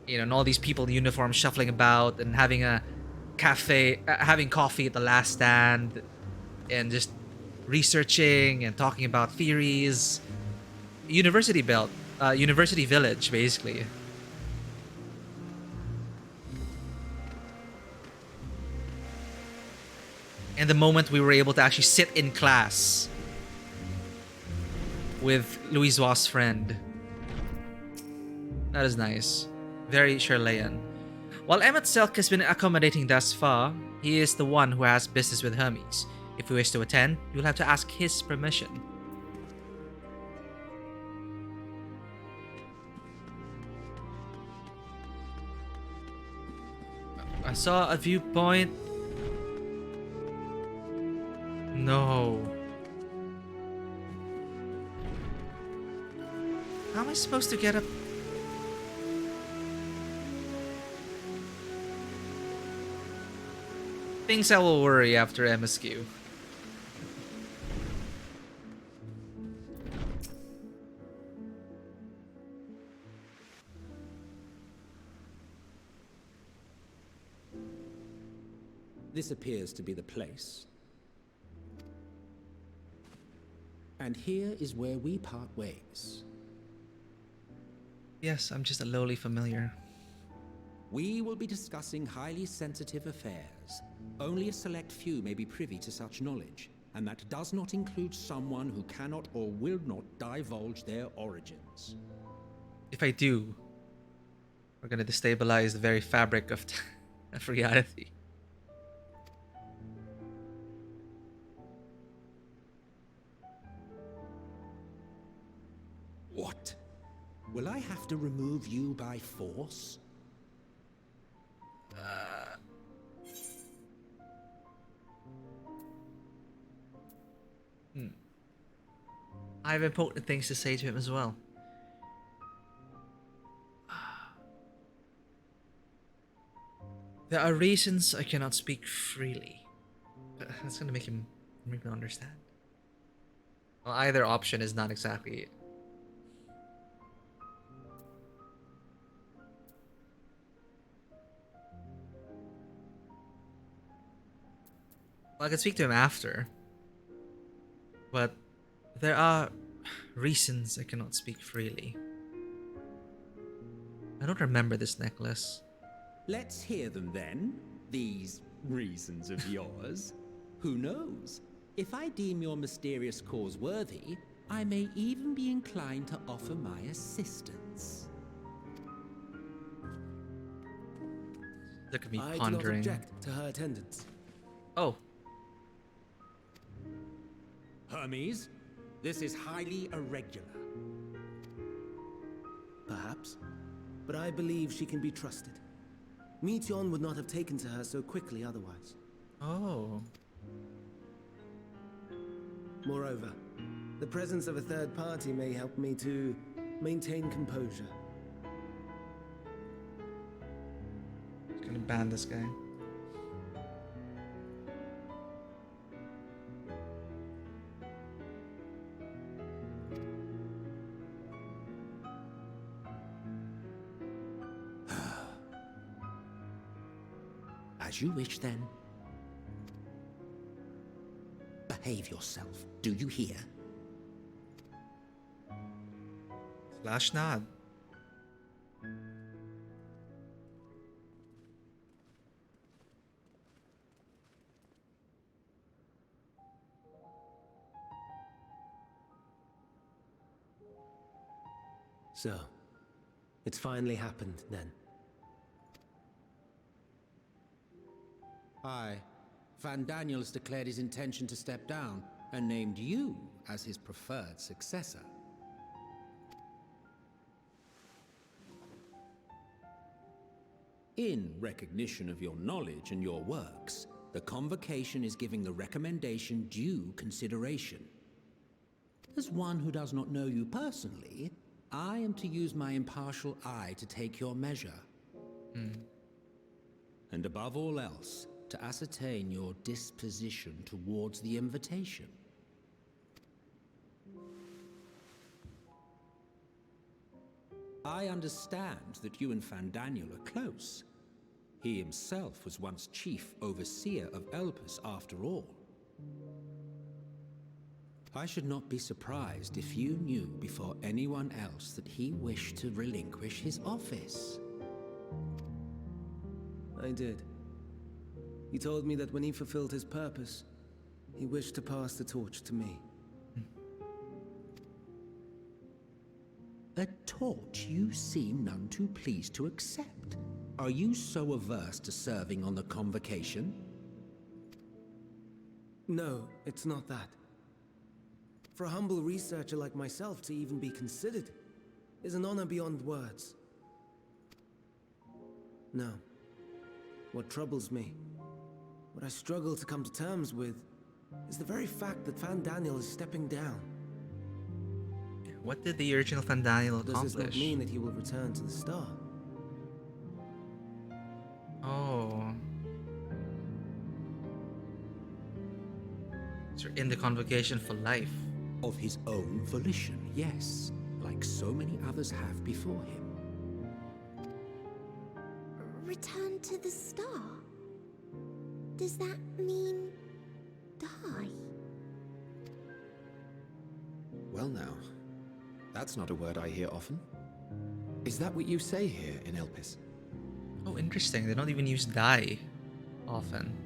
You know, and all these people in uniform shuffling about and having a cafe, having coffee at the last stand, and just researching and talking about theories. University village, basically. And the moment we were able to actually sit in class with Louisoire's friend. That is nice. Very Sharlayan. While Emmett Selk has been accommodating thus far, he is the one who has business with Hermes. If you wish to attend, you'll have to ask his permission. I saw a viewpoint. No. How am I supposed to get up? Things I will worry after MSQ. This appears to be the place. And here is where we part ways. Yes, I'm just a lowly familiar. We will be discussing highly sensitive affairs. Only a select few may be privy to such knowledge, and that does not include someone who cannot or will not divulge their origins. If I do, we're gonna destabilize the very fabric of reality. What? Will I have to remove you by force? I have important things to say to him as well. There are reasons I cannot speak freely. That's gonna make him understand. Well, either option is not exactly. Well, I can speak to him after. But there are reasons I cannot speak freely. I don't remember this necklace. Let's hear them then. These reasons of yours. Who knows? If I deem your mysterious cause worthy, I may even be inclined to offer my assistance. Look at me I pondering. do not object to her attendance. Oh. Hermes, this is highly irregular. Perhaps, but I believe she can be trusted. Meteion would not have taken to her so quickly otherwise. Oh. Moreover, the presence of a third party may help me to maintain composure. I'm gonna ban this guy. As you wish, then. Behave yourself. Do you hear? Flash nod. So, it's finally happened then. Aye. Van Daniels declared his intention to step down and named you as his preferred successor. In recognition of your knowledge and your works, the Convocation is giving the recommendation due consideration. As one who does not know you personally, I am to use my impartial eye to take your measure. And above all else, to ascertain your disposition towards the invitation. I understand that you and Fandaniel are close. He himself was once chief overseer of Elpis after all. I should not be surprised if you knew before anyone else that he wished to relinquish his office. I did. He told me that when he fulfilled his purpose, he wished to pass the torch to me. A torch you seem none too pleased to accept. Are you so averse to serving on the Convocation? No, it's not that. For a humble researcher like myself to even be considered is an honor beyond words. No. What troubles me, what I struggle to come to terms with, is the very fact that Fandaniel is stepping down. What did the original Fandaniel accomplish? Does this not mean that he will return to the star? Oh. So in the Convocation for life. Of his own volition, yes, like so many others have before him. Return to the star? Does that mean die? Well now, that's not a word I hear often. Is that what you say here in Elpis? Oh, interesting. They don't even use die often.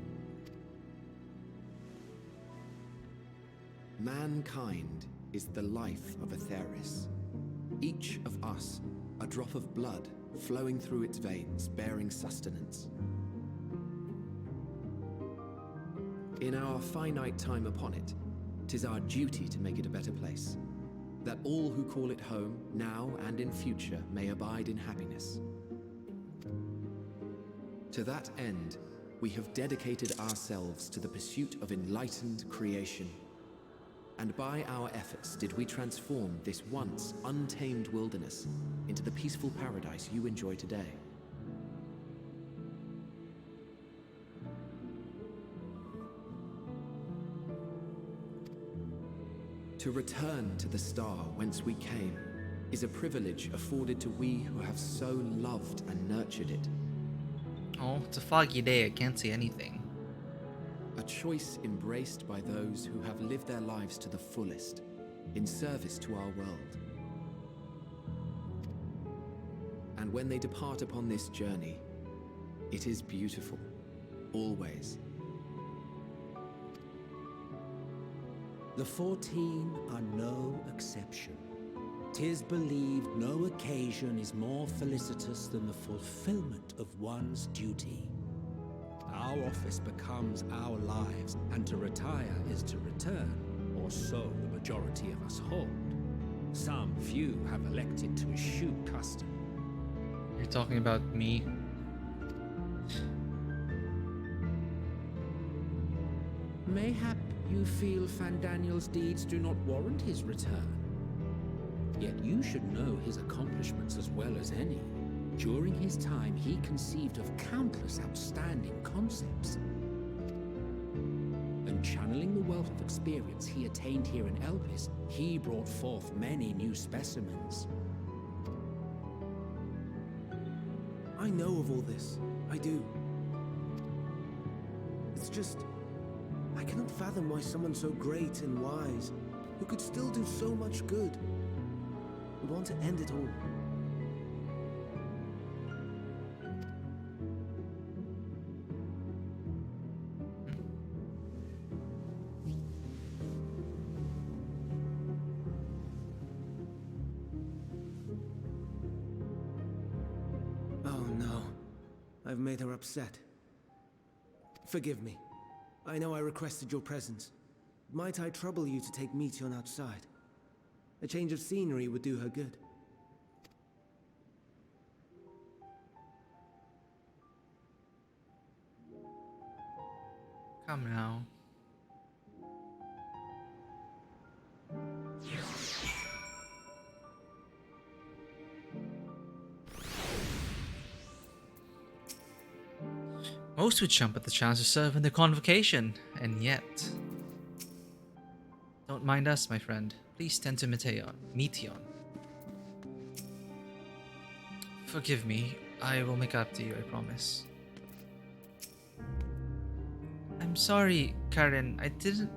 Mankind is the life of Atheris. Each of us, a drop of blood flowing through its veins, bearing sustenance. In our finite time upon it, 'tis our duty to make it a better place, that all who call it home, now and in future, may abide in happiness. To that end, we have dedicated ourselves to the pursuit of enlightened creation. And by our efforts did we transform this once untamed wilderness into the peaceful paradise you enjoy today. To return to the star whence we came is a privilege afforded to we who have so loved and nurtured it. Oh, it's a foggy day. I can't see anything. A choice embraced by those who have lived their lives to the fullest, in service to our world. And when they depart upon this journey, it is beautiful, always. The 14 are no exception. 'Tis believed no occasion is more felicitous than the fulfillment of one's duty. our office becomes our lives, and to retire is to return, or so the majority of us hold. Some few have elected to eschew custom. You're talking about me? Mayhap you feel Fandaniel's deeds do not warrant his return. Yet you should know his accomplishments as well as any. During his time, he conceived of countless outstanding concepts. And channeling the wealth of experience he attained here in Elpis, he brought forth many new specimens. I know of all this. I do. It's just... I cannot fathom why someone so great and wise, who could still do so much good, would want to end it all. Oh no. I've made her upset. Forgive me. I know I requested your presence. Might I trouble you to take Meteion outside? A change of scenery would do her good. Come now. Most would jump at the chance to serve in the convocation, and yet... Don't mind us, my friend. Please tend to Meteion. Forgive me. I will make up to you, I promise. I'm sorry, Karen. I didn't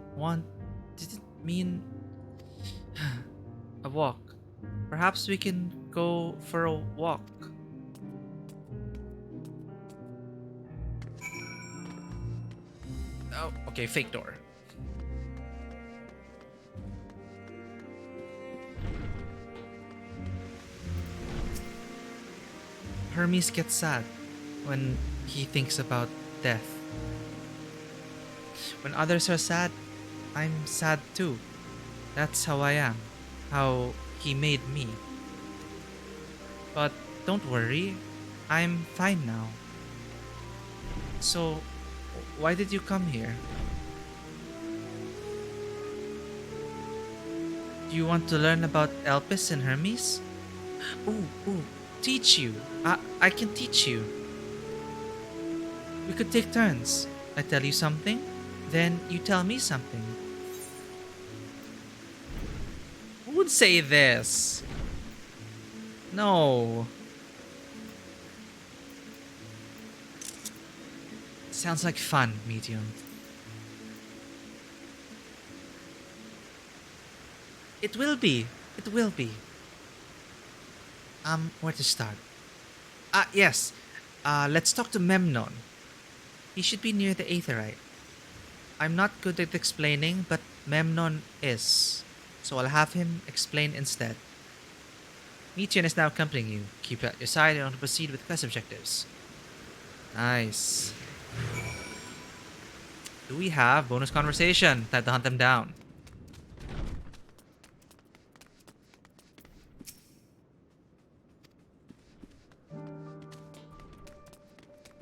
mean... a walk. Perhaps we can go for a walk. Oh, okay, fake door. Hermes gets sad when he thinks about death. When others are sad, I'm sad too. That's how I am. How he made me. But don't worry, I'm fine now. So, why did you come here? Do you want to learn about Elpis and Hermes? Ooh, teach you. I can teach you. We could take turns. I tell you something, then you tell me something. Who would say this? No. Sounds like fun, Meteion. It will be. It will be. Where to start? Yes. Let's talk to Memnon. He should be near the Aetherite. I'm not good at explaining, but Memnon is. So I'll have him explain instead. Meteion is now accompanying you. Keep at your side and I'll proceed with quest objectives. Nice. Do we have bonus conversation? Time to hunt them down.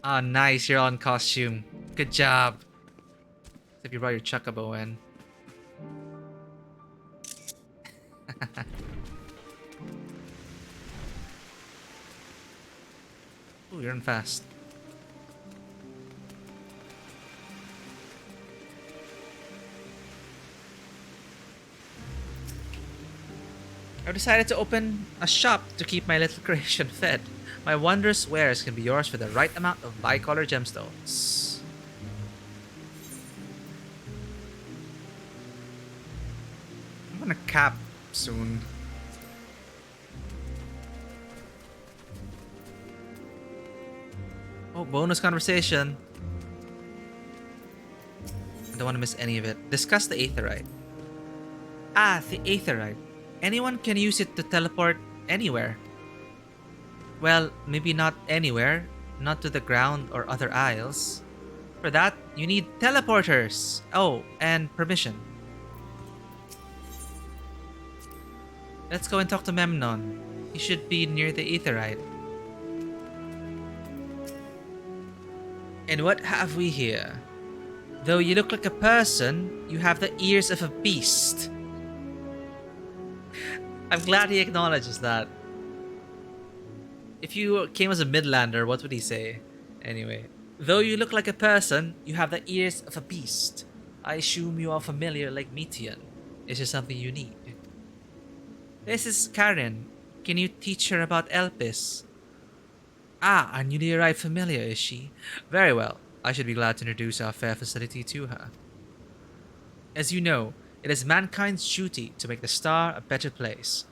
Ah, nice. You're on costume. Good job. Except you brought your chocobo in. Ooh, you're in fast. I've decided to open a shop to keep my little creation fed. My wondrous wares can be yours for the right amount of bicolor gemstones. I'm gonna cap soon. Oh, bonus conversation. I don't want to miss any of it. Discuss the Aetherite. Ah, the Aetherite. Anyone can use it to teleport anywhere. Well, maybe not anywhere. Not to the ground or other isles. For that, you need teleporters. Oh, and permission. Let's go and talk to Memnon. He should be near the Aetherite. And what have we here? Though you look like a person, you have the ears of a beast. I'm glad he acknowledges that. If you came as a Midlander, what would he say? Anyway. Though you look like a person, you have the ears of a beast. I assume you are familiar like Metian. Is there something you need? This is Karen. Can you teach her about Elpis? Ah, our newly arrived familiar, is she? Very well. I should be glad to introduce our fair facility to her. As you know, it is mankind's duty to make the star a better place.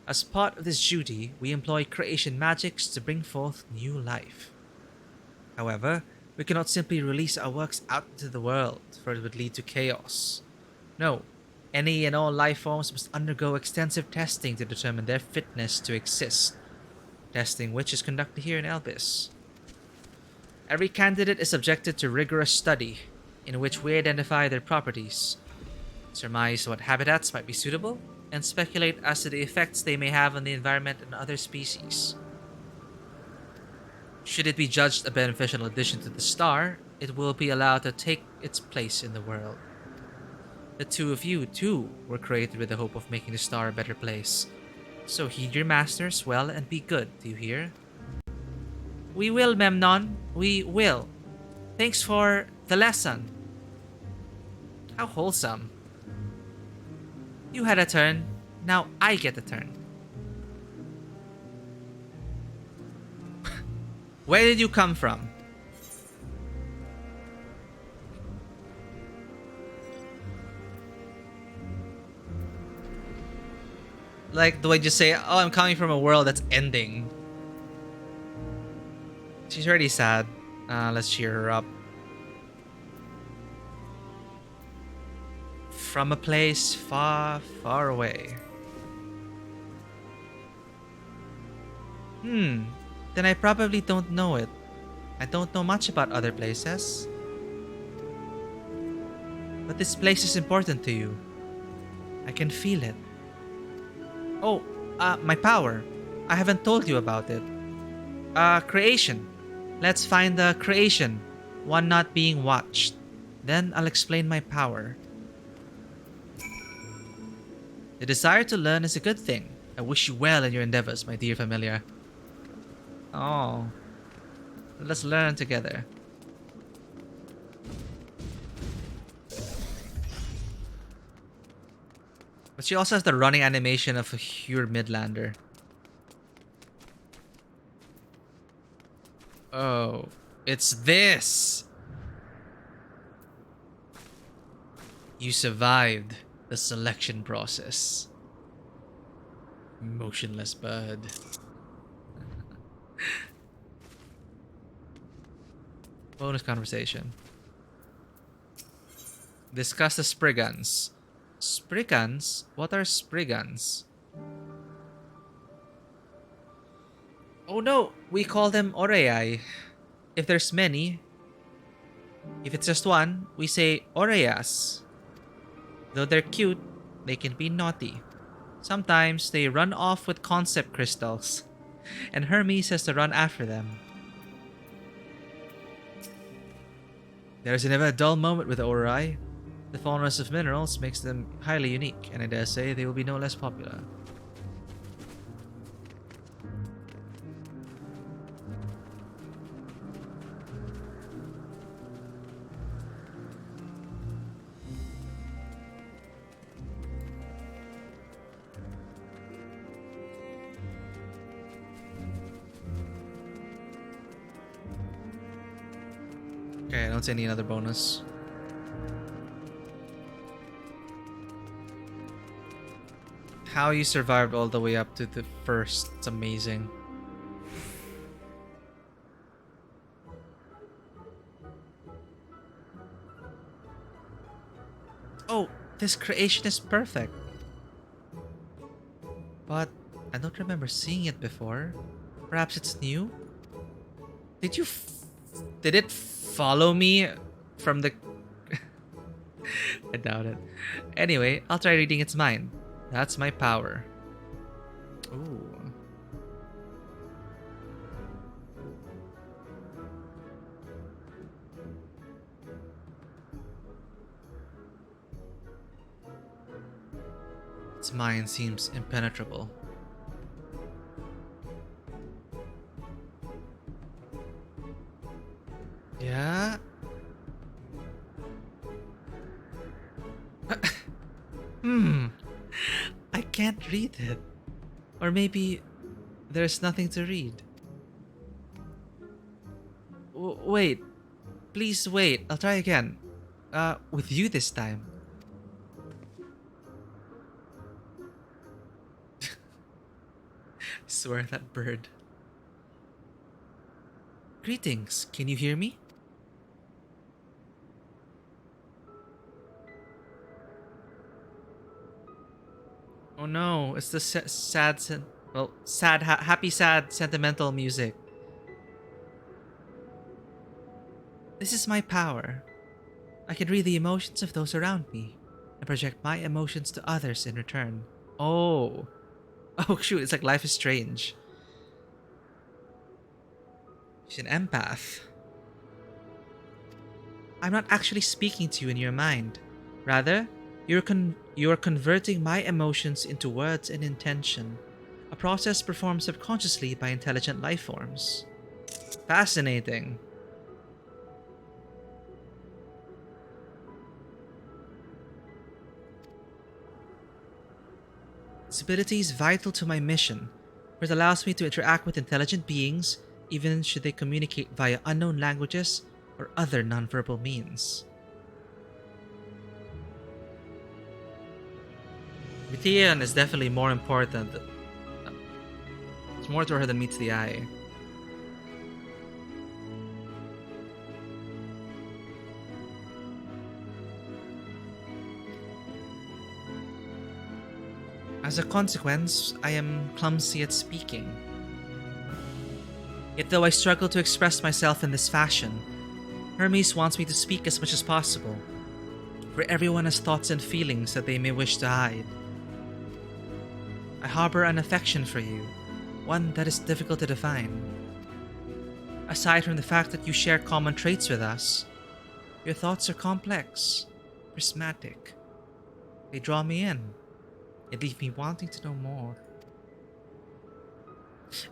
As part of this duty, we employ creation magics to bring forth new life. However, we cannot simply release our works out into the world, for it would lead to chaos. No, any and all life forms must undergo extensive testing to determine their fitness to exist, testing which is conducted here in Elpis. Every candidate is subjected to rigorous study, in which we identify their properties, surmise what habitats might be suitable, and speculate as to the effects they may have on the environment and other species. Should it be judged a beneficial addition to the star, it will be allowed to take its place in the world. The two of you, too, were created with the hope of making the star a better place. So heed your masters well and be good, do you hear? We will, Memnon. We will. Thanks for the lesson. How wholesome. You had a turn. Now I get a turn. Where did you come from? Like, do I just say, oh, I'm coming from a world that's ending? She's already sad. Let's cheer her up. From a place far, far away. Then I probably don't know it. I don't know much about other places. But this place is important to you. I can feel it. Oh, my power. I haven't told you about it. Creation. Let's find the creation. One not being watched. Then I'll explain my power. The desire to learn is a good thing. I wish you well in your endeavors, my dear familiar. Oh. Let's learn together. But she also has the running animation of a pure Midlander. Oh, it's this! You survived the selection process. Motionless bird. Bonus conversation. Discuss the Spriggans. Spriggans? What are Spriggans? Oh no, we call them Orei. If there's many, if it's just one, we say Oreias. Though they're cute, they can be naughty. Sometimes they run off with concept crystals, and Hermes has to run after them. There's never a dull moment with Orei. The fondness of minerals makes them highly unique, and I dare say they will be no less popular. Okay, I don't see any other bonus. How you survived all the way up to the first, it's amazing. Oh, this creation is perfect. But I don't remember seeing it before. Perhaps it's new? Did it follow me from the... I doubt it. Anyway, I'll try reading its mind. That's my power. Ooh. Its mind seems impenetrable. Yeah? I can't read it. Or maybe there's nothing to read. Wait. Please wait. I'll try again. With you this time. Swear that bird. Greetings. Can you hear me? Oh no, it's the happy, sad, sentimental music. This is my power. I can read the emotions of those around me and project my emotions to others in return. Oh. Oh shoot, it's like Life is Strange. She's an empath. I'm not actually speaking to you in your mind. Rather, you are converting my emotions into words and intention, a process performed subconsciously by intelligent life forms. Fascinating. This ability is vital to my mission, for it allows me to interact with intelligent beings, even should they communicate via unknown languages or other nonverbal means. Vitian is definitely more important. There's more to her than meets the eye. As a consequence, I am clumsy at speaking. Yet though I struggle to express myself in this fashion, Hermes wants me to speak as much as possible, for everyone has thoughts and feelings that they may wish to hide. I harbor an affection for you, one that is difficult to define. Aside from the fact that you share common traits with us, your thoughts are complex, prismatic. They draw me in. They leave me wanting to know more.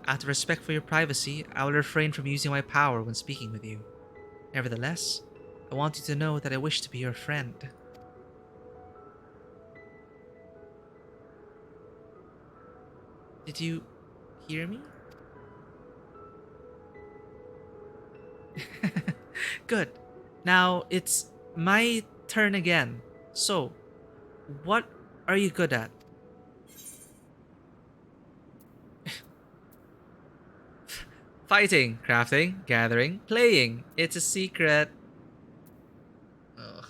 Out of respect for your privacy, I will refrain from using my power when speaking with you. Nevertheless, I want you to know that I wish to be your friend. Did you hear me? Good. Now it's my turn again. So, what are you good at? Fighting, crafting, gathering, playing. It's a secret. Ugh.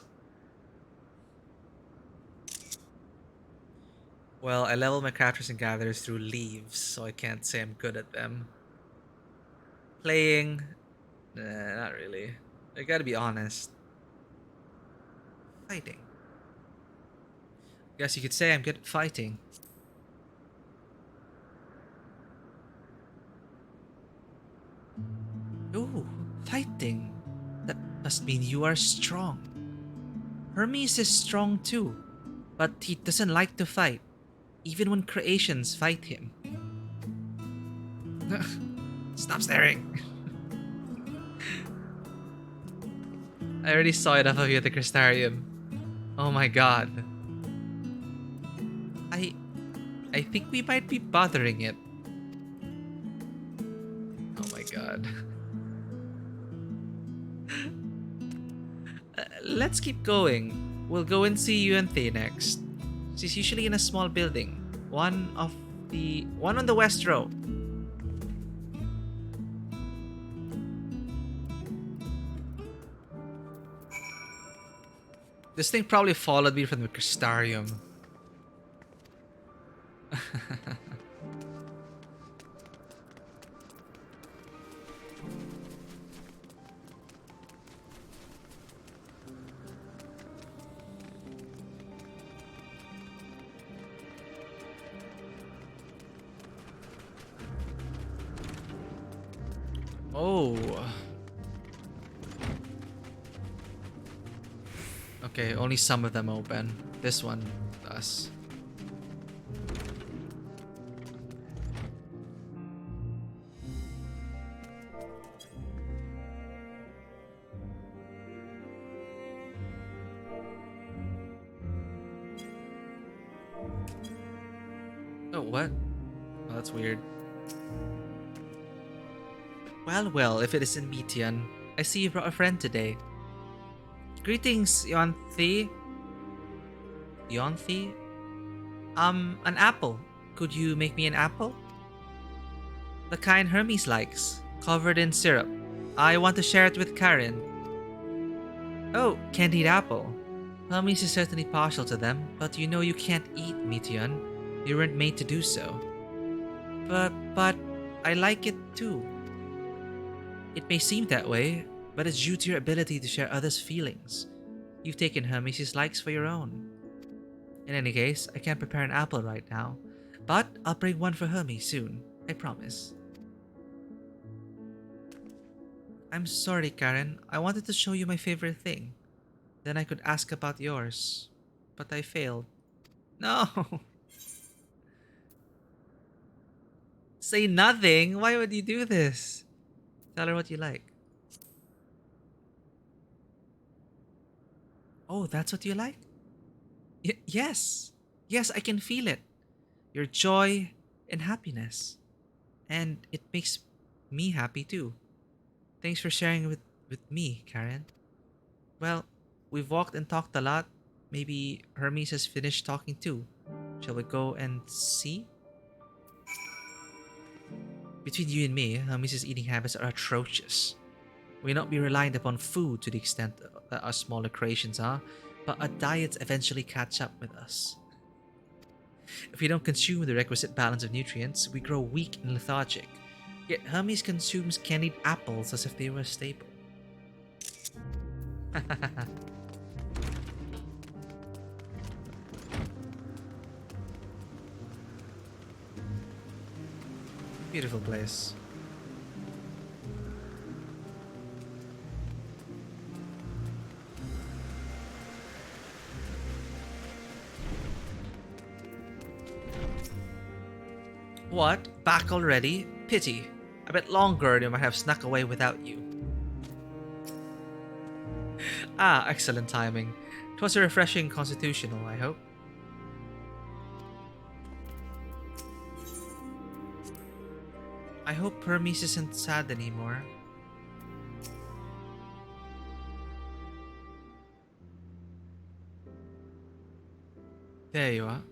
Well, I level my crafters and gatherers through leaves, so I can't say I'm good at them. Playing, nah, not really. I gotta be honest. Fighting. Guess you could say I'm good at fighting. Ooh, fighting. That must mean you are strong. Hermes is strong too, but he doesn't like to fight, even when creations fight him. Stop staring. I already saw enough of you at the Crystarium. Oh my god. I think we might be bothering it. Oh my god. Let's keep going. We'll go and see Yuanthe next. She's usually in a small building. One on the west row. This thing probably followed me from the Crystarium. Oh. Okay, only some of them open. This one does. Oh, what? Oh, that's weird. Well, if it isn't Meteon, I see you brought a friend today. Greetings, Yonthi. Yonthi? An apple. Could you make me an apple? The kind Hermes likes, covered in syrup. I want to share it with Karen. Oh, candied apple. Hermes is certainly partial to them, but you know you can't eat Meteon. You weren't made to do so. But I like it too. It may seem that way, but it's due to your ability to share others' feelings. You've taken Hermes' likes for your own. In any case, I can't prepare an apple right now, but I'll bring one for Hermes soon, I promise. I'm sorry, Karen. I wanted to show you my favorite thing. Then I could ask about yours. But I failed. No! Say nothing? Why would you do this? Tell her what you like. Oh, that's what you like? Yes. Yes, I can feel it. Your joy and happiness. And it makes me happy too. Thanks for sharing with me, Karen. Well, we've walked and talked a lot. Maybe Hermes has finished talking too. Shall we go and see? Between you and me, Hermes' eating habits are atrocious. We not be reliant upon food to the extent that our smaller creations are, but our diets eventually catch up with us. If we don't consume the requisite balance of nutrients, we grow weak and lethargic. Yet Hermes consumes candied apples as if they were a staple. Beautiful place. What? Back already? Pity. A bit longer they might have snuck away without you. Ah, excellent timing. 'Twas a refreshing constitutional, I hope. I hope Hermes isn't sad anymore. There you are.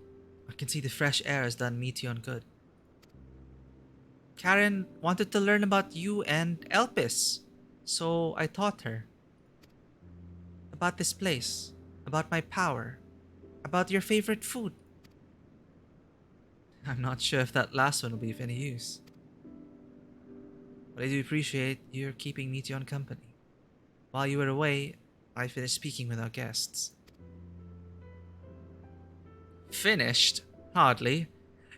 I can see the fresh air has done Meteon good. Karen wanted to learn about you and Elpis, so I taught her. About this place, about my power, about your favorite food. I'm not sure if that last one will be of any use. But I do appreciate your keeping Meteon company. While you were away, I finished speaking with our guests. Finished? Hardly.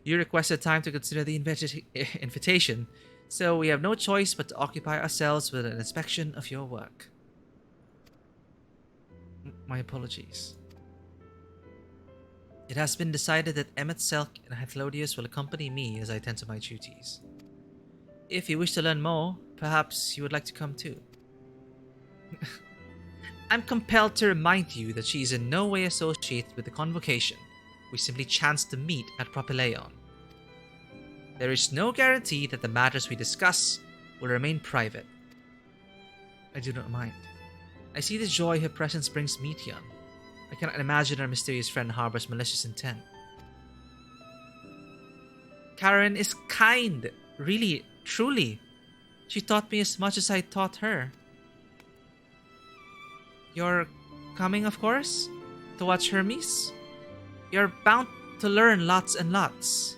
You requested time to consider the invitation, so we have no choice but to occupy ourselves with an inspection of your work. My apologies. It has been decided that Emmet Selk and Hythlodius will accompany me as I attend to my duties. If you wish to learn more, perhaps you would like to come too. I'm compelled to remind you that she is in no way associated with the convocation. We simply chanced to meet at Propylaeon. There is no guarantee that the matters we discuss will remain private. I do not mind. I see the joy her presence brings Meteon. I cannot imagine our mysterious friend harbors malicious intent. Karen is kind, really, truly. She taught me as much as I taught her. You're coming, of course, to watch Hermes? You're bound to learn lots and lots.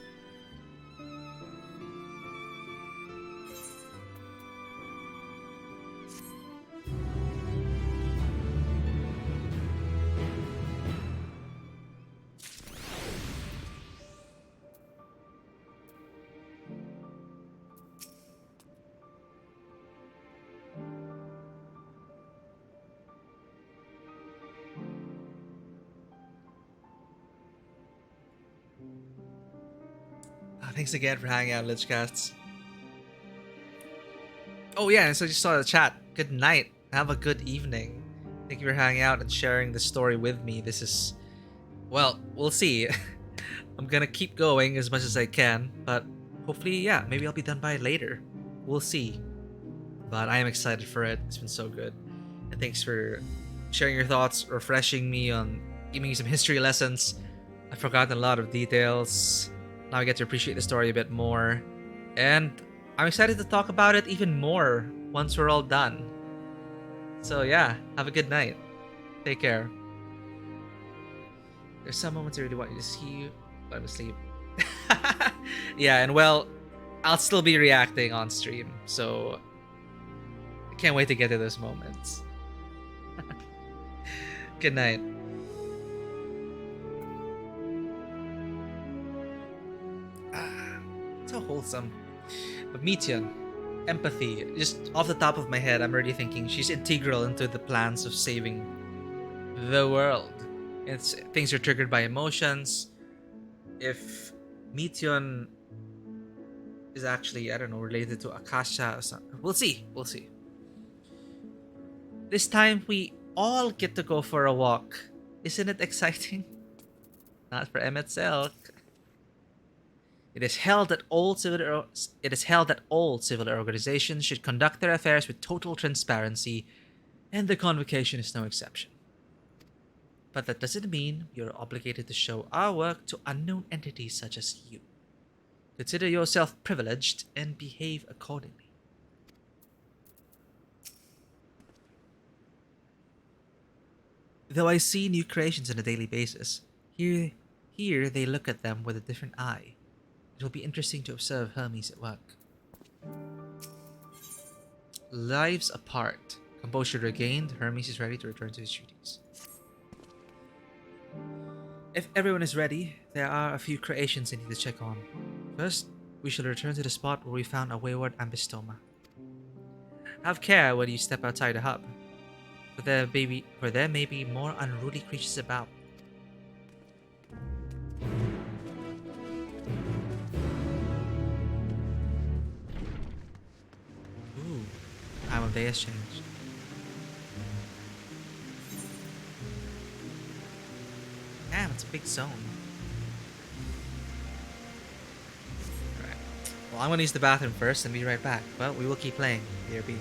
Thanks again for hanging out, Lichcasts. Oh yeah, and so I just saw the chat. Good night. Have a good evening. Thank you for hanging out and sharing the story with me. This is... well, we'll see. I'm gonna keep going as much as I can, but hopefully, yeah, maybe I'll be done by later. We'll see. But I am excited for it. It's been so good. And thanks for sharing your thoughts, refreshing me on giving me some history lessons. I've forgotten a lot of details. Now I get to appreciate the story a bit more. And I'm excited to talk about it even more once we're all done. So yeah, have a good night. Take care. There's some moments I really want you to see, but I'm asleep. Yeah, and well, I'll still be reacting on stream, so I can't wait to get to those moments. Good night. So wholesome. But Metion, empathy. Just off the top of my head, I'm already thinking she's integral into the plans of saving the world. Things are triggered by emotions. If Metion is actually, I don't know, related to Akasha or something. We'll see. We'll see. This time we all get to go for a walk. Isn't it exciting? Not for Emmet Selk. It is held that all civil organizations should conduct their affairs with total transparency, and the convocation is no exception. But that doesn't mean we are obligated to show our work to unknown entities such as you. Consider yourself privileged and behave accordingly. Though I see new creations on a daily basis, here they look at them with a different eye. It will be interesting to observe Hermes at work. Lives apart. Composure regained, Hermes is ready to return to his duties. If everyone is ready, there are a few creations I need to check on. First, we shall return to the spot where we found a wayward ambystoma. Have care when you step outside the hub, for there may be more unruly creatures about. Ooh, time of day has changed. Damn, it's a big zone. Alright. Well, I'm gonna use the bathroom first and be right back, but we will keep playing. BRB.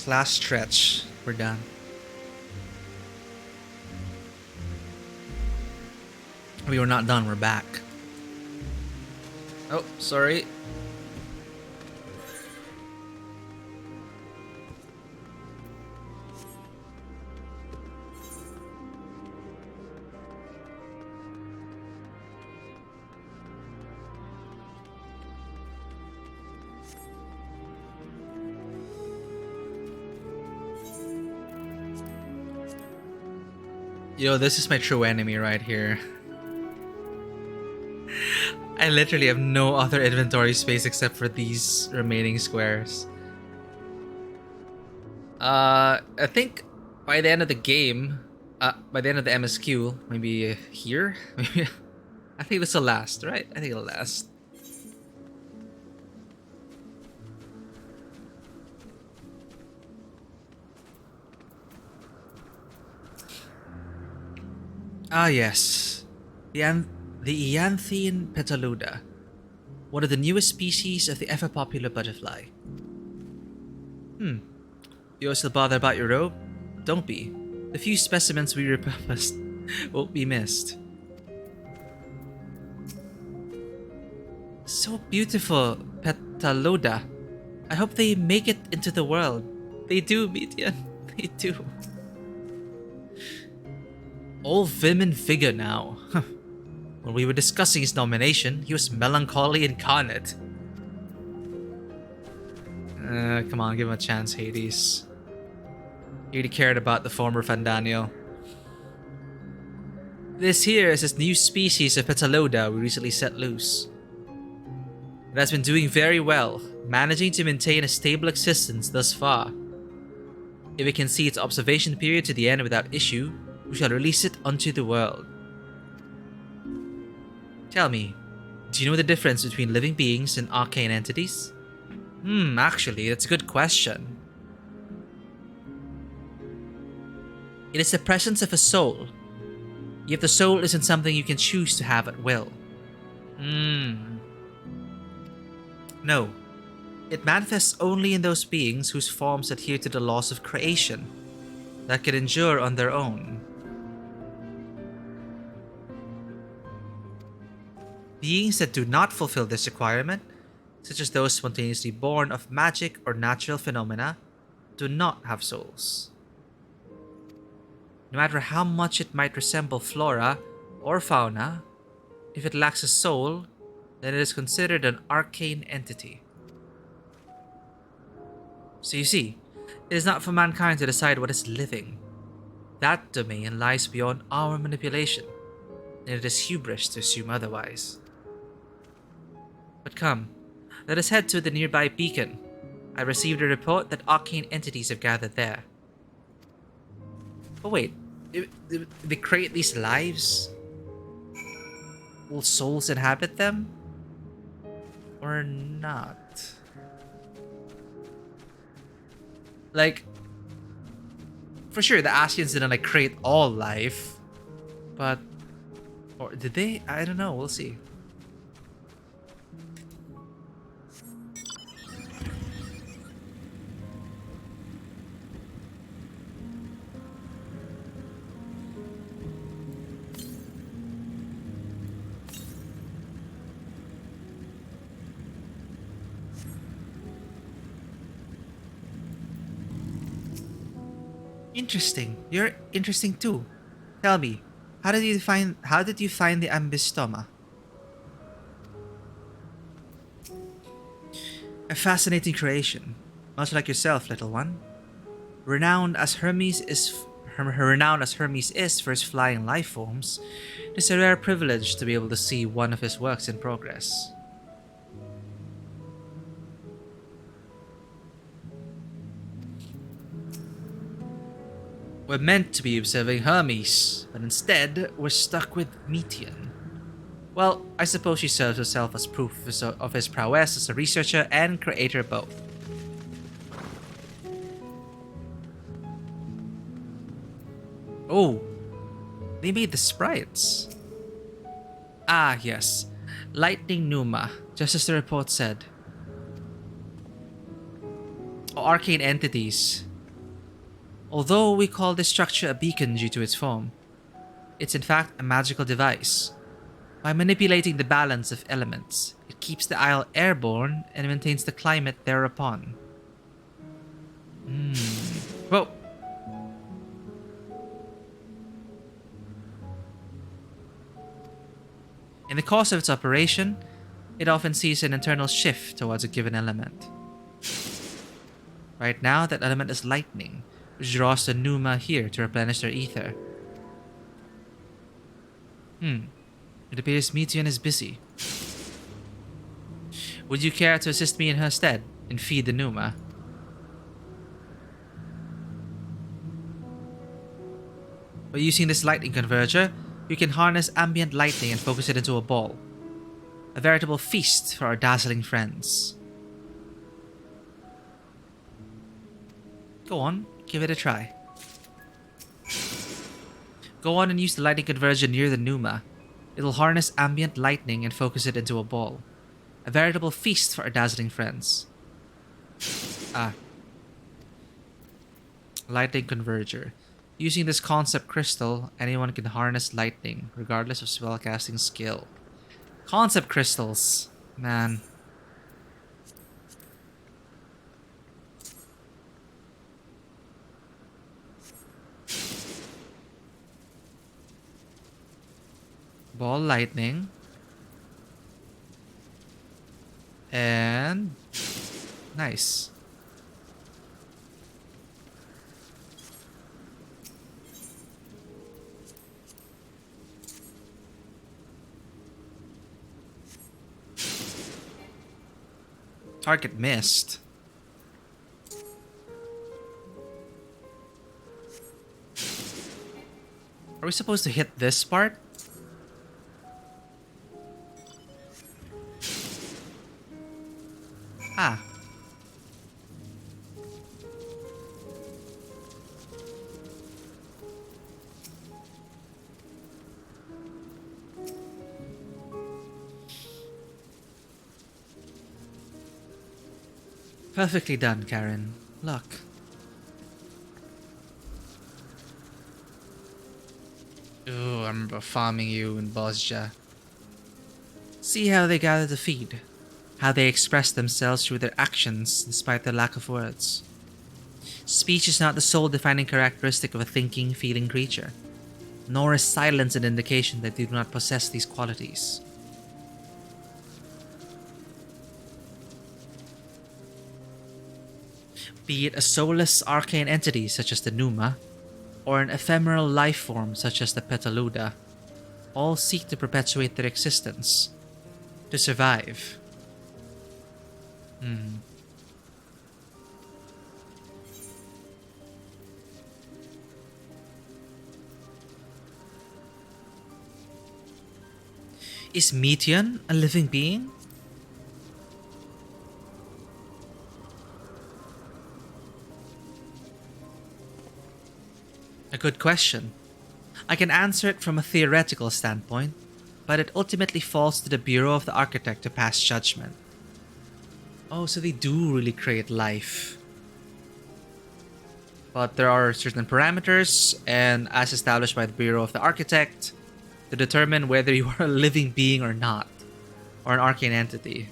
Last stretch. We're done. We were not done. We're back. Oh, sorry. Yo, this is my true enemy right here. I literally have no other inventory space except for these remaining squares. I think by the end of the game, by the end of the MSQ, maybe here? Maybe I think this will last, right? I think it'll last. Ah yes, the Ianthian Petaluda, one of the newest species of the ever-popular butterfly. You still bother about your robe? Don't be. The few specimens we repurposed won't be missed. So beautiful, Petaluda. I hope they make it into the world. They do, Median. They do. All vim and vigor now. When we were discussing his nomination, he was melancholy incarnate. Come on, give him a chance, Hades. He really cared about the former Fandaniel. This here is this new species of Petaloda we recently set loose. It has been doing very well, managing to maintain a stable existence thus far. If it can see its observation period to the end without issue, we shall release it unto the world. Tell me, do you know the difference between living beings and arcane entities? Actually, that's a good question. It is the presence of a soul. Yet the soul isn't something you can choose to have at will. No. It manifests only in those beings whose forms adhere to the laws of creation, that can endure on their own. Beings that do not fulfill this requirement, such as those spontaneously born of magic or natural phenomena, do not have souls. No matter how much it might resemble flora or fauna, if it lacks a soul, then it is considered an arcane entity. So you see, it is not for mankind to decide what is living. That domain lies beyond our manipulation, and it is hubris to assume otherwise. But come, let us head to the nearby beacon. I received a report that arcane entities have gathered there. Oh wait, they create these lives? Will souls inhabit them? Or not? Like, for sure the Ascians didn't like create all life, but, or did they? I don't know, we'll see. Interesting. You're interesting too. Tell me, how did you find the ambystoma? A fascinating creation, much like yourself, little one. Renowned as Hermes is for his flying life forms, it is a rare privilege to be able to see one of his works in progress. We're meant to be observing Hermes, but instead we're stuck with Metean. Well, I suppose she serves herself as proof of his prowess as a researcher and creator both. Oh, they made the sprites. Ah, yes. Lightning Numa, just as the report said. Oh, arcane entities. Although we call this structure a beacon due to its form, it's in fact a magical device. By manipulating the balance of elements, it keeps the isle airborne and maintains the climate thereupon. Whoa! In the course of its operation, it often sees an internal shift towards a given element. Right now, that element is lightning, which draws the Pneuma here to replenish their ether. It appears Meteion is busy. Would you care to assist me in her stead and feed the Pneuma? By using this lightning converger, you can harness ambient lightning and focus it into a ball. A veritable feast for our dazzling friends. Go on, give it a try. Go on and use the lightning converger near the Pneuma. It'll harness ambient lightning and focus it into a ball. A veritable feast for our dazzling friends. Lightning converger. Using this concept crystal, anyone can harness lightning, regardless of spellcasting skill. Concept crystals, man. Ball lightning. And nice. Target missed. Are we supposed to hit this part? Perfectly done, Karen. Luck. Ooh, I remember farming you in Bosja. See how they gather to feed. How they express themselves through their actions despite their lack of words. Speech is not the sole defining characteristic of a thinking, feeling creature. Nor is silence an indication that they do not possess these qualities. Be it a soulless arcane entity such as the Pneuma, or an ephemeral life form such as the Petaluda, all seek to perpetuate their existence, to survive. Is Meteion a living being? A good question. I can answer it from a theoretical standpoint, but it ultimately falls to the Bureau of the Architect to pass judgment. Oh, so they do really create life. But there are certain parameters, and as established by the Bureau of the Architect, to determine whether you are a living being or not, or an arcane entity.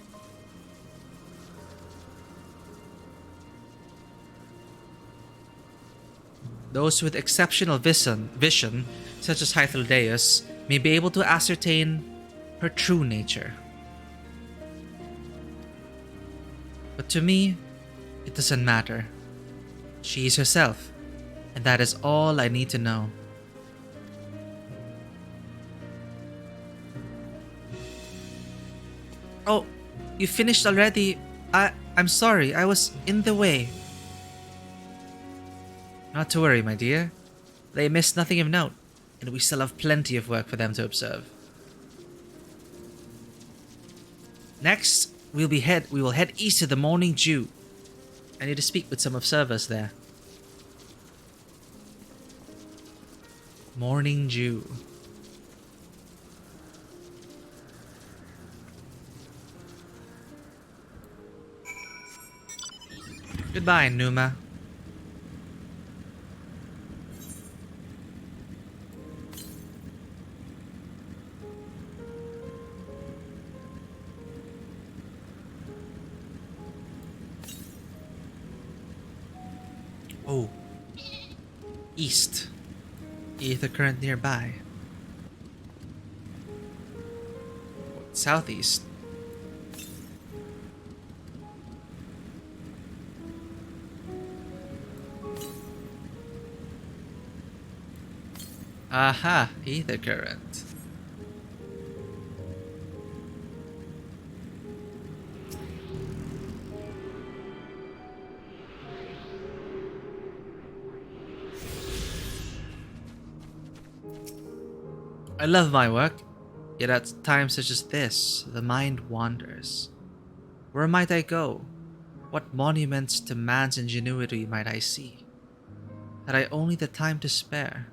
Those with exceptional vision, such as Hythlodeus, may be able to ascertain her true nature. But to me, it doesn't matter. She is herself, and that is all I need to know. Oh, you finished already? I'm sorry, I was in the way. Not to worry, my dear. They missed nothing of note, and we still have plenty of work for them to observe. Next, we will head east to the Morning Dew. I need to speak with some observers there. Morning Dew. Goodbye, Pneuma. East. Ether current nearby. Southeast. Aha, ether current. I love my work, yet at times such as this, the mind wanders. Where might I go? What monuments to man's ingenuity might I see? Had I only the time to spare?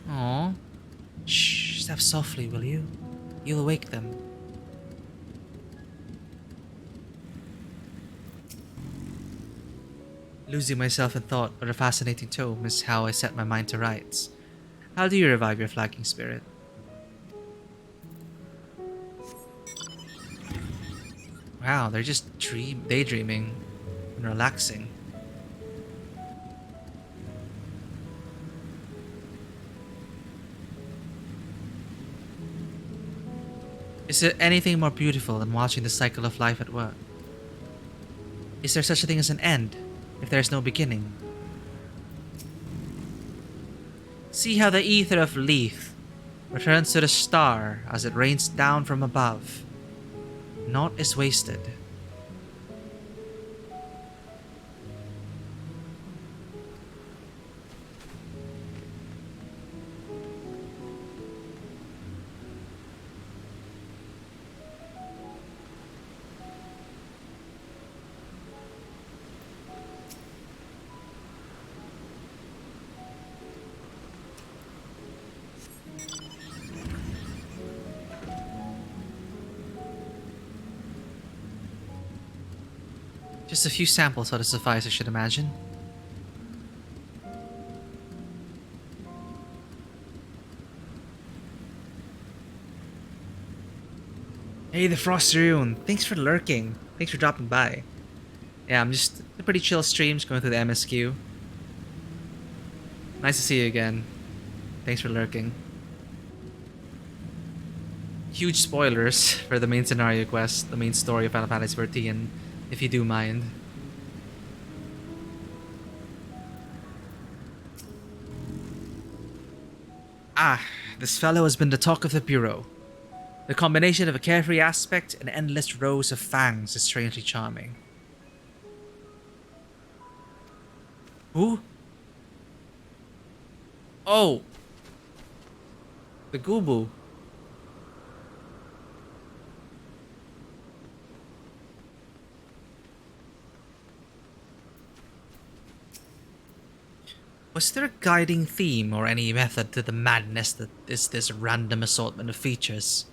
Aww. Shh, step softly, will you? You'll wake them. Losing myself in thought, but a fascinating tome is how I set my mind to rights. How do you revive your flagging spirit? Wow, they're just daydreaming and relaxing. Is there anything more beautiful than watching the cycle of life at work? Is there such a thing as an end, if there is no beginning? See how the ether of Leith returns to the star as it rains down from above. Naught is wasted. Just a few samples ought to suffice, I should imagine. Hey, the Frostarune! Thanks for lurking. Thanks for dropping by. Yeah, I'm just a pretty chill streams going through the MSQ. Nice to see you again. Thanks for lurking. Huge spoilers for the main scenario quest, the main story of Final Fantasy XIV. If you do mind. Ah, this fellow has been the talk of the Bureau. The combination of a carefree aspect and endless rows of fangs is strangely charming. Who? Oh! The Gubu. Was there a guiding theme or any method to the madness that is this random assortment of features?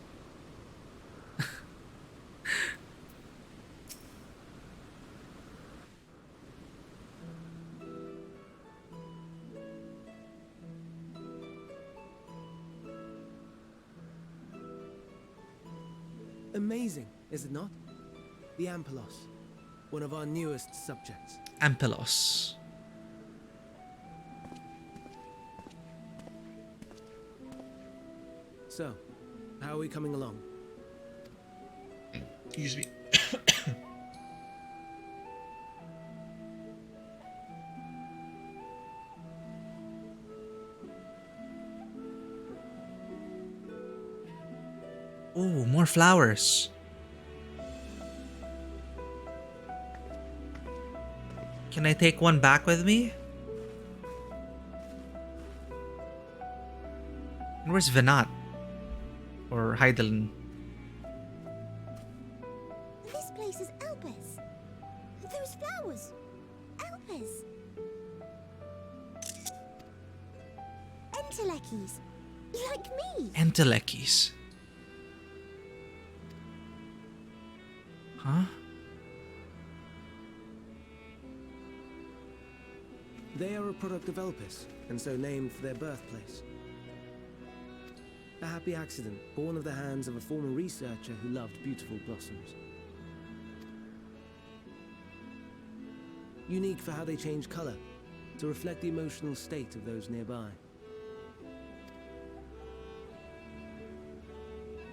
Amazing, is it not? The Ampelos, one of our newest subjects. Ampelos. So, how are we coming along? Excuse me. Ooh, more flowers. Can I take one back with me? And where's Venat? Or Heidelin? This place is Elpis. Those flowers. Elpis. Entelekis. Like me. Entelekis. Huh? They are a product of Elpis, and so named for their birthplace. A happy accident, born of the hands of a former researcher who loved beautiful blossoms. Unique for how they change color, to reflect the emotional state of those nearby.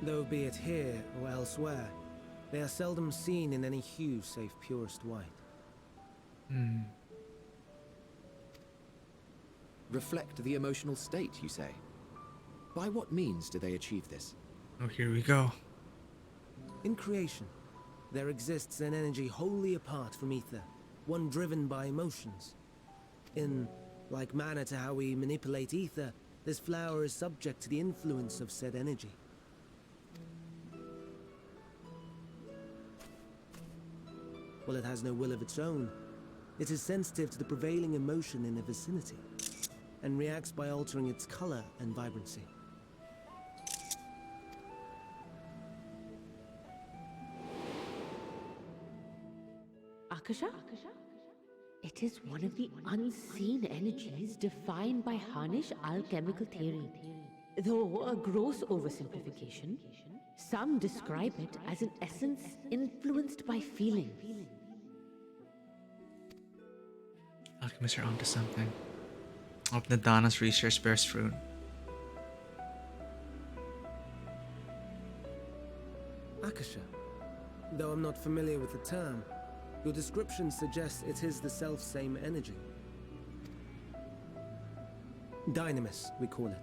Though be it here or elsewhere, they are seldom seen in any hue save purest white. Reflect the emotional state, you say? By what means do they achieve this? Oh, here we go. In creation, there exists an energy wholly apart from ether, one driven by emotions. In like manner to how we manipulate ether, this flower is subject to the influence of said energy. While it has no will of its own, it is sensitive to the prevailing emotion in the vicinity, and reacts by altering its color and vibrancy. Akasha? It is one of the unseen energies defined by Harnish alchemical theory. Though a gross oversimplification, some describe it as an essence influenced by feeling. Alchemists are onto something. Hope Nadana's research bears fruit. Akasha. Though I'm not familiar with the term, your description suggests it is the self-same energy. Dynamis, we call it.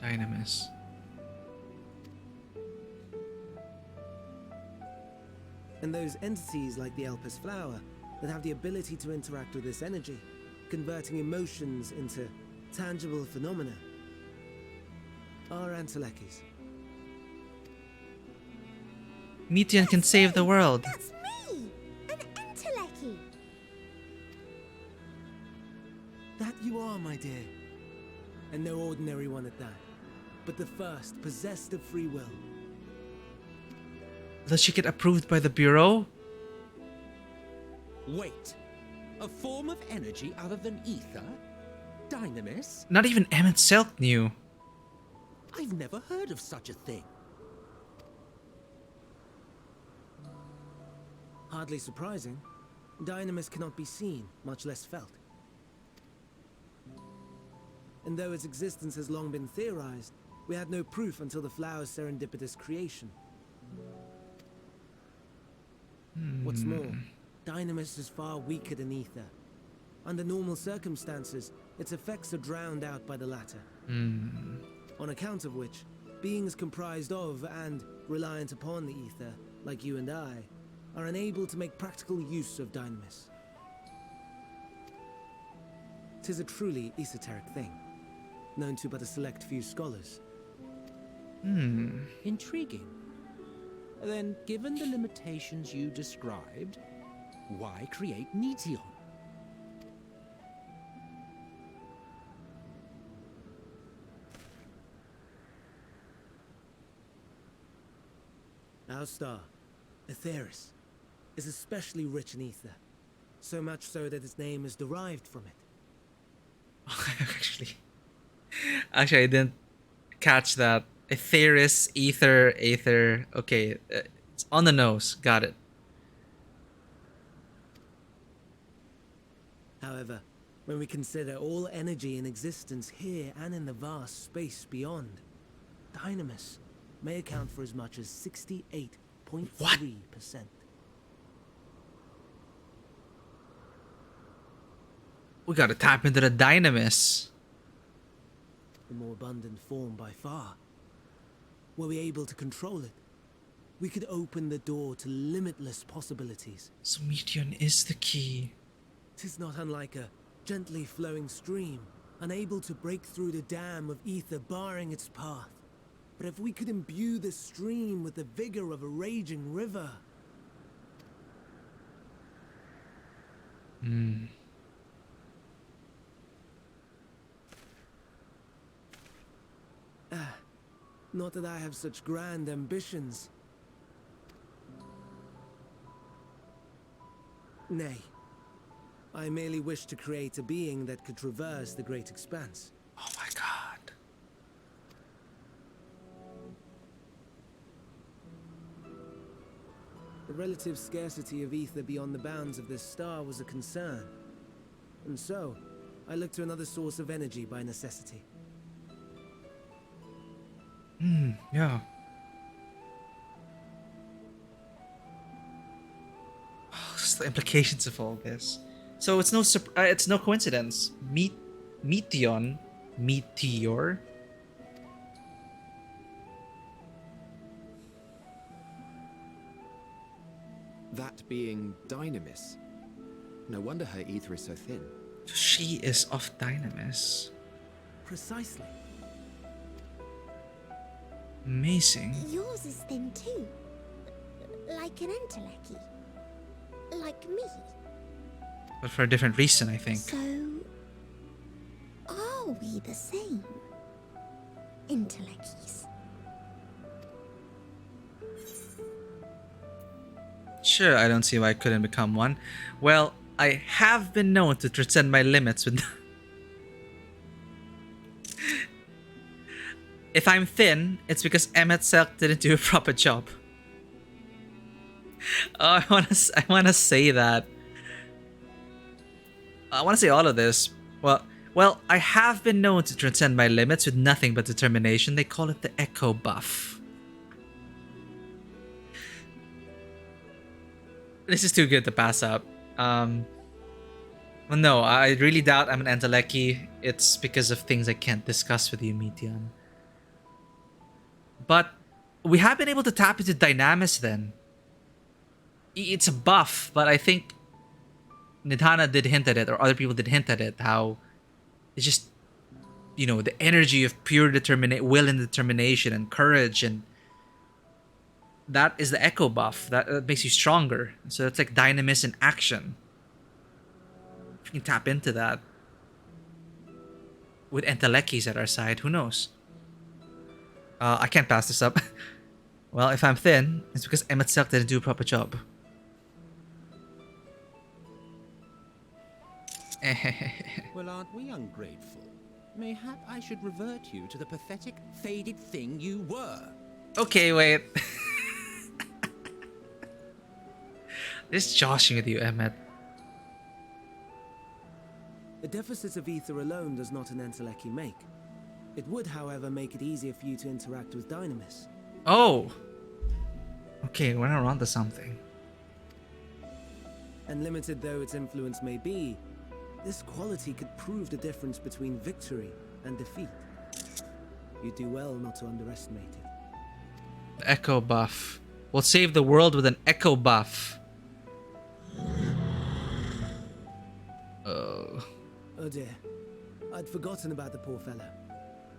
Dynamis. And those entities like the Elpis flower that have the ability to interact with this energy, converting emotions into tangible phenomena, are Antelekis. Metian can save the world. That's me! An Enteleki! That you are, my dear. And no ordinary one at that, but the first possessed of free will. Does she get approved by the Bureau? Wait. A form of energy other than ether? Dynamis? Not even Emmett Silk knew. I've never heard of such a thing. Hardly surprising. Dynamis cannot be seen, much less felt. And though its existence has long been theorized, we had no proof until the flower's serendipitous creation. What's more, Dynamis is far weaker than ether. Under normal circumstances, its effects are drowned out by the latter. On account of which, beings comprised of and reliant upon the ether, like you and I, are unable to make practical use of Dynamis. 'Tis a truly esoteric thing, known to but a select few scholars. Intriguing. Then, given the limitations you described, why create Meteon? Our star, Aetheris, is especially rich in ether, so much so that its name is derived from it. Actually, I didn't catch that. Aetheris, ether, aether. Okay, it's on the nose. Got it. However, when we consider all energy in existence here and in the vast space beyond, Dynamis may account for as much as 68.3%. We gotta tap into the Dynamis. The more abundant form by far. Were we able to control it, we could open the door to limitless possibilities. So Meteon is the key. 'Tis not unlike a gently flowing stream, unable to break through the dam of ether barring its path. But if we could imbue the stream with the vigor of a raging river... Not that I have such grand ambitions. Nay. I merely wish to create a being that could traverse the great expanse. Oh my god. The relative scarcity of ether beyond the bounds of this star was a concern. And so, I looked to another source of energy by necessity. Yeah. The implications of all this. So it's no coincidence. Meteor. That being Dynamis. No wonder her ether is so thin. She is of Dynamis. Precisely. Amazing. Yours is thin too. Like an entelechy. Like me. But for a different reason, I think. So, are we the same? Intellecties. Sure, I don't see why I couldn't become one. Well, I have been known to transcend my limits with... If I'm thin, it's because Emmet Selk didn't do a proper job. Oh, I wanna say that. I wanna say all of this. Well, I have been known to transcend my limits with nothing but determination. They call it the Echo Buff. This is too good to pass up. Well, no, I really doubt I'm an Entelechy. It's because of things I can't discuss with you, Meteon. But we have been able to tap into Dynamis then. It's a buff, but I think Nidhana did hint at it, or other people did hint at it, how it's just, you know, the energy of pure will and determination and courage, and that is the Echo buff. That makes you stronger. So it's like Dynamis in action. If we can tap into that with Entelechies at our side, who knows? I can't pass this up. Well, if I'm thin, it's because Emmet Selk didn't do a proper job. Well, aren't we ungrateful? Mayhap I should revert you to the pathetic, faded thing you were. Okay, wait. Just joshing with you, Emmet. A deficit of ether alone does not an Entelechy make. It would, however, make it easier for you to interact with Dynamis. Oh! Okay, we're not onto something. And limited though its influence may be, this quality could prove the difference between victory and defeat. You do well not to underestimate it. The Echo buff. We'll save the world with an Echo buff. Oh. Oh dear. I'd forgotten about the poor fellow.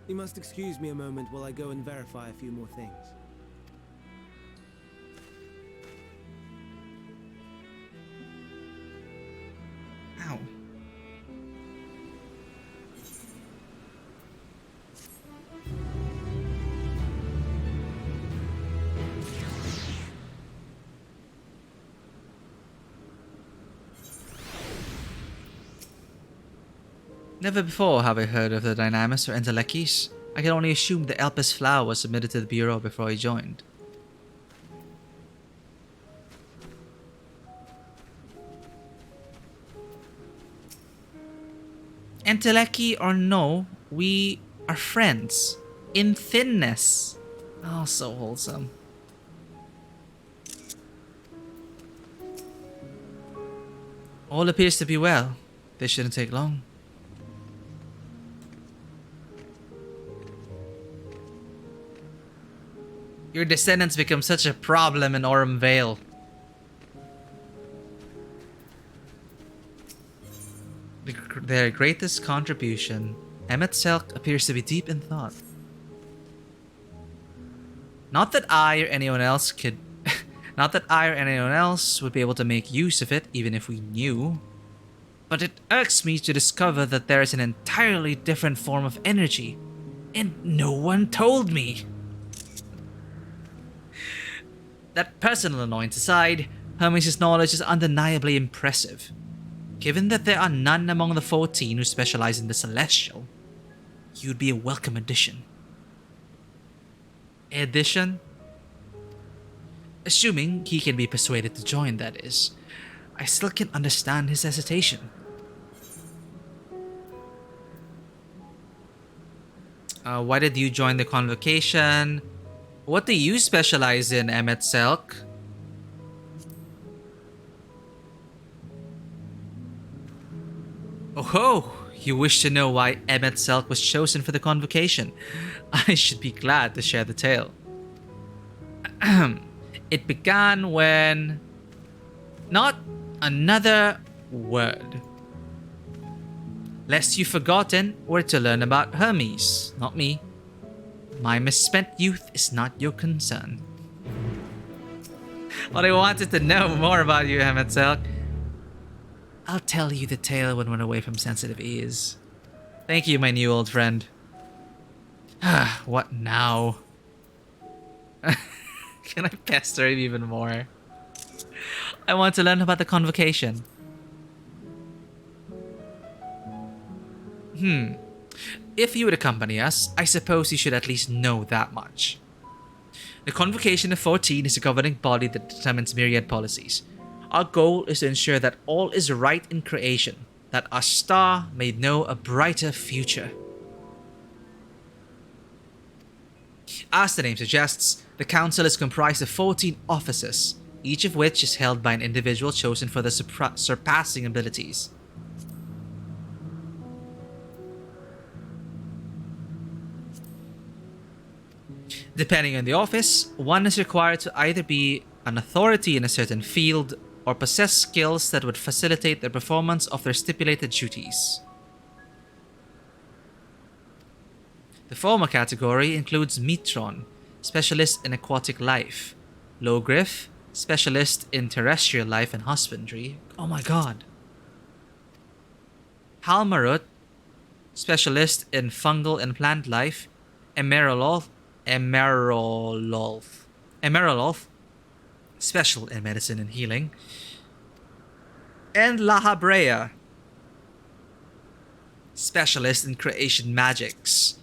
You must excuse me a moment while I go and verify a few more things. Ow. Never before have I heard of the Dynamis or Entelechies. I can only assume the Elpis flower was submitted to the Bureau before I joined. Entelechy or no, we are friends. In thinness. Oh, so wholesome. All appears to be well. This shouldn't take long. Your descendants become such a problem in Aurum Vale. Their greatest contribution. Emmet Selk appears to be deep in thought. Not that I or anyone else could... Not that I or anyone else would be able to make use of it, even if we knew. But it irks me to discover that there is an entirely different form of energy. And no one told me. That personal annoyance aside, Hermes' knowledge is undeniably impressive. Given that there are none among the 14 who specialize in the Celestial, you'd be a welcome addition. Addition? Assuming he can be persuaded to join, that is. I still can understand his hesitation. Why did you join the convocation? What do you specialize in, Emmet Selk? Oh, you wish to know why Emmet Selk was chosen for the convocation? I should be glad to share the tale. It began when... Not another word. Lest you've forgotten, we're to learn about Hermes, not me. My misspent youth is not your concern. Well, I wanted to know more about you, Emmet Selk. I'll tell you the tale when we're away from sensitive ears. Thank you, my new old friend. What now? Can I pester him even more? I want to learn about the convocation. If you would accompany us, I suppose you should at least know that much. The Convocation of 14 is a governing body that determines myriad policies. Our goal is to ensure that all is right in creation, that our star may know a brighter future. As the name suggests, the Council is comprised of 14 offices, each of which is held by an individual chosen for their surpassing abilities. Depending on the office, one is required to either be an authority in a certain field or possess skills that would facilitate the performance of their stipulated duties. The former category includes Mitron, specialist in aquatic life, Logriff, specialist in terrestrial life and husbandry. Oh my god. Halmarut, specialist in fungal and plant life, Emerololf, special in medicine and healing, and Lahabrea, specialist in creation magics,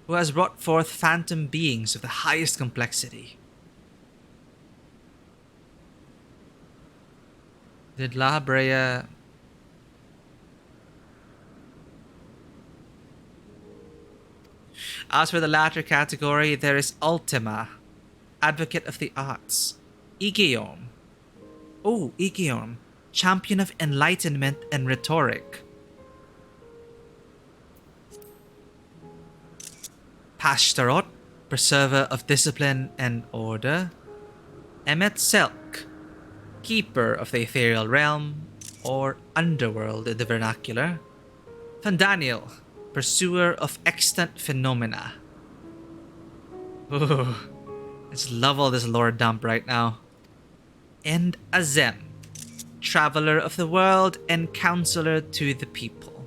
who has brought forth phantom beings of the highest complexity. Did Lahabrea... As for the latter category, there is Ultima, advocate of the arts, Igeorm. Oh, Igeorm, champion of enlightenment and rhetoric. Pashtarot, preserver of discipline and order. Emmet Selk, keeper of the ethereal realm, or underworld in the vernacular. Fandaniel, pursuer of extant phenomena. Ooh, I just love all this lore dump right now. And Azem, traveler of the world and counselor to the people.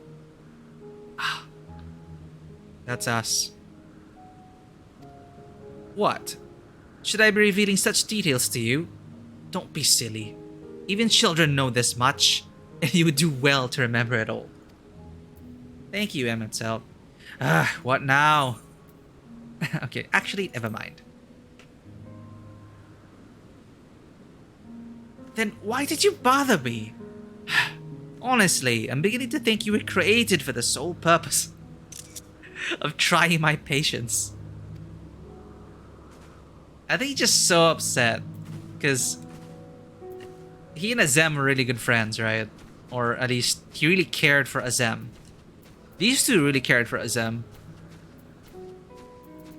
That's us. What? Should I be revealing such details to you? Don't be silly. Even children know this much, and you would do well to remember it all. Thank you, Emmet Selk. What now? Okay, actually, never mind. Then why did you bother me? Honestly, I'm beginning to think you were created for the sole purpose of trying my patience. I think he's just so upset because he and Azem were really good friends, right? Or at least he really cared for Azem. These two really cared for Azem.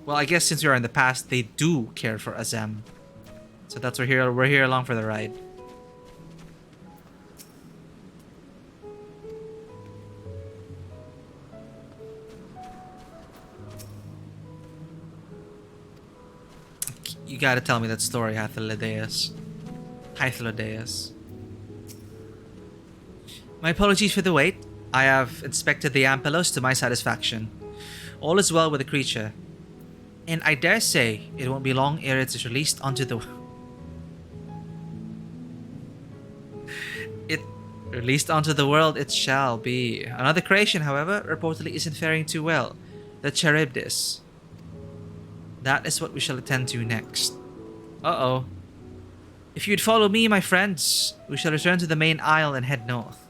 Well, I guess since we are in the past, they do care for Azem. So that's we're here along for the ride. You gotta tell me that story, Hythlodaeus. My apologies for the wait. I have inspected the Ampelos to my satisfaction. All is well with the creature. And I dare say it won't be long ere it is released onto the... Released onto the world it shall be. Another creation, however, reportedly isn't faring too well. The Charybdis. That is what we shall attend to next. Uh-oh. If you'd follow me, my friends, we shall return to the main isle and head north.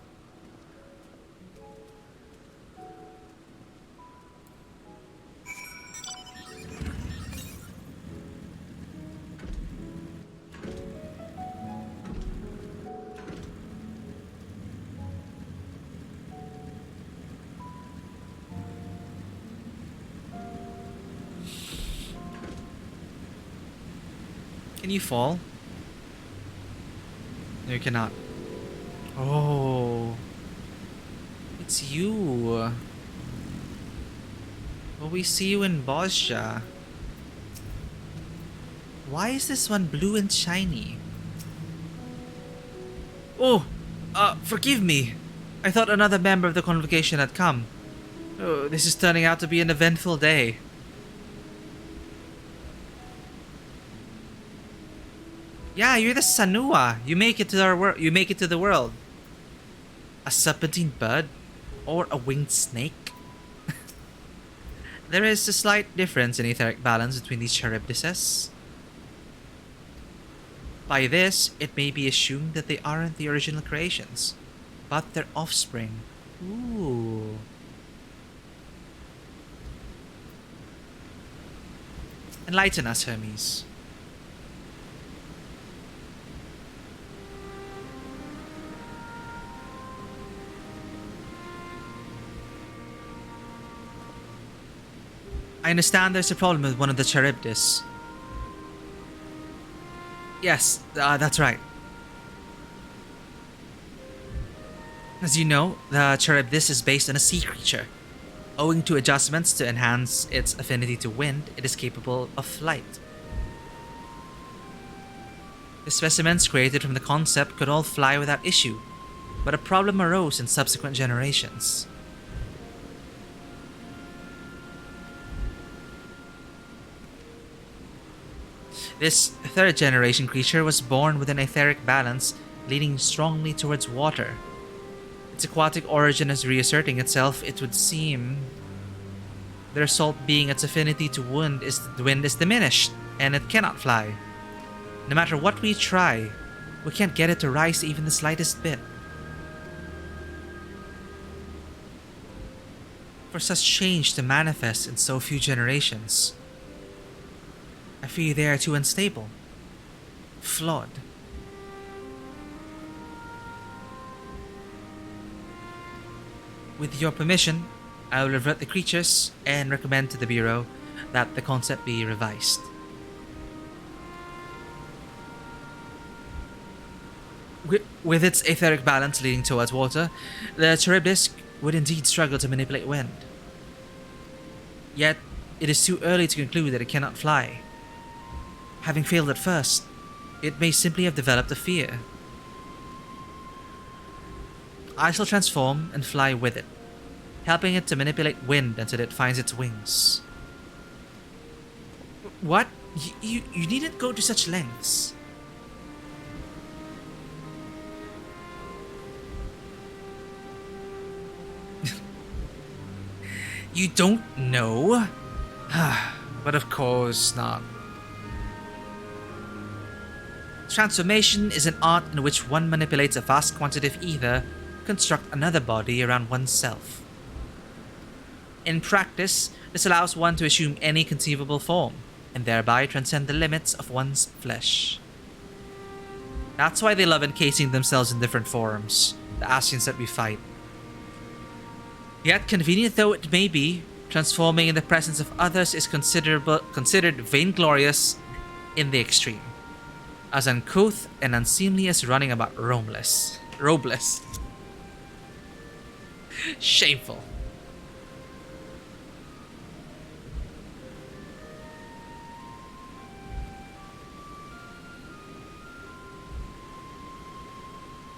Can you fall? No, you cannot. Oh. It's you. Well, we see you in Bosja. Why is this one blue and shiny? Oh, forgive me. I thought another member of the convocation had come. Oh, this is turning out to be an eventful day. Yeah, you're the Sanua. You make it to our world. You make it to the world. A serpentine bird, or a winged snake. There is a slight difference in etheric balance between these Charybdises. By this, it may be assumed that they aren't the original creations, but their offspring. Ooh. Enlighten us, Hermes. I understand there's a problem with one of the Charybdis. Yes, that's right. As you know, the Charybdis is based on a sea creature. Owing to adjustments to enhance its affinity to wind, it is capable of flight. The specimens created from the concept could all fly without issue, but a problem arose in subsequent generations. This third generation creature was born with an etheric balance leaning strongly towards water. Its aquatic origin is reasserting itself, it would seem. The result being its affinity to wind is diminished, and it cannot fly. No matter what we try, we can't get it to rise even the slightest bit. For such change to manifest in so few generations, I fear they are too unstable, flawed. With your permission, I will revert the creatures and recommend to the Bureau that the concept be revised. With its etheric balance leading towards water, the Charybdis would indeed struggle to manipulate wind. Yet, it is too early to conclude that it cannot fly. Having failed at first, it may simply have developed a fear. I shall transform and fly with it, helping it to manipulate wind until it finds its wings. What? You needn't go to such lengths. You don't know? But of course not. Transformation is an art in which one manipulates a vast quantity of ether to construct another body around oneself. In practice, this allows one to assume any conceivable form, and thereby transcend the limits of one's flesh. That's why they love encasing themselves in different forms, the Ascians that we fight. Yet, convenient though it may be, transforming in the presence of others is considered vainglorious in the extreme. As uncouth and unseemly as running about robeless. Shameful.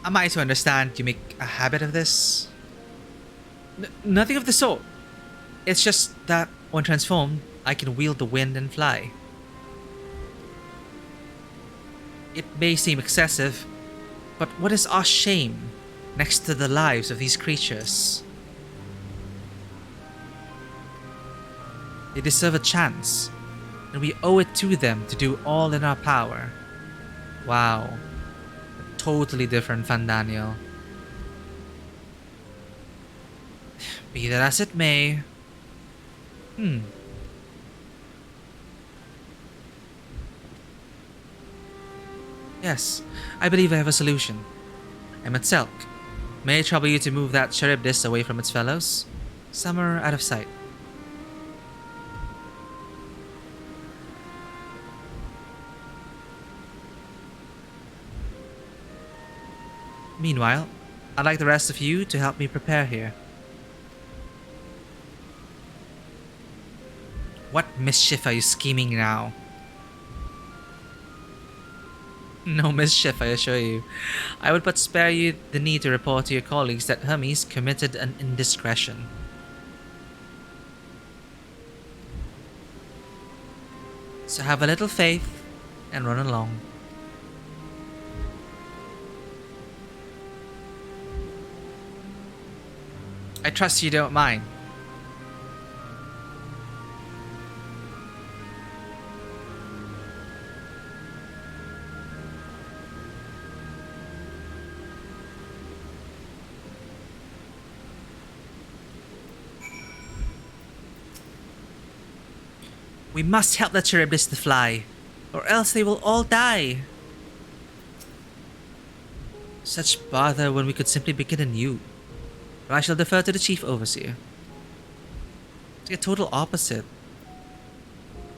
Am I to understand you make a habit of this? Nothing of the sort. It's just that when transformed, I can wield the wind and fly. It may seem excessive, but what is our shame next to the lives of these creatures? They deserve a chance, and we owe it to them to do all in our power. Wow. Totally different Fandaniel. Be that as it may. Yes, I believe I have a solution. I'm at Selk. May I trouble you to move that Charybdis away from its fellows? Somewhere out of sight. Meanwhile, I'd like the rest of you to help me prepare here. What mischief are you scheming now? No mischief, I assure you. I would but spare you the need to report to your colleagues that Hermes committed an indiscretion. So have a little faith and run along. I trust you don't mind. We must help the Charybdis to fly, or else they will all die. Such bother when we could simply begin anew. But I shall defer to the Chief Overseer. It's like a total opposite.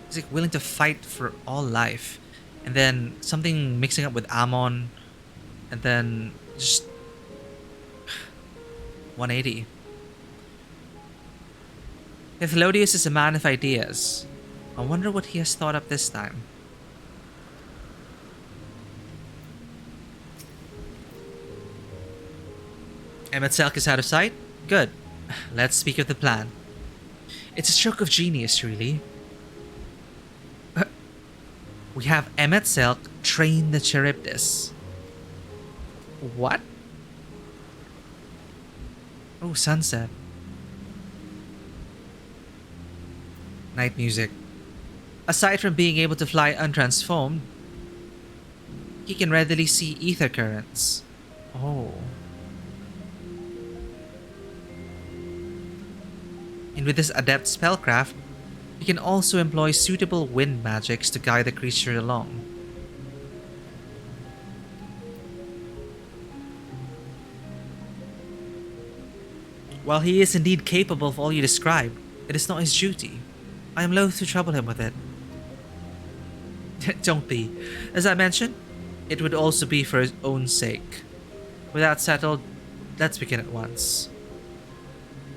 He's like willing to fight for all life. And then something mixing up with Ammon. And then just 180. Hythlodius is a man of ideas. I wonder what he has thought up this time. Emet-Selch is out of sight? Good. Let's speak of the plan. It's a stroke of genius, really. We have Emet-Selch train the Charybdis. What? Oh, sunset. Night music. Aside from being able to fly untransformed, he can readily see ether currents. Oh. And with this adept spellcraft, he can also employ suitable wind magics to guide the creature along. While he is indeed capable of all you described, it is not his duty. I am loath to trouble him with it. Don't be. As I mentioned, it would also be for his own sake. With that settled, let's begin at once.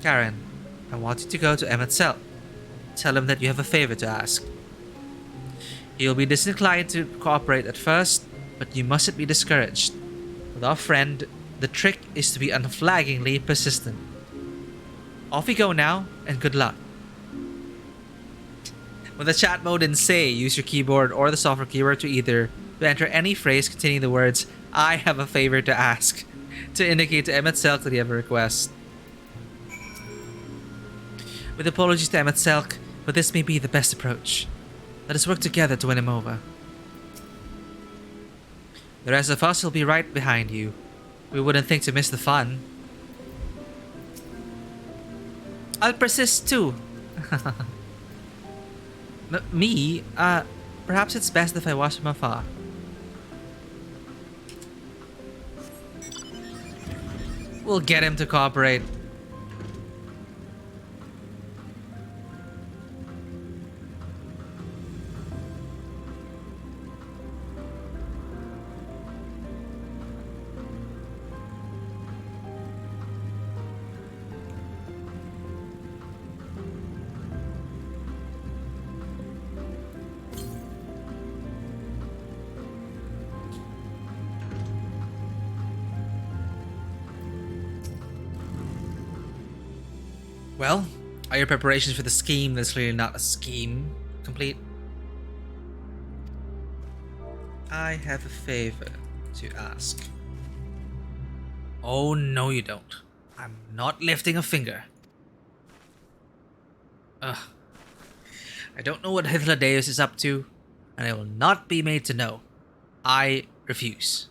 Karen, I want you to go to Emet-Selch. Tell him that you have a favor to ask. He'll be disinclined to cooperate at first, but you mustn't be discouraged. With our friend, the trick is to be unflaggingly persistent. Off we go now, and good luck. With the chat mode in Say, use your keyboard or the software keyboard to enter any phrase containing the words, I have a favor to ask, to indicate to Emet-Selch that you have a request. With apologies to Emet-Selch, but this may be the best approach. Let us work together to win him over. The rest of us will be right behind you. We wouldn't think to miss the fun. I'll persist too. Me? Perhaps it's best if I watch from afar. We'll get him to cooperate. Well, are your preparations for the scheme that's clearly not a scheme complete? I have a favor to ask. Oh, no you don't. I'm not lifting a finger. Ugh. I don't know what Hythlodeus is up to, and I will not be made to know. I refuse.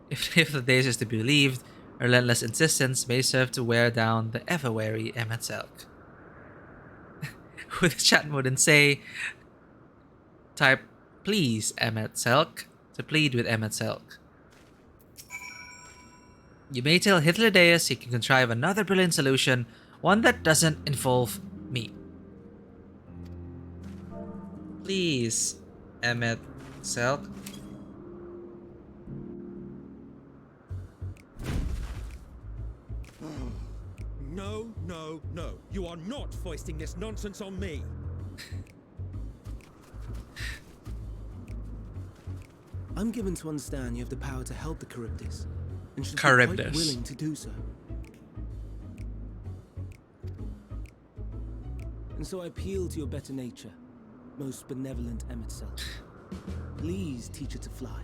If the days is to be believed, relentless insistence may serve to wear down the ever-wary Emetzelk. With chat mode and say, type please Emetzelk to plead with Emetzelk. You may tell Hitlerdeus he can contrive another brilliant solution, one that doesn't involve me. Please, Emetzelk. No, no, no. You are not foisting this nonsense on me. I'm given to understand you have the power to help the Charybdis, and should be Charybdis. quite willing to do so. And so I appeal to your better nature, most benevolent Emetzelk. Please teach her to fly.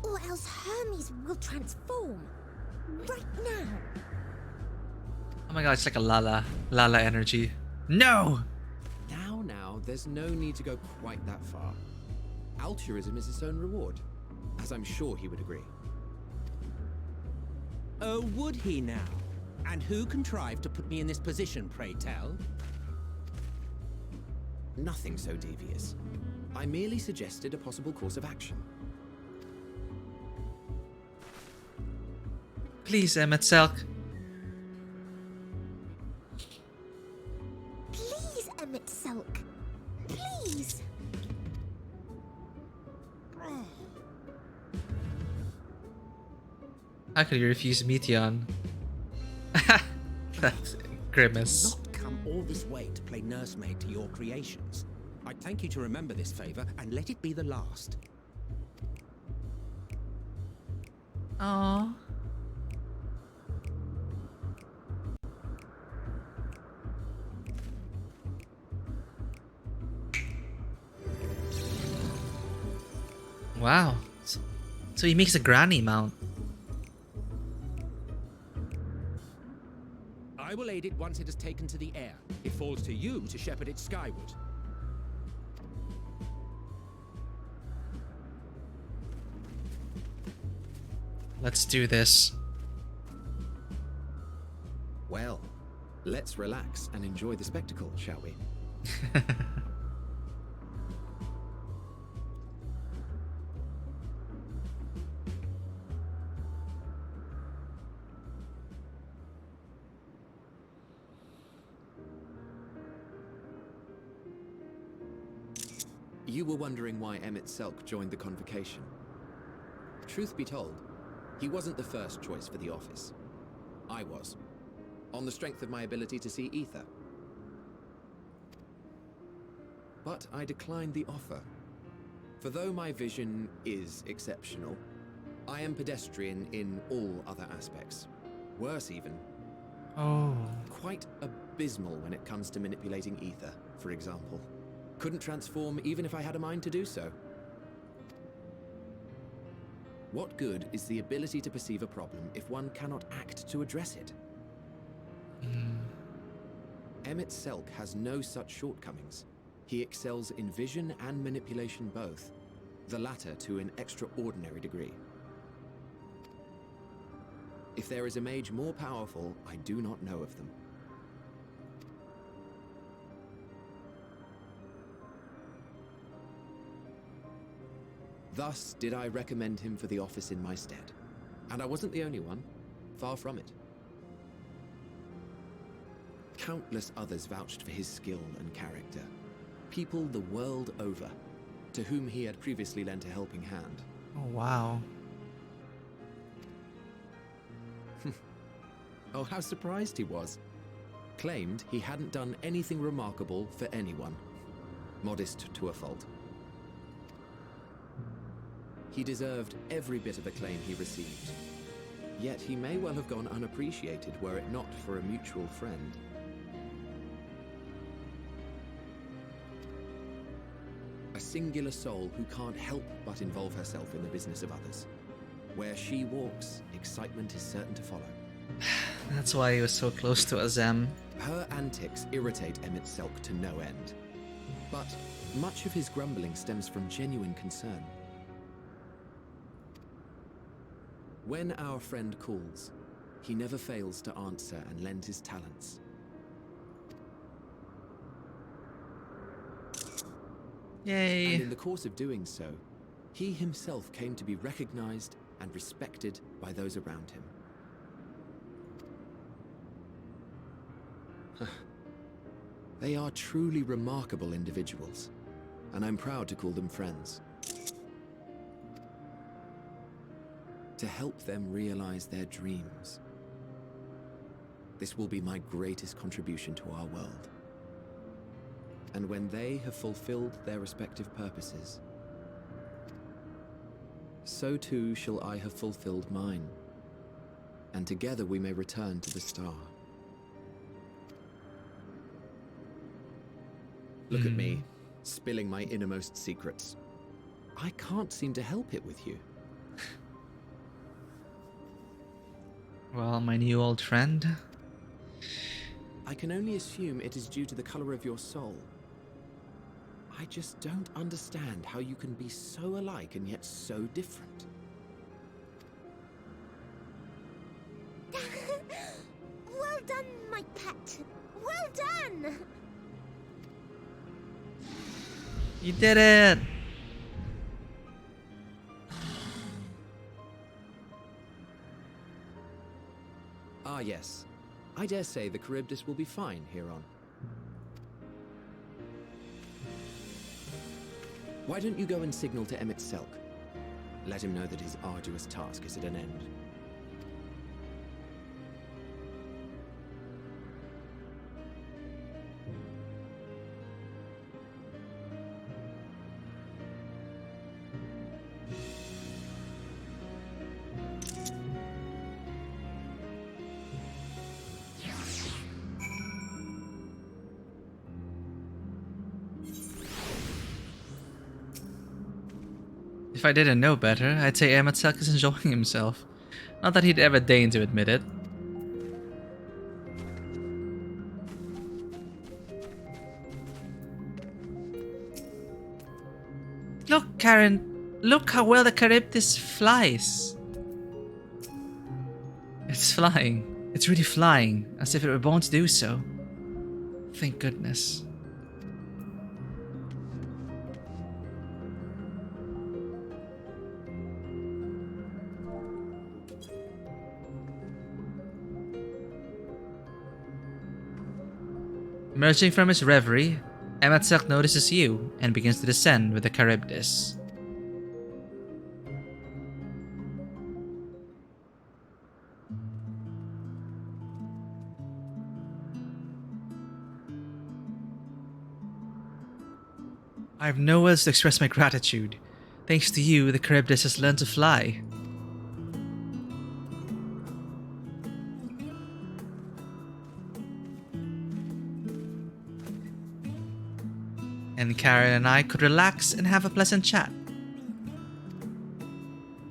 Or else Hermes will transform. Right now. Oh my god, it's like a Lala energy. No! Now, there's no need to go quite that far. Altruism is its own reward, as I'm sure he would agree. Oh, would he now? And who contrived to put me in this position, pray tell? Nothing so devious. I merely suggested a possible course of action. Please, Emetzelk. Please, Emetzelk. Please. How could you refuse Meteon? That's grimace. Not come all this way to play nursemaid to your creations. I thank you to remember this favor and let it be the last. Aww. Wow. So he makes a granny mount. I will aid it once it is taken to the air. It falls to you to shepherd it skyward. Let's do this. Well, let's relax and enjoy the spectacle, shall we? You were wondering why Emetzelk joined the convocation. Truth be told, he wasn't the first choice for the office. I was, on the strength of my ability to see ether. But I declined the offer. For though my vision is exceptional, I am pedestrian in all other aspects. Worse even. Oh. Quite abysmal when it comes to manipulating ether, for example. Couldn't transform even if I had a mind to do so. What good is the ability to perceive a problem if one cannot act to address it? Emetzelk has no such shortcomings. He excels in vision and manipulation both, the latter to an extraordinary degree. If there is a mage more powerful, I do not know of them. Thus did I recommend him for the office in my stead. And I wasn't the only one. Far from it. Countless others vouched for his skill and character. People the world over, to whom he had previously lent a helping hand. Oh, wow. Oh, how surprised he was. Claimed he hadn't done anything remarkable for anyone. Modest to a fault. He deserved every bit of acclaim he received. Yet he may well have gone unappreciated were it not for a mutual friend. A singular soul who can't help but involve herself in the business of others. Where she walks, excitement is certain to follow. That's why he was so close to Azem. Her antics irritate Emetzelk to no end. But much of his grumbling stems from genuine concern. When our friend calls, he never fails to answer and lend his talents. Yay. And in the course of doing so, he himself came to be recognized and respected by those around him. They are truly remarkable individuals, and I'm proud to call them friends. To help them realize their dreams. This will be my greatest contribution to our world. And when they have fulfilled their respective purposes, so too shall I have fulfilled mine, and together we may return to the star. Look at me, spilling my innermost secrets. I can't seem to help it with you. Well, my new old friend. I can only assume it is due to the color of your soul. I just don't understand how you can be so alike and yet so different. Well done, my pet. Well done. You did it! Ah, yes. I dare say the Charybdis will be fine here on. Why don't you go and signal to Emmett Selk? Let him know that his arduous task is at an end. If I didn't know better, I'd say Amatsak is enjoying himself. Not that he'd ever deign to admit it. Look, Karen. Look how well the Charybdis flies. It's flying. It's really flying, as if it were born to do so. Thank goodness. Emerging from his reverie, Amatsak notices you and begins to descend with the Charybdis. I have no words to express my gratitude. Thanks to you, the Charybdis has learned to fly. And Karen and I could relax and have a pleasant chat.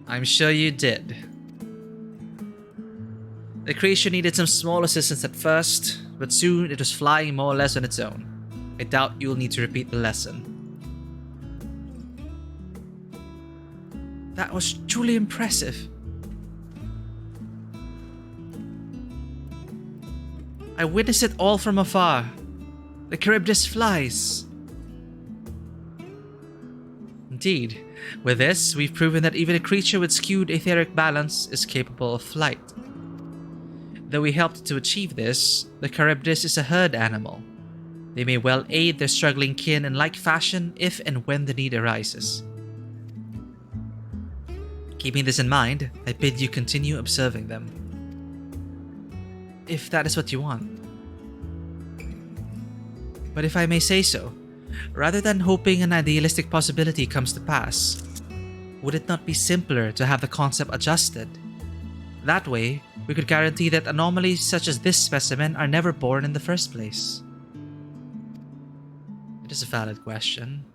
I'm sure you did. The creature needed some small assistance at first, but soon it was flying more or less on its own. I doubt you'll need to repeat the lesson. That was truly impressive. I witnessed it all from afar. The Charybdis flies. Indeed, with this, we've proven that even a creature with skewed etheric balance is capable of flight. Though we helped to achieve this, the Charybdis is a herd animal. They may well aid their struggling kin in like fashion if and when the need arises. Keeping this in mind, I bid you continue observing them. If that is what you want. But if I may say so, rather than hoping an idealistic possibility comes to pass, would it not be simpler to have the concept adjusted? That way, we could guarantee that anomalies such as this specimen are never born in the first place. It is a valid question.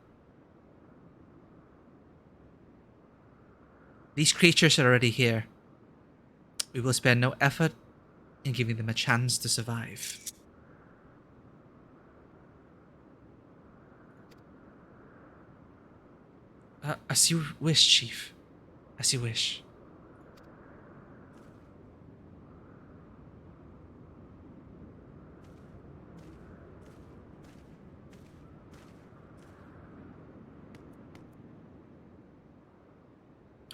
These creatures are already here. We will spare no effort in giving them a chance to survive. As you wish, Chief. As you wish.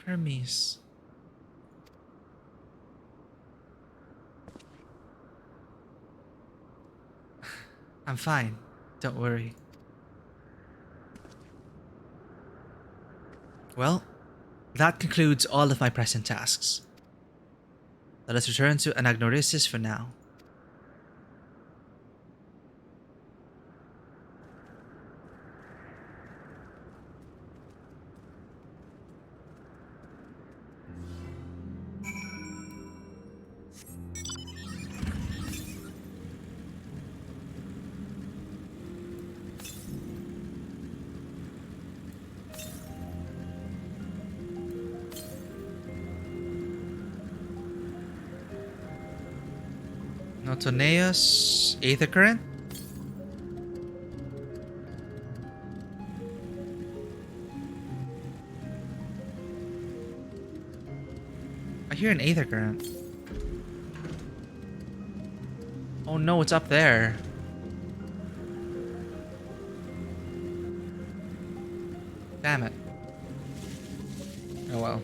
Hermes. I'm fine. Don't worry. Well, that concludes all of my present tasks. Let us return to Anagnorisis for now. Notoneus, Aether Current? I hear an Aether Current. Oh no, it's up there. Damn it. Oh well.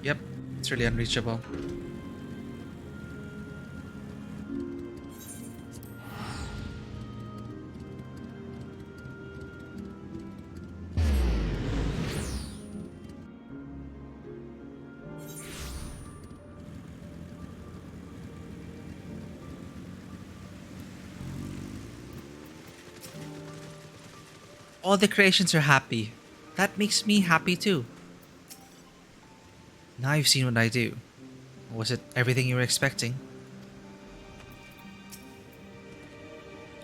Yep, it's really unreachable. All the creations are happy. That makes me happy too. Now you've seen what I do. Was it everything you were expecting?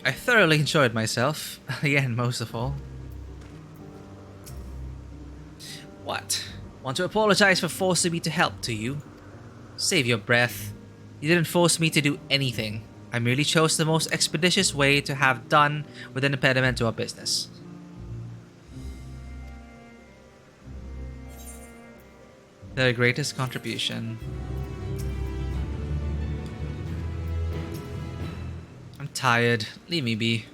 I thoroughly enjoyed myself. Again, most of all. What? Want to apologize for forcing me to help, do you? Save your breath. You didn't force me to do anything. I merely chose the most expeditious way to have done with an impediment to our business. The greatest contribution. I'm tired. Leave me be.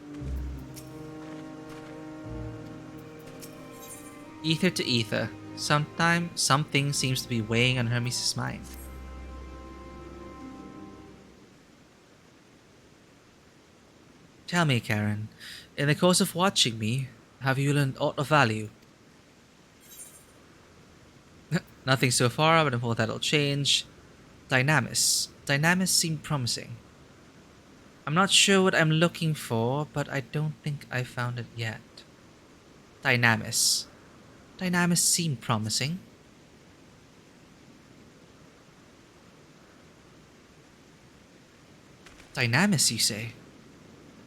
Ether to ether. Sometimes something seems to be weighing on Hermes' mind. Tell me, Karen, in the course of watching me, have you learned aught of value? Nothing so far, but I'm hoping that'll change. Dynamis. Dynamis seemed promising. I'm not sure what I'm looking for, but I don't think I found it yet. Dynamis. Dynamis seemed promising. Dynamis, you say?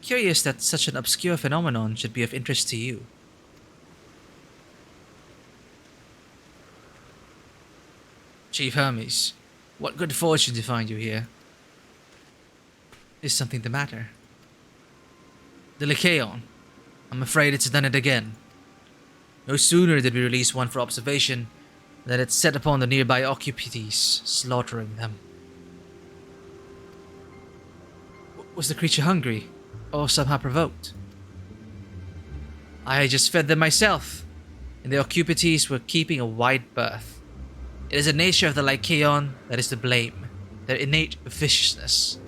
Curious that such an obscure phenomenon should be of interest to you. Chief Hermes, what good fortune to find you here. Is something the matter? The Lycaon. I'm afraid it's done it again. No sooner did we release one for observation than it set upon the nearby occupities, slaughtering them. Was the creature hungry, or somehow provoked? I had just fed them myself, and the occupities were keeping a wide berth. It is the nature of the Lycaon that is to blame, their innate viciousness.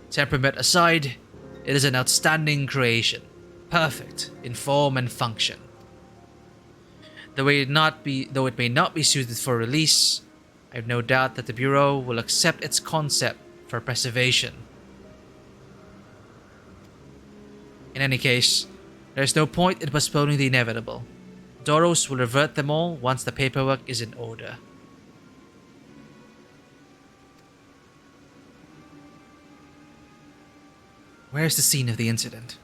Temperament aside, it is an outstanding creation, perfect in form and function. Though it may not be suited for release, I have no doubt that the Bureau will accept its concept for preservation. In any case, there is no point in postponing the inevitable. Doros will revert them all once the paperwork is in order. Where is the scene of the incident?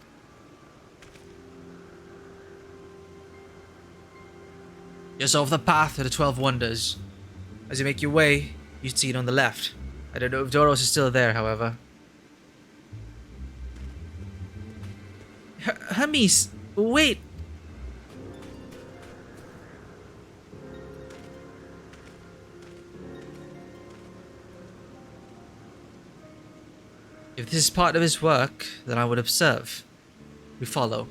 Just off the path to the 12 Wonders. As you make your way, you see it on the left. I don't know if Doros is still there, however. Hermes, wait! If this is part of his work, then I would observe. We follow.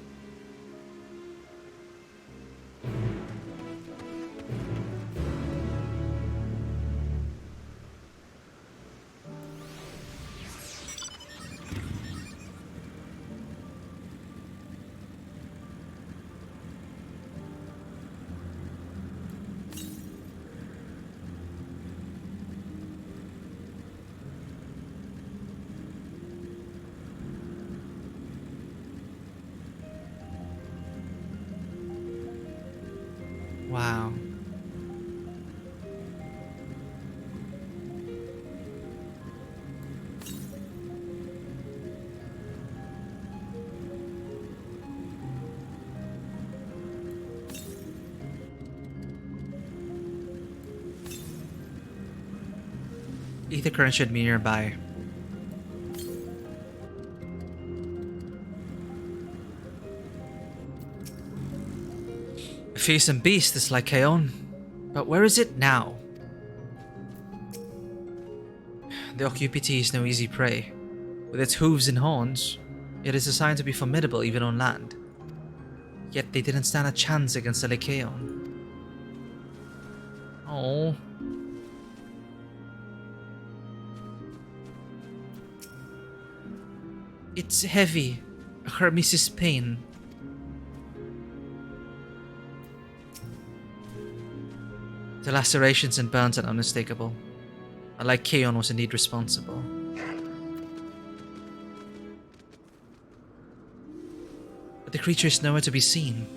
Wow. Ether current should be nearby. A fearsome beast, this Lycaon. But where is it now? The Occupity is no easy prey. With its hooves and horns, it is designed to be formidable even on land. Yet they didn't stand a chance against the Lycaon. Oh. It's heavy, a Hermes' pain. The lacerations and burns are unmistakable. A Lycaon was indeed responsible. But the creature is nowhere to be seen.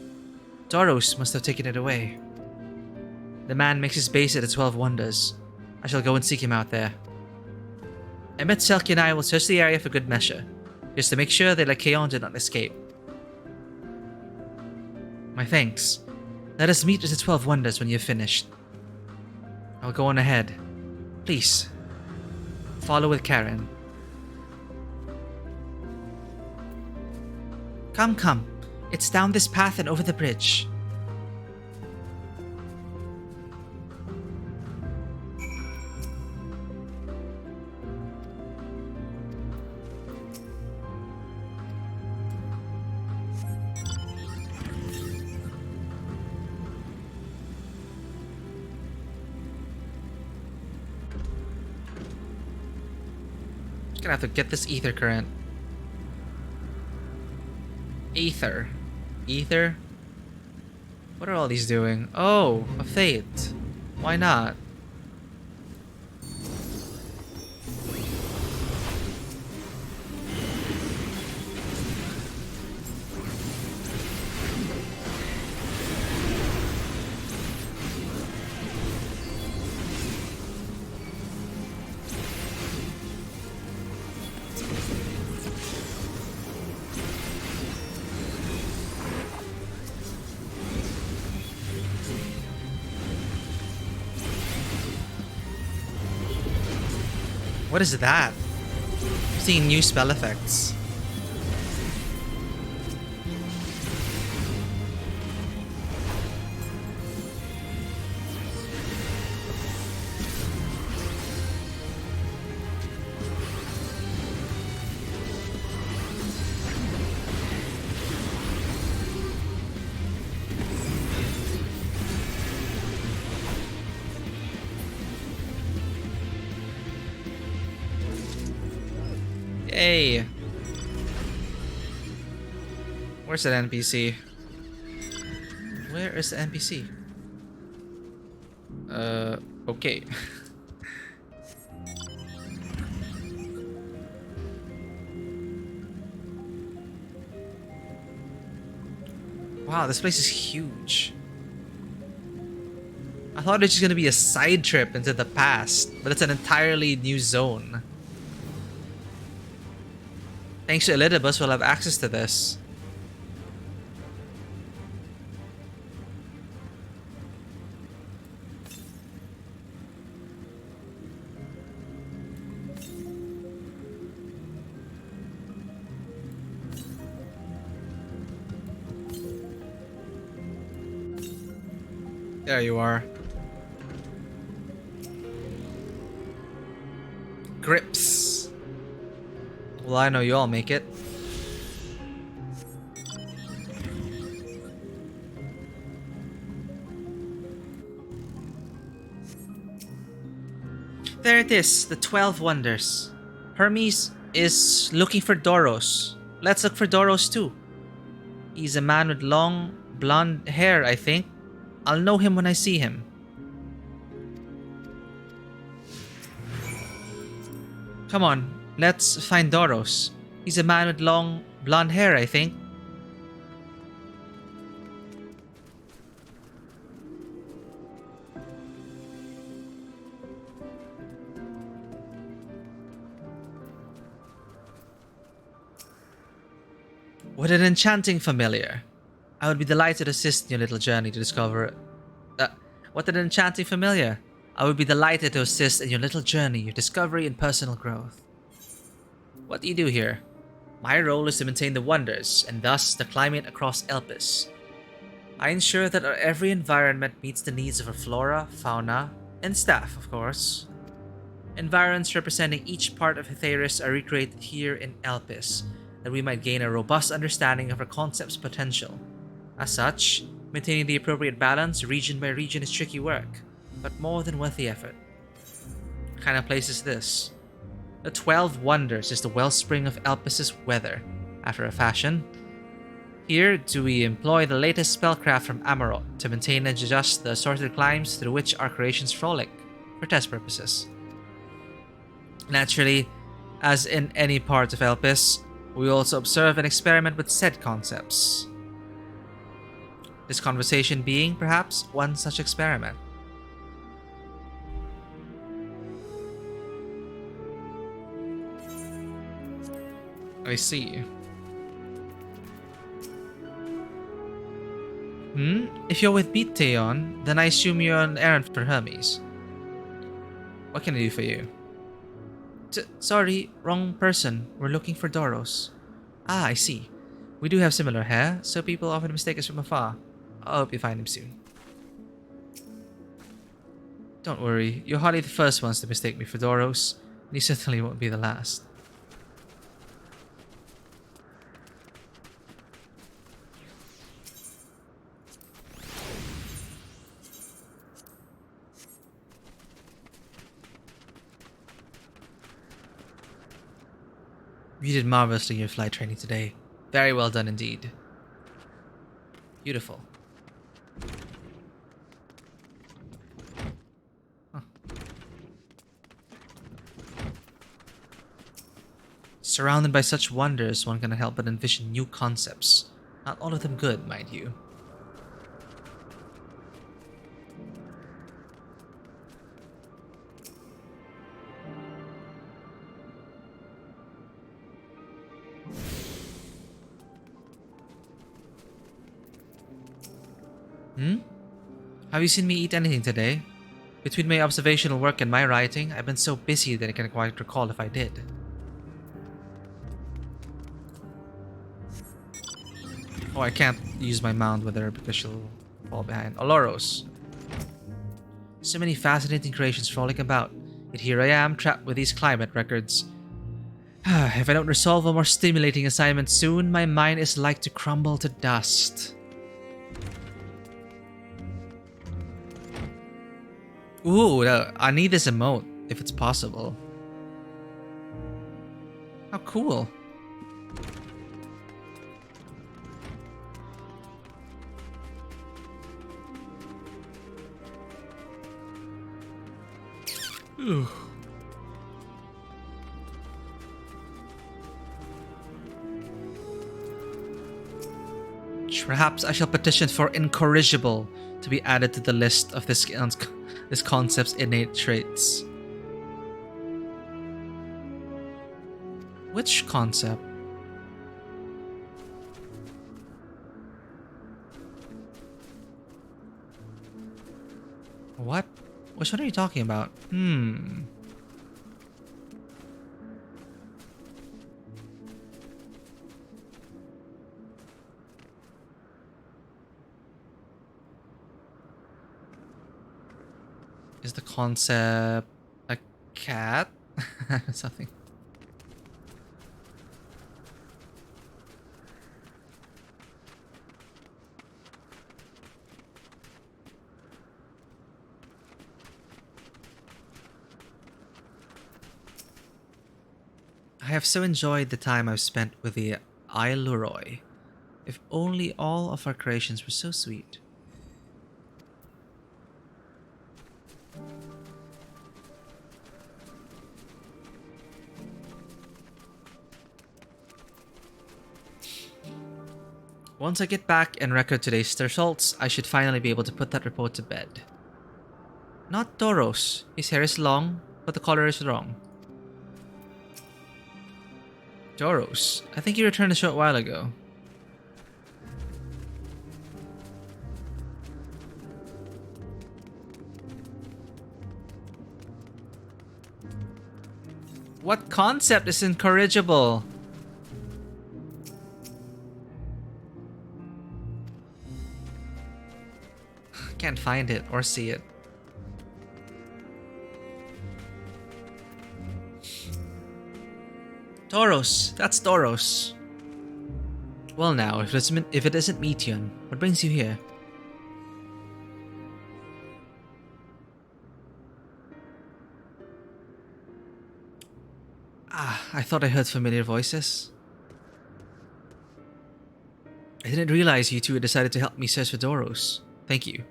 Doros must have taken it away. The man makes his base at the 12 Wonders. I shall go and seek him out there. Emmett, Selkie and I will search the area for good measure, just to make sure the Lycaon did not escape. My thanks. Let us meet at the 12 Wonders when you've finished. I'll go on ahead. Please, follow with Karen. Come, come. It's down this path and over the bridge. Gonna have to get this ether current. Ether. Ether? What are all these doing? Oh, a fate. Why not? What is that? I'm seeing new spell effects. Yay! Where's that NPC? Where is the NPC? Okay. Wow, this place is huge. I thought it was just gonna be a side trip into the past, but it's an entirely new zone. Thanks to Elidibus, we'll have access to this. There you are. Grips. Well, I know you all make it. There it is, the 12 Wonders. Hermes is looking for Doros. Let's look for Doros too. He's a man with long, blonde hair, I think. I'll know him when I see him. Come on, let's find Doros. He's a man with long, blonde hair, I think. What an enchanting familiar. I would be delighted to assist in your little journey to discover... what an enchanting familiar. I would be delighted to assist in your little journey, your discovery and personal growth. What do you do here? My role is to maintain the wonders, and thus the climate across Elpis. I ensure that our every environment meets the needs of our flora, fauna, and staff, of course. Environs representing each part of Theris are recreated here in Elpis, that we might gain a robust understanding of our concept's potential. As such, maintaining the appropriate balance region by region is tricky work, but more than worth the effort. What kind of place is this? The 12 Wonders is the wellspring of Elpis' weather, after a fashion. Here do we employ the latest spellcraft from Amarot to maintain and adjust the assorted climes through which our creations frolic, for test purposes. Naturally, as in any part of Elpis, we also observe and experiment with said concepts. This conversation being, perhaps, one such experiment. I see. If you're with Biteon, then I assume you're on errand for Hermes. What can I do for you? Sorry, wrong person. We're looking for Doros. Ah, I see. We do have similar hair, so people often mistake us from afar. I hope you find him soon. Don't worry, you're hardly the first ones to mistake me for Doros, and you certainly won't be the last. You did marvelously in your flight training today. Very well done indeed. Beautiful. Huh. Surrounded by such wonders, one cannot help but envision new concepts. Not all of them good, mind you. Have you seen me eat anything today? Between my observational work and my writing, I've been so busy that I can't quite recall if I did. Oh, I can't use my mount with her because she'll fall behind. Oloros. So many fascinating creations frolic about, yet here I am, trapped with these climate records. If I don't resolve a more stimulating assignment soon, my mind is like to crumble to dust. Ooh, I need this emote, if it's possible. How cool. Ooh. Perhaps I shall petition for incorrigible to be added to the list of this concept's innate traits. Which concept? What? Which one are you talking about? the concept a cat? Something. I have so enjoyed the time I've spent with the Ailuroi. If only all of our creations were so sweet. Once I get back and record today's results, I should finally be able to put that report to bed. Not Toros. His hair is long, but the color is wrong. Toros, I think you returned a short while ago. What concept is incorrigible? Can't find it or see it. Toros, that's Toros. Well now, if it isn't Meteon, what brings you here? Ah, I thought I heard familiar voices. I didn't realize you two had decided to help me search for Toros. Thank you.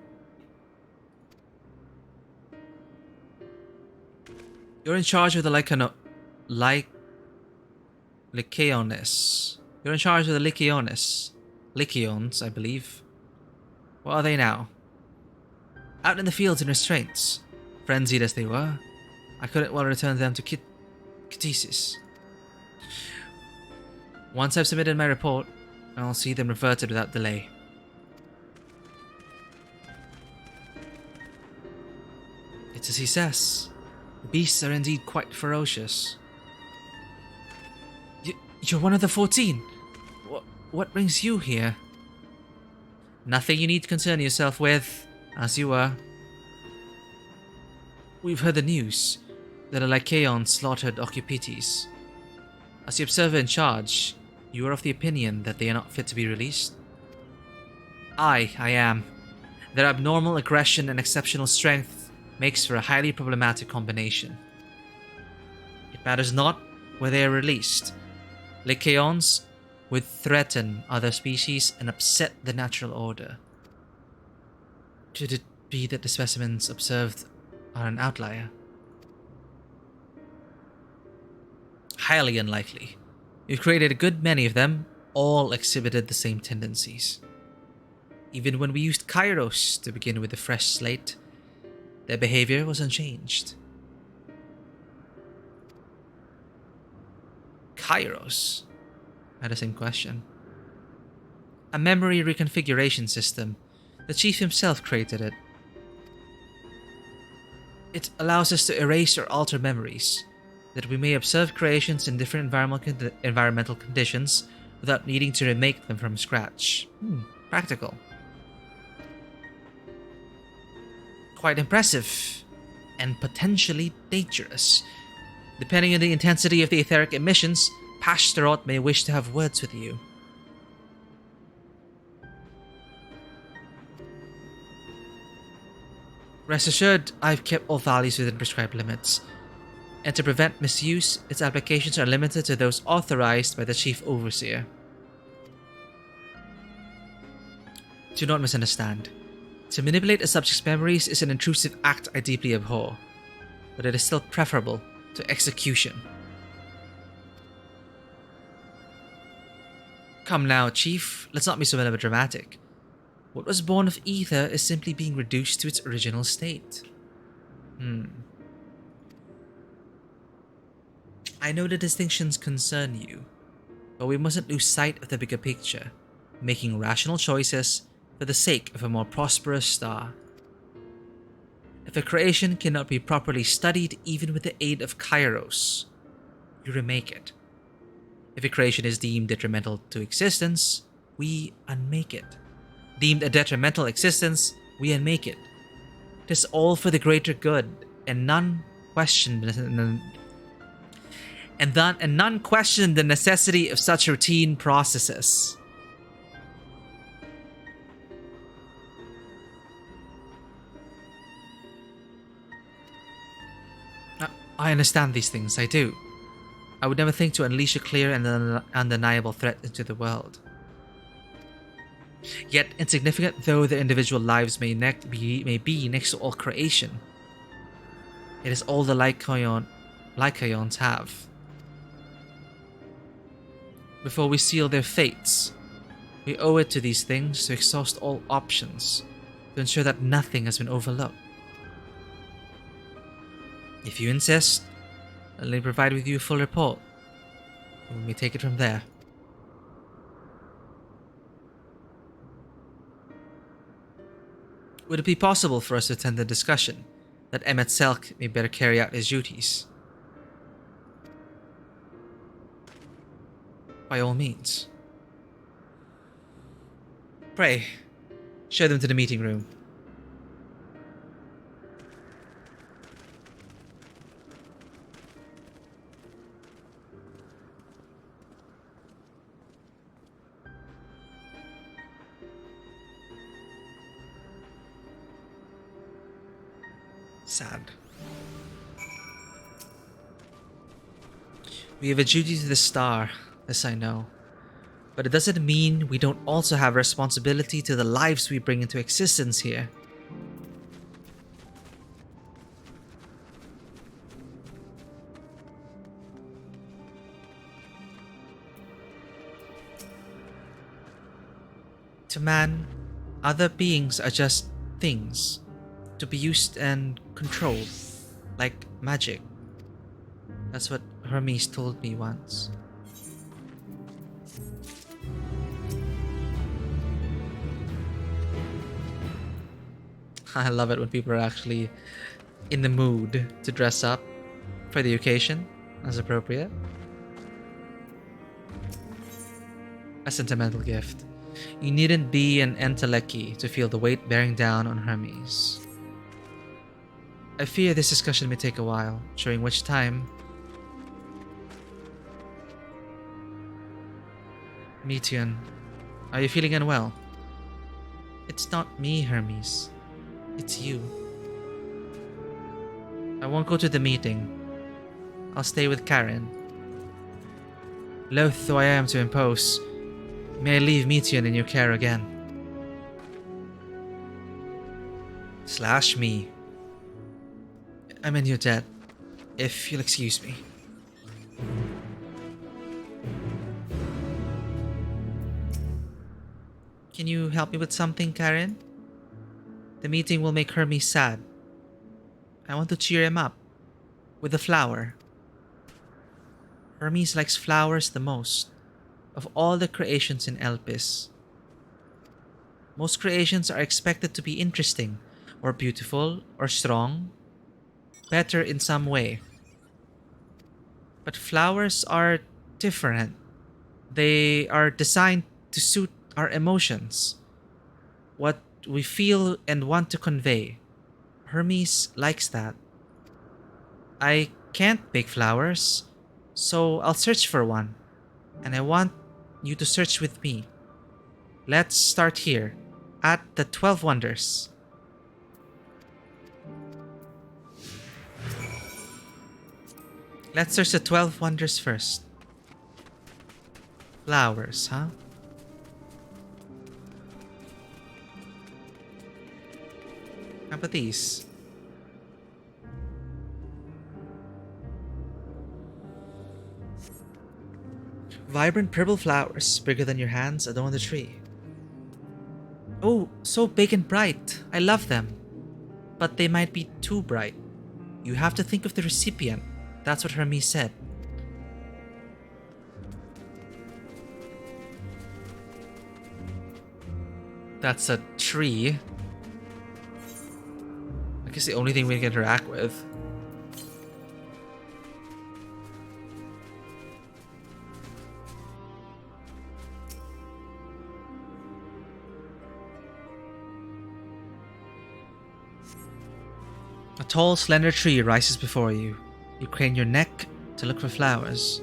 You're in charge of the Lycaones. You're in charge of the Lycaones. Lycaons, I believe. What are they now? Out in the fields in restraints. Frenzied as they were, I couldn't well return them to Catesis. Once I've submitted my report, I'll see them reverted without delay. It's as he says. The beasts are indeed quite ferocious. You're one of the 14. What brings you here? Nothing you need to concern yourself with, as you were. We've heard the news that a Lycaon slaughtered Occupites. As the observer in charge, you are of the opinion that they are not fit to be released? I am. Their abnormal aggression and exceptional strength makes for a highly problematic combination. It matters not where they are released. Lycaons would threaten other species and upset the natural order. Should it be that the specimens observed are an outlier? Highly unlikely. You've created a good many of them, all exhibited the same tendencies. Even when we used Kairos to begin with a fresh slate, their behavior was unchanged. Kairos? I had the same question. A memory reconfiguration system. The chief himself created it. It allows us to erase or alter memories, that we may observe creations in different environmental conditions without needing to remake them from scratch. Practical. Quite impressive, and potentially dangerous. Depending on the intensity of the etheric emissions, Pashtarot may wish to have words with you. Rest assured, I've kept all values within prescribed limits, and to prevent misuse, its applications are limited to those authorized by the Chief Overseer. Do not misunderstand. To manipulate a subject's memories is an intrusive act I deeply abhor, but it is still preferable to execution. Come now, Chief, let's not be so melodramatic. What was born of ether is simply being reduced to its original state. I know the distinctions concern you, but we mustn't lose sight of the bigger picture, making rational choices for the sake of a more prosperous star. If a creation cannot be properly studied even with the aid of Kairos, you remake it. If a creation is deemed detrimental to existence, we unmake it. Deemed a detrimental existence, we unmake it. 'Tis all for the greater good, and none question the necessity of such routine processes. I understand these things, I do. I would never think to unleash a clear and undeniable threat into the world. Yet, insignificant though their individual lives may be next to all creation, it is all the Lycaons have. Before we seal their fates, we owe it to these things to exhaust all options, to ensure that nothing has been overlooked. If you insist, let me provide with you a full report, and we may take it from there. Would it be possible for us to attend the discussion, that Emmet Selk may better carry out his duties? By all means. Pray, show them to the meeting room. Sad. We have a duty to the star, this I know. But it doesn't mean we don't also have responsibility to the lives we bring into existence here. To man, other beings are just things, to be used and controlled, like magic. That's what Hermes told me once. I love it when people are actually in the mood to dress up for the occasion as appropriate. A sentimental gift. You needn't be an enteleki to feel the weight bearing down on Hermes. I fear this discussion may take a while, during which time... Meteon, are you feeling unwell? It's not me, Hermes. It's you. I won't go to the meeting. I'll stay with Karen. Loath though I am to impose, may I leave Meteon in your care again? Slash me. I'm in your debt, if you'll excuse me. Can you help me with something, Karen? The meeting will make Hermes sad. I want to cheer him up. With a flower. Hermes likes flowers the most, of all the creations in Elpis. Most creations are expected to be interesting, or beautiful, or strong, better in some way. But flowers are different. They are designed to suit our emotions, what we feel and want to convey. Hermes likes that. I can't make flowers, so I'll search for one, and I want you to search with me. Let's start here, at the 12 Wonders. Let's search the 12 Wonders first. Flowers, huh? How about these? Vibrant purple flowers, bigger than your hands, adorn the tree. Oh, so big and bright. I love them. But they might be too bright. You have to think of the recipient. That's what Hermes said. That's a tree. I guess the only thing we can interact with. A tall, slender tree rises before you. You crane your neck to look for flowers.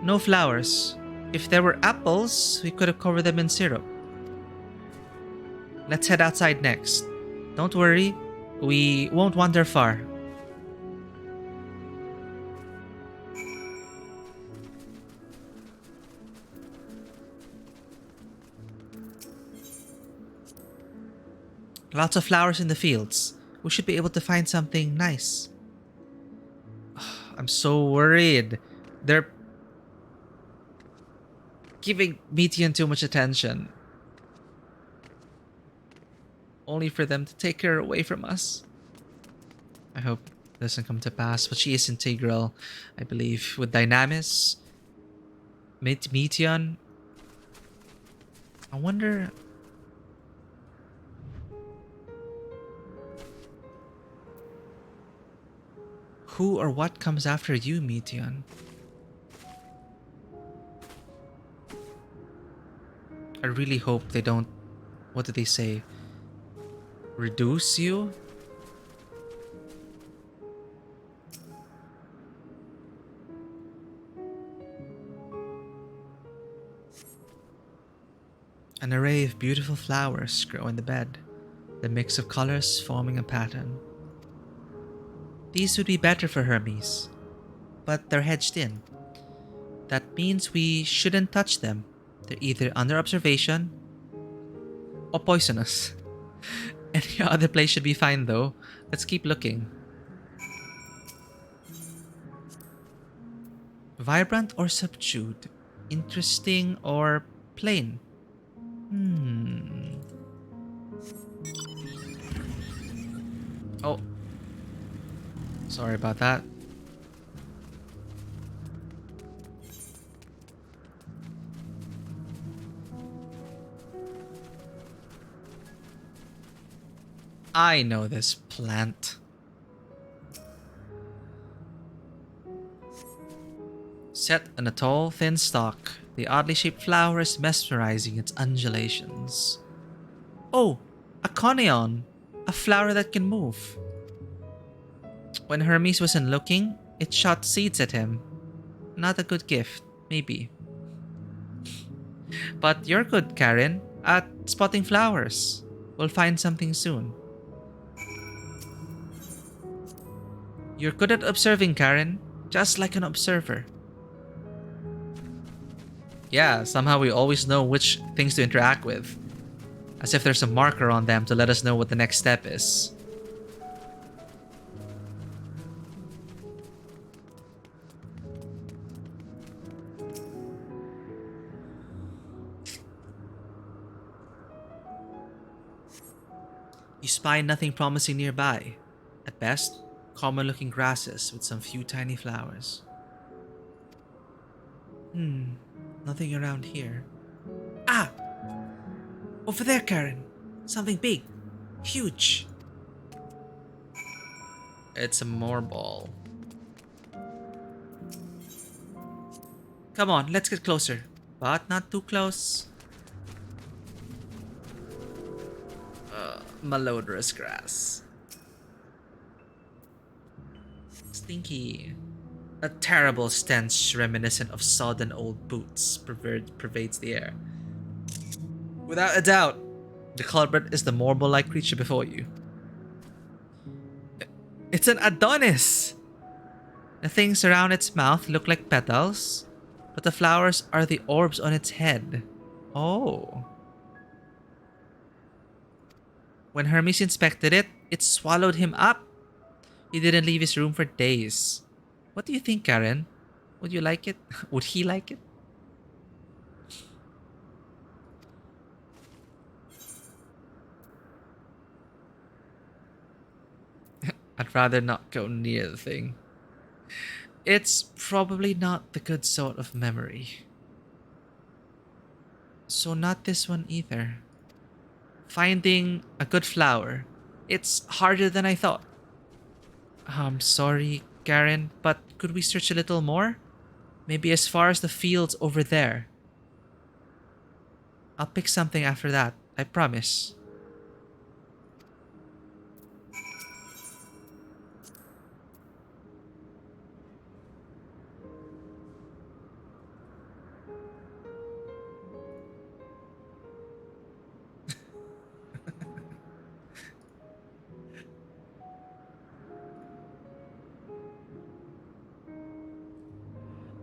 No flowers. If there were apples, we could have covered them in syrup. Let's head outside next. Don't worry, we won't wander far. Lots of flowers in the fields. We should be able to find something nice. I'm so worried. They're giving Meteion too much attention. Only for them to take her away from us. I hope it doesn't come to pass, but she is integral, I believe, with Dynamis, Meteion. I wonder... who or what comes after you, Meteion? I really hope they don't... what do they say? Reduce you? An array of beautiful flowers grow in the bed, the mix of colors forming a pattern. These would be better for Hermes, but they're hedged in. That means we shouldn't touch them. They're either under observation or poisonous. Any other place should be fine though. Let's keep looking. Vibrant or subdued? Interesting or plain? Oh. Sorry about that. I know this plant. Set on a tall, thin stalk, the oddly shaped flower is mesmerizing its undulations. Oh, a coneon, a flower that can move. When Hermes wasn't looking, it shot seeds at him. Not a good gift, maybe. But you're good, Karen, at spotting flowers. We'll find something soon. You're good at observing, Karen, just like an observer. Yeah, somehow we always know which things to interact with. As if there's a marker on them to let us know what the next step is. You spy nothing promising nearby. At best, common-looking grasses with some few tiny flowers. Nothing around here. Ah! Over there, Karen. Something big. Huge. It's a moorball. Come on, let's get closer. But not too close. Malodorous grass. Stinky. A terrible stench reminiscent of sodden old boots pervades the air. Without a doubt, the culprit is the moorball-like creature before you. It's an Adonis! The things around its mouth look like petals, but the flowers are the orbs on its head. Oh. When Hermes inspected it, it swallowed him up. He didn't leave his room for days. What do you think, Karen? Would you like it? Would he like it? I'd rather not go near the thing. It's probably not the good sort of memory. So not this one either. Finding a good flower. It's harder than I thought. I'm sorry, Karen, but could we search a little more? Maybe as far as the fields over there. I'll pick something after that, I promise.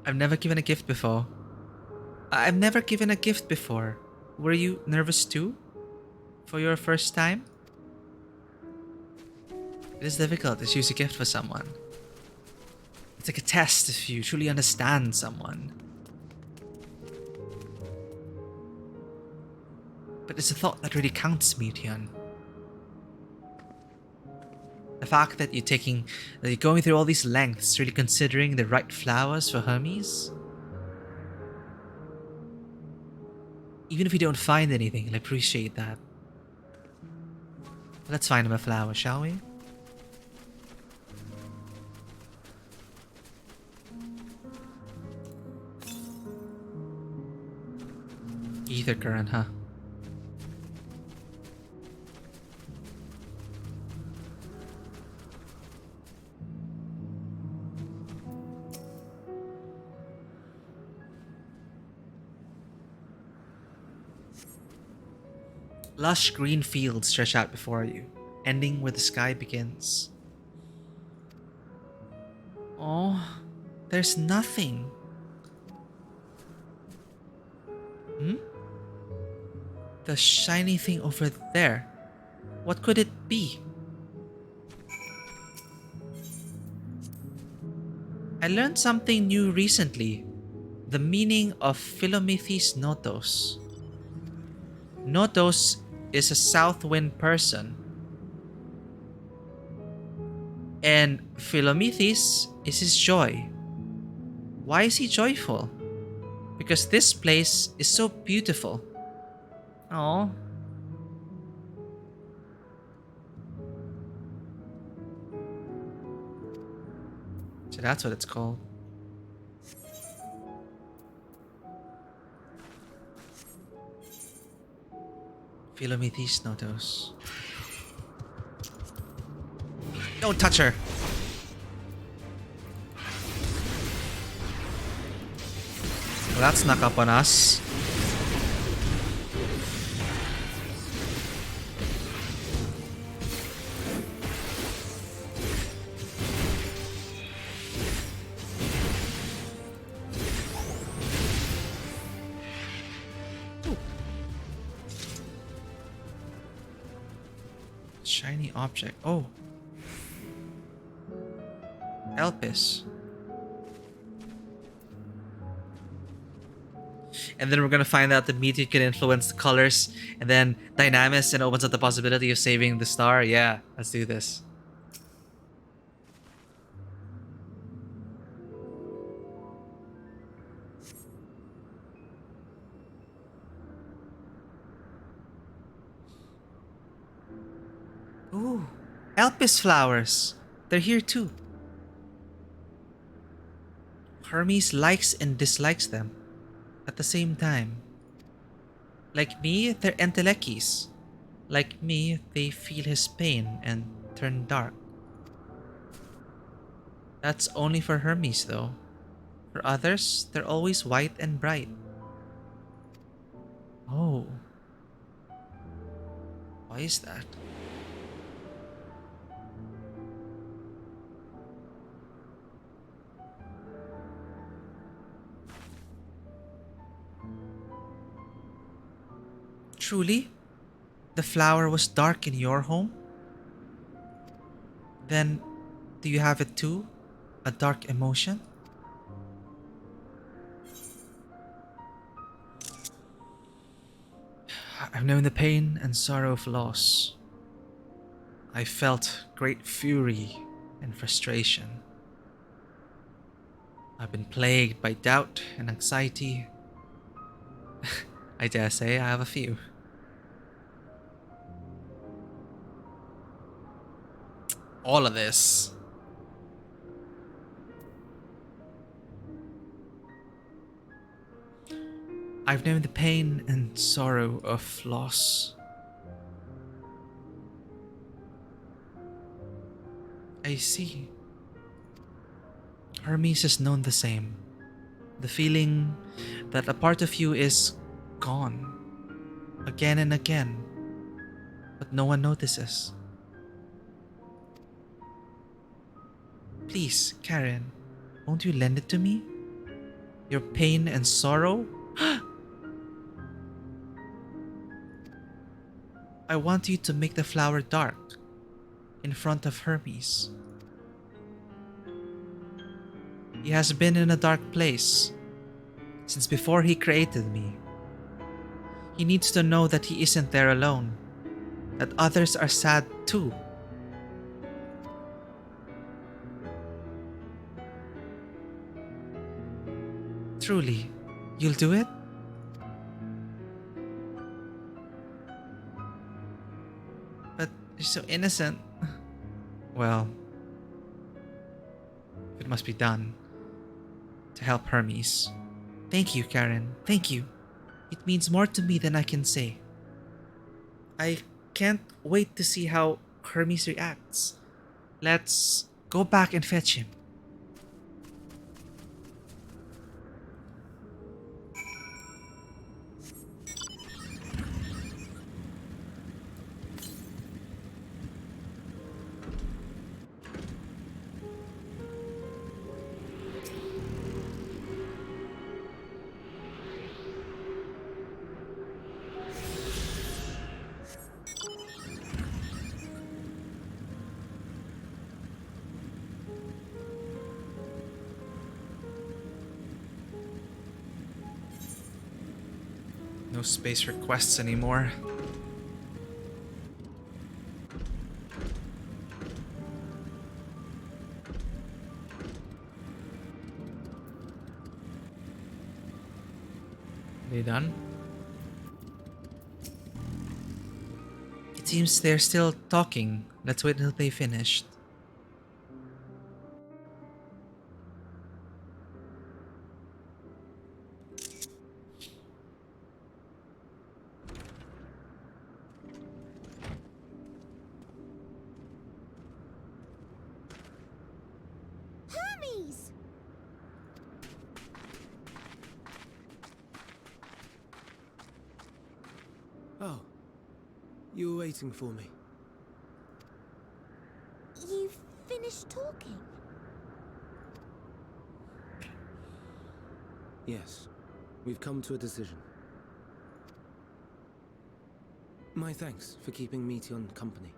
I've never given a gift before. I've never given a gift before. Were you nervous too? For your first time? It is difficult to choose a gift for someone. It's like a test if you truly understand someone. But it's a thought that really counts, Midian. The fact that you're going through all these lengths, really considering the right flowers for Hermes. Even if you don't find anything, I'll appreciate that. Let's find him a flower, shall we? Ether current, huh? Lush green fields stretch out before you, ending where the sky begins. Oh, there's nothing. Hmm? The shiny thing over there. What could it be? I learned something new recently. The meaning of Philomethes Notos. Notos is a south wind person. And Philomethes is his joy. Why is he joyful? Because this place is so beautiful. Oh. So that's what it's called. Philomethes Notos. Don't touch her! Well, that snuck up on us. Shiny object. Oh. Elpis. And then we're gonna find out the meteor can influence the colors, and then Dynamis, and opens up the possibility of saving the star. Yeah, let's do this. Ooh, Elpis flowers. They're here too. Hermes likes and dislikes them at the same time. Like me, they're entelekis. Like me, they feel his pain and turn dark. That's only for Hermes though. For others, they're always white and bright. Oh. Why is that? Truly? The flower was dark in your home? Then, do you have it too? A dark emotion? I've known the pain and sorrow of loss. I felt great fury and frustration. I've been plagued by doubt and anxiety. I dare say I have a few. All of this. I've known the pain and sorrow of loss. I see. Hermes has known the same. The feeling that a part of you is gone. Again and again. But no one notices. Please, Karen, won't you lend it to me? Your pain and sorrow? I want you to make the flower dark in front of Hermes. He has been in a dark place since before he created me. He needs to know that he isn't there alone, that others are sad too. Truly, you'll do it? But you're so innocent. Well, it must be done to help Hermes. Thank you, Karen. Thank you. It means more to me than I can say. I can't wait to see how Hermes reacts. Let's go back and fetch him. No space requests anymore. They done? It seems they're still talking. Let's wait until they finished. Hermes! Oh, you were waiting for me. You've finished talking? Yes, we've come to a decision. My thanks for keeping Meteon company.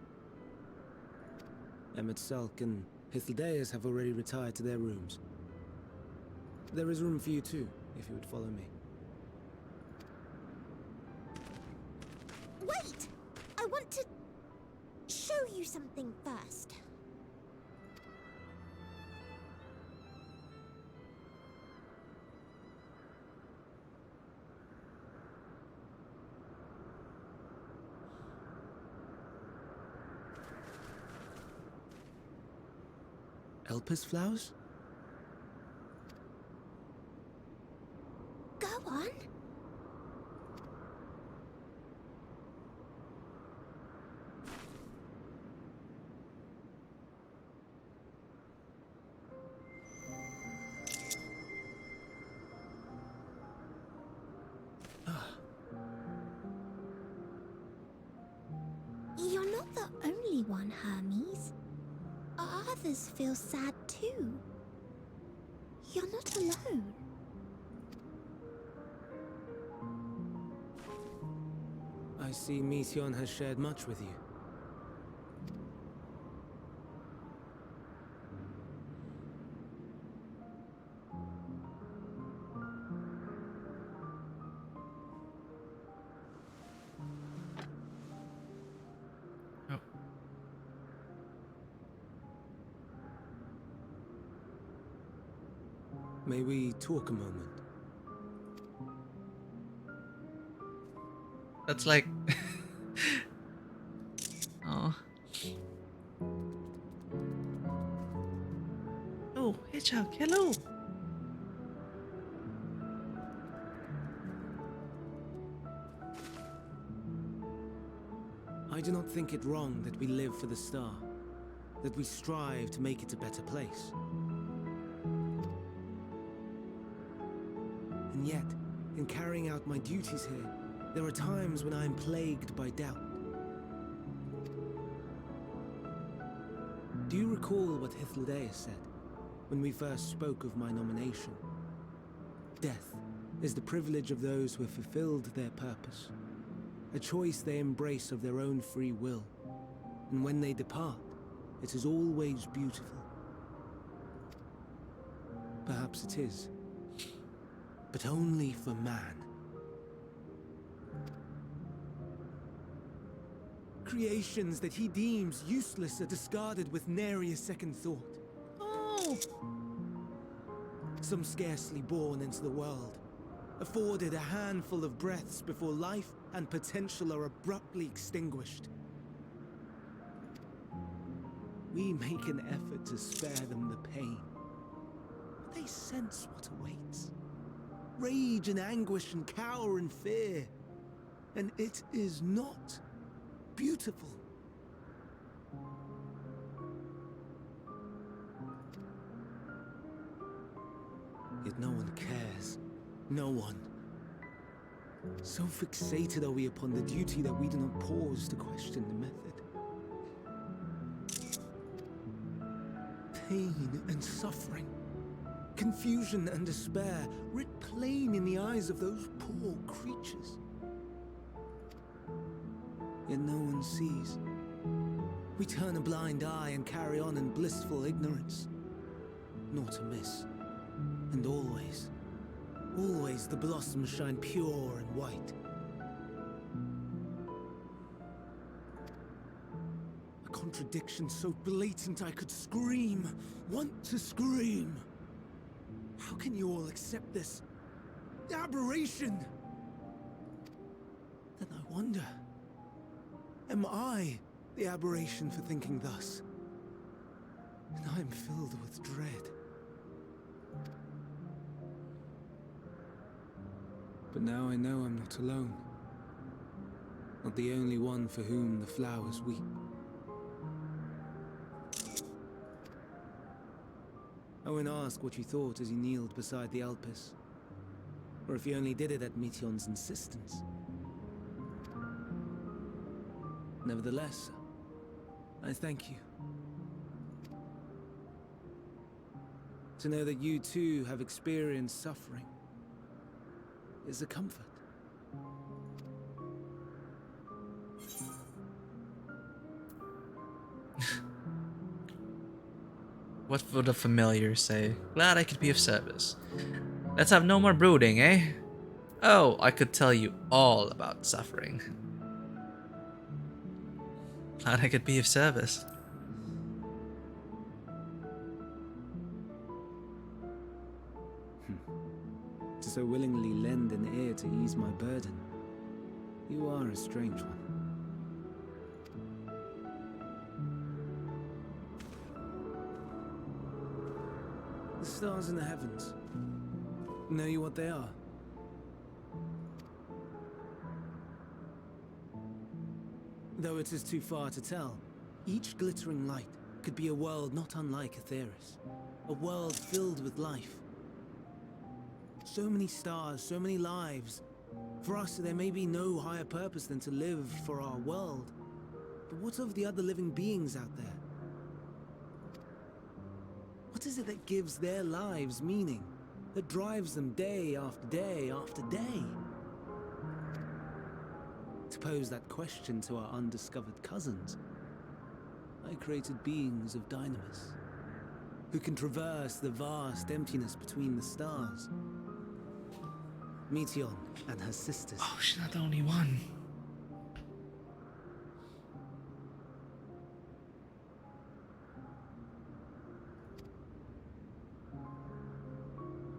Emmett Selk and Hythlodaeus have already retired to their rooms. There is room for you too, if you would follow me. Wait! I want to show you something first. Elpis flowers? Go on. You're not the only one, Hermes. Others feel sad too. You're not alone. I see Meteon has shared much with you. May we talk a moment? That's like... Oh. Oh, Hedgehog, hello! I do not think it wrong that we live for the star, that we strive to make it a better place. And yet, in carrying out my duties here, there are times when I am plagued by doubt. Do you recall what Hythlodaeus said when we first spoke of my nomination? Death is the privilege of those who have fulfilled their purpose, a choice they embrace of their own free will. And when they depart, it is always beautiful. Perhaps it is, but only for man. Creations that he deems useless are discarded with nary a second thought. Oh! Some scarcely born into the world, afforded a handful of breaths before life and potential are abruptly extinguished. We make an effort to spare them the pain, but they sense what awaits. Rage and anguish and cower and fear, and it is not beautiful. Yet no one cares. No one. So fixated are we upon the duty that we do not pause to question the method. Pain and suffering, confusion and despair, writ plain in the eyes of those poor creatures. Yet no one sees. We turn a blind eye and carry on in blissful ignorance. Not amiss. And always, always the blossoms shine pure and white. A contradiction so blatant I could scream, want to scream. How can you all accept this aberration? Then I wonder, am I the aberration for thinking thus? And I am filled with dread. But now I know I'm not alone. Not the only one for whom the flowers weep. I won't ask what you thought as you kneeled beside the Alpes, or if you only did it at Meteon's insistence. Nevertheless, I thank you. To know that you too have experienced suffering is a comfort. What would a familiar say? Glad I could be of service. Let's have no more brooding, eh? Oh, I could tell you all about suffering. Glad I could be of service. To so willingly lend an ear to ease my burden. You are a strange one. The stars in the heavens. Know you what they are? Though it is too far to tell, each glittering light could be a world not unlike Aetheris. A world filled with life. So many stars, so many lives. For us, there may be no higher purpose than to live for our world. But what of the other living beings out there? What is it that gives their lives meaning? That drives them day after day after day? To pose that question to our undiscovered cousins, I created beings of dynamis, who can traverse the vast emptiness between the stars. Meteon and her sisters. Oh, she's not the only one.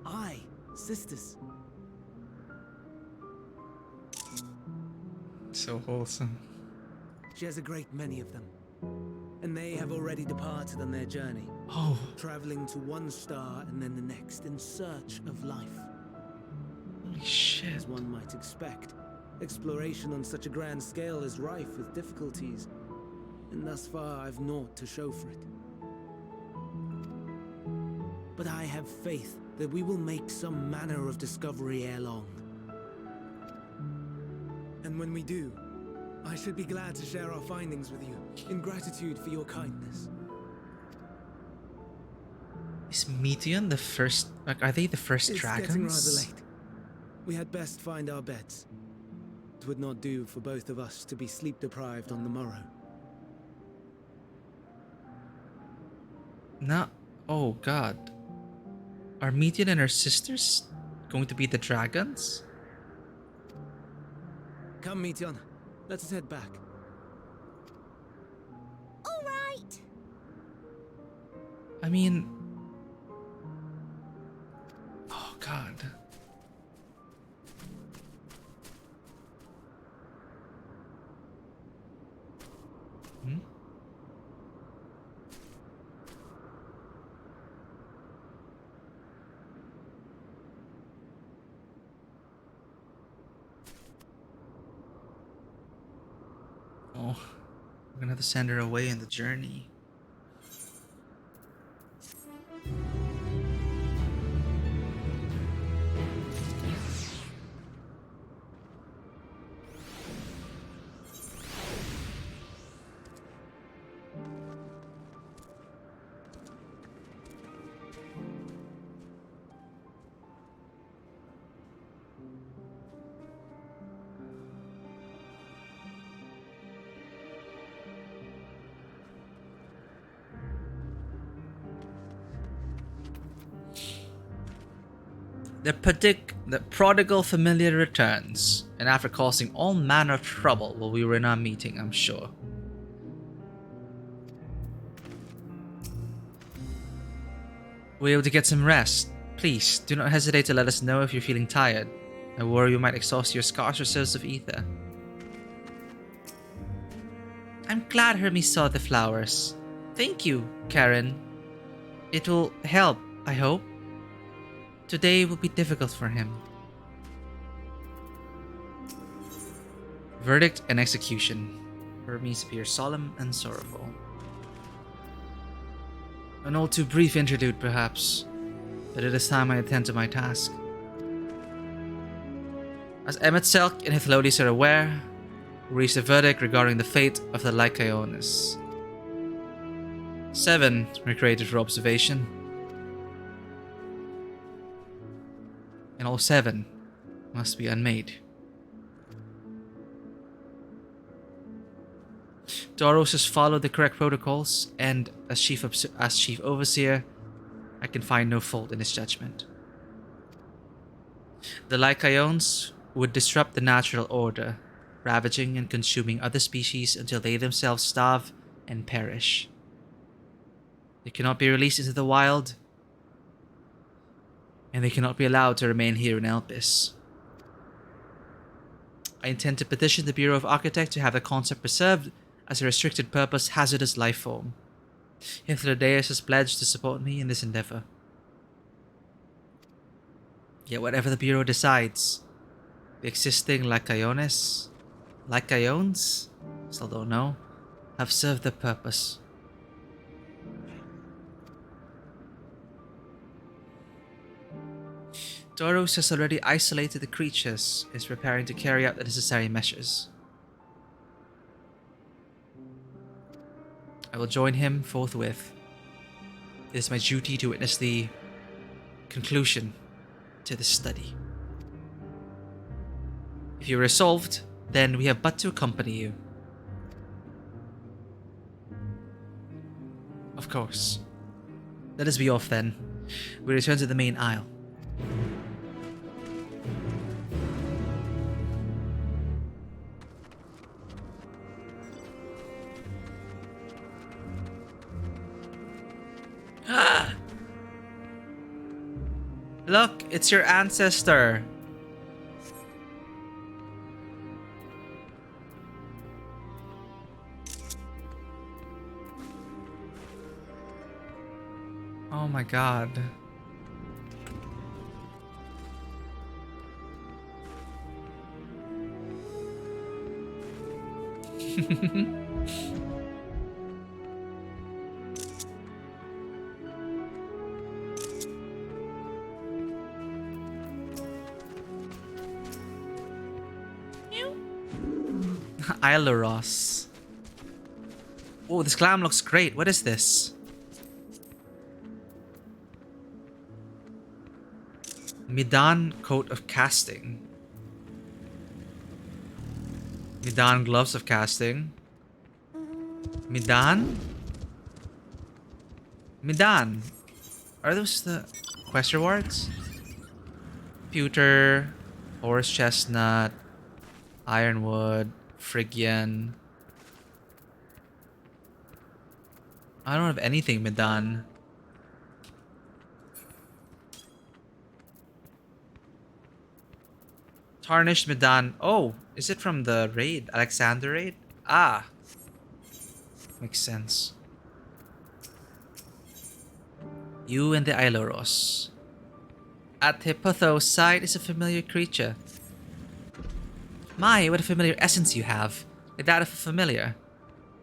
Aye, sisters. So wholesome. She has a great many of them. And they have already departed on their journey. Oh. Traveling to one star and then the next in search of life. Holy shit. As one might expect, exploration on such a grand scale is rife with difficulties. And thus far I've naught to show for it. But I have faith that we will make some manner of discovery ere long. And when we do, I should be glad to share our findings with you, in gratitude for your kindness. Is Meteon the first? Like, are they the first dragons? Getting rather late. We had best find our beds. It would not do for both of us to be sleep deprived on the morrow. No. Oh god. Are Meteon and her sisters going to be the dragons? Come, Meteon. Let us head back. All right. I mean... Oh god. Hmm? Oh, we're gonna have to send her away in the journey. The prodigal familiar returns, and after causing all manner of trouble while we were in our meeting, I'm sure. Were you able to get some rest? Please, do not hesitate to let us know if you're feeling tired. I worry you might exhaust your scarce reserves of ether. I'm glad Hermes saw the flowers. Thank you, Karen. It will help, I hope. Today will be difficult for him. Verdict and execution. Hermes appears solemn and sorrowful. An all too brief interlude, perhaps, but it is time I attend to my task. As Emetselk and Hythlodes are aware, we reached a verdict regarding the fate of the Lycaones. 7 were created for observation, and all 7 must be unmade. Doros has followed the correct protocols, and as chief overseer, I can find no fault in his judgment. The Lycaones would disrupt the natural order, ravaging and consuming other species until they themselves starve and perish. They cannot be released into the wild, and they cannot be allowed to remain here in Elpis. I intend to petition the Bureau of Architects to have the concept preserved as a restricted purpose hazardous life form. Hythlodeus has pledged to support me in this endeavor. Yet whatever the Bureau decides, the existing Lycaones, still don't know, have served their purpose. Doros has already isolated the creatures and is preparing to carry out the necessary measures. I will join him forthwith. It is my duty to witness the conclusion to this study. If you are resolved, then we have but to accompany you. Of course. Let us be off then. We return to the main aisle. Look, it's your ancestor. Oh my god. Aileros. Oh, this glam looks great. What is this? Midan coat of casting. Midan gloves of casting. Midan? Midan. Are those the quest rewards? Pewter, horse chestnut, ironwood, Phrygian. I don't have anything Midan. Tarnished Midan. Oh, is it from the raid? Alexander raid? Ah. Makes sense. You and the Ailoros. At Hippotho's side is a familiar creature. My, what a familiar essence you have. Like that of a familiar.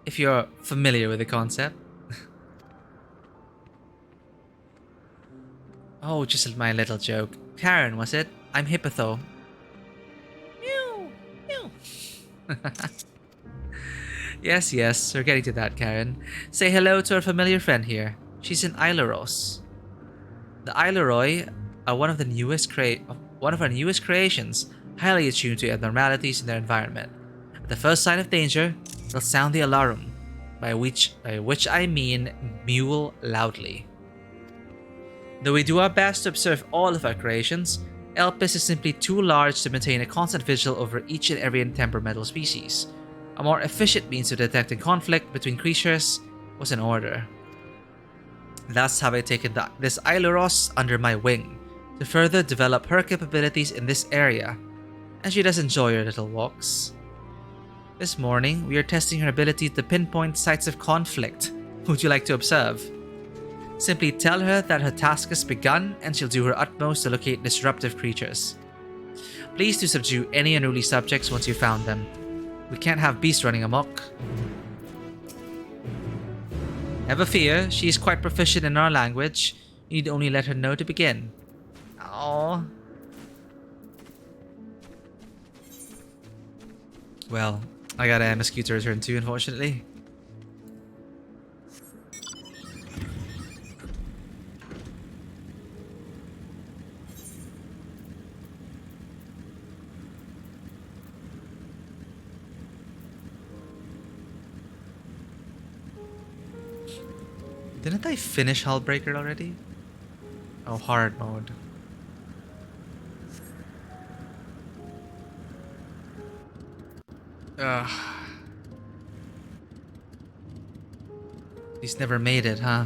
If you're familiar with the concept. Oh, just my little joke. Karen, was it? I'm Hippotho. Yes, yes, we're getting to that, Karen. Say hello to our familiar friend here. She's an Ailoros. The Ailoroi are one of our newest creations, highly attuned to abnormalities in their environment. At the first sign of danger, they'll sound the alarum, by which I mean mewl loudly. Though we do our best to observe all of our creations, Elpis is simply too large to maintain a constant vigil over each and every temperamental species. A more efficient means of detecting conflict between creatures was in order. Thus have I taken this Ailoros under my wing, to further develop her capabilities in this area, and she does enjoy her little walks. This morning, we are testing her ability to pinpoint sites of conflict. Would you like to observe? Simply tell her that her task has begun and she'll do her utmost to locate disruptive creatures. Please do subdue any unruly subjects once you've found them. We can't have beasts running amok. Never fear, she is quite proficient in our language. You need only let her know to begin. Aww. Well, I got a MSQ to return to, unfortunately. Didn't I finish Hullbreaker already? Oh, hard mode. Ugh. He's never made it, huh?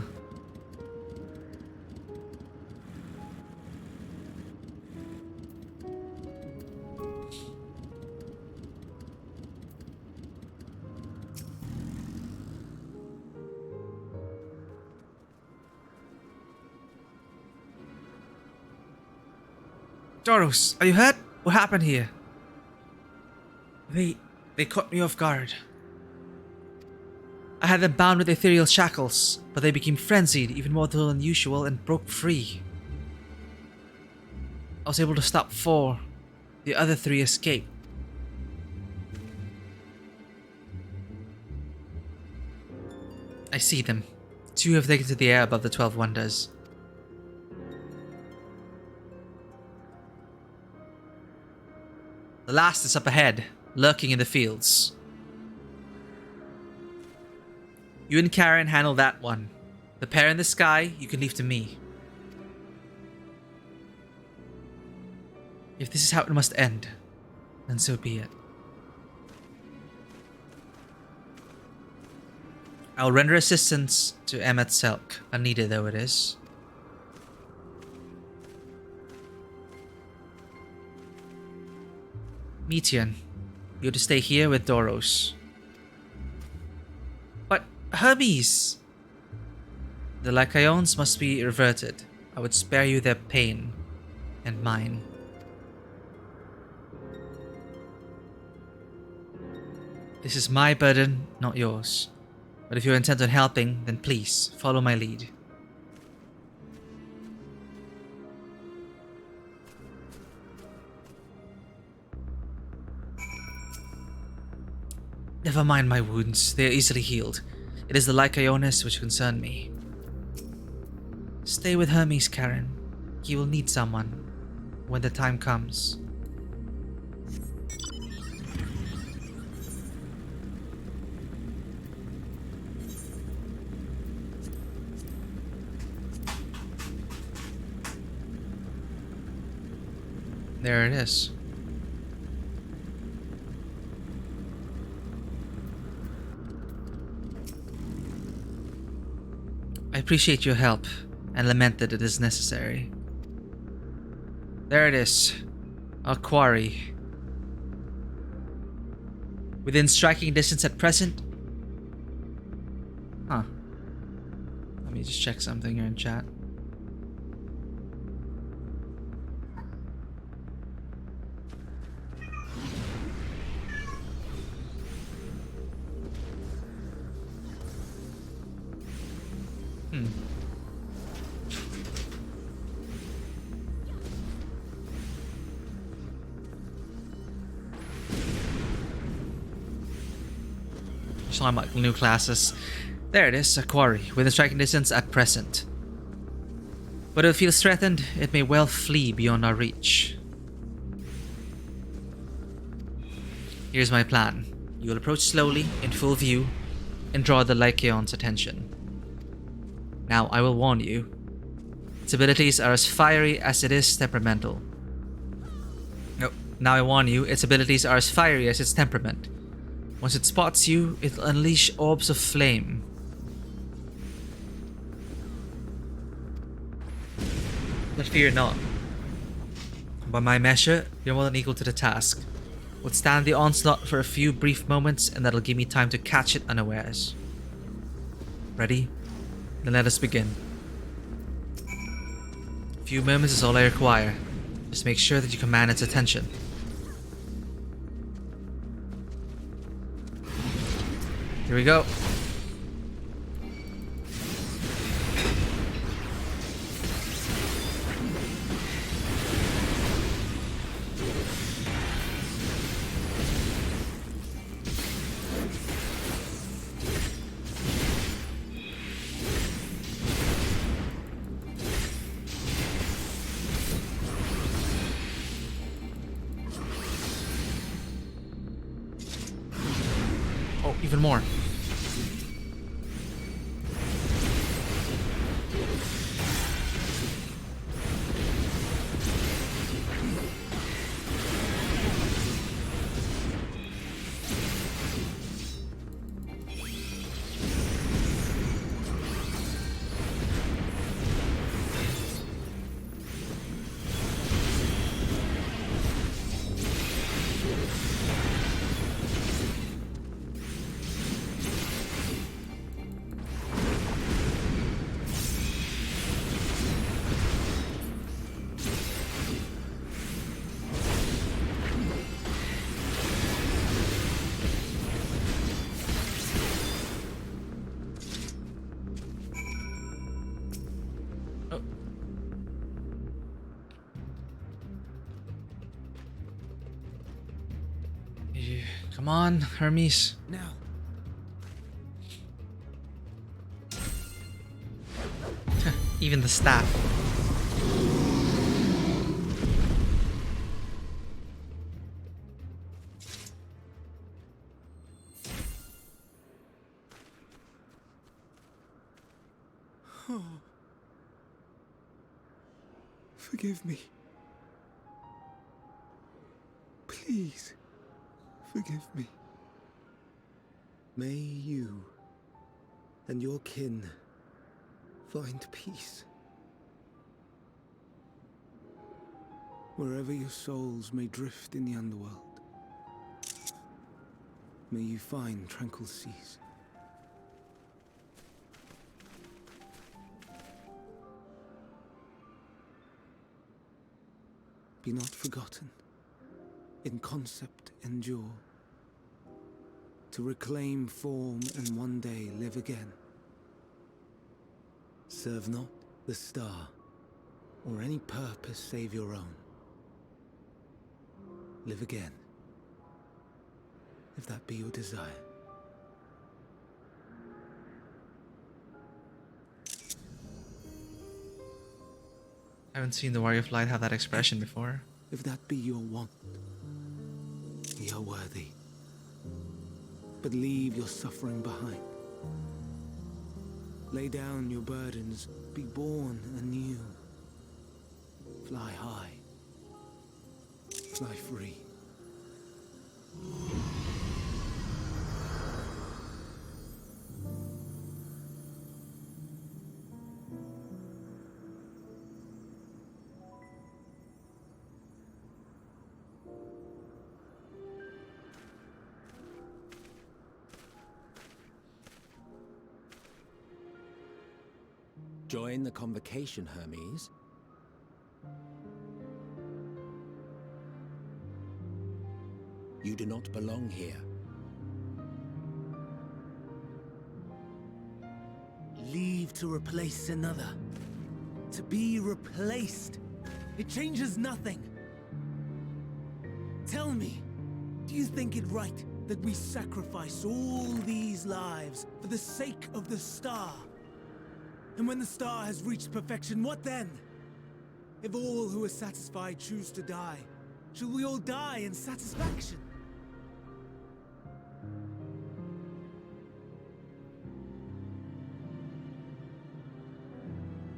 Doros, are you hurt? What happened here? They caught me off guard. I had them bound with ethereal shackles, but they became frenzied even more than usual and broke free. I was able to stop 4. The other 3 escaped. I see them. 2 have taken to the air above the 12 Wonders. The last is up ahead, lurking in the fields. You and Karen handle that one. The pair in the sky, you can leave to me. If this is how it must end, then so be it. I'll render assistance to Emmet Selk, unneeded though it is. Metian, you're to stay here with Doros. But Hermes! The Lycaons must be reverted. I would spare you their pain, and mine. This is my burden, not yours. But if you're intent on helping, then please, follow my lead. Never mind my wounds, they are easily healed. It is the Lycaonis which concern me. Stay with Hermes, Karen. He will need someone. when the time comes. There it is. I appreciate your help and lament that it is necessary. There it is. A quarry. Within striking distance at present? Huh. Let me just check something here in chat. On my new classes. There it is, a quarry within striking distance at present. But if it feels threatened, it may well flee beyond our reach. Here's my plan. You will approach slowly, in full view, and draw the Lycaon's attention. Now, I will warn you. Its abilities are as fiery as it is temperamental. No, now I warn you, its abilities are as fiery as its temperament. Once it spots you, it'll unleash orbs of flame. But fear not. By my measure, you're more than equal to the task. Withstand the onslaught for a few brief moments, and that'll give me time to catch it unawares. Ready? Then let us begin. A few moments is all I require. Just make sure that you command its attention. Here we go. Oh, even more. Come on, Hermes. Now. Even the staff. Oh. Forgive me. Please. Forgive me. May you and your kin find peace. Wherever your souls may drift in the underworld, may you find tranquil seas. Be not forgotten. In concept endure. To reclaim form and one day live again. Serve not the star, or any purpose save your own. Live again, if that be your desire. I haven't seen the Warrior of Light have that expression before. If that be your want, ye are worthy. But leave your suffering behind. Lay down your burdens, be born anew. Fly high, fly free. Join the convocation, Hermes. You do not belong here. Leave to replace another. To be replaced. It changes nothing. Tell me, do you think it right that we sacrifice all these lives for the sake of the star? And when the star has reached perfection, what then? If all who are satisfied choose to die, shall we all die in satisfaction?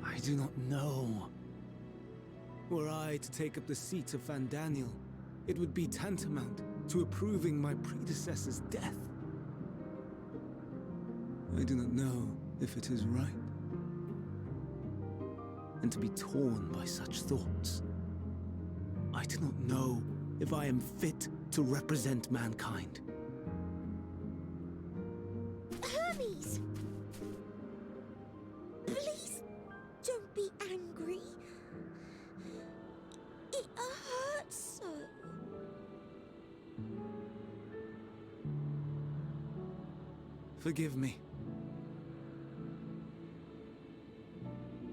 I do not know. Were I to take up the seat of Fandaniel, it would be tantamount to approving my predecessor's death. I do not know if it is right. And to be torn by such thoughts. I do not know if I am fit to represent mankind. Hermes! Please don't be angry. It hurts so. Forgive me.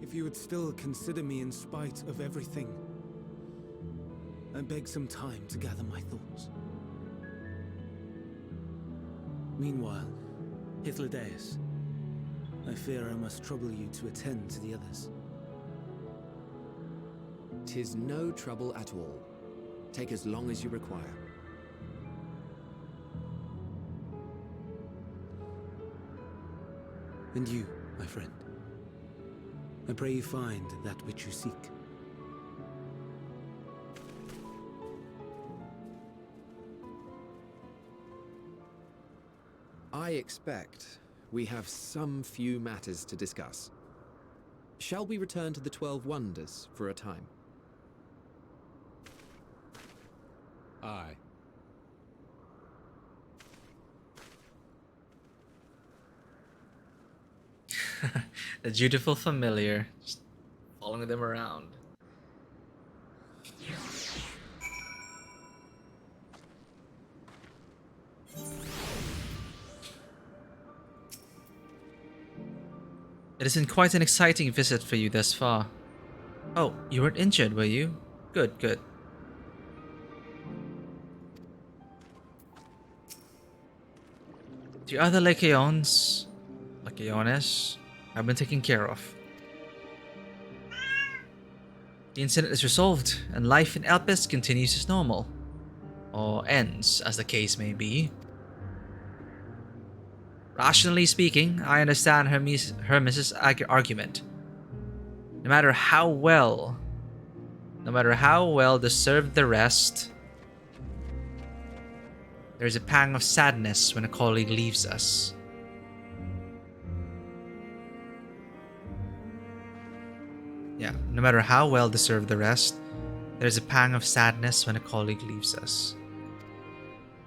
If you would still consider me in spite of everything, I beg some time to gather my thoughts. Meanwhile, Hythlodaeus, I fear I must trouble you to attend to the others. 'Tis no trouble at all. Take as long as you require. And you, my friend, I pray you find that which you seek. I expect we have some few matters to discuss. Shall we return to the 12 Wonders for a time? Aye. The dutiful familiar, just following them around. It has been quite an exciting visit for you thus far. Oh, you weren't injured, were you? Good, good. The other Lycaones have been taken care of. The incident is resolved, and life in Elpis continues as normal. Or ends, as the case may be. Rationally speaking, I understand Hermes' argument. No matter how well deserved the rest, there is a pang of sadness when a colleague leaves us. Yeah, no matter how well deserved the rest, there is a pang of sadness when a colleague leaves us.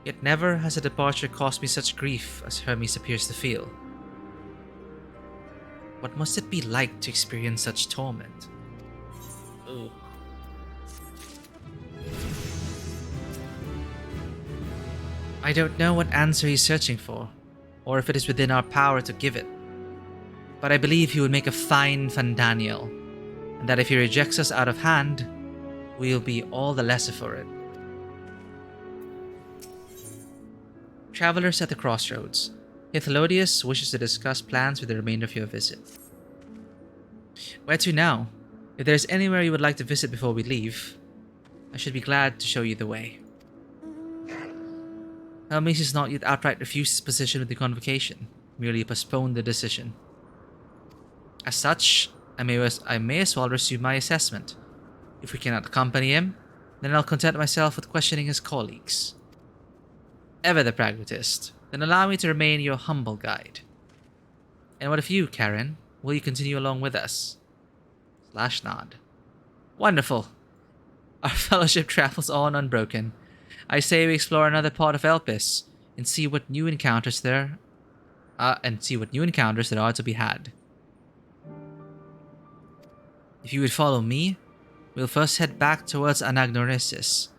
Yet never has a departure caused me such grief as Hermes appears to feel. What must it be like to experience such torment? Ugh. I don't know what answer he's searching for, or if it is within our power to give it. But I believe he would make a fine Fandaniel, and that if he rejects us out of hand, we'll be all the lesser for it. Travelers at the crossroads. Hythlodaeus wishes to discuss plans for the remainder of your visit. Where to now? If there's anywhere you would like to visit before we leave, I should be glad to show you the way. Hermes has not yet outright refused his position with the convocation, merely postponed the decision. As such, I may as well resume my assessment. If we cannot accompany him, then I'll content myself with questioning his colleagues. Ever the pragmatist, then allow me to remain your humble guide. And what of you, Karen? Will you continue along with us? Slash nod. Wonderful. Our fellowship travels on unbroken. I say we explore another part of Elpis and see what new encounters there are to be had. If you would follow me, we'll first head back towards Anagnorisis.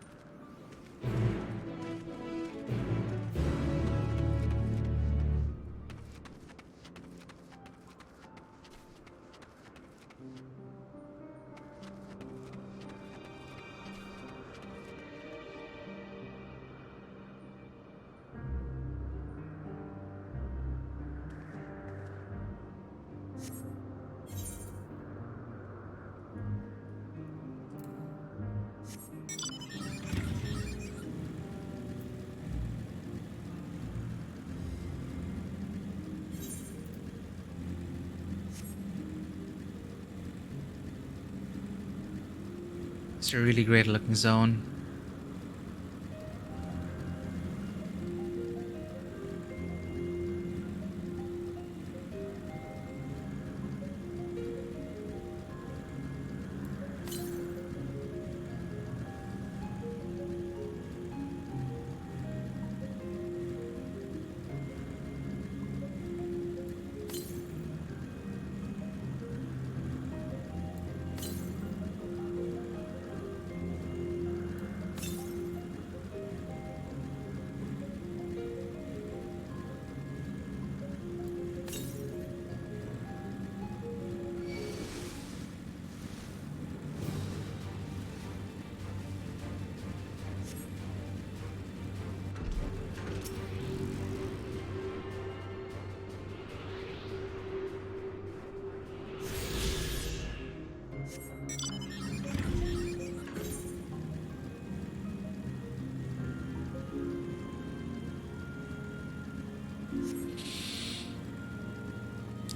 It's a really great looking zone.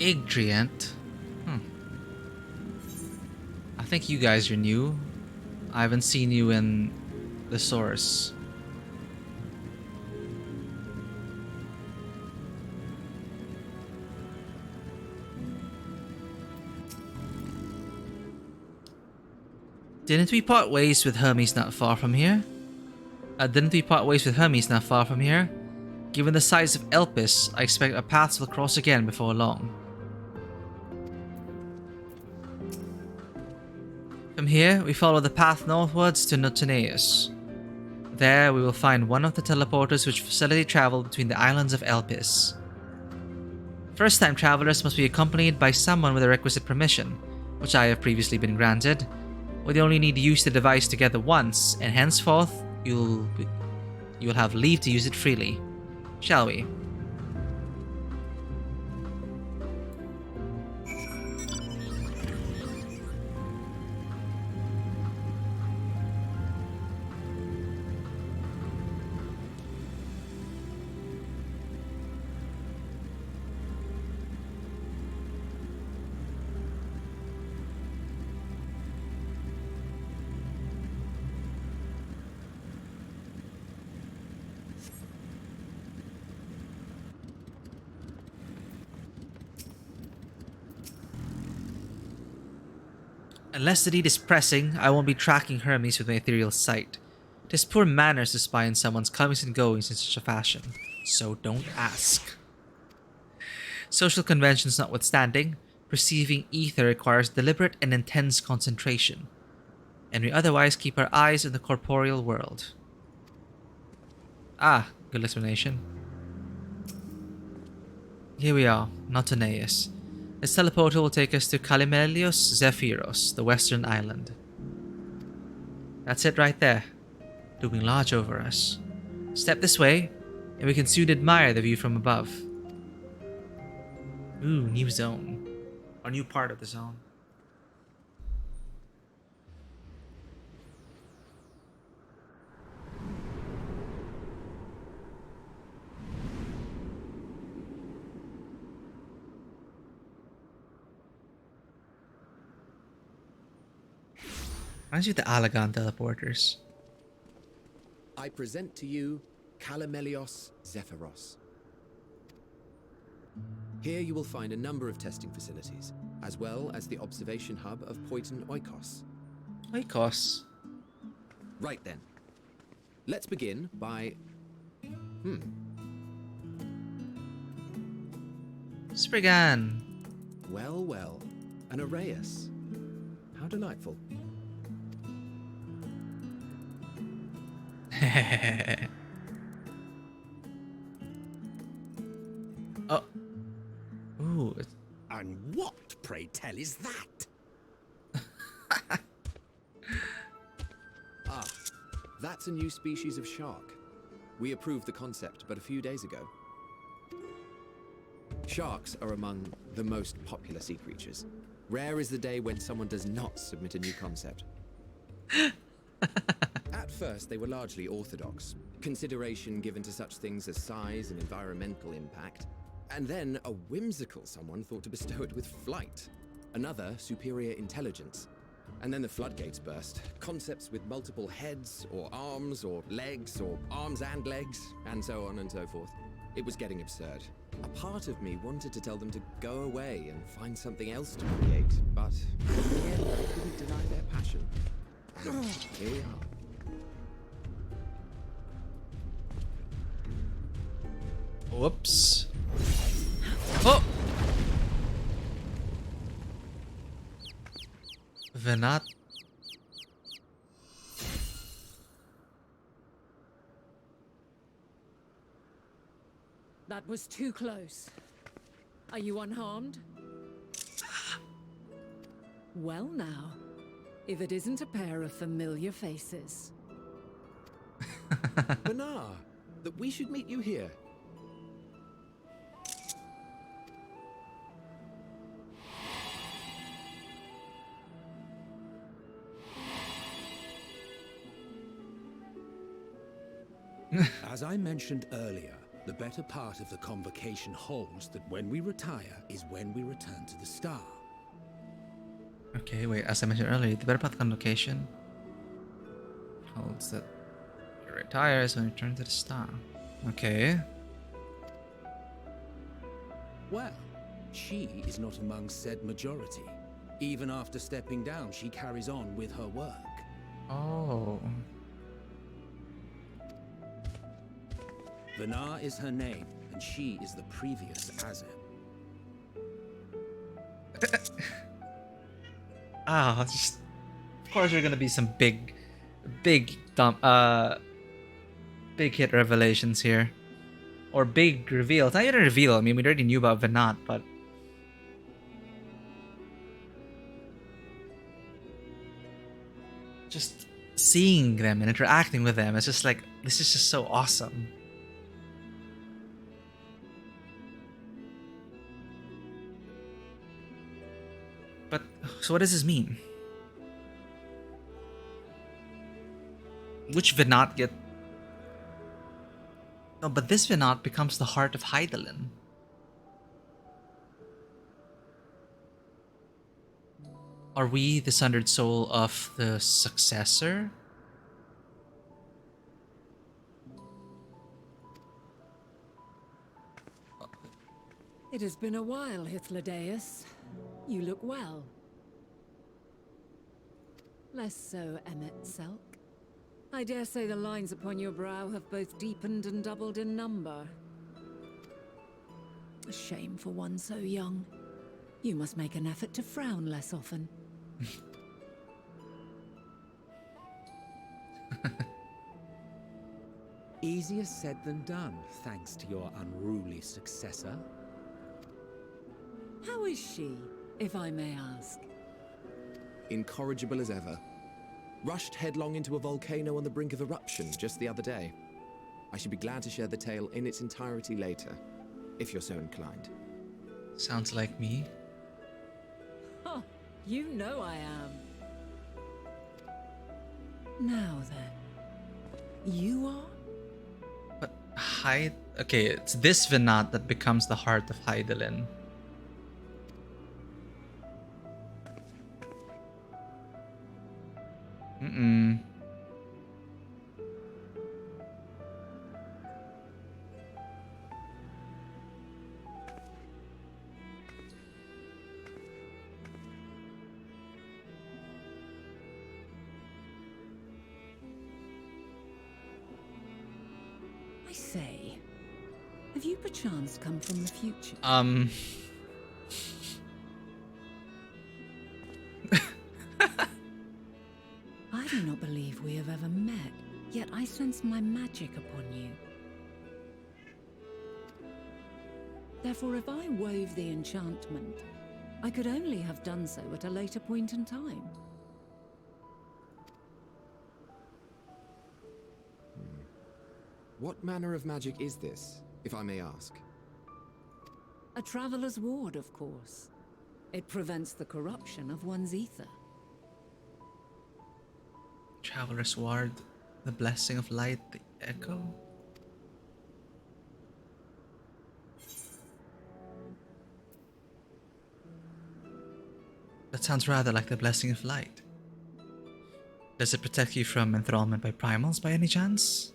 Igdriant? I think you guys are new. I haven't seen you in the source. Didn't we part ways with Hermes not far from here? Given the size of Elpis, I expect our paths will cross again before long. From here, we follow the path northwards to Notaneus. There, we will find one of the teleporters which facilitate travel between the islands of Elpis. First-time travelers must be accompanied by someone with the requisite permission, which I have previously been granted. We only need to use the device together once, and henceforth, you'll have leave to use it freely. Shall we? Unless the need is pressing, I won't be tracking Hermes with my ethereal sight. 'Tis poor manners to spy on someone's comings and goings in such a fashion, so don't ask. Social conventions notwithstanding, perceiving ether requires deliberate and intense concentration, and we otherwise keep our eyes on the corporeal world. Ah, good explanation. Here we are, Notaneus. This teleporter will take us to Kalimelios Zephyros, the western island. That's it right there, looming large over us. Step this way, and we can soon admire the view from above. Ooh, new zone. Or new part of the zone. Reminds you of the Alagan teleporters. I present to you Calamelios Zephyros. Here you will find a number of testing facilities, as well as the observation hub of Poiton Oikos. Oikos? Right then. Let's begin by... Spriggan. Well, well. An Arrayus. How delightful. Oh. Ooh. And what, pray tell, is that? Ah, that's a new species of shark. We approved the concept but a few days ago. Sharks are among the most popular sea creatures. Rare is the day when someone does not submit a new concept. At first, they were largely orthodox, consideration given to such things as size and environmental impact, and then a whimsical someone thought to bestow it with flight, another superior intelligence. And then the floodgates burst. Concepts with multiple heads, or arms and legs, and so on and so forth. It was getting absurd. A part of me wanted to tell them to go away and find something else to create, but in the end, I couldn't deny their passion. And here we are. Whoops. Oh! Venat. That was too close. Are you unharmed? Well now, if it isn't a pair of familiar faces. Benar, that we should meet you here. As I mentioned earlier, the better part of the convocation holds that when we retire is when we return to the star. Okay, wait, as I mentioned earlier, the better part of convocation holds that you retire is when you return to the star. Okay. Well, she is not among said majority. Even after stepping down, she carries on with her work. Oh. Benar is her name, and she is the previous Azem. Just of course there are gonna be some big hit revelations here. Or big reveals. Not even a reveal, I mean we already knew about Venat, but just seeing them and interacting with them, it's just like, this is just so awesome. But, so what does this mean? Which Venat get... No, but this Venat becomes the heart of Hydaelyn. Are we the sundered soul of the successor? It has been a while, Hythlodaeus. You look well. Less so, Emmet Selk. I dare say the lines upon your brow have both deepened and doubled in number. A shame for one so young. You must make an effort to frown less often. Easier said than done, thanks to your unruly successor. How is she, if I may ask? Incorrigible as ever. Rushed headlong into a volcano on the brink of eruption just the other day. I should be glad to share the tale in its entirety later, if you're so inclined. Sounds like me. Huh, you know I am. Now then, you are? But okay, it's this Venat that becomes the heart of Hydaelyn. Mm-mm. I say, have you perchance come from the future? I do not believe we have ever met, yet I sense my magic upon you. Therefore, if I wove the enchantment, I could only have done so at a later point in time. What manner of magic is this, if I may ask? A traveler's ward, of course. It prevents the corruption of one's ether. Traveler's Ward, the blessing of light, the echo. That sounds rather like the blessing of light. Does it protect you from enthrallment by primals by any chance?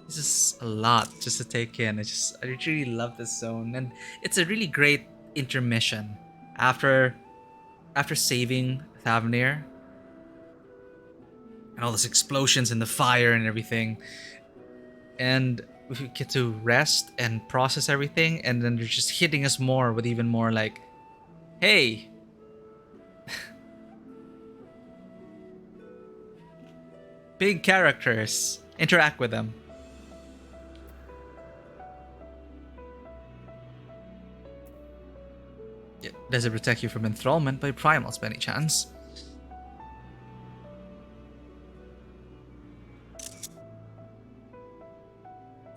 This is a lot just to take in. I really love this zone, and it's a really great intermission after saving Thavnair and all those explosions and the fire and everything, and we get to rest and process everything, and then they're just hitting us more with even more like, hey, big characters, interact with them. Does it protect you from enthrallment by primals by any chance?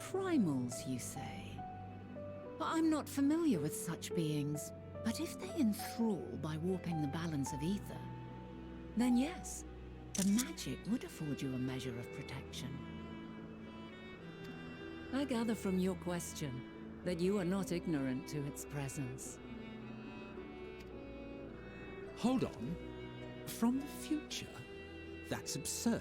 Primals, you say? I'm not familiar with such beings, but if they enthrall by warping the balance of ether, then yes, the magic would afford you a measure of protection. I gather from your question that you are not ignorant to its presence. Hold on. From the future? That's absurd.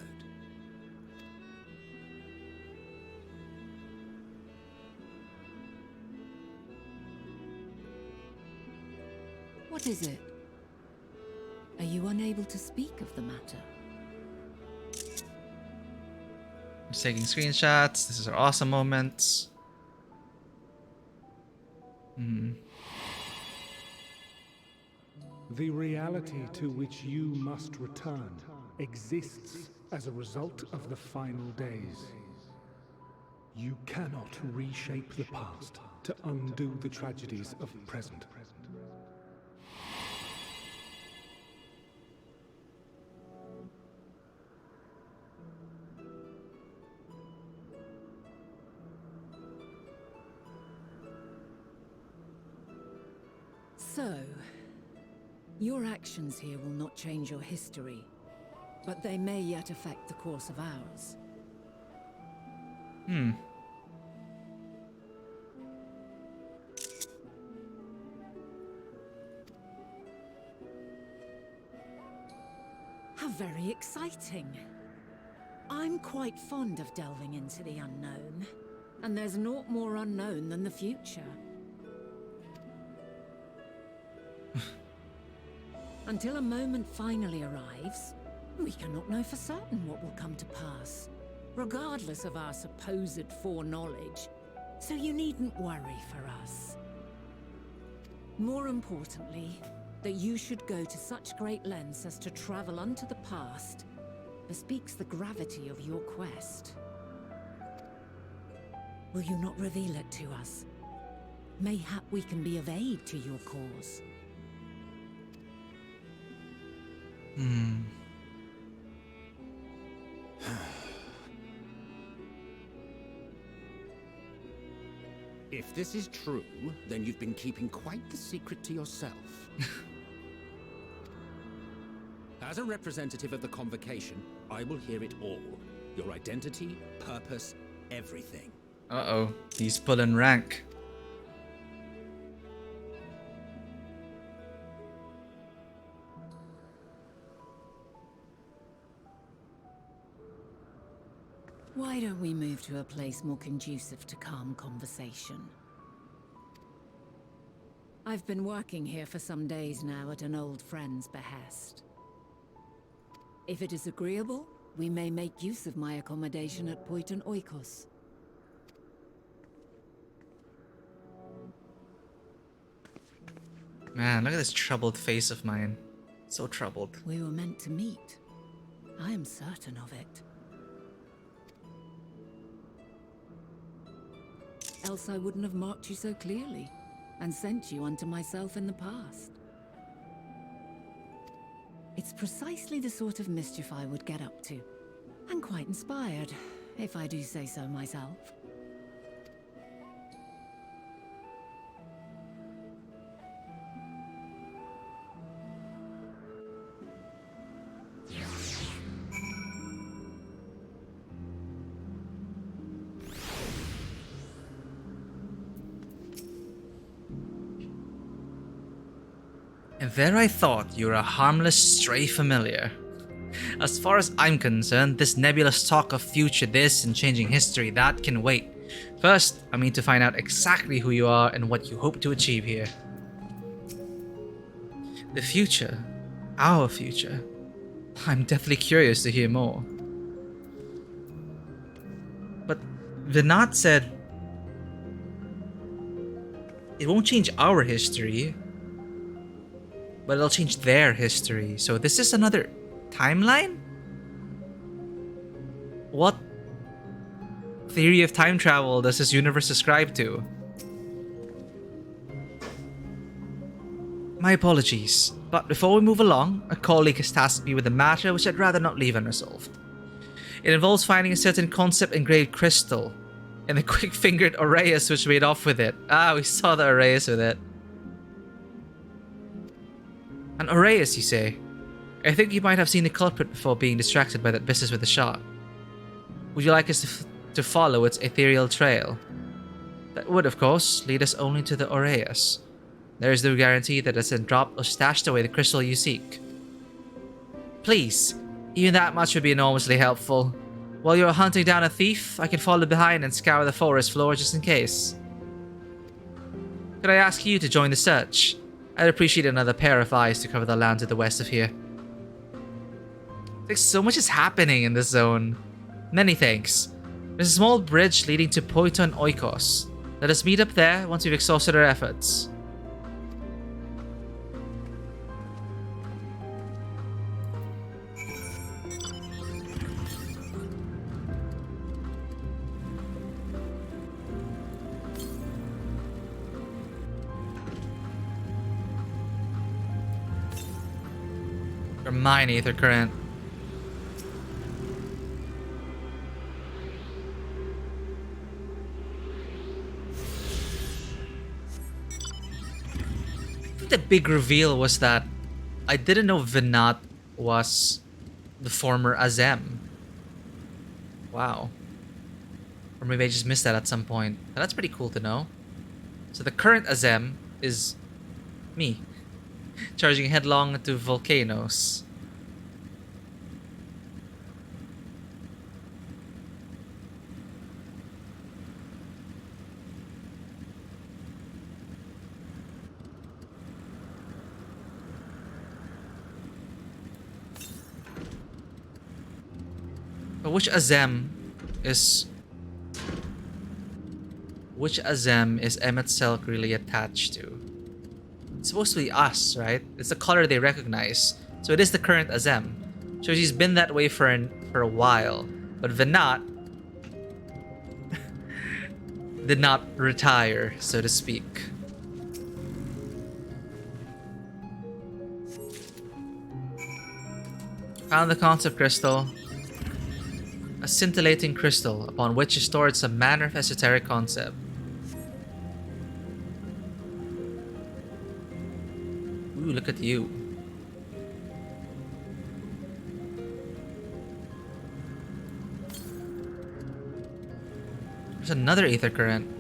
What is it? Are you unable to speak of the matter? I'm just taking screenshots. This is our awesome moments. The reality to which you must return exists as a result of the final days. You cannot reshape the past to undo the tragedies of the present. So, your actions here will not change your history, but they may yet affect the course of ours. How very exciting. I'm quite fond of delving into the unknown, and there's naught more unknown than the future. Until a moment finally arrives, we cannot know for certain what will come to pass, regardless of our supposed foreknowledge, so you needn't worry for us. More importantly, that you should go to such great lengths as to travel unto the past bespeaks the gravity of your quest. Will you not reveal it to us? Mayhap we can be of aid to your cause. If this is true, then you've been keeping quite the secret to yourself. As a representative of the Convocation, I will hear it all. Your identity, purpose, everything. Uh-oh, he's pulling rank. Why don't we move to a place more conducive to calm conversation? I've been working here for some days now at an old friend's behest. If it is agreeable, we may make use of my accommodation at Poiton Oikos. Man, look at this troubled face of mine. So troubled. We were meant to meet. I am certain of it. Else I wouldn't have marked you so clearly, and sent you unto myself in the past. It's precisely the sort of mischief I would get up to, and quite inspired, if I do say so myself. And there I thought you were a harmless stray familiar. As far as I'm concerned, this nebulous talk of future this and changing history that can wait. First, I need to find out exactly who you are and what you hope to achieve here. The future. Our future. I'm deathly curious to hear more. But Vinat said it won't change our history, but it'll change their history. So this is another timeline? What theory of time travel does this universe ascribe to? My apologies, but before we move along, a colleague has tasked me with a matter which I'd rather not leave unresolved. It involves finding a certain concept-engraved crystal, and the quick-fingered Aureus which made off with it. Ah, we saw the Aureus with it. An Aureus, you say? I think you might have seen the culprit before being distracted by that business with the shot. Would you like us to follow its ethereal trail? That would, of course, lead us only to the Aureus. There is no guarantee that it hasn't dropped or stashed away the crystal you seek. Please, even that much would be enormously helpful. While you're hunting down a thief, I can follow behind and scour the forest floor just in case. Could I ask you to join the search? I'd appreciate another pair of eyes to cover the land to the west of here. Like, so much is happening in this zone. Many thanks. There's a small bridge leading to Poiton Oikos. Let us meet up there once we've exhausted our efforts. Mine ether current. I think the big reveal was that I didn't know Vinat was the former Azem. Wow. Or maybe I just missed that at some point. But that's pretty cool to know. So the current Azem is me, charging headlong into volcanoes. But which Azem is Emmet Selk really attached to? It's supposed to be us, right? It's the color they recognize. So it is the current Azem. So she's been that way for a while. But Vinat did not retire, so to speak. Found the concept crystal. A scintillating crystal upon which is stored some manner of esoteric concept. Ooh, look at you. There's another ether current.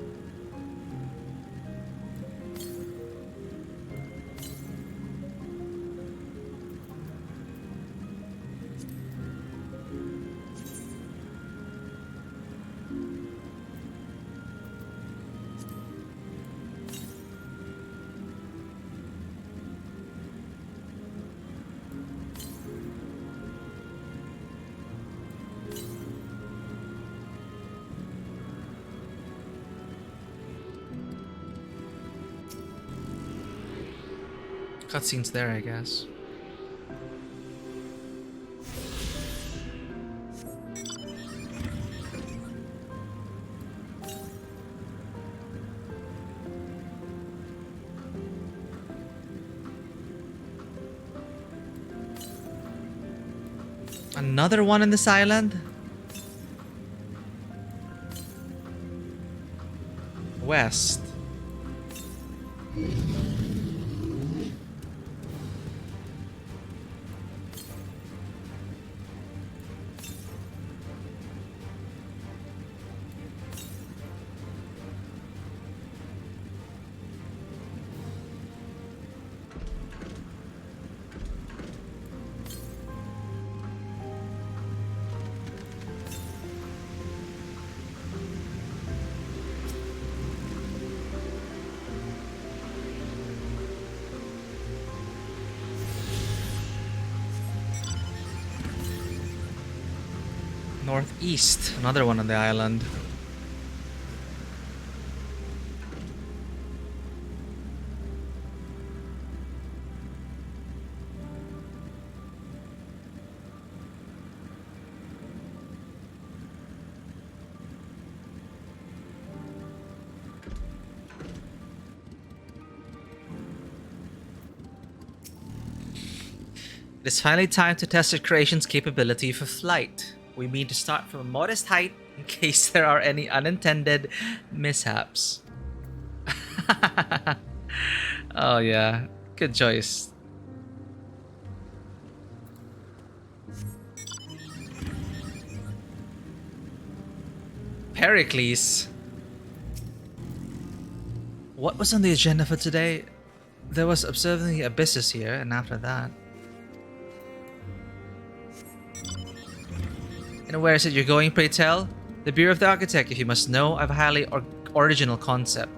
Cutscenes there, I guess. Another one in this island? West. Northeast, another one on the island. It is finally time to test our creation's capability for flight. We mean to start from a modest height in case there are any unintended mishaps. Oh yeah, good choice. Pericles. What was on the agenda for today? There was observing the abysses here, and after that... And where is it you're going, pray tell? The Bureau of the Architect, if you must know. I have a highly original concept.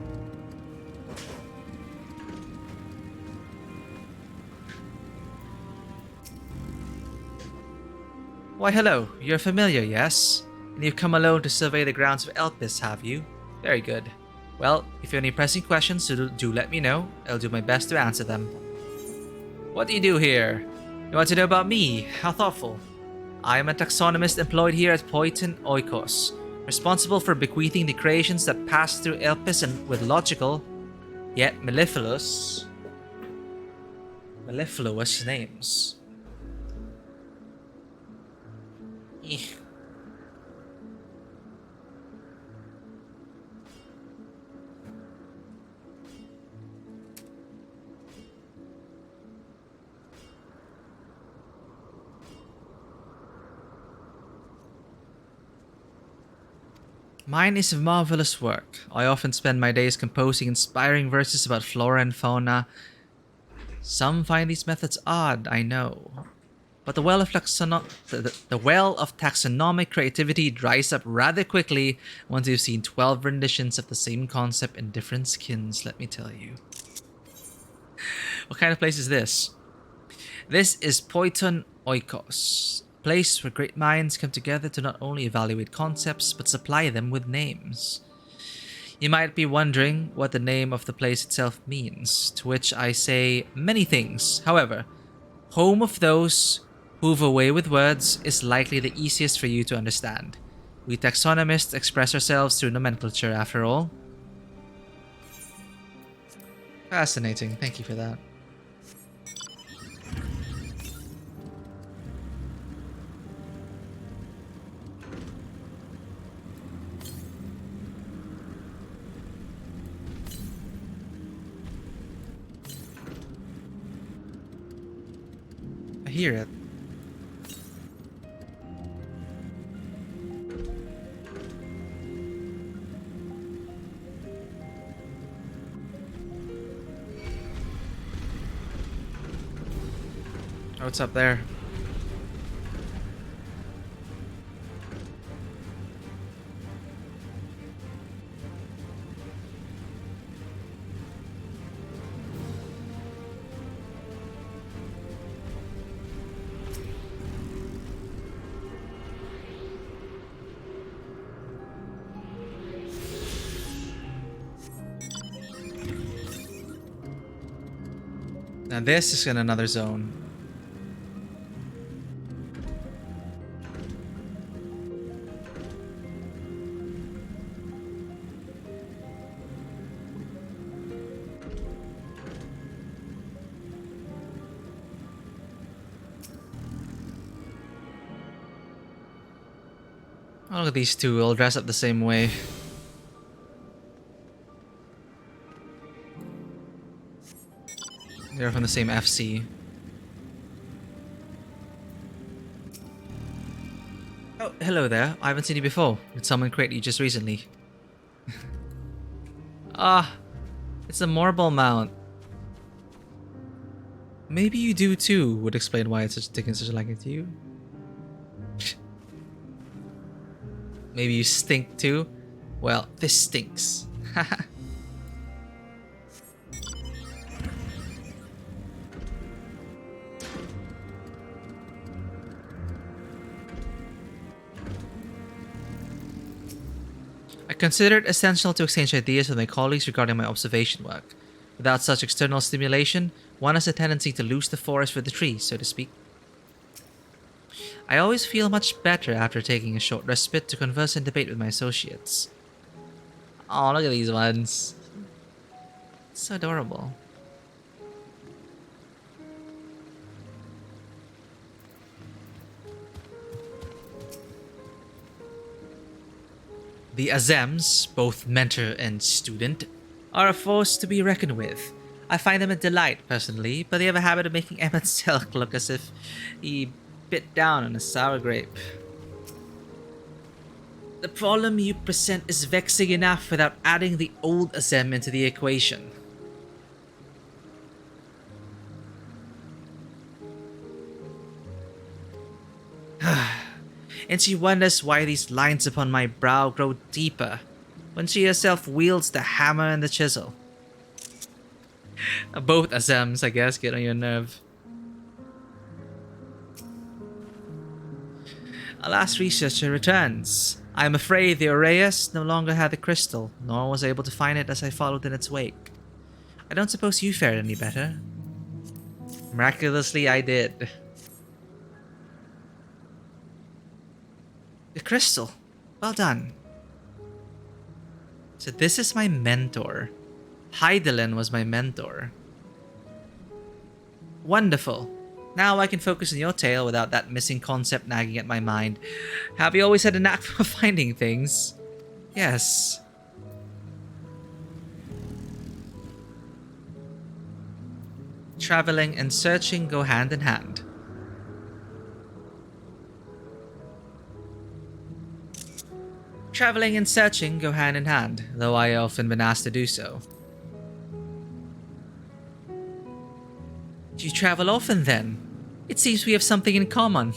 Why hello, you're familiar, yes? And you've come alone to survey the grounds of Elpis, have you? Very good. Well, if you have any pressing questions, do let me know. I'll do my best to answer them. What do you do here? You want to know about me? How thoughtful. I am a taxonomist employed here at Poiton Oikos, responsible for bequeathing the creations that pass through Elpis and with logical, yet mellifluous names. Mine is a marvelous work. I often spend my days composing inspiring verses about flora and fauna. Some find these methods odd, I know. But the well of taxonomic creativity dries up rather quickly once you've seen 12 renditions of the same concept in different skins, let me tell you. What kind of place is this? This is Poiton Oikos. Place where great minds come together to not only evaluate concepts, but supply them with names. You might be wondering what the name of the place itself means, to which I say many things. However, home of those who've a way with words is likely the easiest for you to understand. We taxonomists express ourselves through nomenclature, after all. Fascinating, thank you for that. I hear it. Oh, it's up there. Now this is in another zone. Oh, look at these two, all dressed up the same way. They're from the same FC. Oh, hello there. I haven't seen you before. Did someone create you just recently? Ah, it's a marble mount. Maybe you do too, would explain why it's taking such a liking to you. Maybe you stink too? Well, this stinks. I consider it essential to exchange ideas with my colleagues regarding my observation work. Without such external stimulation, one has a tendency to lose the forest for the trees, so to speak. I always feel much better after taking a short respite to converse and debate with my associates. Oh, look at these ones. So adorable. The Azems, both mentor and student, are a force to be reckoned with. I find them a delight, personally, but they have a habit of making Emmett Selk look as if he bit down on a sour grape. The problem you present is vexing enough without adding the old Azem into the equation. And she wonders why these lines upon my brow grow deeper when she herself wields the hammer and the chisel. Both Azems, I guess, get on your nerve. Our last researcher returns. I am afraid the Aureus no longer had the crystal, nor was able to find it as I followed in its wake. I don't suppose you fared any better. Miraculously, I did. The crystal. Well done. So this is my mentor. Hydaelyn was my mentor. Wonderful. Now I can focus on your tale without that missing concept nagging at my mind. Have you always had a knack for finding things? Yes. Traveling and searching go hand in hand. Traveling and searching go hand in hand, though I have often been asked to do so. Do you travel often then? It seems we have something in common.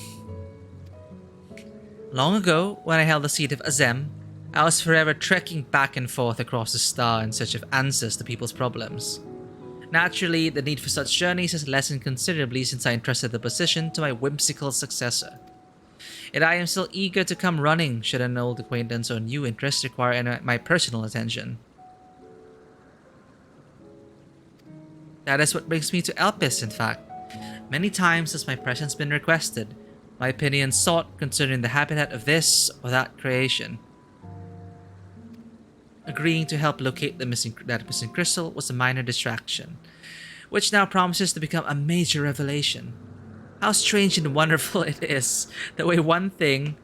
Long ago, when I held the seat of Azem, I was forever trekking back and forth across the star in search of answers to people's problems. Naturally, the need for such journeys has lessened considerably since I entrusted the position to my whimsical successor. Yet I am still eager to come running should an old acquaintance or new interest require my personal attention. That is what brings me to Elpis, in fact. Many times has my presence been requested, my opinion sought concerning the habitat of this or that creation. Agreeing to help locate that missing crystal was a minor distraction, which now promises to become a major revelation. How strange and wonderful it is, the way one thing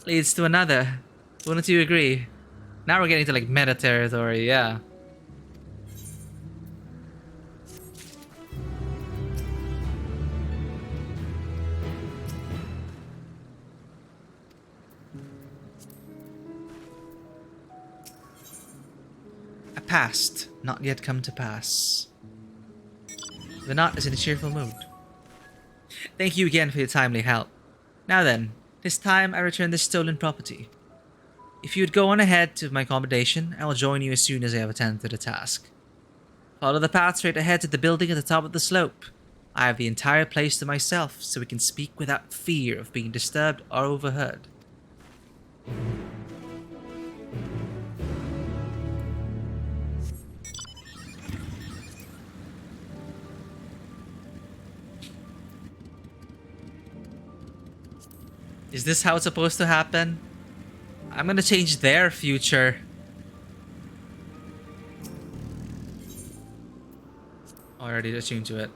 leads to another. Wouldn't you agree? Now we're getting to like meta territory, yeah. A past not yet come to pass. The knot is in a cheerful mood. Thank you again for your timely help. Now then, this time I return this stolen property. If you would go on ahead to my accommodation, I will join you as soon as I have attended to the task. Follow the path straight ahead to the building at the top of the slope. I have the entire place to myself, so we can speak without fear of being disturbed or overheard. Is this how it's supposed to happen? I'm gonna change their future. Already attuned to it.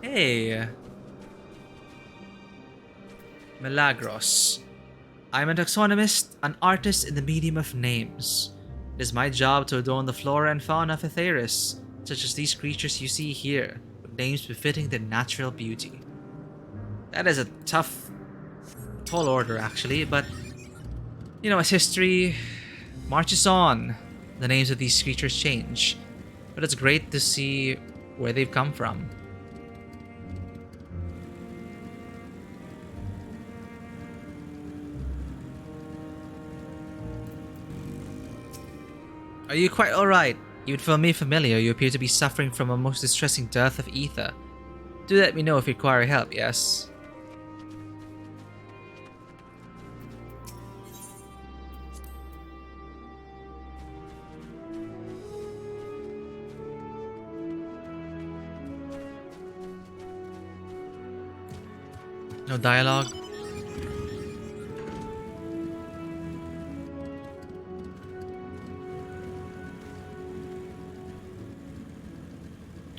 Hey. Milagros. I'm a taxonomist, an artist in the medium of names. It is my job to adorn the flora and fauna of Aetheris, such as these creatures you see here, with names befitting their natural beauty. That is a tall order actually, but you know, as history marches on, the names of these creatures change. But it's great to see where they've come from. Are you quite alright? Even for me familiar, you appear to be suffering from a most distressing dearth of ether. Do let me know if you require help, yes? No dialogue?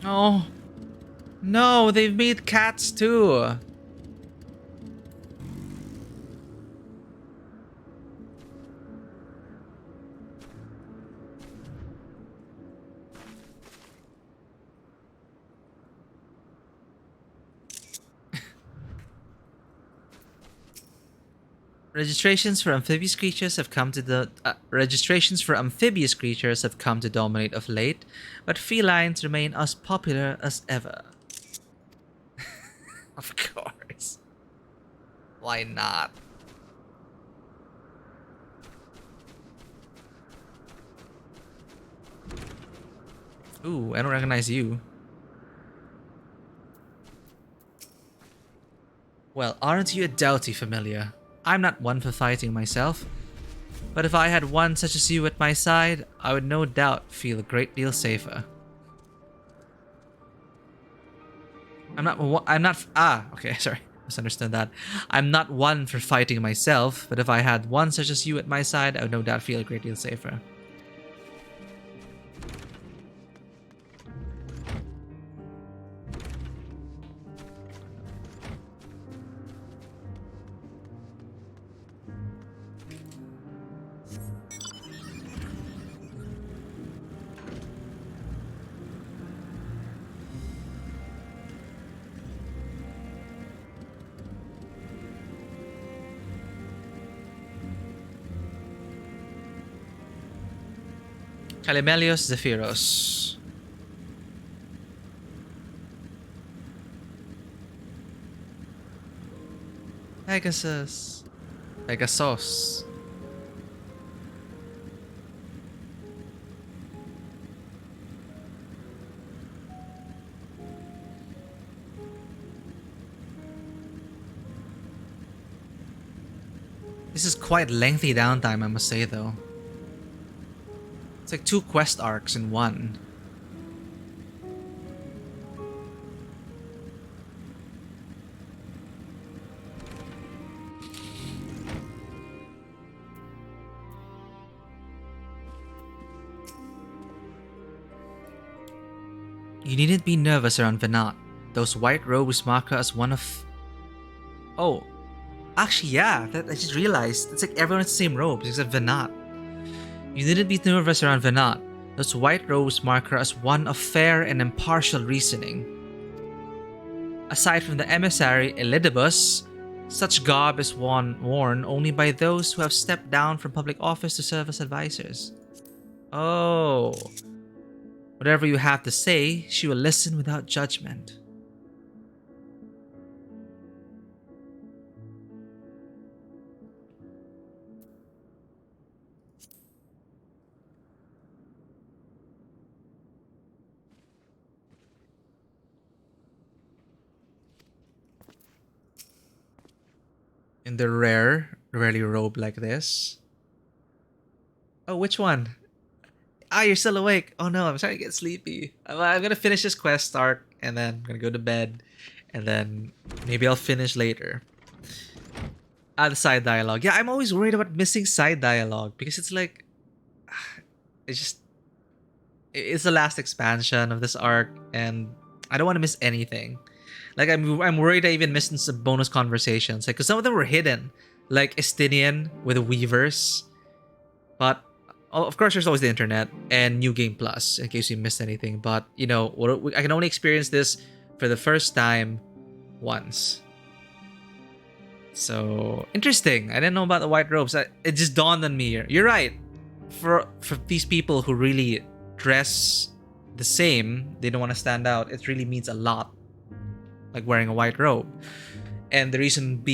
Oh. No, they've made cats too. Registrations for amphibious creatures have come to dominate of late, but felines remain as popular as ever. Of course. Why not? Ooh, I don't recognize you. Well, aren't you a doughty familiar? I'm not one for fighting myself, but if I had one such as you at my side, I would no doubt feel a great deal safer. Okay, sorry, misunderstood that. I'm not one for fighting myself, but if I had one such as you at my side, I would no doubt feel a great deal safer. Calimelios Zephyros. Pegasus. Pegasus. This is quite lengthy downtime, I must say, though. It's like 2 quest arcs in one. You needn't be nervous around Venat. Those white robes mark her as one of... Oh. Actually, yeah. I just realized. It's like everyone has the same robes except Venat. You needn't be nervous around Venat. Those white robes mark her as one of fair and impartial reasoning. Aside from the emissary Elidibus, such garb is worn only by those who have stepped down from public office to serve as advisors. Oh. Whatever you have to say, she will listen without judgment. In the rarely robe like this. Oh, which one? Ah, you're still awake. Oh no, I'm starting to get sleepy. I'm gonna finish this quest arc, and then I'm gonna go to bed, and then maybe I'll finish later. The side dialogue. Yeah, I'm always worried about missing side dialogue because it's like, it's just, it's the last expansion of this arc, and I don't want to miss anything. Like I'm worried I even missed some bonus conversations, like because some of them were hidden, like Estinian with the Weavers. But of course, there's always the internet and New Game Plus in case you missed anything. But you know, I can only experience this for the first time once. So interesting. I didn't know about the white robes. It just dawned on me. You're right. For these people who really dress the same, they don't want to stand out. It really means a lot, like wearing a white robe. And the reason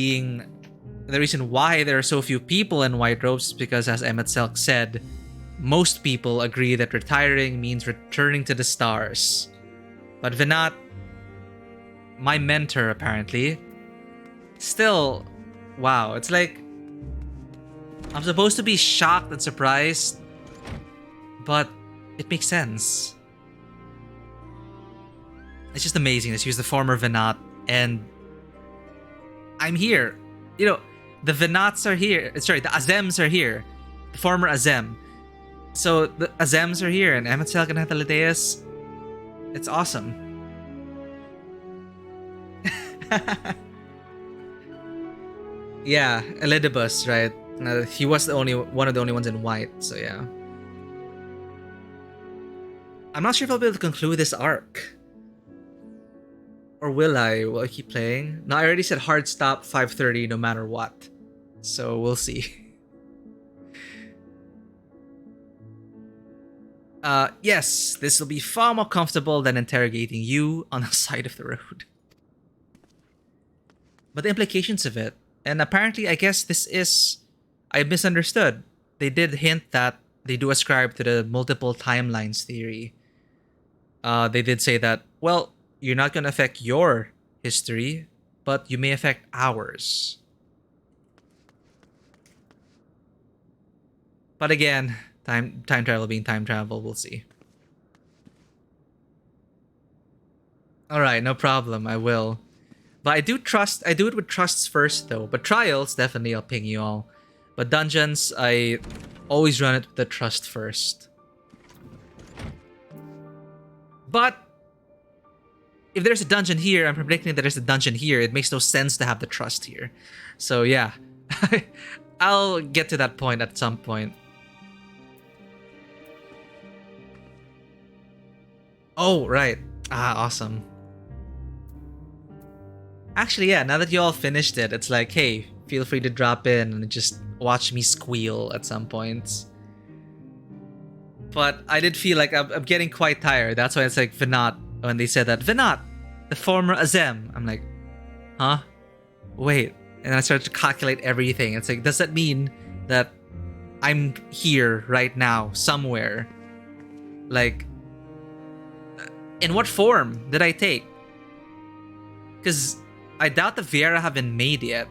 why there are so few people in white robes is because, as Emmett Selk said, most people agree that retiring means returning to the stars. But Vinat, my mentor apparently, still, wow, it's like I'm supposed to be shocked and surprised, but it makes sense. It's just amazing that she was the former Vinat, and I'm here. You know, the Vinats are here. Sorry, the Azems are here. The former Azem. So the Azems are here, and Emmett Selk and Athalideus. It's awesome. Yeah, Elidibus, right? He was one of the only ones in white, so yeah. I'm not sure if I'll be able to conclude this arc. Or will I? Will I keep playing? No, I already said hard stop 5:30 no matter what. So we'll see. Yes, this will be far more comfortable than interrogating you on the side of the road. But the implications of it, and apparently I guess this is, I misunderstood. They did hint that they do ascribe to the multiple timelines theory. They did say that, well, you're not going to affect your history, but you may affect ours. But again, time travel being time travel, we'll see. Alright, no problem, I will. But I do it with trusts first though. But trials, definitely I'll ping you all. But dungeons, I always run it with the trust first. But if there's a dungeon here, I'm predicting that there's a dungeon here. It makes no sense to have the trust here. So yeah, I'll get to that point at some point. Oh, right. Awesome. Actually, yeah, now that you all finished it, it's like, hey, feel free to drop in and just watch me squeal at some points. But I did feel like I'm getting quite tired. That's why it's like Vinat, when they said that, Vinat, the former Azem. I'm like, huh? Wait. And I started to calculate everything. It's like, does that mean that I'm here right now, somewhere? Like, in what form did I take? Because I doubt the Viera have been made yet.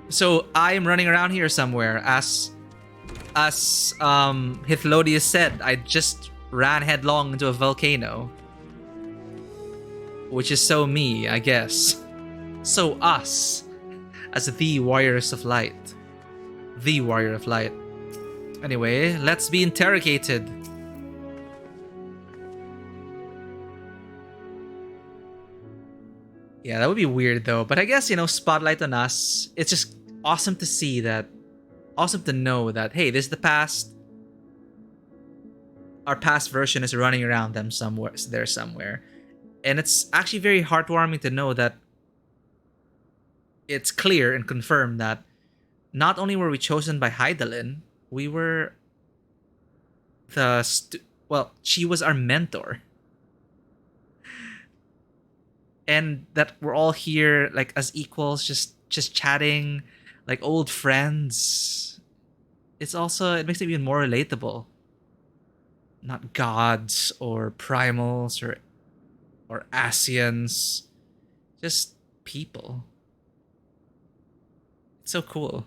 So I'm running around here somewhere. As Hithlodius said, I just ran headlong into a volcano. Which is so me, I guess. So us. As the Warriors of Light. The Warrior of Light. Anyway, let's be interrogated. Yeah, that would be weird though. But I guess, you know, spotlight on us. It's just awesome to see that. Awesome to know that, hey, this is the past. Our past version is running around them somewhere. And it's actually very heartwarming to know that it's clear and confirmed that not only were we chosen by Hydaelyn, we were she was our mentor. And that we're all here like as equals, just chatting like old friends. It makes it even more relatable. Not gods or primals or Asians. Just people. It's so cool.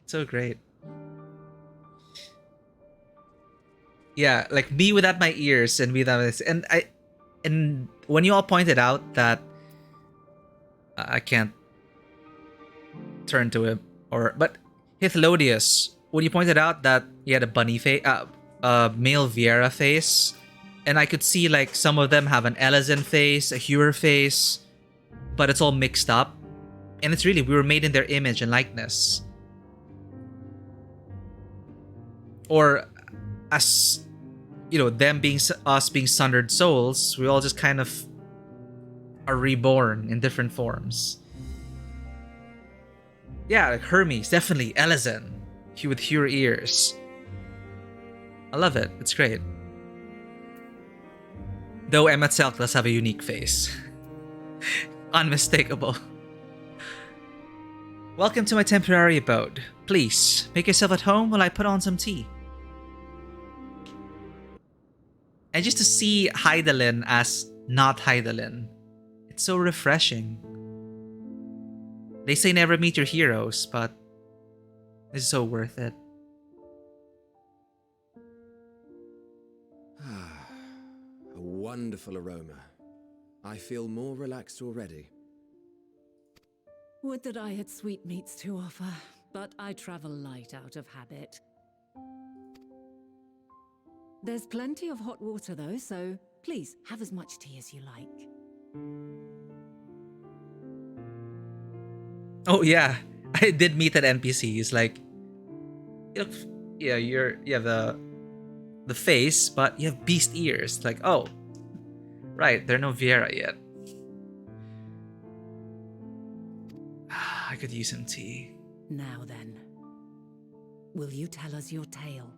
It's so great. Yeah, like me without my ears and without this. And when you all pointed out that I can't turn to him. But Hithlodius, when you pointed out that he had a bunny face, male Viera face, and I could see like some of them have an Elezen face, a Hewer face, but it's all mixed up. And it's really, we were made in their image and likeness. Or as, you know, them being us being sundered souls, we all just kind of are reborn in different forms. Yeah, like Hermes, definitely Elezen, with Hewer ears. I love it. It's great. Though Emmet Selk does have a unique face. Unmistakable. Welcome to my temporary abode. Please, make yourself at home while I put on some tea. And just to see Hydaelyn as not Hydaelyn, it's so refreshing. They say never meet your heroes, but it's so worth it. A wonderful aroma. I feel more relaxed already. Would that I had sweetmeats to offer, but I travel light out of habit. There's plenty of hot water though, so please have as much tea as you like. Oh yeah, I did meet that NPC. He's like, you look, yeah, you have the face, but you have beast ears. It's like, oh, right, there are no Viera yet. I could use some tea. Now then, will you tell us your tale?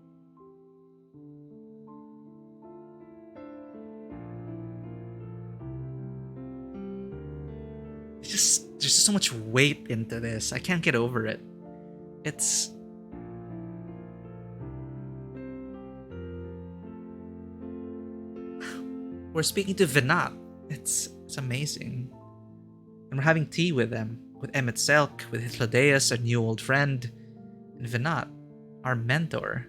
There's just so much weight into this. I can't get over it. It's... We're speaking to Venat. It's amazing. And we're having tea with them. With Emmet Selk, with Hithlodius, our new old friend, and Venat, our mentor.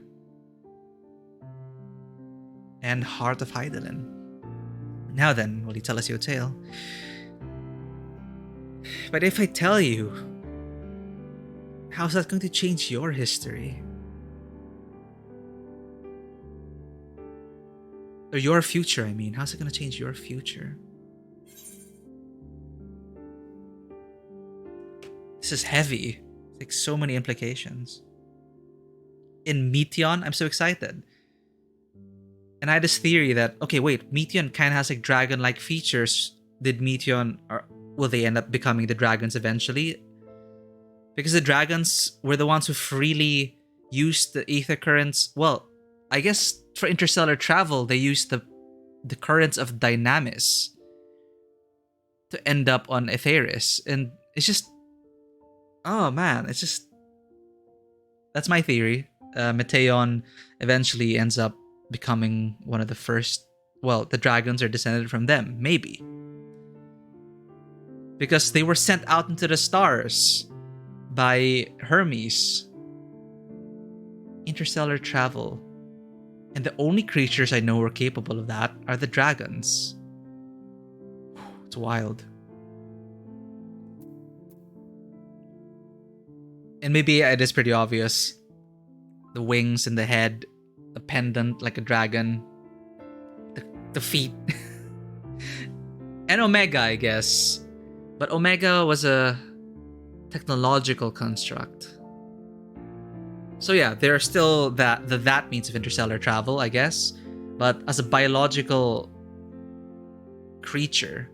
And Heart of Hydaelyn. Now then, will you tell us your tale? But if I tell you, how's that going to change your history? Or your future, I mean. How's it going to change your future? This is heavy. It's like so many implications. In Meteon, I'm so excited. And I had this theory that, okay, wait, Meteon kind of has like dragon-like features. Did Meteon, or will they end up becoming the dragons eventually? Because the dragons were the ones who freely used the ether currents. Well, I guess for interstellar travel, they used the currents of Dynamis to end up on Aetheris. And it's just... Oh man, it's just... That's my theory. Meteon eventually ends up becoming one of the first... Well, the dragons are descended from them. Maybe. Because they were sent out into the stars by Hermes. Interstellar travel. And the only creatures I know who are capable of that are the dragons. It's wild. And maybe it is pretty obvious. The wings and the head, the pendant like a dragon, the feet. And Omega, I guess. But Omega was a technological construct. So yeah, there are still that means of interstellar travel, I guess. But as a biological creature,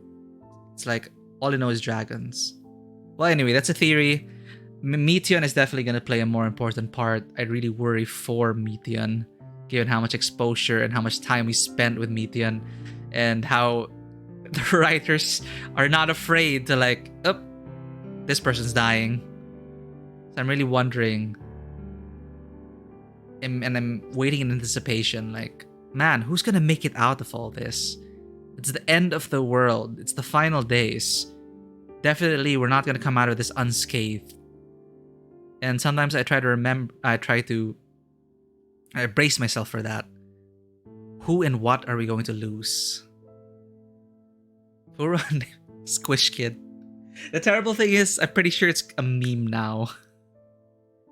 it's like all I know is dragons. Well, anyway, that's a theory. Meteon is definitely going to play a more important part. I really worry for Meteon, given how much exposure and how much time we spent with Meteon, and how the writers are not afraid to like, oh, this person's dying. So I'm really wondering, and I'm waiting in anticipation, like, man, who's going to make it out of all this? It's the end of the world. It's the final days. Definitely, we're not going to come out of this unscathed. And sometimes I try to I brace myself for that. Who and what are we going to lose? Poor Squish Kid. The terrible thing is, I'm pretty sure it's a meme now.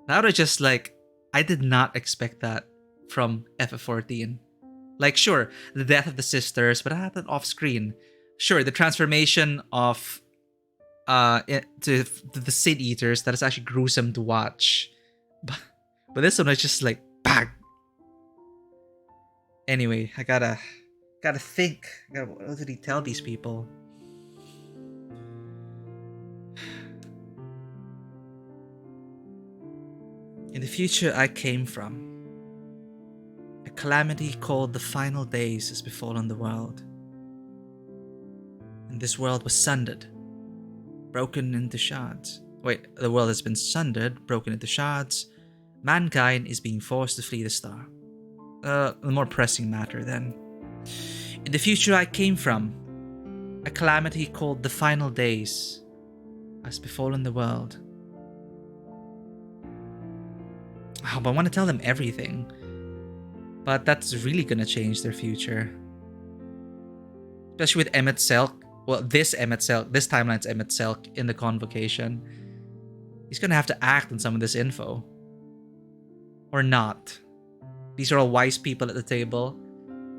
Now they're just like, I did not expect that from FF14. Like, sure, the death of the sisters, but I had that off screen. Sure, the transformation of to the Seed Eaters, that is actually gruesome to watch. But this one was just like, bang. Anyway, I gotta think. What did he tell these people? In the future I came from, a calamity called the final days has befallen the world. And this world was sundered, broken into shards. Wait, the world has been sundered, broken into shards. Mankind is being forced to flee the star. A more pressing matter then. In the future I came from, a calamity called the final days has befallen the world. Oh, but I want to tell them everything. But that's really gonna change their future. Especially with Emmett Selk. Well, this timeline's Emmett Selk in the Convocation. He's gonna have to act on some of this info. Or not. These are all wise people at the table.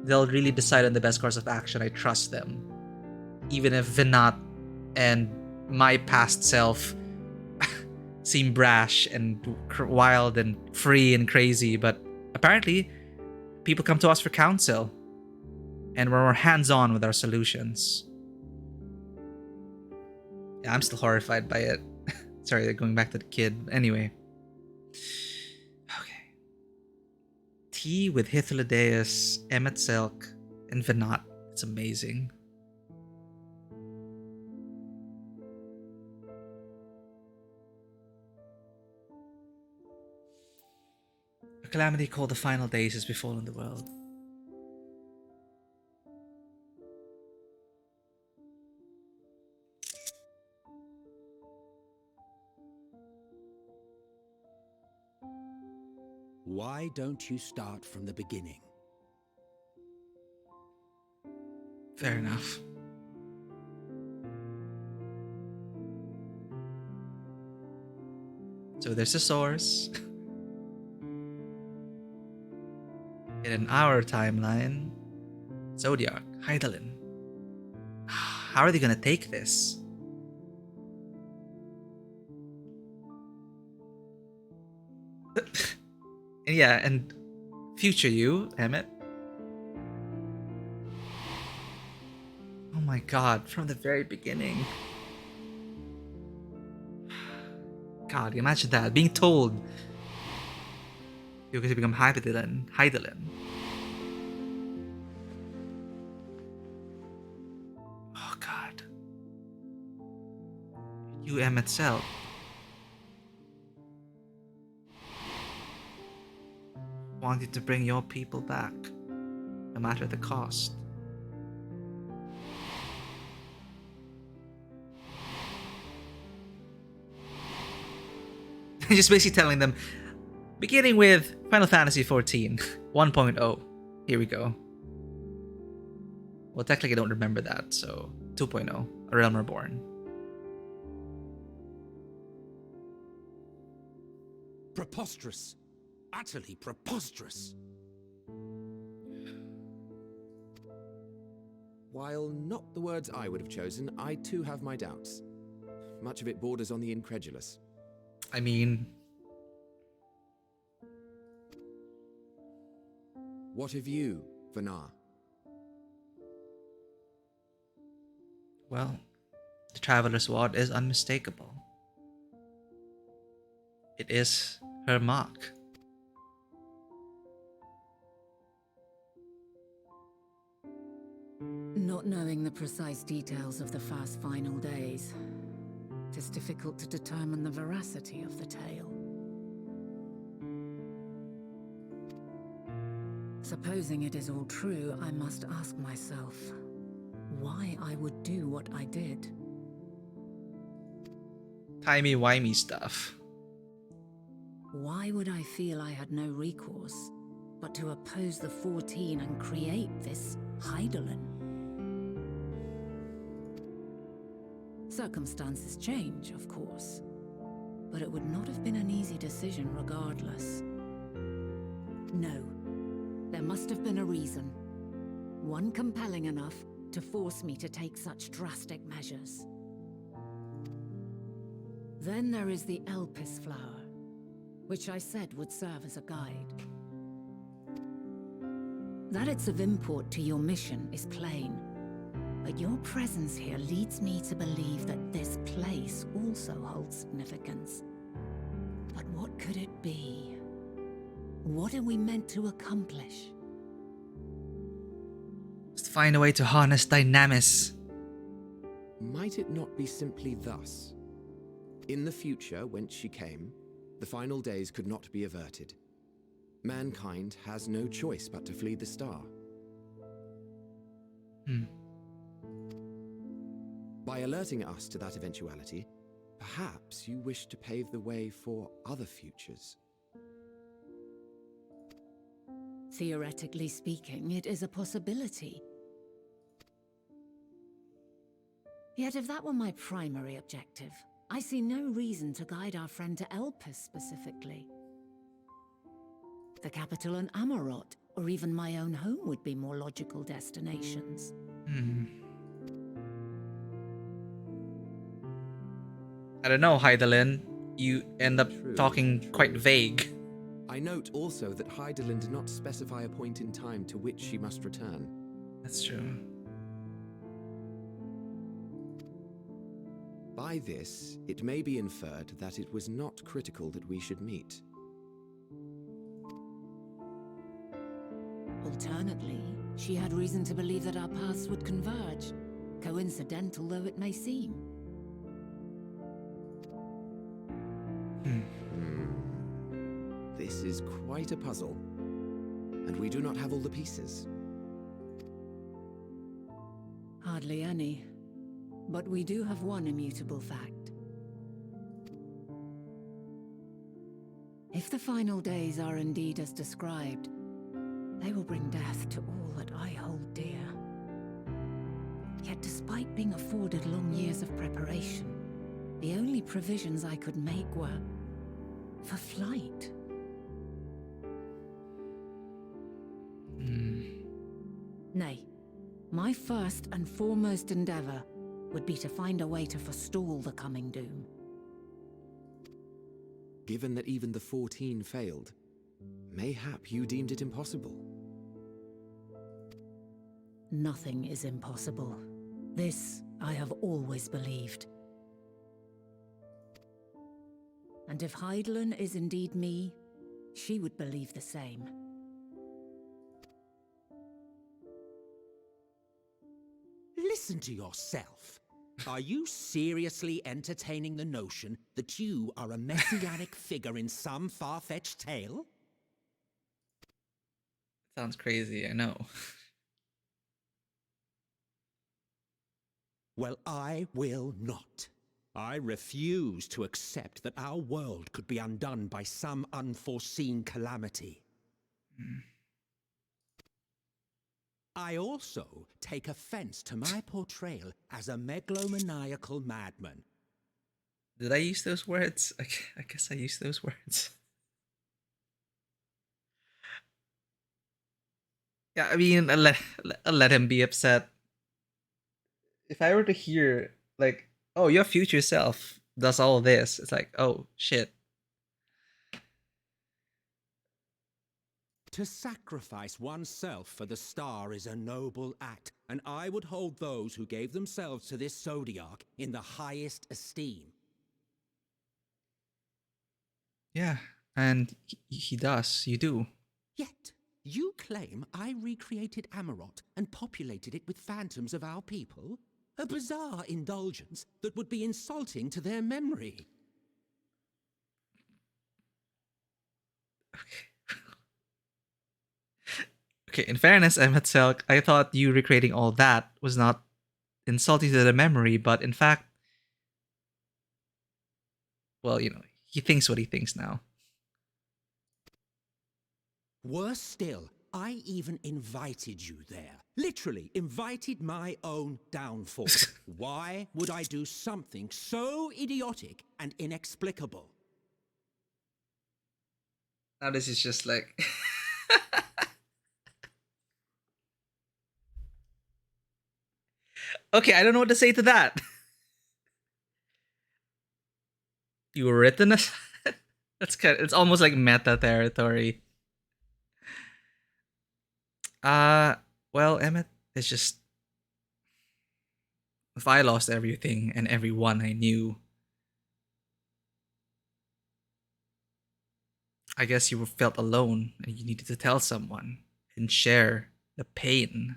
They'll really decide on the best course of action. I trust them. Even if Vinat and my past self seem brash and wild and free and crazy, but apparently people come to us for counsel and we're more hands-on with our solutions. Yeah, I'm still horrified by it. Sorry, they're going back to the kid. Anyway. Okay. Tea with Hythlodaeus, Emmett Selk, and Vinat. It's amazing. A calamity called the final days has befallen the world. Why don't you start from the beginning? Fair enough. So there's a source. In our timeline, Zodiac, Hydaelyn. How are they gonna take this? And yeah, and future you, Emmett. Oh my god, from the very beginning. God, imagine that, being told you're going to become Hydaelyn. Oh god. You, Emmett Selk. Wanted to bring your people back, no matter the cost. Just basically telling them, beginning with Final Fantasy XIV 1.0. Here we go. Well, technically I don't remember that, so 2.0, A Realm Reborn. Preposterous. Utterly preposterous. While not the words I would have chosen, I too have my doubts. Much of it borders on the incredulous. I mean... What of you, Thavnair? Well, the Traveler's Wand is unmistakable. It is her mark. Not knowing the precise details of the fast final days, it is difficult to determine the veracity of the tale. Supposing it is all true, I must ask myself why I would do what I did. Timey-wimey stuff. Why would I feel I had no recourse but to oppose the 14 and create this Hydaelyn? Circumstances change, of course. But it would not have been an easy decision regardless. No. There must have been a reason. One compelling enough to force me to take such drastic measures. Then there is the Elpis flower, which I said would serve as a guide. That it's of import to your mission is plain, but your presence here leads me to believe that this place also holds significance. But what could it be? What are we meant to accomplish? Just find a way to harness Dynamis. Might it not be simply thus? In the future, whence she came, the final days could not be averted. Mankind has no choice but to flee the star. By alerting us to that eventuality, perhaps you wish to pave the way for other futures. Theoretically speaking, it is a possibility. Yet if that were my primary objective, I see no reason to guide our friend to Elpis specifically. The capital and Amarot, or even my own home would be more logical destinations. I don't know, Hydaelyn. You end up talking quite vague. I note also that Hydaelyn did not specify a point in time to which she must return. That's true. By this, it may be inferred that it was not critical that we should meet. Alternately, she had reason to believe that our paths would converge, coincidental though it may seem. This is quite a puzzle, and we do not have all the pieces. Hardly any, but we do have one immutable fact. If the final days are indeed as described, they will bring death to all that I hold dear. Yet despite being afforded long years of preparation, the only provisions I could make were for flight. Nay, my first and foremost endeavor would be to find a way to forestall the coming doom. Given that even the 14 failed, mayhap you deemed it impossible. Nothing is impossible. This I have always believed. And if Hydaelyn is indeed me, she would believe the same. Listen to yourself. Are you seriously entertaining the notion that you are a messianic figure in some far-fetched tale? Sounds crazy, I know. Well, I will not. I refuse to accept that our world could be undone by some unforeseen calamity. I also take offense to my portrayal as a megalomaniacal madman. Did I use those words? I guess I used those words. Yeah, I mean, I'll let him be upset. If I were to hear, like, oh, your future self does all this, it's like, oh, shit. To sacrifice oneself for the star is a noble act, and I would hold those who gave themselves to this zodiac in the highest esteem. Yeah, and he does. You do. Yet, you claim I recreated Amarot and populated it with phantoms of our people? A bizarre indulgence that would be insulting to their memory. Okay, in fairness, Emetzel, I thought you recreating all that was not insulting to the memory, but in fact, well, you know, he thinks what he thinks now. Worse still, I even invited you there. Literally invited my own downfall. Why would I do something so idiotic and inexplicable? Now this is just like... Okay, I don't know what to say to that. You were written as... it's almost like meta territory. Well, Emmett, it's just... If I lost everything and everyone I knew, I guess you felt alone and you needed to tell someone and share the pain,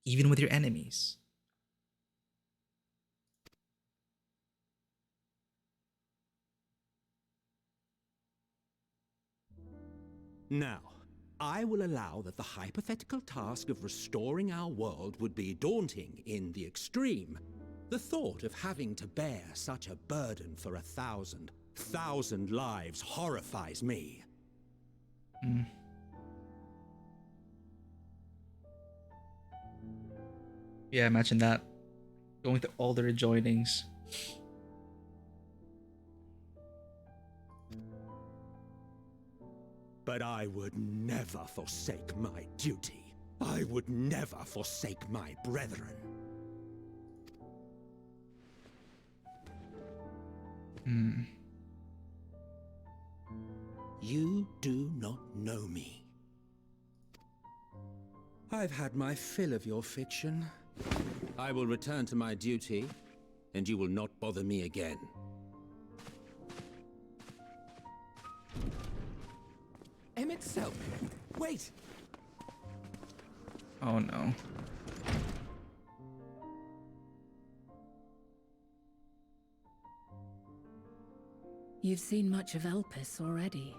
even with your enemies. Now, I will allow that the hypothetical task of restoring our world would be daunting in the extreme. The thought of having to bear such a burden for 1,000 lives horrifies me. Yeah, imagine that. Going through all the rejoinings. But I would never forsake my duty. I would never forsake my brethren. You do not know me. I've had my fill of your fiction. I will return to my duty, and you will not bother me again. Emmett Selk, wait! Oh no. You've seen much of Elpis already.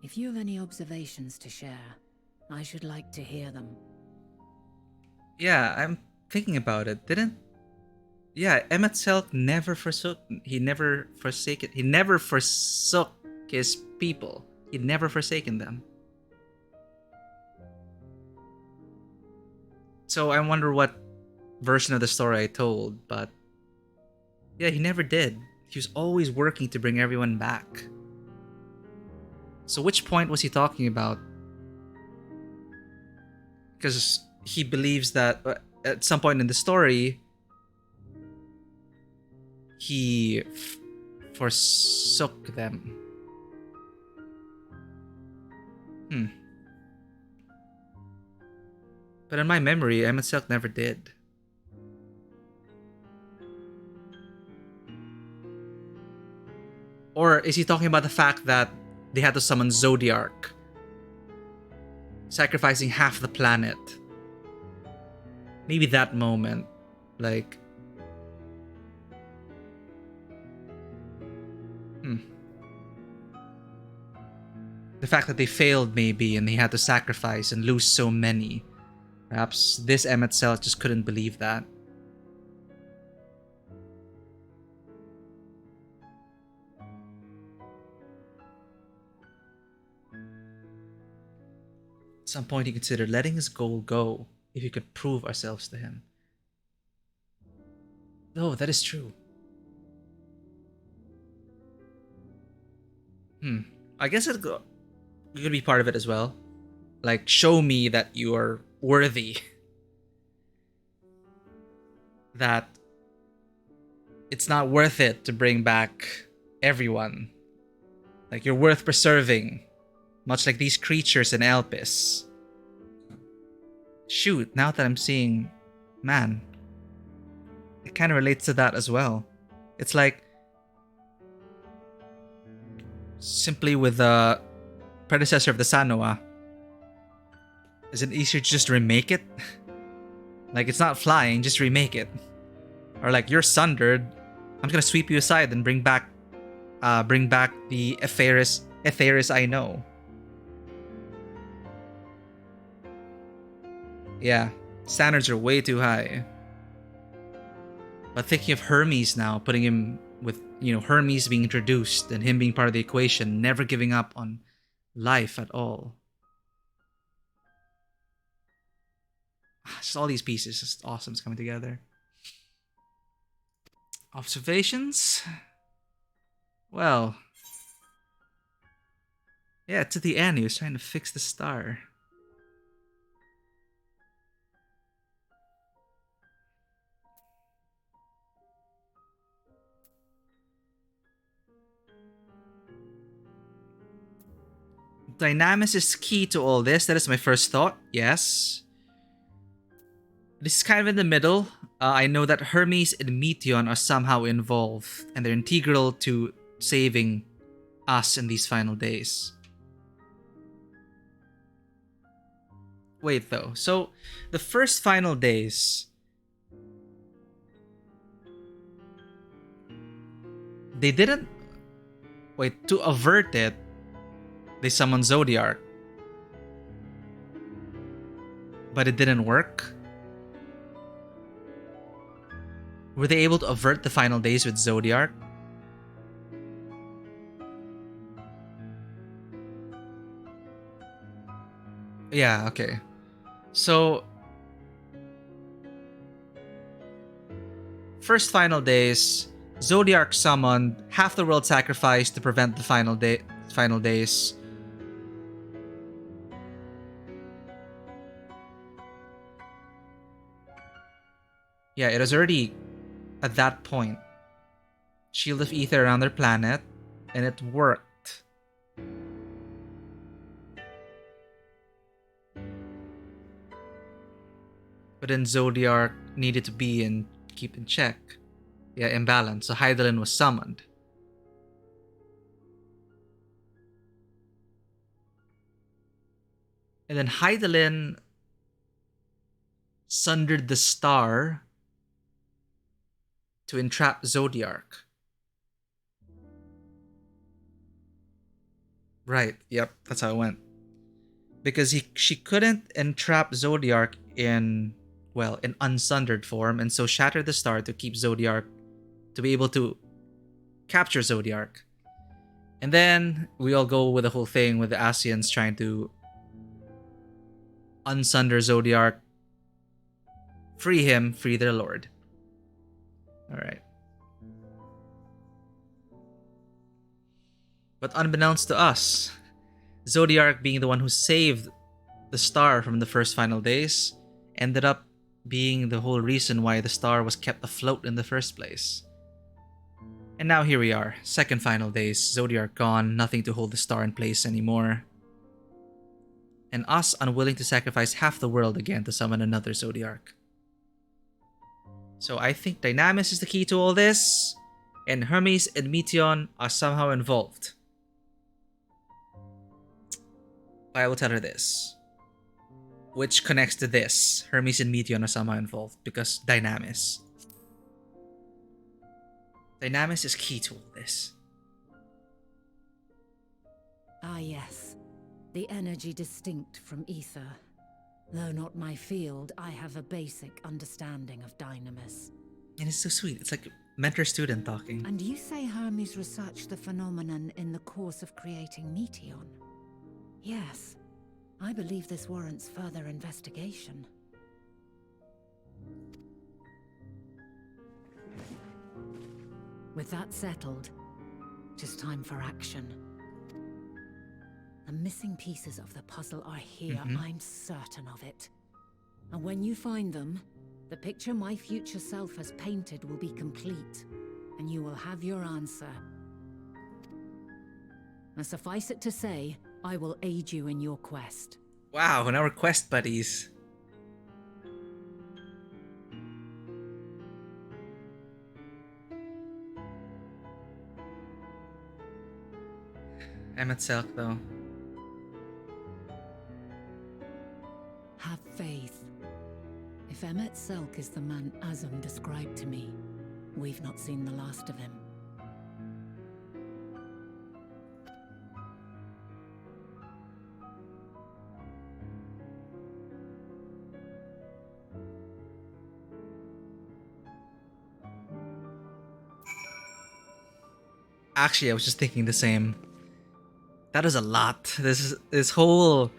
If you have any observations to share, I should like to hear them. Yeah, I'm thinking about it. Yeah, Emmett Selk never forsook. He never forsook his people. He'd never forsaken them. So I wonder what version of the story I told, but yeah, he never did. He was always working to bring everyone back. So which point was he talking about? Because he believes that at some point in the story, he forsook them. But in my memory, Emmett Selk never did. Or is he talking about the fact that they had to summon Zodiark, sacrificing half the planet? Maybe that moment, like... The fact that they failed, maybe, and they had to sacrifice and lose so many. Perhaps this Emmett Selk just couldn't believe that. At some point he considered letting his goal go if he could prove ourselves to him. No, that is true. I guess it could be part of it as well. Like, show me that you are worthy. That it's not worth it to bring back everyone. Like, you're worth preserving. Much like these creatures in Elpis. Shoot, now that I'm seeing... Man. It kind of relates to that as well. It's like... Simply with the predecessor of the Sanoa. Is it easier to just remake it? Like, it's not flying, just remake it. Or like, you're sundered. I'm gonna sweep you aside and bring back the Aetheris I know. Yeah, standards are way too high. But thinking of Hermes now, putting him with, Hermes being introduced and him being part of the equation, never giving up on life at all. Just all these pieces, just awesome. It's coming together. Observations? Well, yeah, to the end, he was trying to fix the star. Dynamis is key to all this. That is my first thought. Yes. This is kind of in the middle. I know that Hermes and Meteon are somehow involved, and they're integral to saving us in these final days. Wait, though. So, the first final days, they didn't... Wait, to avert it, they summoned Zodiark. But it didn't work? Were they able to avert the final days with Zodiark? Yeah, okay. So, first final days, Zodiark summoned, half the world sacrificed to prevent the final days. Yeah, it was already at that point. Shield of Ether around their planet, and it worked. But then Zodiark needed to be in keep in check. Yeah, imbalance. So Hydaelyn was summoned. And then Hydaelyn sundered the star to entrap Zodiark. Right, yep, that's how it went. Because she couldn't entrap Zodiark in unsundered form, and so shattered the star to keep Zodiark, to be able to capture Zodiark. And then we all go with the whole thing with the Ascians trying to unsunder Zodiark, free him, free their lord. Alright. But unbeknownst to us, Zodiark, being the one who saved the star from the first final days, ended up being the whole reason why the star was kept afloat in the first place. And now here we are, second final days, Zodiark gone, nothing to hold the star in place anymore. And us unwilling to sacrifice half the world again to summon another Zodiark. So I think Dynamis is the key to all this, and Hermes and Meteon are somehow involved. I will tell her this, which connects to this. Hermes and Meteon are somehow involved because Dynamis. Dynamis is key to all this. Ah yes, the energy distinct from ether. Though not my field, I have a basic understanding of Dynamis. And it's so sweet. It's like mentor-student talking. And you say Hermes researched the phenomenon in the course of creating Meteon? Yes, I believe this warrants further investigation. With that settled, it is time for action. The missing pieces of the puzzle are here, I'm certain of it. And when you find them, the picture my future self has painted will be complete, and you will have your answer. And suffice it to say, I will aid you in your quest. Wow, now we're quest buddies. Emmet Selk, though. Have faith. If Emmet Selk is the man Azum described to me, we've not seen the last of him. Actually, I was just thinking the same. That is a lot. This whole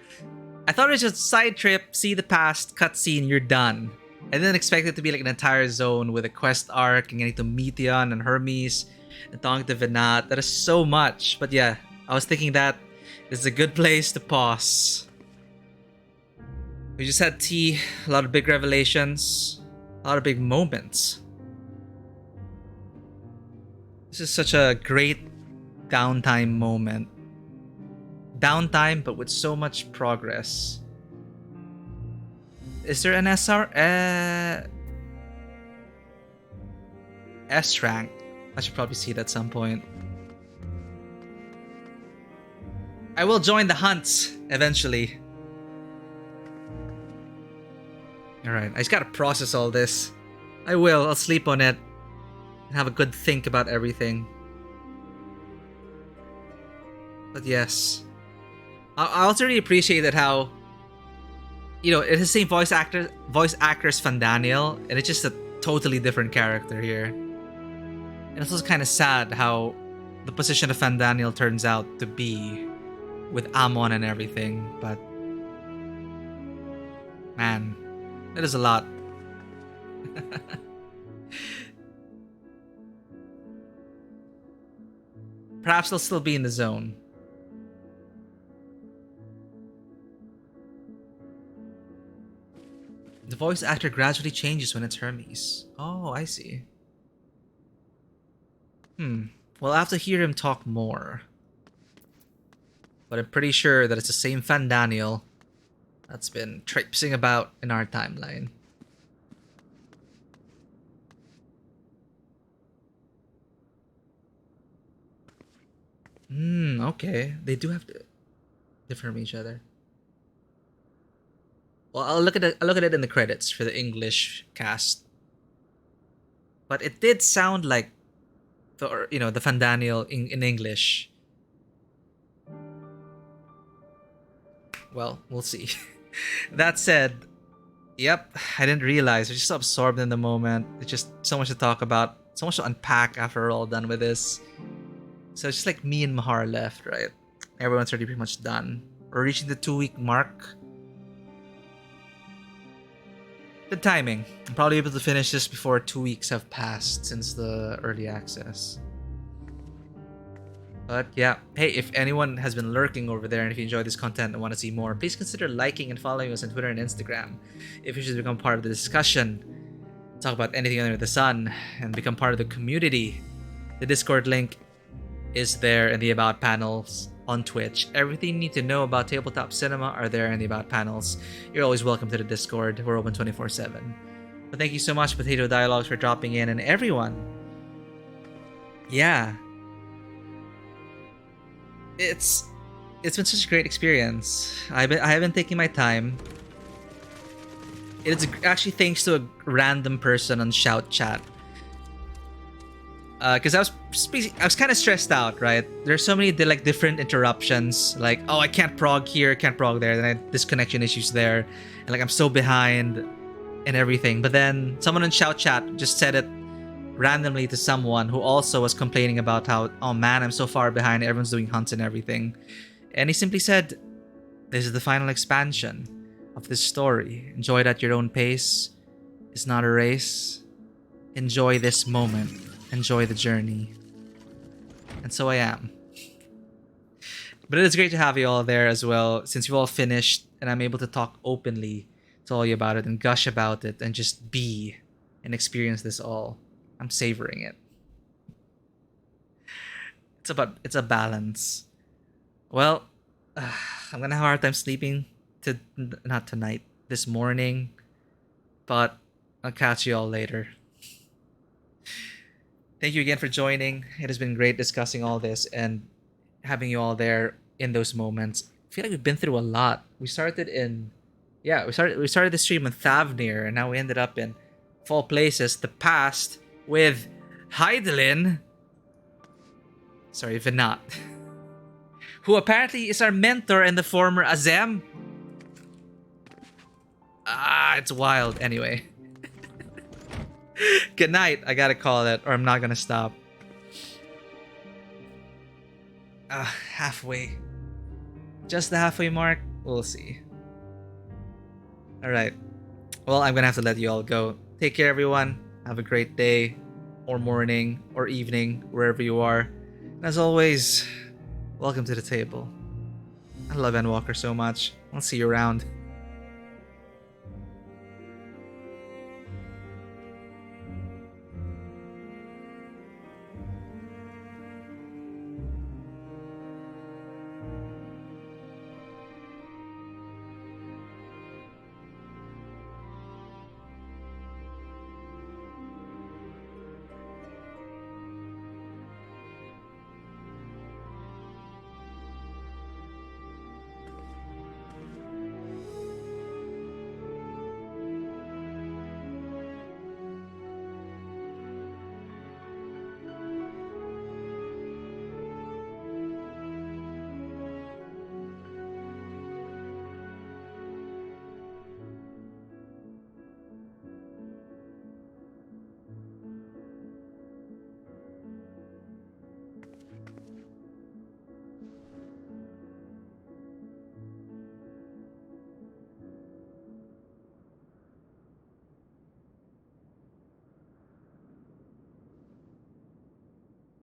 I thought it was just side trip, see the past, cutscene, you're done. I didn't expect it to be like an entire zone with a quest arc and getting to meet Theon and Hermes and talking to Venat. That is so much. But yeah, I was thinking that this is a good place to pause. We just had tea, a lot of big revelations, a lot of big moments. This is such a great downtime moment. Downtime, but with so much progress. Is there an SR? S rank. I should probably see it at some point. I will join the hunts eventually. Alright, I just gotta process all this. I will, I'll sleep on it. And have a good think about everything. But yes. I also really appreciated how, you know, it's the same voice actor as Fandaniel, and it's just a totally different character here. And it's also kind of sad how the position of Fandaniel turns out to be with Amon and everything, but man, it is a lot. Perhaps they'll still be in the zone. The voice actor gradually changes when it's Hermes. Oh, I see. Well, I'll have to hear him talk more. But I'm pretty sure that it's the same Fandaniel that's been traipsing about in our timeline. Okay. They do have to differ from each other. Well, I'll look at it in the credits for the English cast. But it did sound like the Fandaniel in English. Well, we'll see. That said, yep, I didn't realize. I was just so absorbed in the moment. It's just so much to talk about, so much to unpack after we're all done with this. So it's just like me and Mahar left, right? Everyone's already pretty much done. We're reaching the 2-week mark. Good timing. I'm probably able to finish this before 2 weeks have passed since the early access. But yeah, hey, if anyone has been lurking over there and if you enjoy this content and want to see more, please consider liking and following us on Twitter and Instagram. If you should become part of the discussion, talk about anything under the sun, and become part of the community, the Discord link is there in the About panels on Twitch. Everything you need to know about Tabletop Cinema are there in the About panels. You're always welcome to the Discord. We're open 24/7. But thank you so much, Potato Dialogues, for dropping in, and everyone. Yeah. It's been such a great experience. I have been taking my time. It's actually thanks to a random person on Shout Chat. Because I was kind of stressed out, right? There's so many different interruptions, like, oh, I can't prog here, can't prog there, then I had disconnection issues there, and like I'm so behind and everything. But then someone in Shout Chat just said it randomly to someone who also was complaining about how, oh man, I'm so far behind, everyone's doing hunts and everything. And he simply said, this is the final expansion of this story. Enjoy it at your own pace. It's not a race. Enjoy this moment. Enjoy the journey. And so I am. But it is great to have you all there as well, since you've all finished and I'm able to talk openly to all you about it and gush about it and just be and experience this all. I'm savoring it. It's a balance. Well, I'm gonna have a hard time sleeping not tonight, this morning, but I'll catch you all later. Thank you again for joining. It has been great discussing all this and having you all there in those moments. I feel like we've been through a lot. We started the stream with Thavnair, and now we ended up in of all places, the past with Hydaelyn. Sorry, Venat. Who apparently is our mentor and the former Azem. It's wild. Anyway. Good night. I gotta call it, or I'm not gonna stop. Halfway. Just the halfway mark? We'll see. All right. Well, I'm gonna have to let you all go. Take care, everyone. Have a great day, or morning, or evening, wherever you are. And as always, welcome to the table. I love Endwalker so much. I'll see you around.